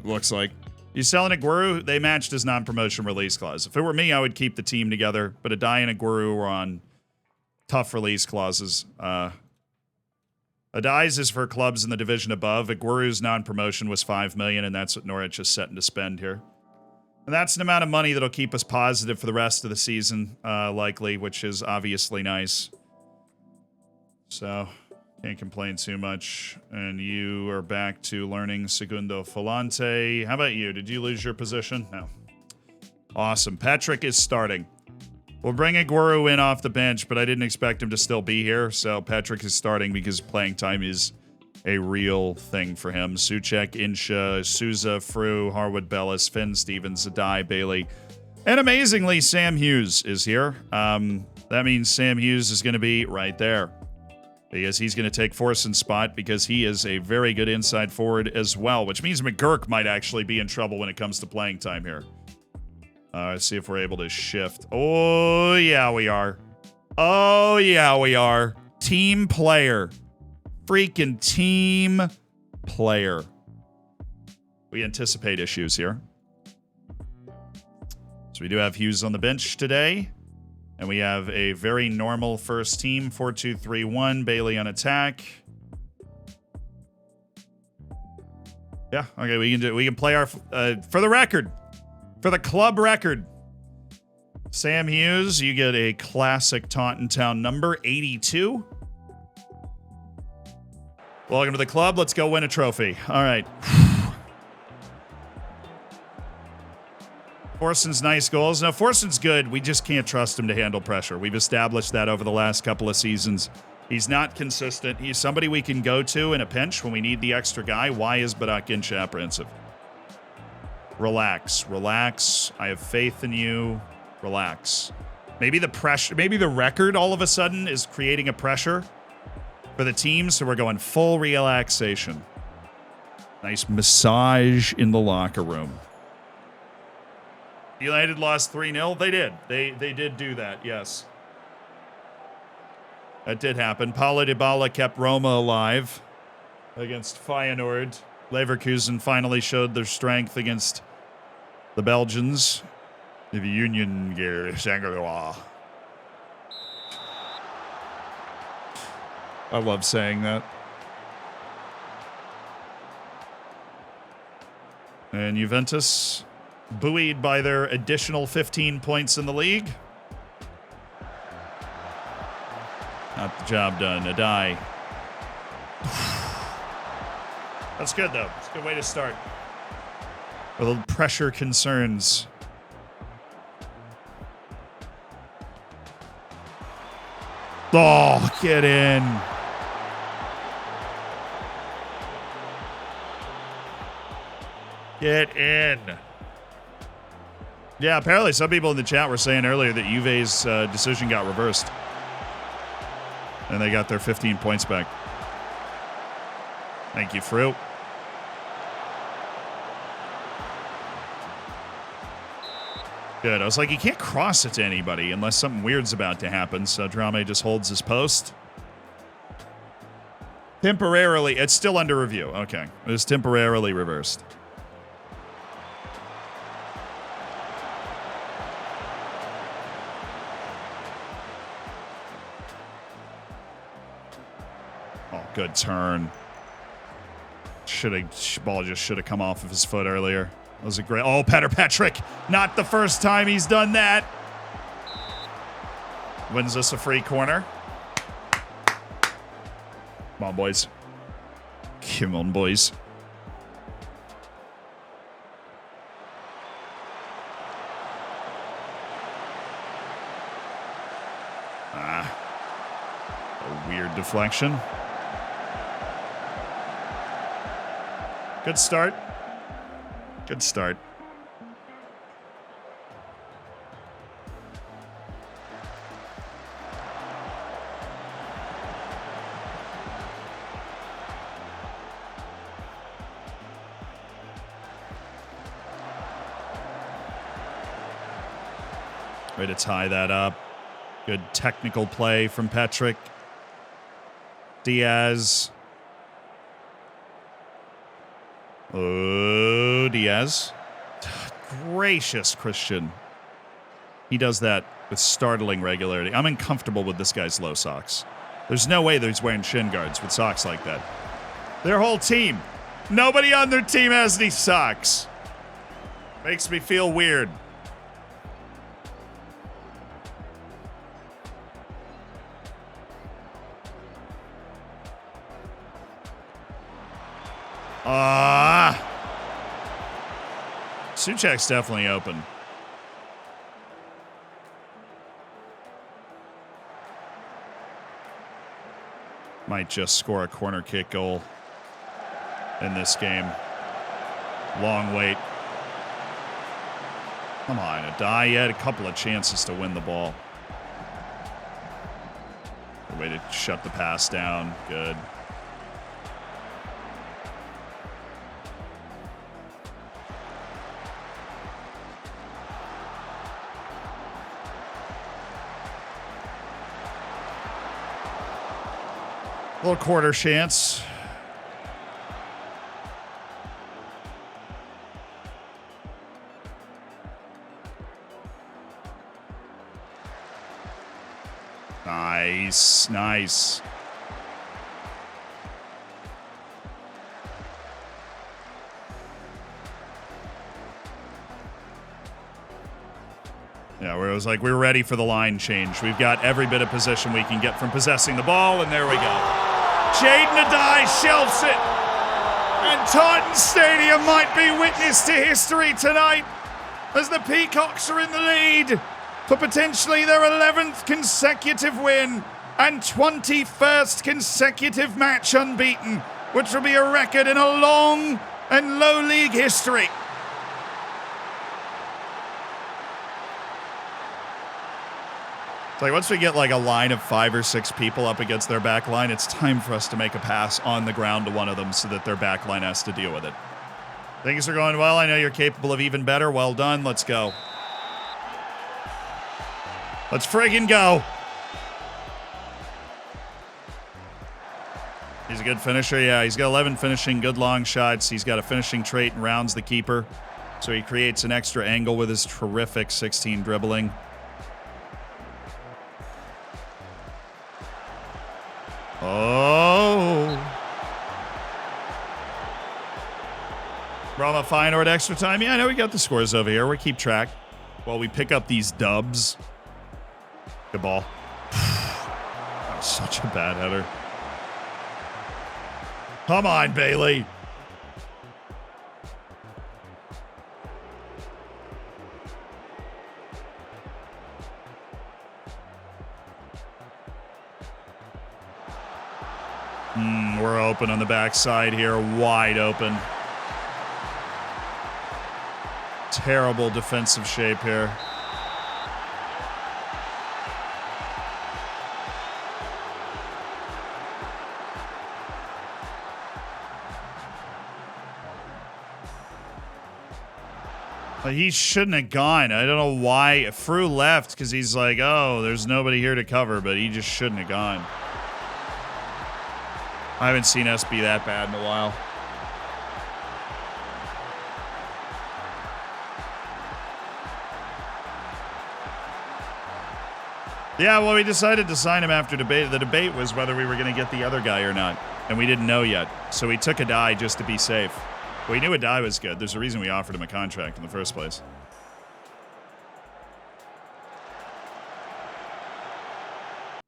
looks like. You selling Aguero? They matched his non-promotion release clause. If it were me, I would keep the team together, but Adai and Aguero were on tough release clauses. Adai's is for clubs in the division above. Aguero's non-promotion was $5 million, and that's what Norwich is setting to spend here. And that's an amount of money that'll keep us positive for the rest of the season, likely, which is obviously nice. So, can't complain too much. And you are back to learning Segundo Volante. How about you? Did you lose your position? No. Awesome. Patrick is starting. We'll bring Aguero in off the bench, but I didn't expect him to still be here. So Patrick is starting because playing time is a real thing for him. Souček, Insha, Souza, Frew, Harwood, Bellis, Finn, Stevens, Zadai, Bailey. And amazingly, Sam Hughes is here. That means Sam Hughes is going to be right there, because he's going to take Forson's spot because he is a very good inside forward as well, which means McGurk might actually be in trouble when it comes to playing time here. Let's see if we're able to shift. Oh, yeah, we are. Oh, yeah, we are. Team player. Freaking team player. We anticipate issues here. So we do have Hughes on the bench today. And we have a very normal first team, 4-2-3-1, Bailey on attack. Yeah, okay, we can play our for the record. For the club record. Sam Hughes, you get a classic Taunton Town number 82. Welcome to the club. Let's go win a trophy. All right. Forson's nice goals. No, Forson's good. We just can't trust him to handle pressure. We've established that over the last couple of seasons. He's not consistent. He's somebody we can go to in a pinch when we need the extra guy. Why is Badak Inch apprehensive? Relax. Relax. I have faith in you. Relax. Maybe the pressure, maybe the record all of a sudden is creating a pressure for the team, so we're going full relaxation. Nice massage in the locker room. United lost 3-0. They did. They did do that, yes. That did happen. Paulo Dybala kept Roma alive against Feyenoord. Leverkusen finally showed their strength against the Belgians. The Union Saint-Gilloise. I love saying that. And Juventus, buoyed by their additional 15 points in the league. Not the job done. Adai. That's good, though. It's a good way to start. A little pressure concerns. Oh, get in. Get in. Yeah, apparently some people in the chat were saying earlier that Juve's decision got reversed. And they got their 15 points back. Thank you, Fruit. Good. I was like, you can't cross it to anybody unless something weird's about to happen. So Drame just holds his post. Temporarily. It's still under review. Okay. It was temporarily reversed. Oh, good turn. Ball just should have come off of his foot earlier. That was a great... Oh, Peter Patrick. Not the first time he's done that. Wins us a free corner. Come on, boys. Come on, boys. A weird deflection. Good start. Good start. Way to tie that up. Good technical play from Patrick. Diaz. Oh, Diaz. Gracious Christian. He does that with startling regularity. I'm uncomfortable with this guy's low socks. There's no way that he's wearing shin guards with socks like that. Their whole team. Nobody on their team has any socks. Makes me feel weird. Suchek's definitely open. Might just score a corner kick goal in this game. Long wait. Come on, Adai. He had a couple of chances to win the ball. Good way to shut the pass down. Good. Little quarter chance. Nice, nice. Yeah, where it was like, we're ready for the line change. We've got every bit of possession we can get from possessing the ball, and there we go. Jaden Adai shelves it. And Taunton Stadium might be witness to history tonight as the Peacocks are in the lead for potentially their 11th consecutive win and 21st consecutive match unbeaten, which will be a record in a long and low league history. It's like once we get like a line of 5 or 6 people up against their back line, it's time for us to make a pass on the ground to one of them so that their back line has to deal with it. Things are going well. I know you're capable of even better. Well done. Let's go. Let's friggin' go. He's a good finisher. Yeah, he's got 11 finishing, good long shots. He's got a finishing trait and rounds the keeper. So he creates an extra angle with his terrific 16 dribbling. Oh. Rama Feyenoord extra time. Yeah, I know we got the scores over here. We keep track while we pick up these dubs. Good ball. That was such a bad header. Come on, Bailey. We're open on the backside here, wide open. Terrible defensive shape here. He shouldn't have gone. I don't know why. Frew left because he's like, oh, there's nobody here to cover, but he just shouldn't have gone. I haven't seen us be that bad in a while. Yeah, well, we decided to sign him after debate. The debate was whether we were going to get the other guy or not, and we didn't know yet. So we took a die just to be safe. We knew a die was good. There's a reason we offered him a contract in the first place.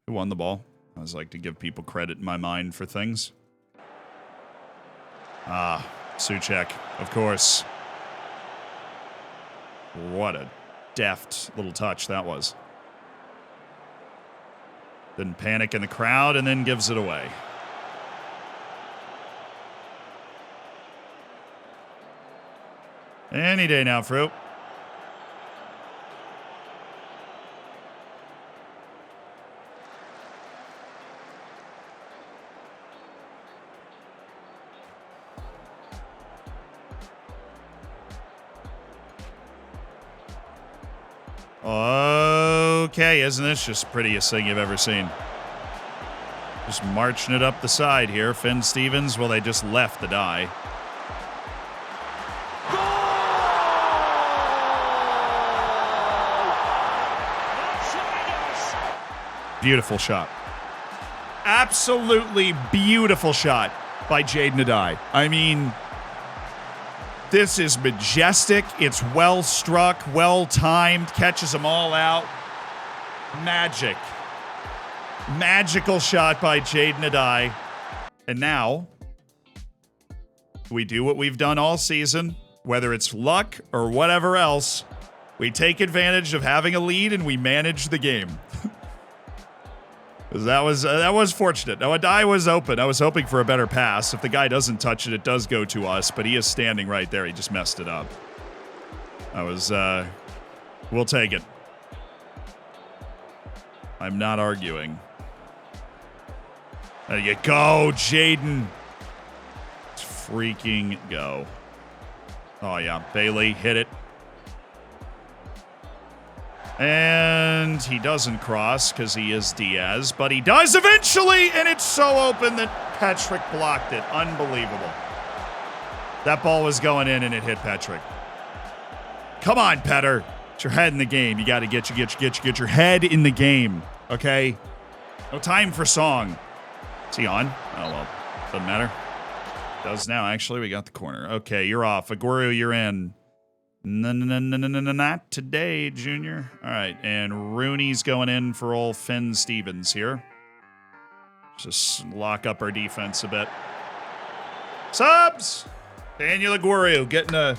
Who won the ball? I always like to give people credit in my mind for things. Ah, Souček, of course. What a deft little touch that was. Didn't panic in the crowd and then gives it away. Any day now, Fruit. Okay, isn't this just the prettiest thing you've ever seen? Just marching it up the side here. Finn Stevens, well, they just left the die. Beautiful shot. Absolutely beautiful shot by Jaden Adai. I mean, this is majestic. It's well struck, well timed, catches them all out. Magic. Magical shot by Jaden Adai. And now, we do what we've done all season, whether it's luck or whatever else. We take advantage of having a lead and we manage the game. That was fortunate. Now, Adai was open. I was hoping for a better pass. If the guy doesn't touch it, it does go to us, but he is standing right there. He just messed it up. We'll take it. I'm not arguing. There you go, Jaden. Let's freaking go. Oh, yeah. Bailey hit it. And he doesn't cross because he is Diaz, but he does eventually, and it's so open that Patrick blocked it. Unbelievable. That ball was going in, and it hit Patrick. Come on, Petter. Get your head in the game. You got to get your head in the game, okay? No time for song. Is he on? Oh, well, doesn't matter. Does now, actually. We got the corner. Okay, you're off. Aguero, you're in. No, not today, Junior. All right, and Rooney's going in for old Finn Stevens here. Just lock up our defense a bit. Subs! Daniel Aguero getting a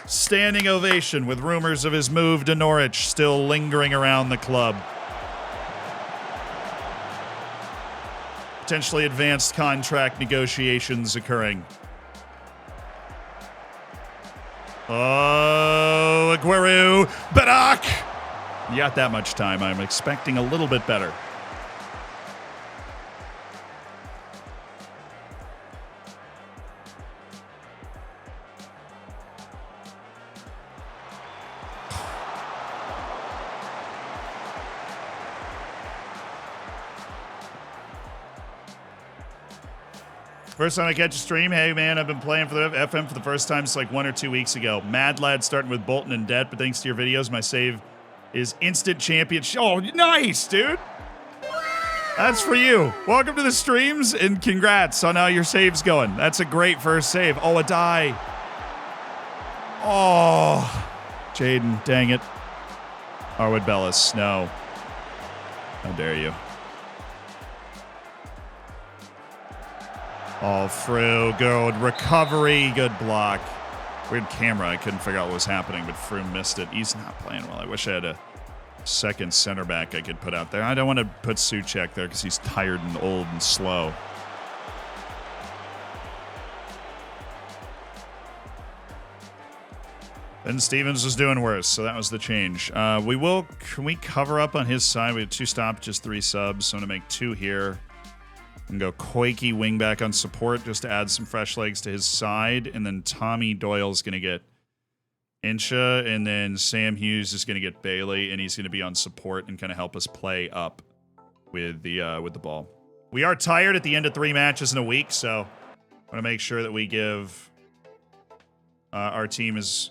standing ovation with rumors of his move to Norwich still lingering around the club. Potentially advanced contract negotiations occurring. Oh, Aguero, Barak! You got that much time. I'm expecting a little bit better. First time I catch a stream. Hey, man, I've been playing for the FM for the first time since like 1 or 2 weeks ago. Mad lad starting with Bolton and debt, but thanks to your videos, my save is instant championship. Oh, nice, dude. That's for you. Welcome to the streams, and congrats on how your save's going. That's a great first save. Oh, a die. Oh, Jaden, dang it. Arwood Bellis, no. How dare you. Oh, Fru, good recovery, good block. Weird camera, I couldn't figure out what was happening, but Fru missed it. He's not playing well. I wish I had a second center back I could put out there. I don't want to put Souček there because he's tired and old and slow. Ben Stevens was doing worse, so that was the change. Can we cover up on his side? We have 2 stoppages, 3 subs, so I'm going to make 2 here. And go Koike wingback on support just to add some fresh legs to his side. And then Tommy Doyle's going to get Incha. And then Sam Hughes is going to get Bailey. And he's going to be on support and kind of help us play up with the ball. We are tired at the end of 3 matches in a week. So I want to make sure that we give our team as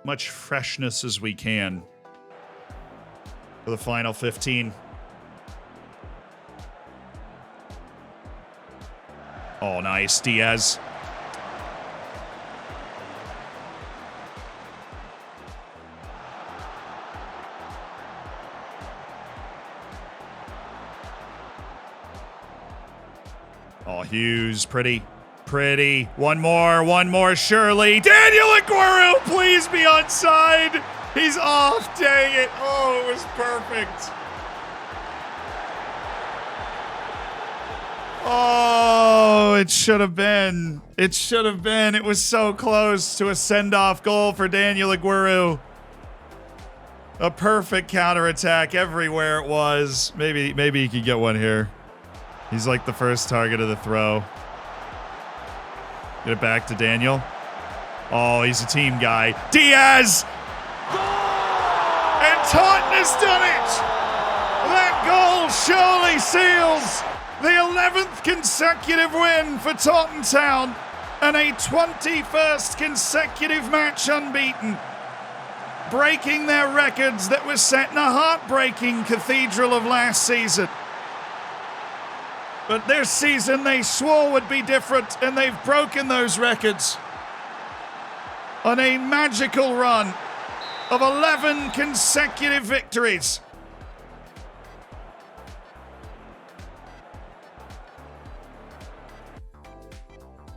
much freshness as we can for the final 15. Oh, nice. Diaz. Oh, Hughes. Pretty. Pretty. One more, surely. Daniel Aguero, please be onside. He's off. Dang it. Oh, it was perfect. Oh, it should have been. It should have been. It was so close to a send-off goal for Daniel Aguero. A perfect counterattack everywhere it was. Maybe he could get one here. He's like the first target of the throw. Get it back to Daniel. Oh, he's a team guy. Diaz! And Taunton has done it! That goal surely seals the 11th consecutive win for Taunton Town and a 21st consecutive match unbeaten, breaking their records that were set in a heartbreaking cathedral of last season. But this season they swore would be different, and they've broken those records on a magical run of 11 consecutive victories.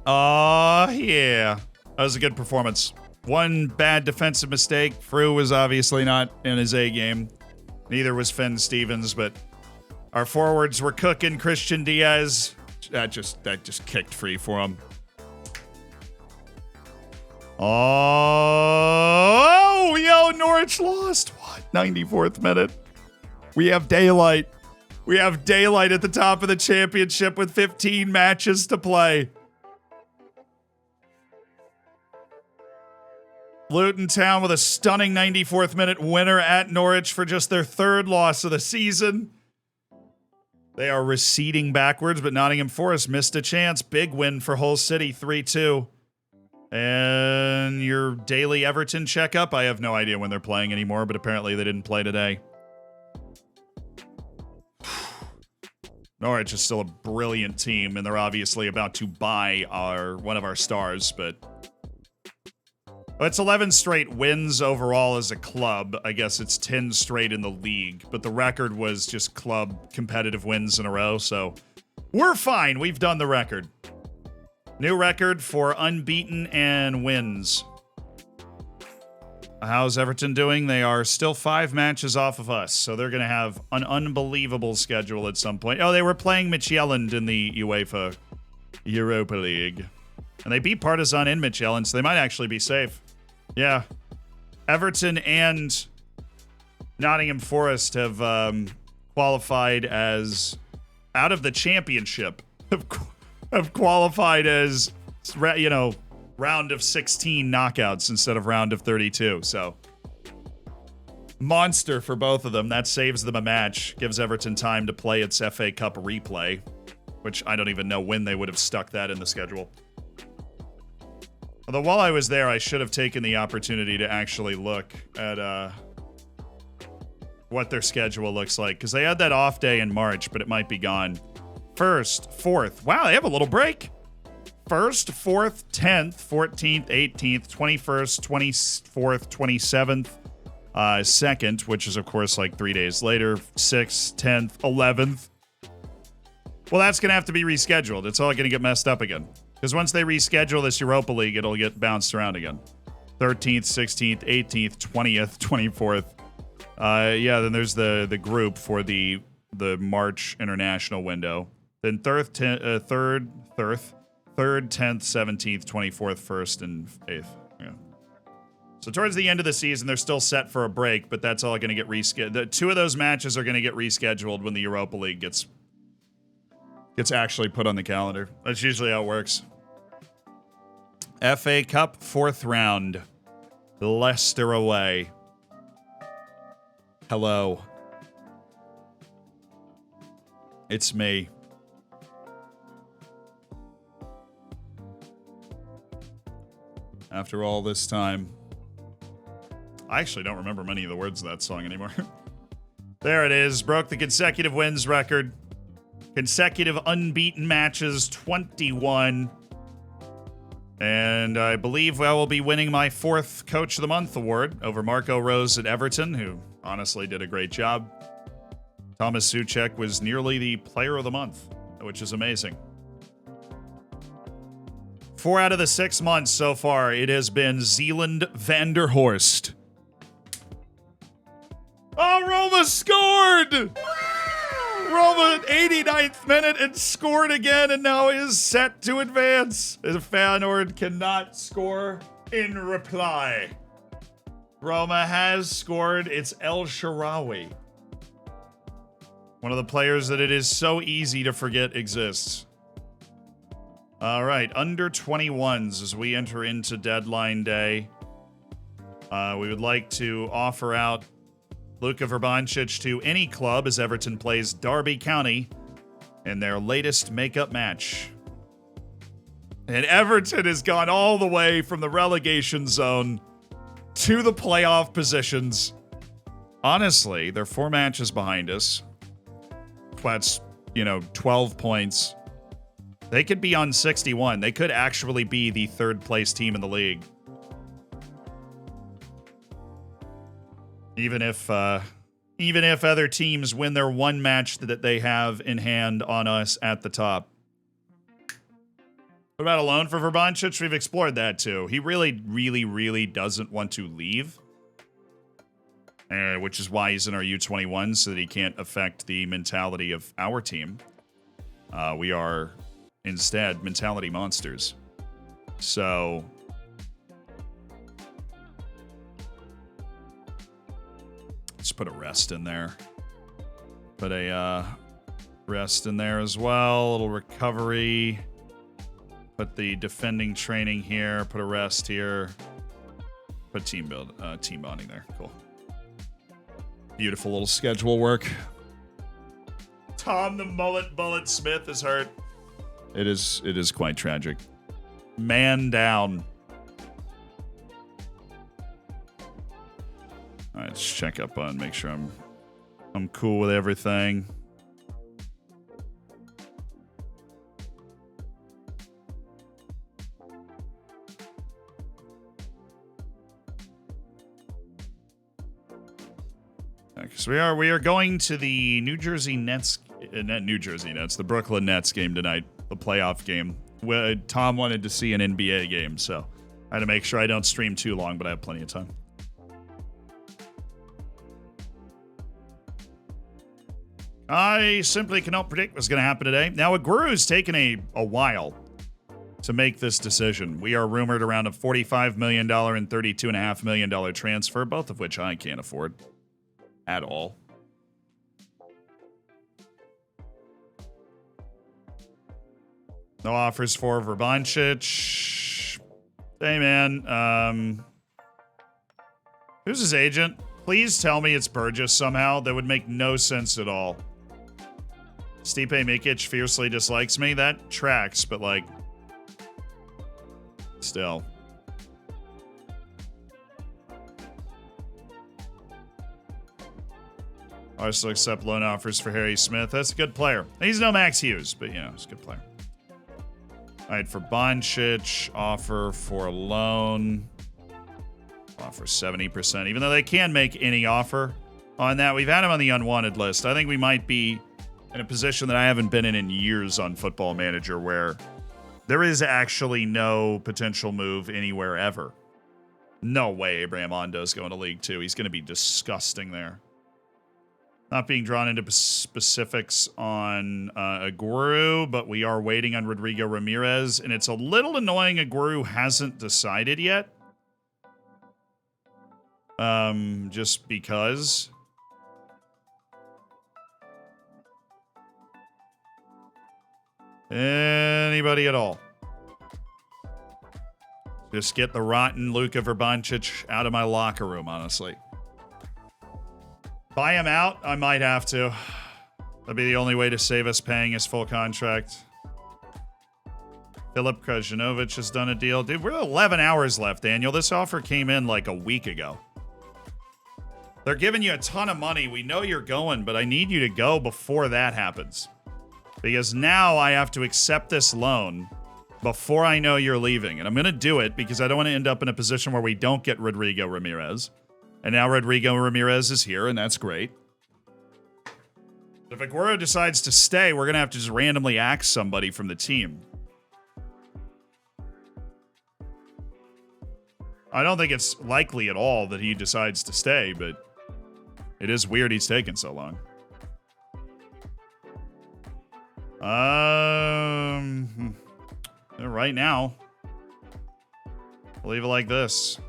Yeah. That was a good performance. One bad defensive mistake. Frew was obviously not in his A game. Neither was Finn Stevens, but our forwards were cooking. Christian Diaz, that just kicked free for him. Oh, yo, Norwich lost. What? 94th minute. We have daylight. We have daylight at the top of the championship with 15 matches to play. Luton Town with a stunning 94th minute winner at Norwich for just their third loss of the season. They are receding backwards, but Nottingham Forest missed a chance. Big win for Hull City, 3-2. And your daily Everton checkup? I have no idea when they're playing anymore, but apparently they didn't play today. Norwich is still a brilliant team, and they're obviously about to buy one of our stars, but it's 11 straight wins overall as a club. I guess it's 10 straight in the league, but the record was just club competitive wins in a row, so we're fine. We've done the record. New record for unbeaten and wins. How's Everton doing? They are still 5 matches off of us, so they're going to have an unbelievable schedule at some point. Oh, they were playing Midtjylland in the UEFA Europa League, and they beat Partizan in Midtjylland, so they might actually be safe. Yeah. Everton and Nottingham Forest have qualified as, out of the championship, have qualified as, round of 16 knockouts instead of round of 32. So, monster for both of them. That saves them a match, gives Everton time to play its FA Cup replay, which I don't even know when they would have stuck that in the schedule. Although while I was there, I should have taken the opportunity to actually look at what their schedule looks like, because they had that off day in March, but it might be gone. 1st, 4th. Wow, they have a little break. 1st, 4th, 10th, 14th, 18th, 21st, 24th, 27th, 2nd, which is, of course, like 3 days later, 6th, 10th, 11th. Well, that's going to have to be rescheduled. It's all going to get messed up again. Because once they reschedule this Europa League, it'll get bounced around again. 13th, 16th, 18th, 20th, 24th. Then there's the group for the March international window. Then 3rd, 10th, 17th, 24th, 1st, and 8th. Yeah. So towards the end of the season, they're still set for a break, but that's all going to get rescheduled. 2 of those matches are going to get rescheduled when the Europa League gets actually put on the calendar. That's usually how it works. FA Cup 4th round. Leicester away. Hello. It's me. After all this time. I actually don't remember many of the words of that song anymore. There it is. Broke the consecutive wins record. consecutive unbeaten matches, 21. And I believe I will be winning my 4th Coach of the Month award over Marco Rose at Everton, who honestly did a great job. Thomas Souček was nearly the Player of the Month, which is amazing. 4 out of the 6 months so far, it has been Zeeland van der Horst. Oh, Roma scored! Roma, 89th minute, and scored again, and now is set to advance. Feyenoord cannot score in reply. Roma has scored. It's El Shaarawy. One of the players that it is so easy to forget exists. All right, under 21s as we enter into deadline day. We would like to offer out Luka Vrbancic to any club as Everton plays Derby County in their latest makeup match. And Everton has gone all the way from the relegation zone to the playoff positions. Honestly, they're 4 matches behind us. That's, 12 points. They could be on 61. They could actually be the 3rd place team in the league. Even if other teams win their one match that they have in hand on us at the top. What about a loan for Vrbancic? We've explored that too. He really, really, really doesn't want to leave. Which is why he's in our U21, so that he can't affect the mentality of our team. We are, instead, mentality monsters. So let's put a rest in there. Put a rest in there as well. A little recovery. Put the defending training here. Put a rest here. Put team bonding there. Cool. Beautiful little schedule work. Tom the Mullet Bullet Smith is hurt. It is quite tragic. Man down. All right, let's check up on, make sure I'm cool with everything. Because we are going to the New Jersey Nets, the Brooklyn Nets game tonight, the playoff game. Tom wanted to see an NBA game, so I had to make sure I don't stream too long, but I have plenty of time. I simply cannot predict what's going to happen today. Now, Aguero's taken a while to make this decision. We are rumored around a $45 million and $32.5 million transfer, both of which I can't afford at all. No offers for Vrbancic. Hey, man. Who's his agent? Please tell me it's Burgess somehow. That would make no sense at all. Stipe Mikic fiercely dislikes me. That tracks, but like, still. I still accept loan offers for Harry Smith. That's a good player. He's no Max Hughes, but he's a good player. All right, for Boncic, offer for a loan. Offer 70%, even though they can make any offer on that. We've had him on the unwanted list. I think we might be in a position that I haven't been in years on Football Manager, where there is actually no potential move anywhere ever. No way Abraham Ondo's going to League Two. He's going to be disgusting there. Not being drawn into specifics on Aguero, but we are waiting on Rodrigo Ramirez, and it's a little annoying Aguero hasn't decided yet. Just because. Anybody at all. Just get the rotten Luka Vrbancic out of my locker room, honestly. Buy him out? I might have to. That'd be the only way to save us paying his full contract. Filip Krajinovic has done a deal. Dude, we're 11 hours left, Daniel. This offer came in like a week ago. They're giving you a ton of money. We know you're going, but I need you to go before that happens. Because now I have to accept this loan before I know you're leaving. And I'm going to do it because I don't want to end up in a position where we don't get Rodrigo Ramirez. And now Rodrigo Ramirez is here, and that's great. If Aguero decides to stay, we're going to have to just randomly axe somebody from the team. I don't think it's likely at all that he decides to stay, but it is weird he's taken so long. Right now, I'll leave it like this.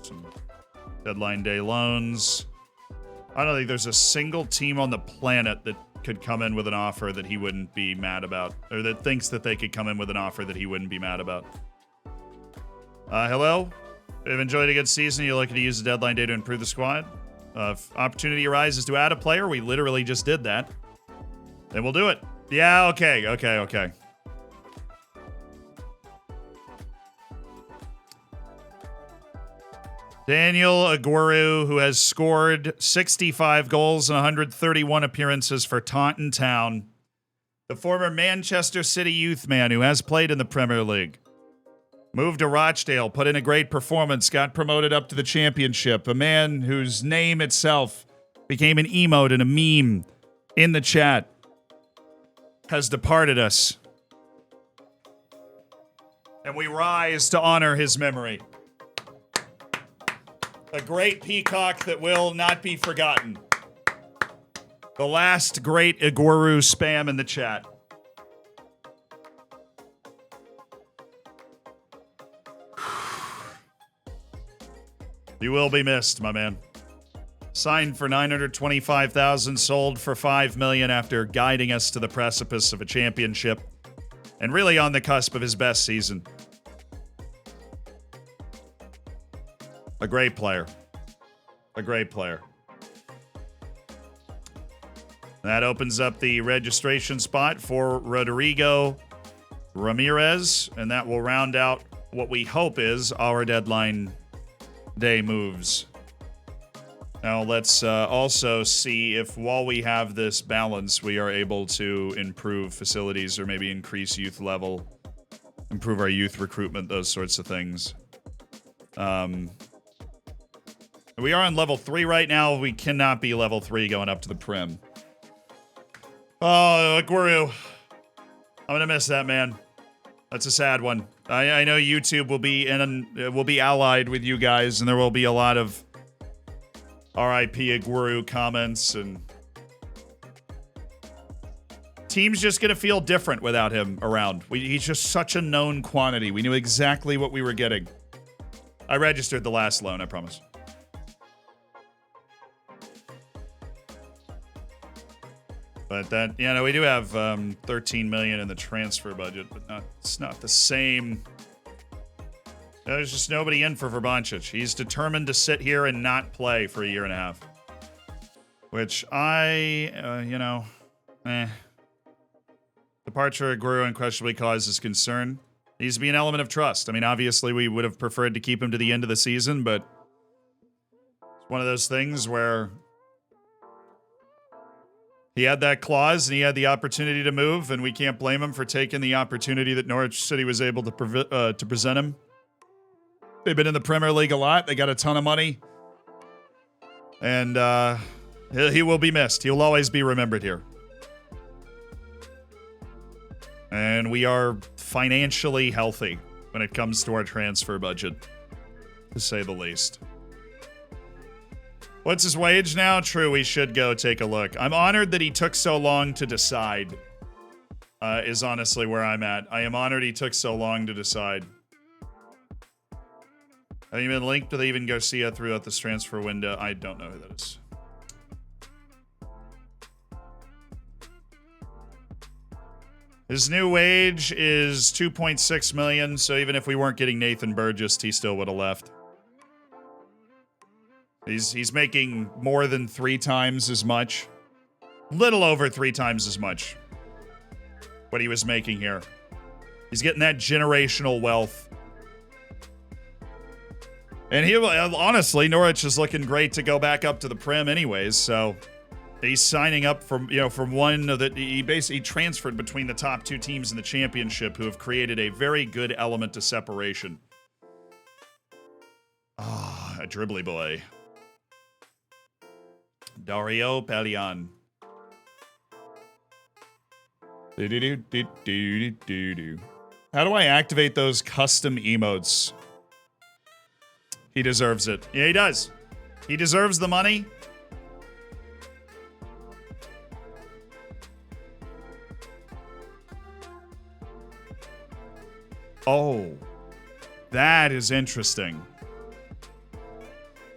Some deadline day loans. I don't think there's a single team on the planet that could come in with an offer that he wouldn't be mad about, or that thinks that they could come in with an offer that he wouldn't be mad about. Hello? If enjoyed a good season, you're looking to use the deadline day to improve the squad? If opportunity arises to add a player, we literally just did that. Then we'll do it. Yeah, okay. Daniel Aguero, who has scored 65 goals in 131 appearances for Taunton Town. The former Manchester City youth man who has played in the Premier League. Moved to Rochdale, put in a great performance, got promoted up to the championship. A man whose name itself became an emote and a meme in the chat has departed us. And we rise to honor his memory. A great peacock that will not be forgotten. The last great Aguero spam in the chat. You will be missed, my man. Signed for $925,000, sold for $5 million after guiding us to the precipice of a championship, and really on the cusp of his best season. A great player. A great player. That opens up the registration spot for Rodrigo Ramirez, and that will round out what we hope is our deadline day moves. Now let's also see if while we have this balance, we are able to improve facilities or maybe increase youth level, improve our youth recruitment, those sorts of things. We are on level 3 right now. We cannot be level 3 going up to the Prim. Oh, Aguero. I'm going to miss that, man. That's a sad one. I know YouTube will be allied with you guys, and there will be a lot of RIP Aguero comments, and team's just going to feel different without him around. He's just such a known quantity. We knew exactly what we were getting. I registered the last loan, I promise. But that, we do have $13 million in the transfer budget, but it's not the same. There's just nobody in for Verbancic. He's determined to sit here and not play for a year and a half. Which Departure of Aguero unquestionably causes concern. Needs to be an element of trust. I mean, obviously we would have preferred to keep him to the end of the season, but it's one of those things where he had that clause and he had the opportunity to move, and we can't blame him for taking the opportunity that Norwich City was able to present him. They've been in the Premier League a lot. They got a ton of money. And he will be missed. He'll always be remembered here. And we are financially healthy when it comes to our transfer budget, to say the least. What's his wage now? True, we should go take a look. I'm honored that he took so long to decide, is honestly where I'm at. I am honored he took so long to decide. Have you been linked with Even Garcia throughout this transfer window? I don't know who that is. His new wage is $2.6 million, so even if we weren't getting Nathan Burgess, he still would have left. He's making more than 3 times as much. Little over 3 times as much. What he was making here. He's getting that generational wealth. And honestly, Norwich is looking great to go back up to the Prem anyways, so He's signing up from one of the. He basically transferred between the top 2 teams in the championship who have created a very good element to separation. Ah, a dribbly boy. Dario Pelion. How do I activate those custom emotes? He deserves it. Yeah, he does. He deserves the money. Oh, that is interesting.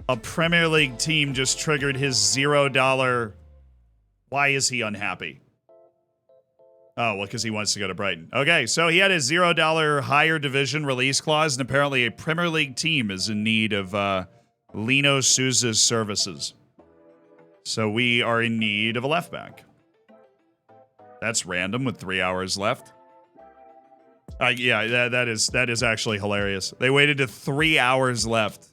A Premier League team just triggered his $0. Why is he unhappy? Oh, well, because he wants to go to Brighton. Okay, so he had a $0 higher division release clause, and apparently a Premier League team is in need of Lino Souza's services. So we are in need of a left back. That's random with 3 hours left. Yeah, that is actually hilarious. They waited to 3 hours left.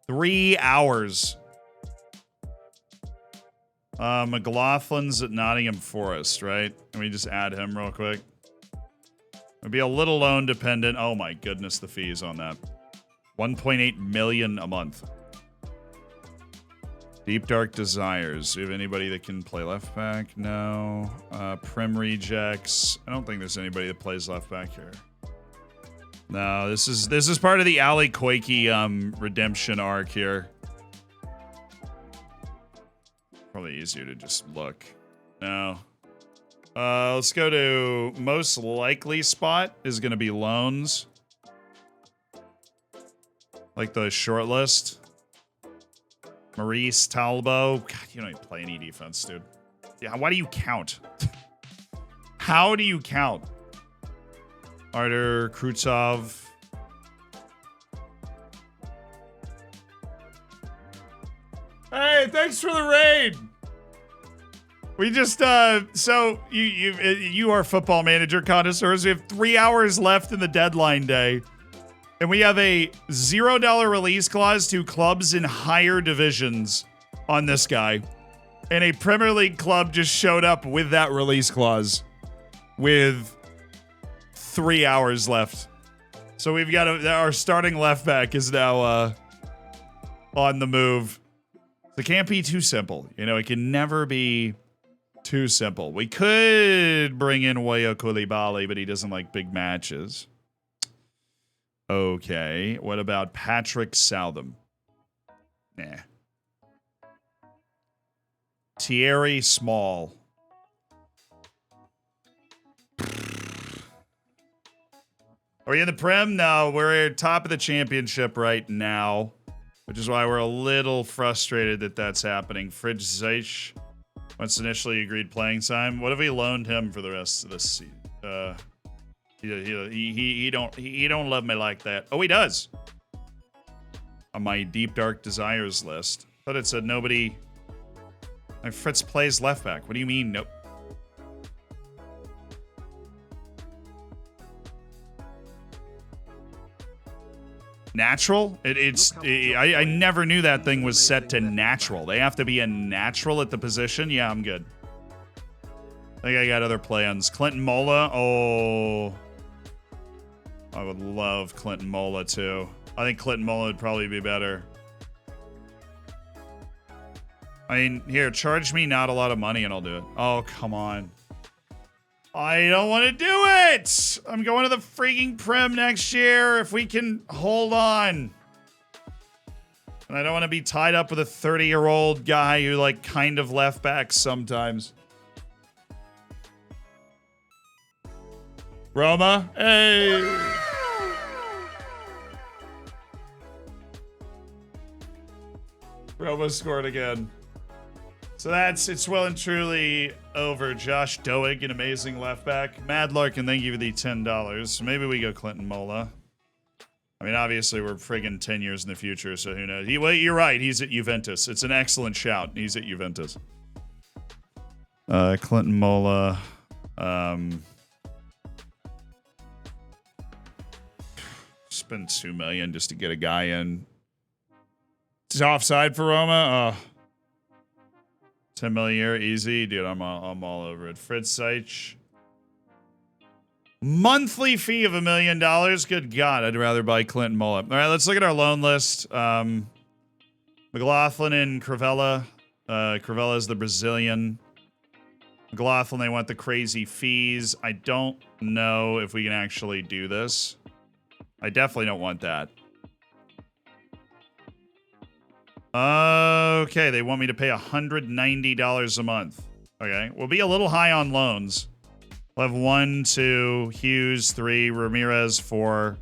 3 hours. McLaughlin's at Nottingham Forest, right? Let me just add him real quick. It'd be a little loan dependent. Oh my goodness, the fees on that. 1.8 million a month. Deep Dark Desires. Do you have anybody that can play left back? No. Prem Rejects. I don't think there's anybody that plays left back here. No, this is part of the Ali Koike redemption arc here. Probably easier to just look. No. Let's go to most likely spot is going to be loans. Like the short list. Maurice Talbot. God, you don't even play any defense, dude. Yeah, why do you count? How do you count? Artur Krutsov. Hey, thanks for the raid. We just so you are football manager connoisseurs. We have 3 hours left in the deadline day. And we have a $0 release clause to clubs in higher divisions on this guy. And a Premier League club just showed up with that release clause with 3 hours left. So we've got our starting left back is now on the move. It can't be too simple. You know, it can never be too simple. We could bring in Wayo Koulibaly, but he doesn't like big matches. Okay, what about Patrick Southam? Nah. Thierry Small. Are we in the Prem? No, we're top of the championship right now, which is why we're a little frustrated that that's happening. Fridge Zeich, once initially agreed playing time. What if we loaned him for the rest of this season? He don't love me like that. Oh, he does. On my Deep Dark Desires list. But it said nobody. My Fritz plays left back. What do you mean? Nope. Natural? I never knew that thing was set to natural. They have to be a natural at the position? Yeah, I'm good. I think I got other plans. Clinton Mola? Oh. I would love Clinton Mola, too. I think Clinton Mola would probably be better. I mean, here, charge me not a lot of money and I'll do it. Oh, come on. I don't want to do it! I'm going to the freaking Prem next year if we can hold on. And I don't want to be tied up with a 30-year-old guy who, like, kind of left back sometimes. Roma, hey! Roma scored again. So it's well and truly over. Josh Doig, an amazing left back. Mad Larkin, thank you for the $10. Maybe we go Clinton Mola. I mean, obviously, we're friggin' 10 years in the future, so who knows? Well, you're right. He's at Juventus. It's an excellent shout. He's at Juventus. Clinton Mola. Spend $2 million just to get a guy in. It's offside for Roma. 10 million a year, easy. Dude, I'm all over it. Fritz Seich. Monthly fee of $1 million. Good God, I'd rather buy Clinton Mullet. All right, let's look at our loan list. McLaughlin and Crivella. Crivella is the Brazilian. McLaughlin, they want the crazy fees. I don't know if we can actually do this. I definitely don't want that. Okay, they want me to pay $190 a month. Okay, we'll be a little high on loans. We'll have 1, 2, Hughes, 3, Ramirez, 4,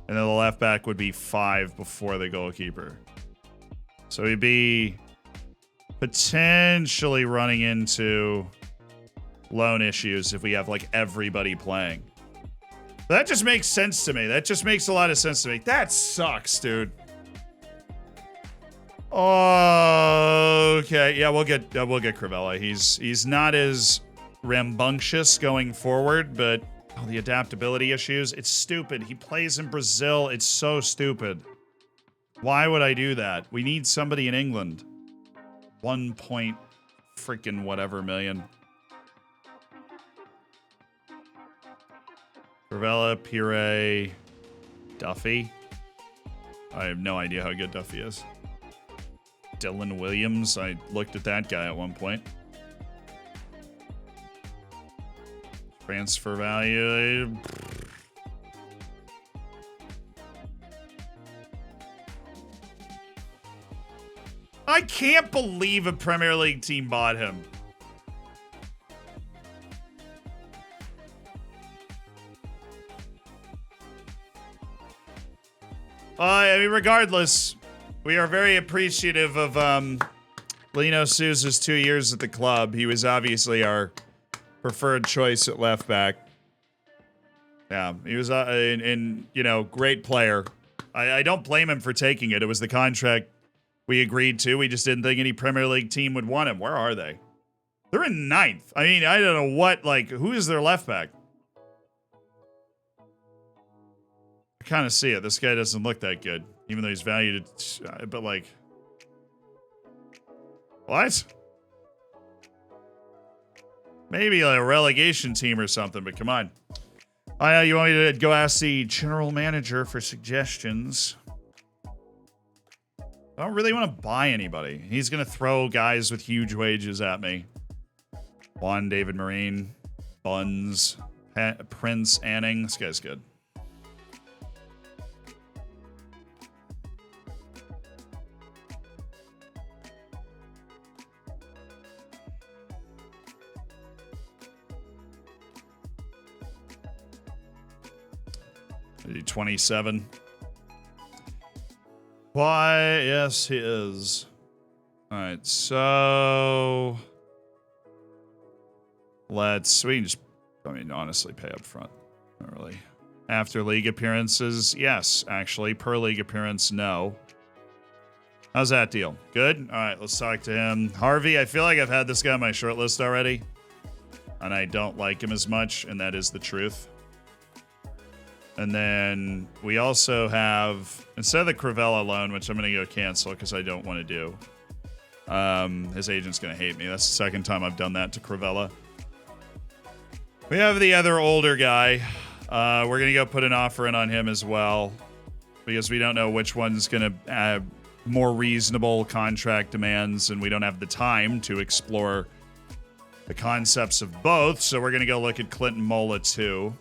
and then the left back would be 5 before the goalkeeper. So we'd be potentially running into loan issues if we have like everybody playing. But that just makes sense to me. That just makes a lot of sense to me. That sucks, dude. Okay, yeah, we'll get Crivella. He's not as rambunctious going forward, but the adaptability issues. It's stupid. He plays in Brazil. It's so stupid. Why would I do that? We need somebody in England. 1 point freaking whatever million. Crivella, Pire, Duffy. I have no idea how good Duffy is. Dylan Williams. I looked at that guy at one point. Transfer value. I can't believe a Premier League team bought him. I mean, regardless, we are very appreciative of Lino Sousa's 2 years at the club. He was obviously our preferred choice at left back. Yeah, he was great player. I don't blame him for taking it. It was the contract we agreed to. We just didn't think any Premier League team would want him. Where are they? They're in 9th. I mean, I don't know what, who is their left back? I kind of see it. This guy doesn't look that good, even though he's valued at, but what? Maybe a relegation team or something, but come on. I know you want me to go ask the general manager for suggestions. I don't really want to buy anybody. He's going to throw guys with huge wages at me. Juan David Marine, Buns, Prince Anning. This guy's good. Is he 27? Why? Yes, he is. All right, so we can just, honestly pay up front. Not really. After league appearances, yes. Actually, per league appearance, no. How's that deal? Good? All right, let's talk to him. Harvey, I feel like I've had this guy on my short list already, and I don't like him as much, and that is the truth. And then we also have, instead of the Crivella loan, which I'm going to go cancel because I don't want to do. His agent's going to hate me. That's the second time I've done that to Crivella. We have the other older guy. We're going to go put an offer in on him as well because we don't know which one's going to have more reasonable contract demands, and we don't have the time to explore the concepts of both. So we're going to go look at Clinton Mola too.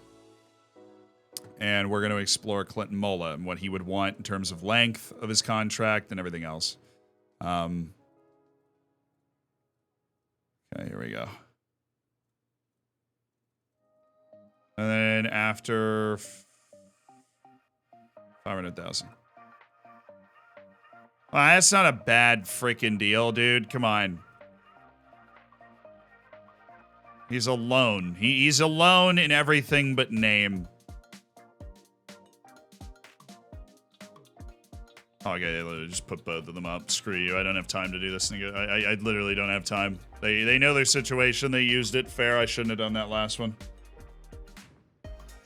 And we're going to explore Clinton Mola and what he would want in terms of length of his contract and everything else. Okay, here we go. And then after 500,000. That's not a bad freaking deal, dude. Come on. He's alone. He's alone in everything but name. Oh, okay, just put both of them up. Screw you. I don't have time to do this. I literally don't have time. They know their situation. They used it. Fair. I shouldn't have done that last one.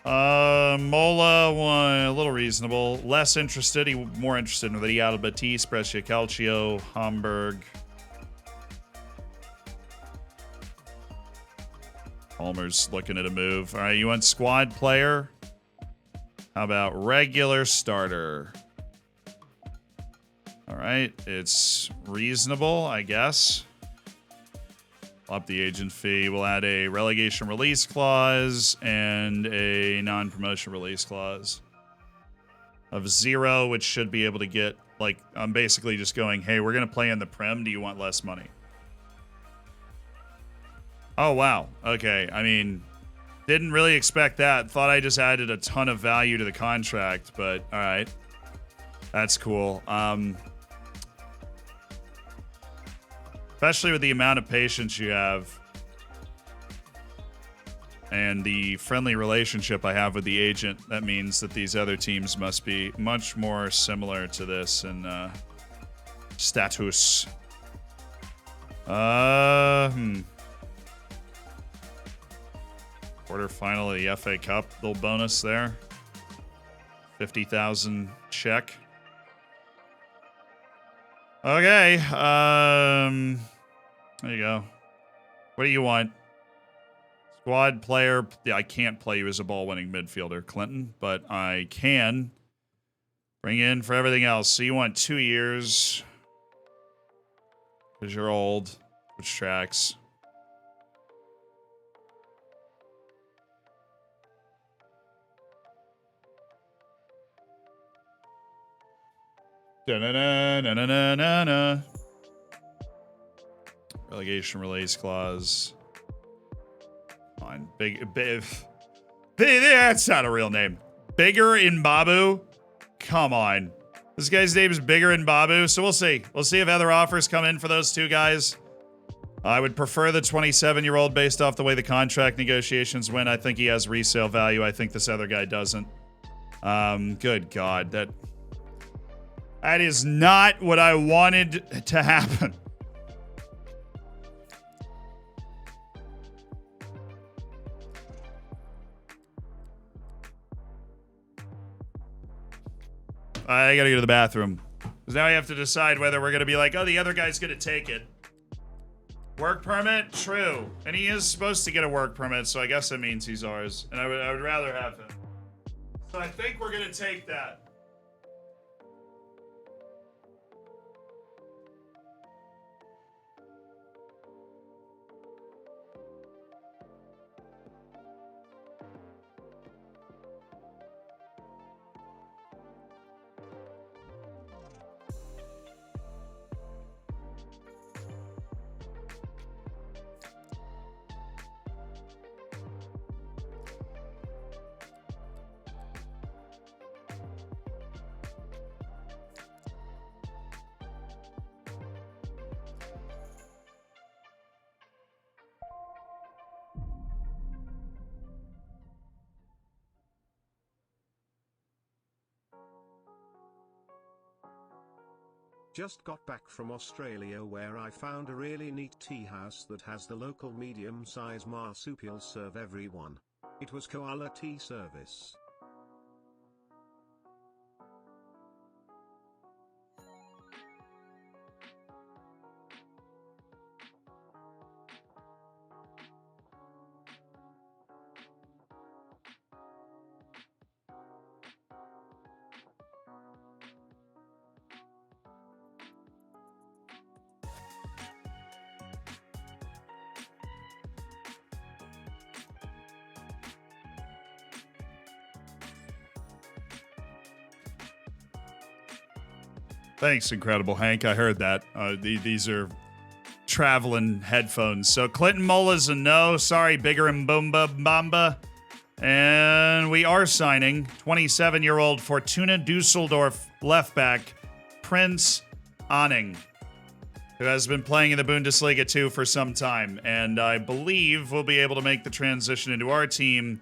Mola, one, a little reasonable. Less interested. More interested in Real Betis, Brescia Calcio, Hamburg. Palmer's looking at a move. All right, you want squad player? How about regular starter? All right, it's reasonable, I guess. Up the agent fee. We'll add a relegation release clause and a non-promotion release clause of 0, which should be able to get, like, I'm basically just going, hey, we're going to play in the Prem. Do you want less money? Oh, wow. Okay. I mean, didn't really expect that. Thought I just added a ton of value to the contract, but all right. That's cool. Especially with the amount of patience you have and the friendly relationship I have with the agent, that means that these other teams must be much more similar to this in status. Quarterfinal of the FA Cup, little bonus there. 50,000 check. Okay, there you go. What do you want? Squad player. Yeah, I can't play you as a ball-winning midfielder, Clinton, but I can bring in for everything else. So you want 2 years because you're old, which tracks. Da-na-na-na-na-na-na. Relegation release clause. Fine. Big, that's not a real name. Bigger in Babu? Come on. This guy's name is Bigger in Babu, so we'll see. We'll see if other offers come in for those two guys. I would prefer the 27-year-old based off the way the contract negotiations went. I think he has resale value. I think this other guy doesn't. Good God. That is not what I wanted to happen. I gotta go to the bathroom. Because now I have to decide whether we're gonna be like, oh, the other guy's gonna take it. Work permit? True. And he is supposed to get a work permit, so I guess that means he's ours. And I would rather have him. So I think we're gonna take that. Just got back from Australia where I found a really neat tea house that has the local medium-size marsupial serve everyone. It was koala tea service. Thanks, Incredible Hank. I heard that. These are traveling headphones. So Clinton Mola's a no. Sorry, Bigger and Boomba Bamba. And we are signing 27-year-old Fortuna Dusseldorf left back Prince Anning, who has been playing in the Bundesliga 2 for some time. And I believe we'll be able to make the transition into our team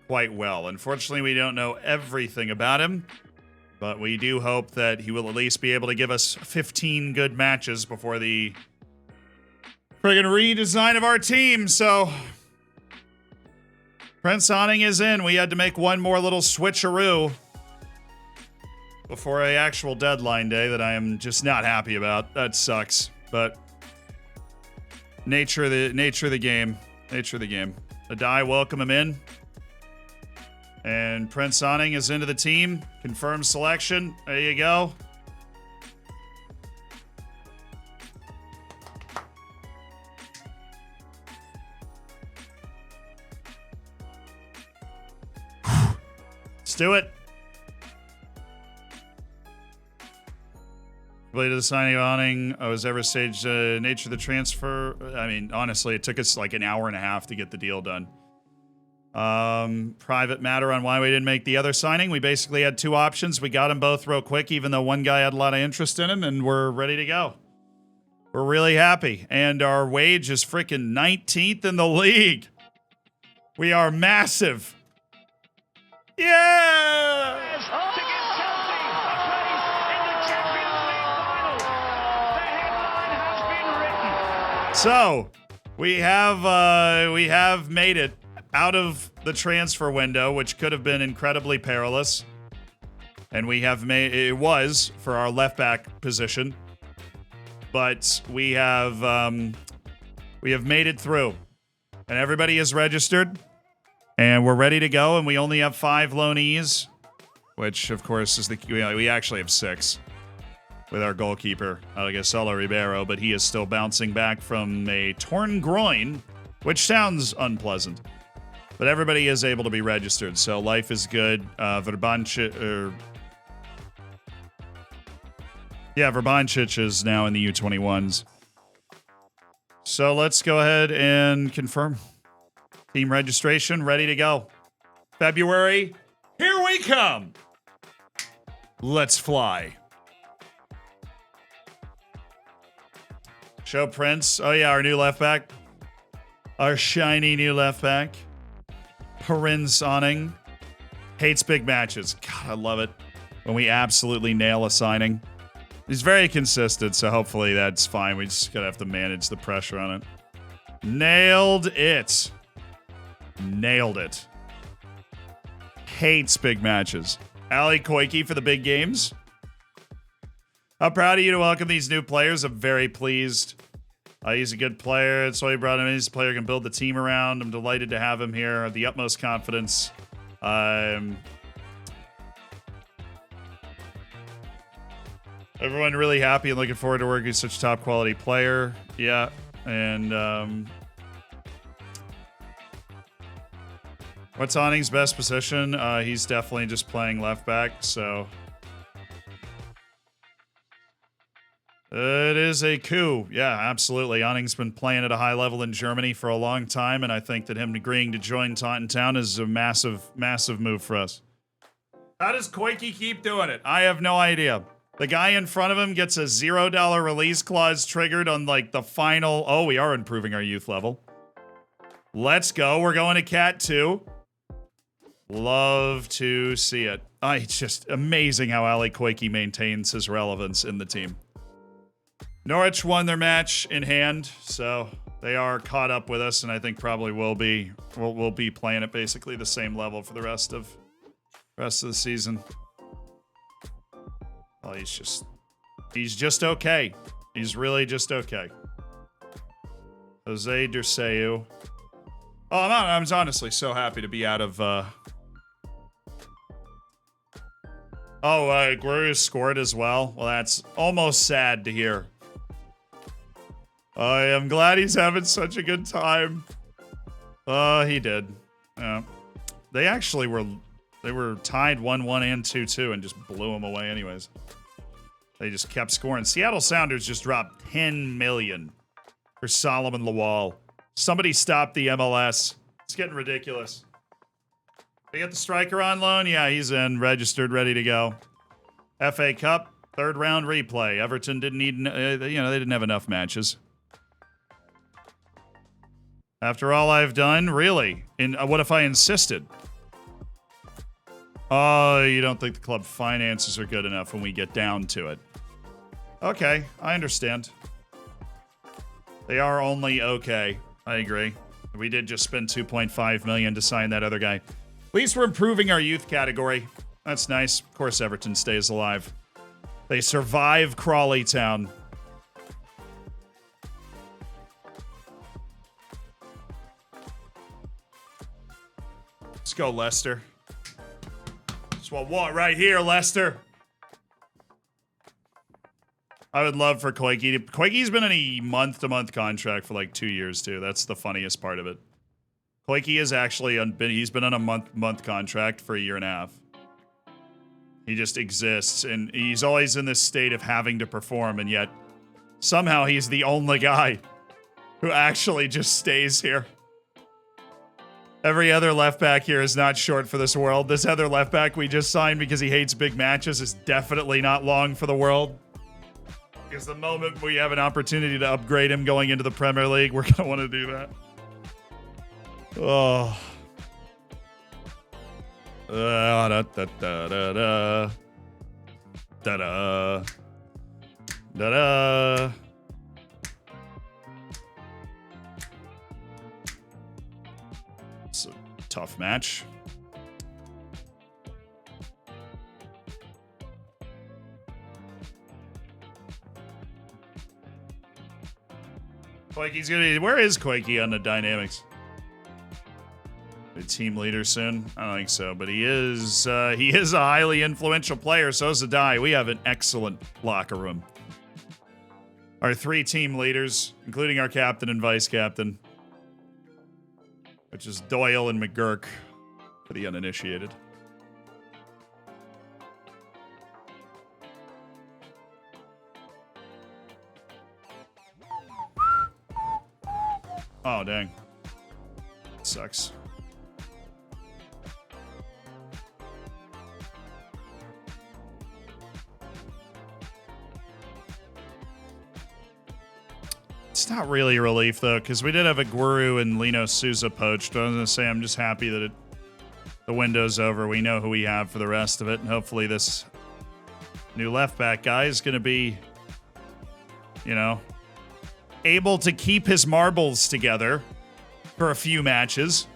quite well. Unfortunately, we don't know everything about him. But we do hope that he will at least be able to give us 15 good matches before the friggin' redesign of our team. So, Prince Anning is in. We had to make one more little switcheroo before an actual deadline day that I am just not happy about. That sucks. But nature of the game. Nature of the game. Adai, welcome him in. And Prince Awning is into the team. Confirmed selection. There you go. Let's do it. Completed the signing of Awning. I was ever stage nature of the transfer. I mean, honestly, it took us like an hour and a half to get the deal done. Private matter on why we didn't make the other signing. We basically had two options. We got them both real quick, even though one guy had a lot of interest in him, and we're ready to go. We're really happy. And our wage is freaking 19th in the league. We are massive. Yeah! To give Chelsea a place in the Champions League final. The headline has been written. So, we have made it out of the transfer window, which could have been incredibly perilous. And we have made it was for our left back position. But we have made it through. And everybody is registered. And we're ready to go, and we only have 5 loanees, which, of course, is we actually have 6 with our goalkeeper, Algasolo Ribeiro, but he is still bouncing back from a torn groin, which sounds unpleasant. But everybody is able to be registered, so life is good. Verbancic is now in the U21s. So let's go ahead and confirm. Team registration, ready to go. February, here we come. Let's fly. Show Prince. Oh, yeah, our new left back. Our shiny new left back. Prince Awning. Hates big matches. God, I love it when we absolutely nail a signing. He's very consistent, so hopefully that's fine. We just gotta have to manage the pressure on it. Nailed it. Nailed it. Hates big matches. Ali Koike for the big games. How proud of you to welcome these new players. I'm very pleased. He's a good player. That's why he brought him in. He's a player who can build the team around. I'm delighted to have him here. I have the utmost confidence. Everyone really happy and looking forward to working with such a top quality player. Yeah. And what's Awning's best position? He's definitely just playing left back, so it is a coup. Yeah, absolutely. Awning's been playing at a high level in Germany for a long time, and I think that him agreeing to join Taunton Town is a massive, massive move for us. How does Koike keep doing it? I have no idea. The guy in front of him gets a $0 release clause triggered on like the final. Oh, we are improving our youth level. Let's go. We're going to Cat 2. Love to see it. It's just amazing how Ali Koike maintains his relevance in the team. Norwich won their match in hand, so they are caught up with us, and I think probably will be. We'll be playing at basically the same level for the rest of the season. Oh, he's just okay. He's really just okay. Jose Dirceu. Oh, I'm honestly so happy to be out of. Guerrero scored as well. Well, that's almost sad to hear. I am glad he's having such a good time. He did. Yeah. They actually were tied 1-1 and 2-2 and just blew him away anyways. They just kept scoring. Seattle Sounders just dropped $10 million for Solomon Lawal. Somebody stop the MLS. It's getting ridiculous. They get the striker on loan? Yeah, he's in, registered, ready to go. FA Cup, 3rd round replay. Everton didn't need, they didn't have enough matches. After all I've done, really? What if I insisted? Oh, you don't think the club finances are good enough when we get down to it. Okay, I understand. They are only okay. I agree. We did just spend $2.5 million to sign that other guy. At least we're improving our youth category. That's nice. Of course, Everton stays alive. They survive Crawley Town. Let's go, Leicester. That's what I want right here, Leicester. I would love for Koike. Koike's been in a month-to-month contract for like 2 years, too. That's the funniest part of it. Koike is actually he's been on a month contract for 1.5 years. He just exists, and he's always in this state of having to perform, and yet somehow he's the only guy who actually just stays here. Every other left back here is not short for this world. This other left back we just signed because he hates big matches is definitely not long for the world. Because the moment we have an opportunity to upgrade him going into the Premier League, we're going to want to do that. Oh. Da da da da da da da da da. It's a tough match. Koike's gonna be, where is Koike on the dynamics? The team leader soon? I don't think so, but he is a highly influential player, so is Adai. We have an excellent locker room. Our 3 team leaders, including our captain and vice captain, which is Doyle and McGurk for the uninitiated. Oh, dang. Sucks. It's not really a relief, though, because we did have a Guru and Lino Souza poached. I was going to say, I'm just happy that the window's over. We know who we have for the rest of it, and hopefully this new left back guy is going to be, you know, able to keep his marbles together for a few matches.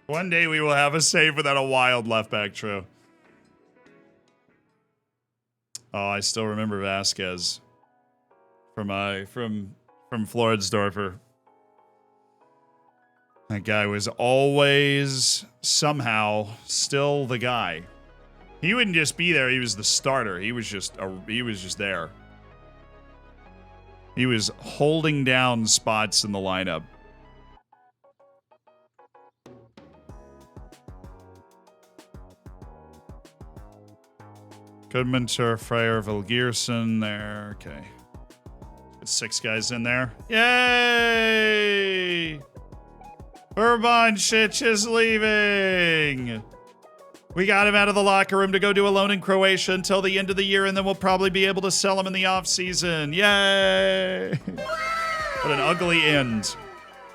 One day we will have a save without a wild left back, true. Oh, I still remember Vasquez from Floridsdorfer. That guy was always somehow still the guy. He wouldn't just be there, he was the starter. He was just there. He was holding down spots in the lineup. Goodmanter, Freyr, Vilgierson there. Okay. Got 6 guys in there. Yay! Urbančić is leaving. We got him out of the locker room to go do a loan in Croatia until the end of the year, and then we'll probably be able to sell him in the offseason. Yay! What an ugly end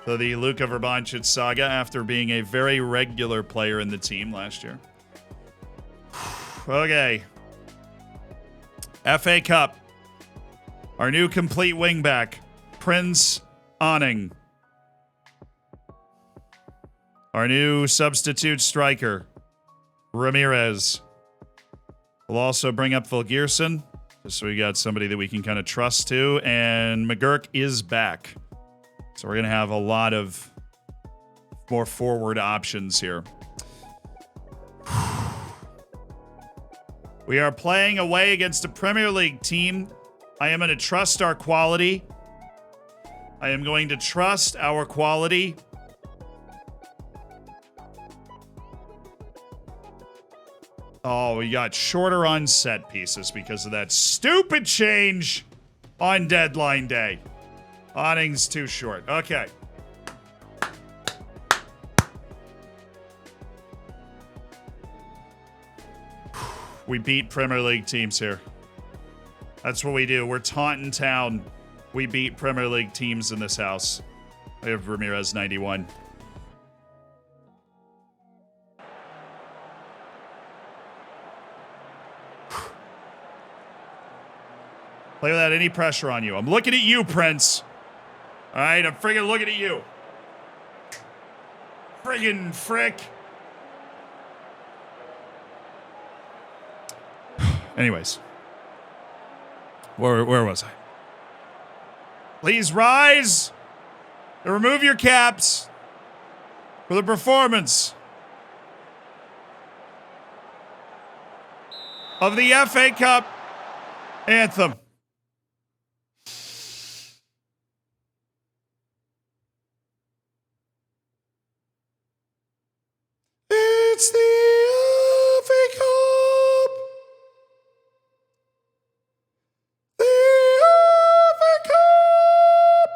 to the Luka Urbančić saga after being a very regular player in the team last year. Okay. FA Cup. Our new complete wingback, Prince Awning. Our new substitute striker, Ramirez. We'll also bring up Vilgierson, just so we got somebody that we can kind of trust to. And McGurk is back. So we're going to have a lot of more forward options here. We are playing away against a Premier League team. I am going to trust our quality. I am going to trust our quality. Oh, we got shorter on set pieces because of that stupid change on deadline day. Awning's too short. Okay. We beat Premier League teams here. That's what we do. We're Taunton Town. We beat Premier League teams in this house. We have Ramirez 91. Play without any pressure on you. I'm looking at you, Prince. All right, I'm friggin' looking at you. Friggin' frick. Anyways. Where was I? Please rise and remove your caps for the performance of the FA Cup anthem. It's the FA Cup. The FA Cup.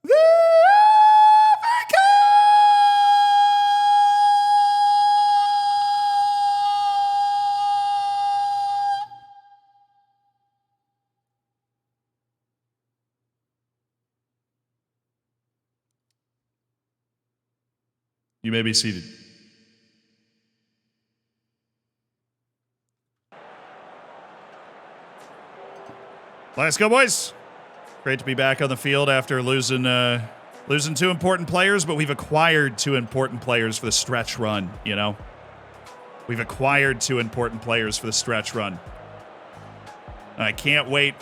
The FA Cup. You may be seated. Let's go, boys. Great to be back on the field after losing two important players, but we've acquired two important players for the stretch run, you know? We've acquired two important players for the stretch run. I can't wait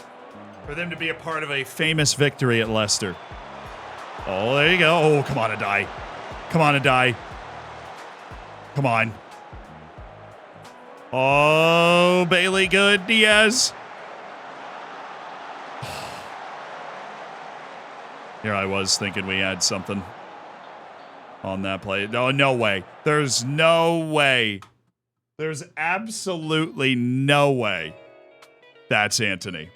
for them to be a part of a famous victory at Leicester. Oh, there you go. Oh, come on, Adai. Come on, Adai. Come on. Oh, Bailey, good. Diaz. Here I was thinking we had something on that play. No, no way. There's no way. There's absolutely no way. That's Anthony.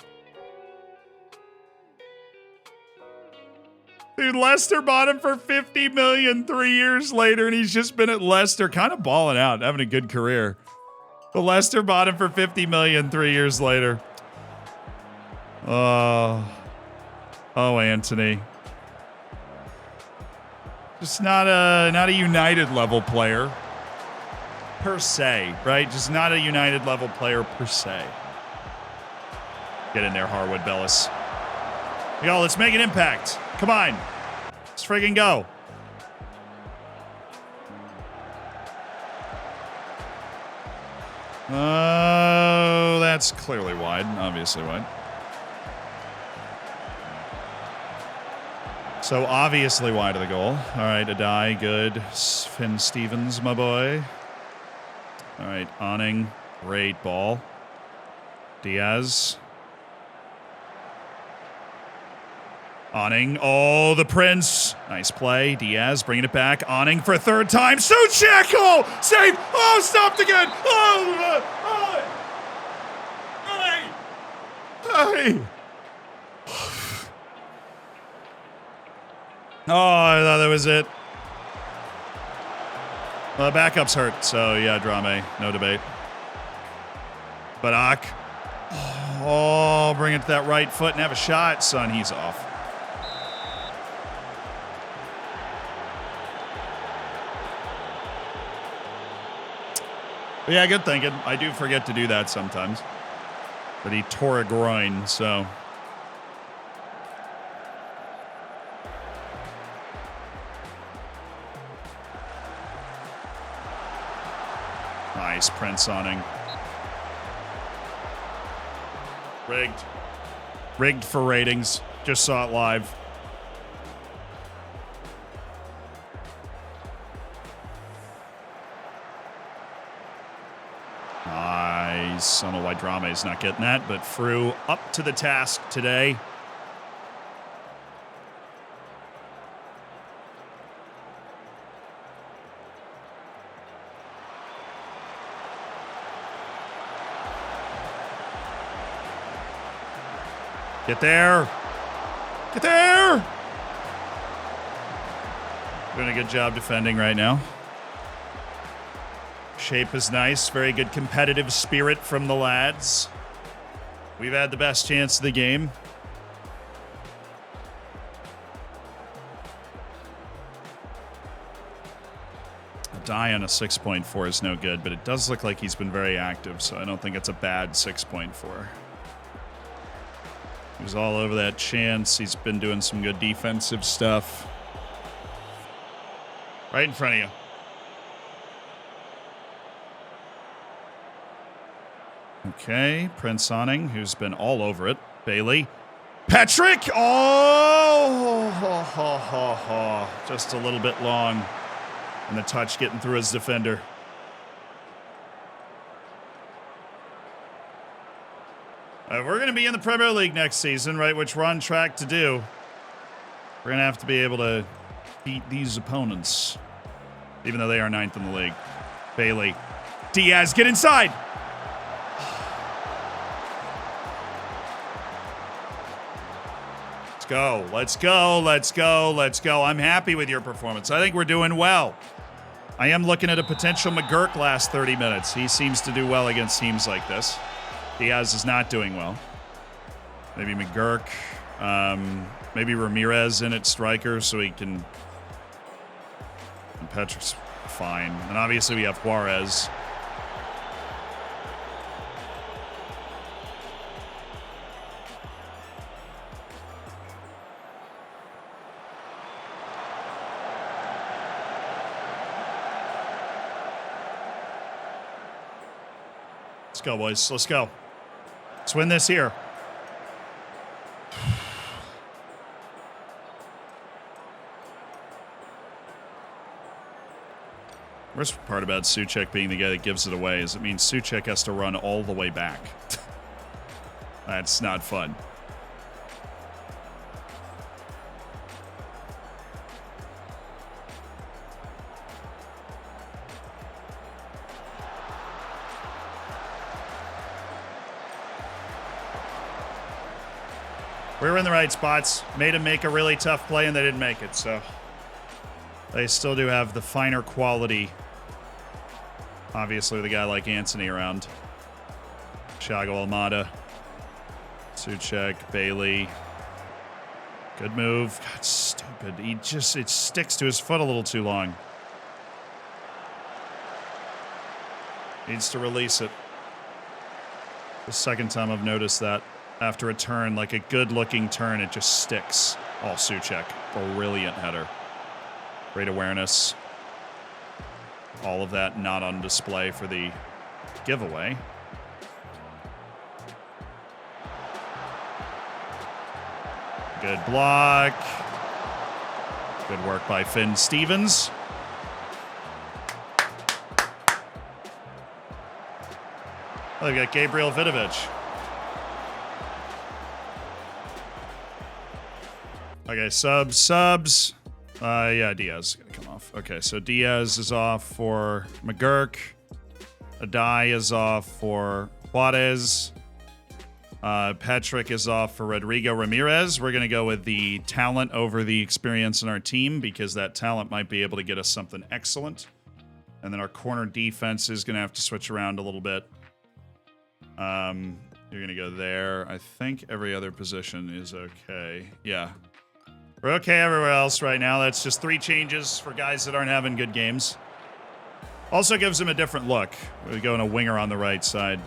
Dude, Leicester bought him for $50 million 3 years later, and he's just been at Leicester, kind of balling out, having a good career. But Leicester bought him for $50 million 3 years later. Oh, Anthony. Just not a United level player per se, right? Just not a United level player per se. Get in there, Harwood Bellis. Yo, let's make an impact. Come on. Let's friggin' go. Oh, that's clearly wide. Obviously wide. So obviously wide of the goal. All right, Adai, good. Finn Stevens, my boy. All right, Awning, great ball. Diaz. Awning, oh, the Prince. Nice play. Diaz bringing it back. Awning for a third time. Souček, oh, save. Oh, stopped again. Oh, hey. Oh, I thought that was it. Well, the backup's hurt, so yeah, Drame, no debate. Badak. Oh, bring it to that right foot and have a shot, son. He's off. But yeah, good thinking. I do forget to do that sometimes. But he tore a groin, so. Nice, Prince Awning. Rigged. Rigged for ratings. Just saw it live. Nice. I don't know why Drame is not getting that, but Frew up to the task today. Get there. Get there. Doing a good job defending right now. Shape is nice. Very good competitive spirit from the lads. We've had the best chance of the game. A die on a 6.4 is no good, but it does look like he's been very active, so I don't think it's a bad 6.4. He was all over that chance. He's been doing some good defensive stuff. Right in front of you. Okay, Prince Awning, who's been all over it. Bailey. Patrick! Oh! Ho, ho, ho, ho. Just a little bit long. And the touch getting through his defender. We're going to be in the Premier League next season, right, which we're on track to do. We're going to have to be able to beat these opponents, even though they are 9th in the league. Bailey. Diaz, get inside! Go. Let's go. Let's go. Let's go. I'm happy with your performance. I think we're doing well. I am looking at a potential McGurk last 30 minutes. He seems to do well against teams like this. Diaz is not doing well. Maybe McGurk. Maybe Ramirez in at striker so he can... And Petric's fine. And obviously we have Juarez. Let's go, boys. Let's go. Let's win this here. Worst part about Souček being the guy that gives it away is it means Souček has to run all the way back. That's not fun. We were in the right spots. Made him make a really tough play, and they didn't make it, so... They still do have the finer quality. Obviously, with a guy like Anthony around. Thiago Almada. Souček, Bailey. Good move. God, stupid. It sticks to his foot a little too long. Needs to release it. The second time I've noticed that. After a turn, like a good-looking turn, it just sticks. Oh, Souček. Brilliant header. Great awareness. All of that not on display for the giveaway. Good block. Good work by Finn Stevens. Oh, they've got Gabriel Vidovic. Okay, subs. Yeah, Diaz is going to come off. Okay, so Diaz is off for McGurk. Adai is off for Juarez. Patrick is off for Rodrigo Ramirez. We're going to go with the talent over the experience in our team because that talent might be able to get us something excellent. And then our corner defense is going to have to switch around a little bit. You're going to go there. I think every other position is okay. Yeah. We're okay everywhere else right now. That's just 3 changes for guys that aren't having good games. Also gives him a different look. We go in a winger on the right side.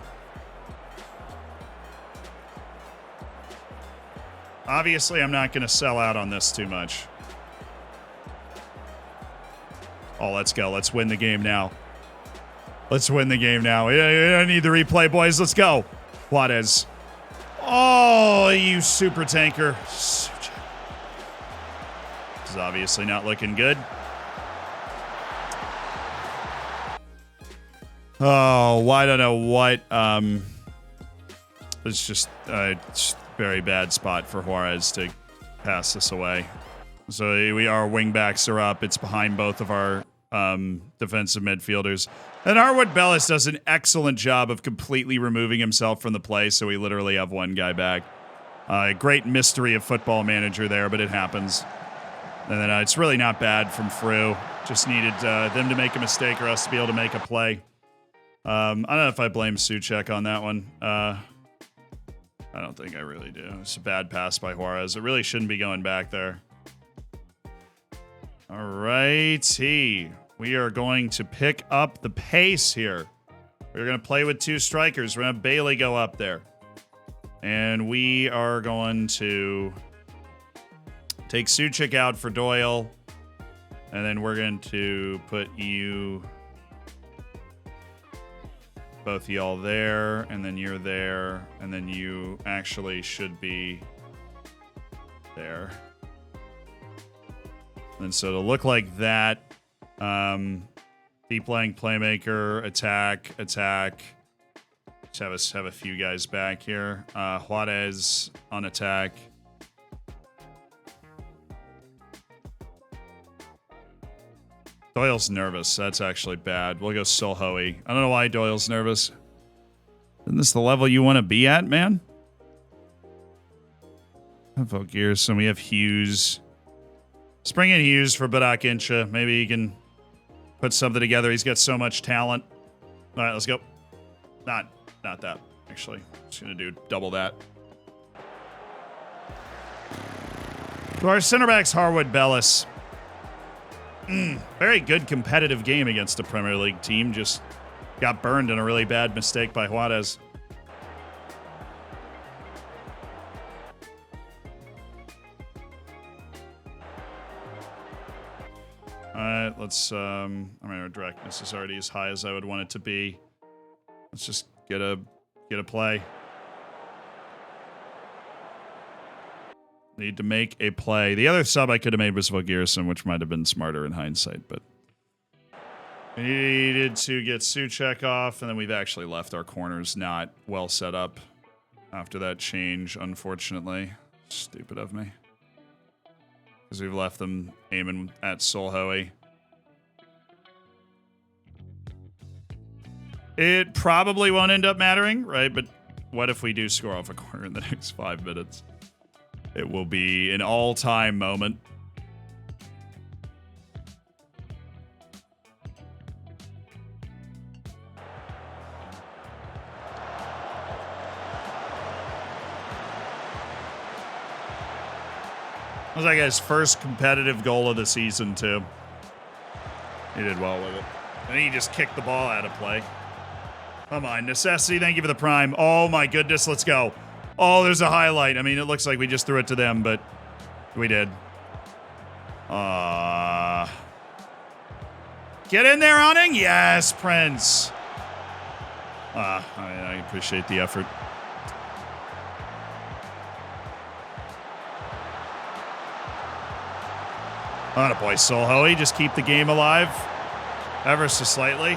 Obviously, I'm not going to sell out on this too much. Oh, let's go. Let's win the game now. Let's win the game now. We don't need the replay, boys. Let's go. Juarez. Oh, you super tanker. Is obviously not looking good. Oh, I don't know what. It's just a very bad spot for Juarez to pass this away. So our wingbacks are up. It's behind both of our defensive midfielders. And Arwood Bellis does an excellent job of completely removing himself from the play, so we literally have one guy back. Great mystery of Football Manager there, but it happens. And then it's really not bad from Frew. Just needed them to make a mistake or us to be able to make a play. I don't know if I blame Souček on that one. I don't think I really do. It's a bad pass by Juarez. It really shouldn't be going back there. All righty. We are going to pick up the pace here. We're going to play with 2 strikers. We're going to have Bailey go up there. And we are going to take Souček out for Doyle. And then we're going to put you... both y'all there, and then you're there, and then you actually should be there. And so to look like that, deep playing playmaker, attack. Just have a few guys back here. Juarez on attack. Doyle's nervous. That's actually bad. We'll go Solhoey. I don't know why Doyle's nervous. Isn't this the level you want to be at, man? Vote Gearson. We have Hughes. Let's bring in Hughes for Badak Incha. Maybe he can put something together. He's got so much talent. All right, let's go. Not that, actually. Just going to do double that. To our center backs, Harwood Bellis. Very good competitive game against a Premier League team. Just got burned in a really bad mistake by Juarez. All right, let's. I mean, our directness is already as high as I would want it to be. Let's just get a play. Need to make a play. The other sub I could have made was Vogirsson, which might have been smarter in hindsight, but we needed to get Souček off, and then we've actually left our corners not well set up after that change, unfortunately. Stupid of me. Because we've left them aiming at Solhoey. It probably won't end up mattering, right? But what if we do score off a corner in the next 5 minutes? It will be an all-time moment. It was like his first competitive goal of the season, too. He did well with it. And he just kicked the ball out of play. Come on, Necessity, thank you for the prime. Oh my goodness, let's go. Oh, there's a highlight. I mean, it looks like we just threw it to them, but we did. Get in there, Awning. Yes, Prince. I appreciate the effort. Oh, boy, Solhoey. Just keep the game alive ever so slightly.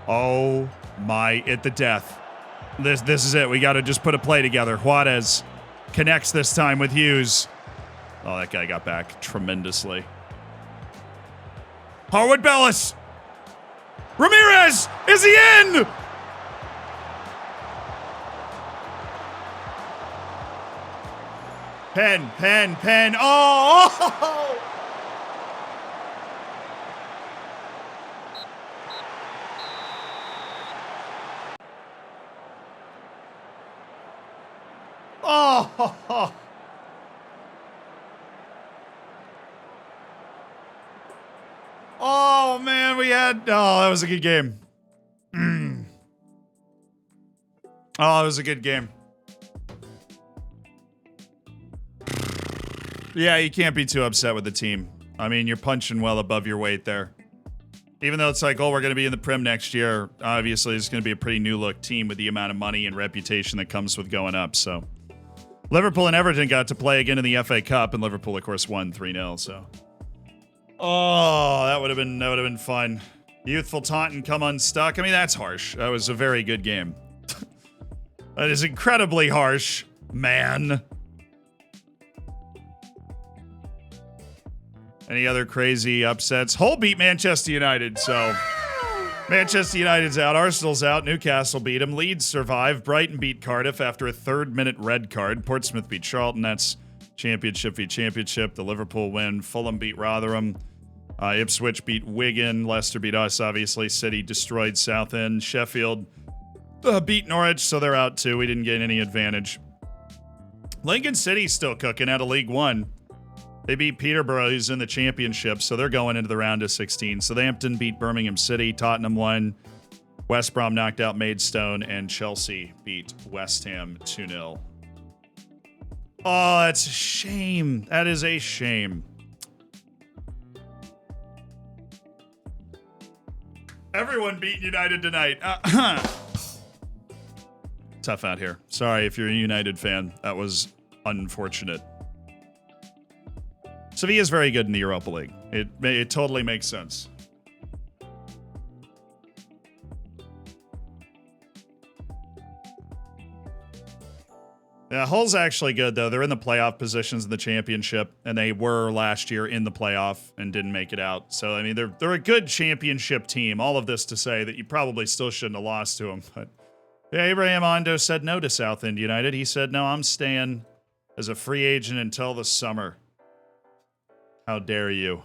Oh my, at the death. This is it. We got to just put a play together. Juarez connects this time with Hughes. Oh, that guy got back tremendously. Harwood Bellis. Ramirez, is he in? Pen. Oh! Oh! Oh, man, that was a good game. Oh, it was a good game. Yeah, you can't be too upset with the team. I mean, you're punching well above your weight there. Even though it's like, oh, we're going to be in the Prim next year, obviously it's going to be a pretty new-look team with the amount of money and reputation that comes with going up, so. Liverpool and Everton got to play again in the FA Cup, and Liverpool, of course, won 3-0, so. Oh, that would have been fun. Youthful Taunton come unstuck. I mean, that's harsh. That was a very good game. That is incredibly harsh, man. Any other crazy upsets? Hull beat Manchester United, so Manchester United's out. Arsenal's out. Newcastle beat them. Leeds survived. Brighton beat Cardiff after a third-minute red card. Portsmouth beat Charlton. That's championship v championship. The Liverpool win. Fulham beat Rotherham. Ipswich beat Wigan. Leicester beat us, obviously. City destroyed Southend. Sheffield beat Norwich, so they're out too. We didn't gain any advantage. Lincoln City's still cooking out of League One. They beat Peterborough, who's in the championship, so they're going into the round of 16. Southampton beat Birmingham City, Tottenham won, West Brom knocked out Maidstone, and Chelsea beat West Ham 2-0. Oh, that's a shame. That is a shame. Everyone beat United tonight. Tough out here. Sorry if you're a United fan. That was unfortunate. Sevilla's very good in the Europa League. It totally makes sense. Yeah, Hull's actually good, though. They're in the playoff positions in the championship, and they were last year in the playoff and didn't make it out. So, I mean, they're a good championship team. All of this to say that you probably still shouldn't have lost to them. But yeah, Abraham Ondo said no to Southend United. He said, no, I'm staying as a free agent until the summer. How dare you?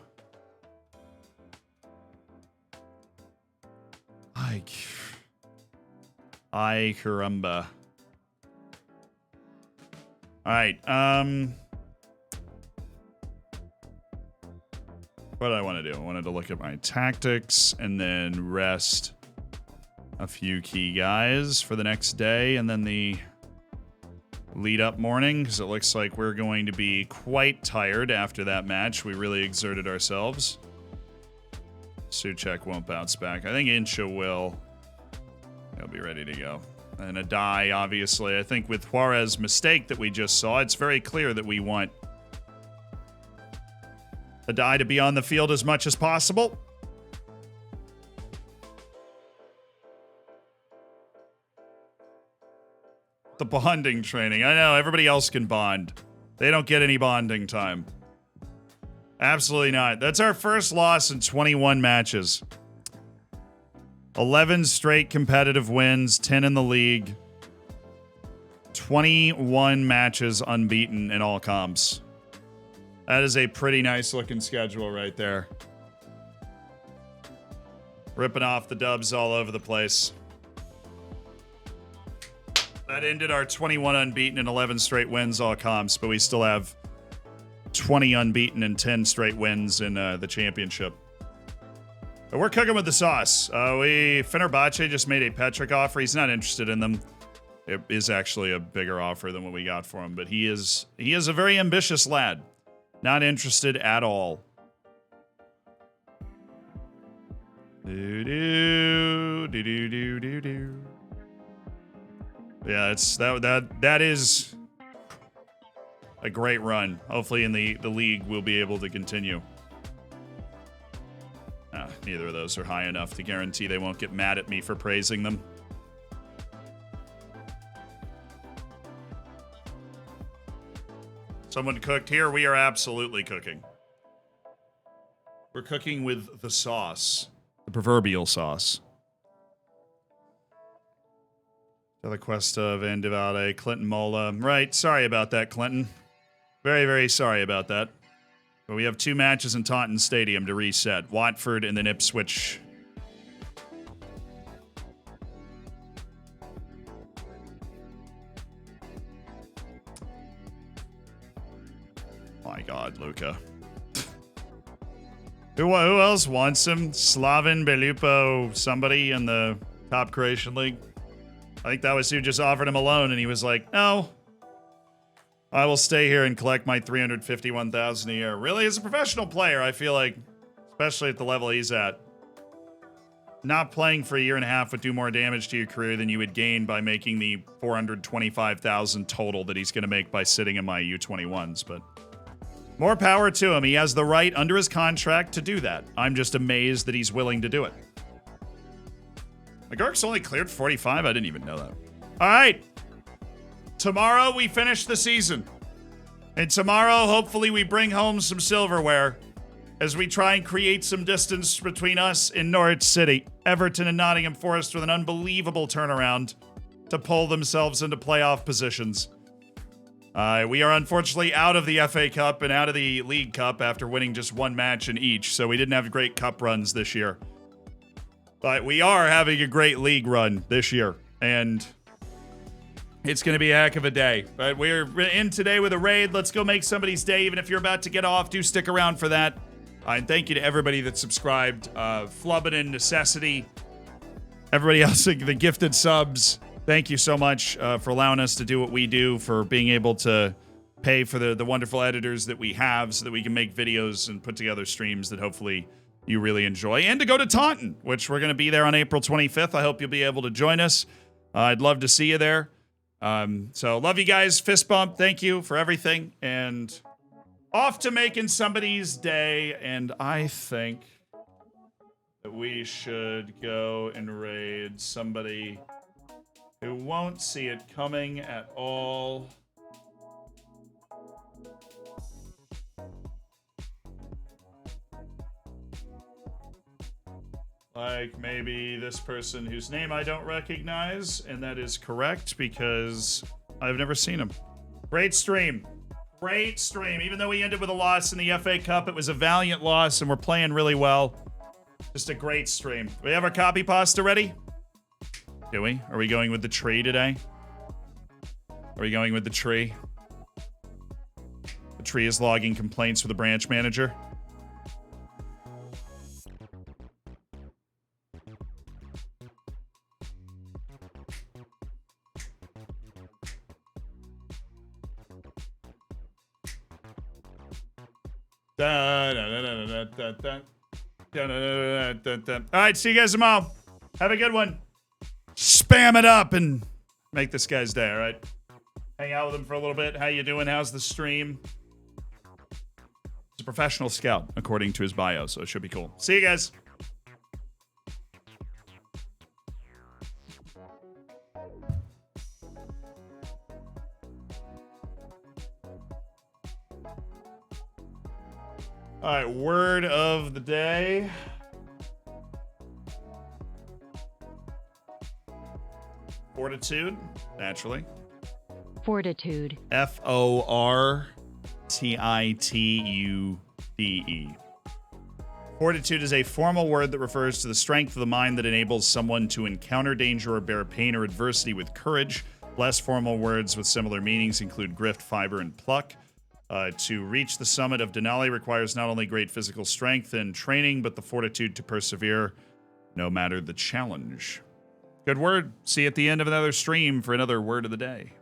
Ay caramba. All right. What did I want to do? I wanted to look at my tactics and then rest a few key guys for the next day and then the lead up morning, because it looks like we're going to be quite tired after that match. We really exerted ourselves. Souček won't bounce back. I think Incha will. He'll be ready to go. And a die, obviously. I think with Juarez's mistake that we just saw, it's very clear that we want a die to be on the field as much as possible. The bonding training. I know, everybody else can bond. They don't get any bonding time. Absolutely not. That's our first loss in 21 matches. 11 straight competitive wins, 10 in the league. 21 matches unbeaten in all comps. That is a pretty nice looking schedule right there. Ripping off the dubs all over the place. That ended our 21 unbeaten and 11 straight wins all comps, but we still have 20 unbeaten and 10 straight wins in the championship. But we're cooking with the sauce. Fenerbahce just made a Petric offer. He's not interested in them. It is actually a bigger offer than what we got for him, but he is a very ambitious lad. Not interested at all. Yeah, that is a great run. Hopefully in the league we'll be able to continue. Neither of those are high enough to guarantee they won't get mad at me for praising them. Someone cooked here. We are absolutely cooking. We're cooking with the sauce. The proverbial sauce. Delacuesta, Van de Valde, Clinton Mola. Right, sorry about that, Clinton. Very, very sorry about that. But we have 2 matches in Taunton Stadium to reset. Watford and then Ipswich. My God, Luca. Who else wants him? Slaven Belupo, somebody in the top Croatian league? I think that was who just offered him a loan, and he was like, no. I will stay here and collect my $351,000 a year. Really, as a professional player, I feel like, especially at the level he's at, not playing for a year and a half would do more damage to your career than you would gain by making the $425,000 total that he's going to make by sitting in my U21s. But more power to him. He has the right under his contract to do that. I'm just amazed that he's willing to do it. McGurk's only cleared 45. I didn't even know that. All right. Tomorrow we finish the season. And tomorrow, hopefully, we bring home some silverware as we try and create some distance between us and Norwich City. Everton and Nottingham Forest with an unbelievable turnaround to pull themselves into playoff positions. We are unfortunately out of the FA Cup and out of the League Cup after winning just 1 match in each, so we didn't have great cup runs this year. But we are having a great league run this year, and It's going to be a heck of a day. But we're in today with a raid. Let's go make somebody's day. Even if you're about to get off, do stick around for that. And thank you to everybody that subscribed. Flubbin' and Necessity. Everybody else, the gifted subs. Thank you so much for allowing us to do what we do, for being able to pay for the wonderful editors that we have so that we can make videos and put together streams that hopefully you really enjoy. And to go to Taunton, which we're going to be there on April 25th. I hope you'll be able to join us. I'd love to see you there. So love you guys. Fist bump. Thank you for everything. And off to making somebody's day. And I think that we should go and raid somebody who won't see it coming at all. Like maybe this person whose name I don't recognize, and that is correct because I've never seen him. Great stream. Great stream. Even though we ended with a loss in the FA Cup, it was a valiant loss and we're playing really well. Just a great stream. We have our copy pasta ready? Do we? Are we going with the tree today? Are we going with the tree? The tree is logging complaints for the branch manager. All right, see you guys tomorrow. Have a good one. Spam it up and make this guy's day, all right? Hang out with him for a little bit. How you doing? How's the stream? He's a professional scout, according to his bio, so it should be cool. See you guys. All right, word of the day. Fortitude, naturally. Fortitude. Fortitude. Fortitude is a formal word that refers to the strength of the mind that enables someone to encounter danger or bear pain or adversity with courage. Less formal words with similar meanings include grift, fiber, and pluck. To reach the summit of Denali requires not only great physical strength and training, but the fortitude to persevere no matter the challenge. Good word. See you at the end of another stream for another word of the day.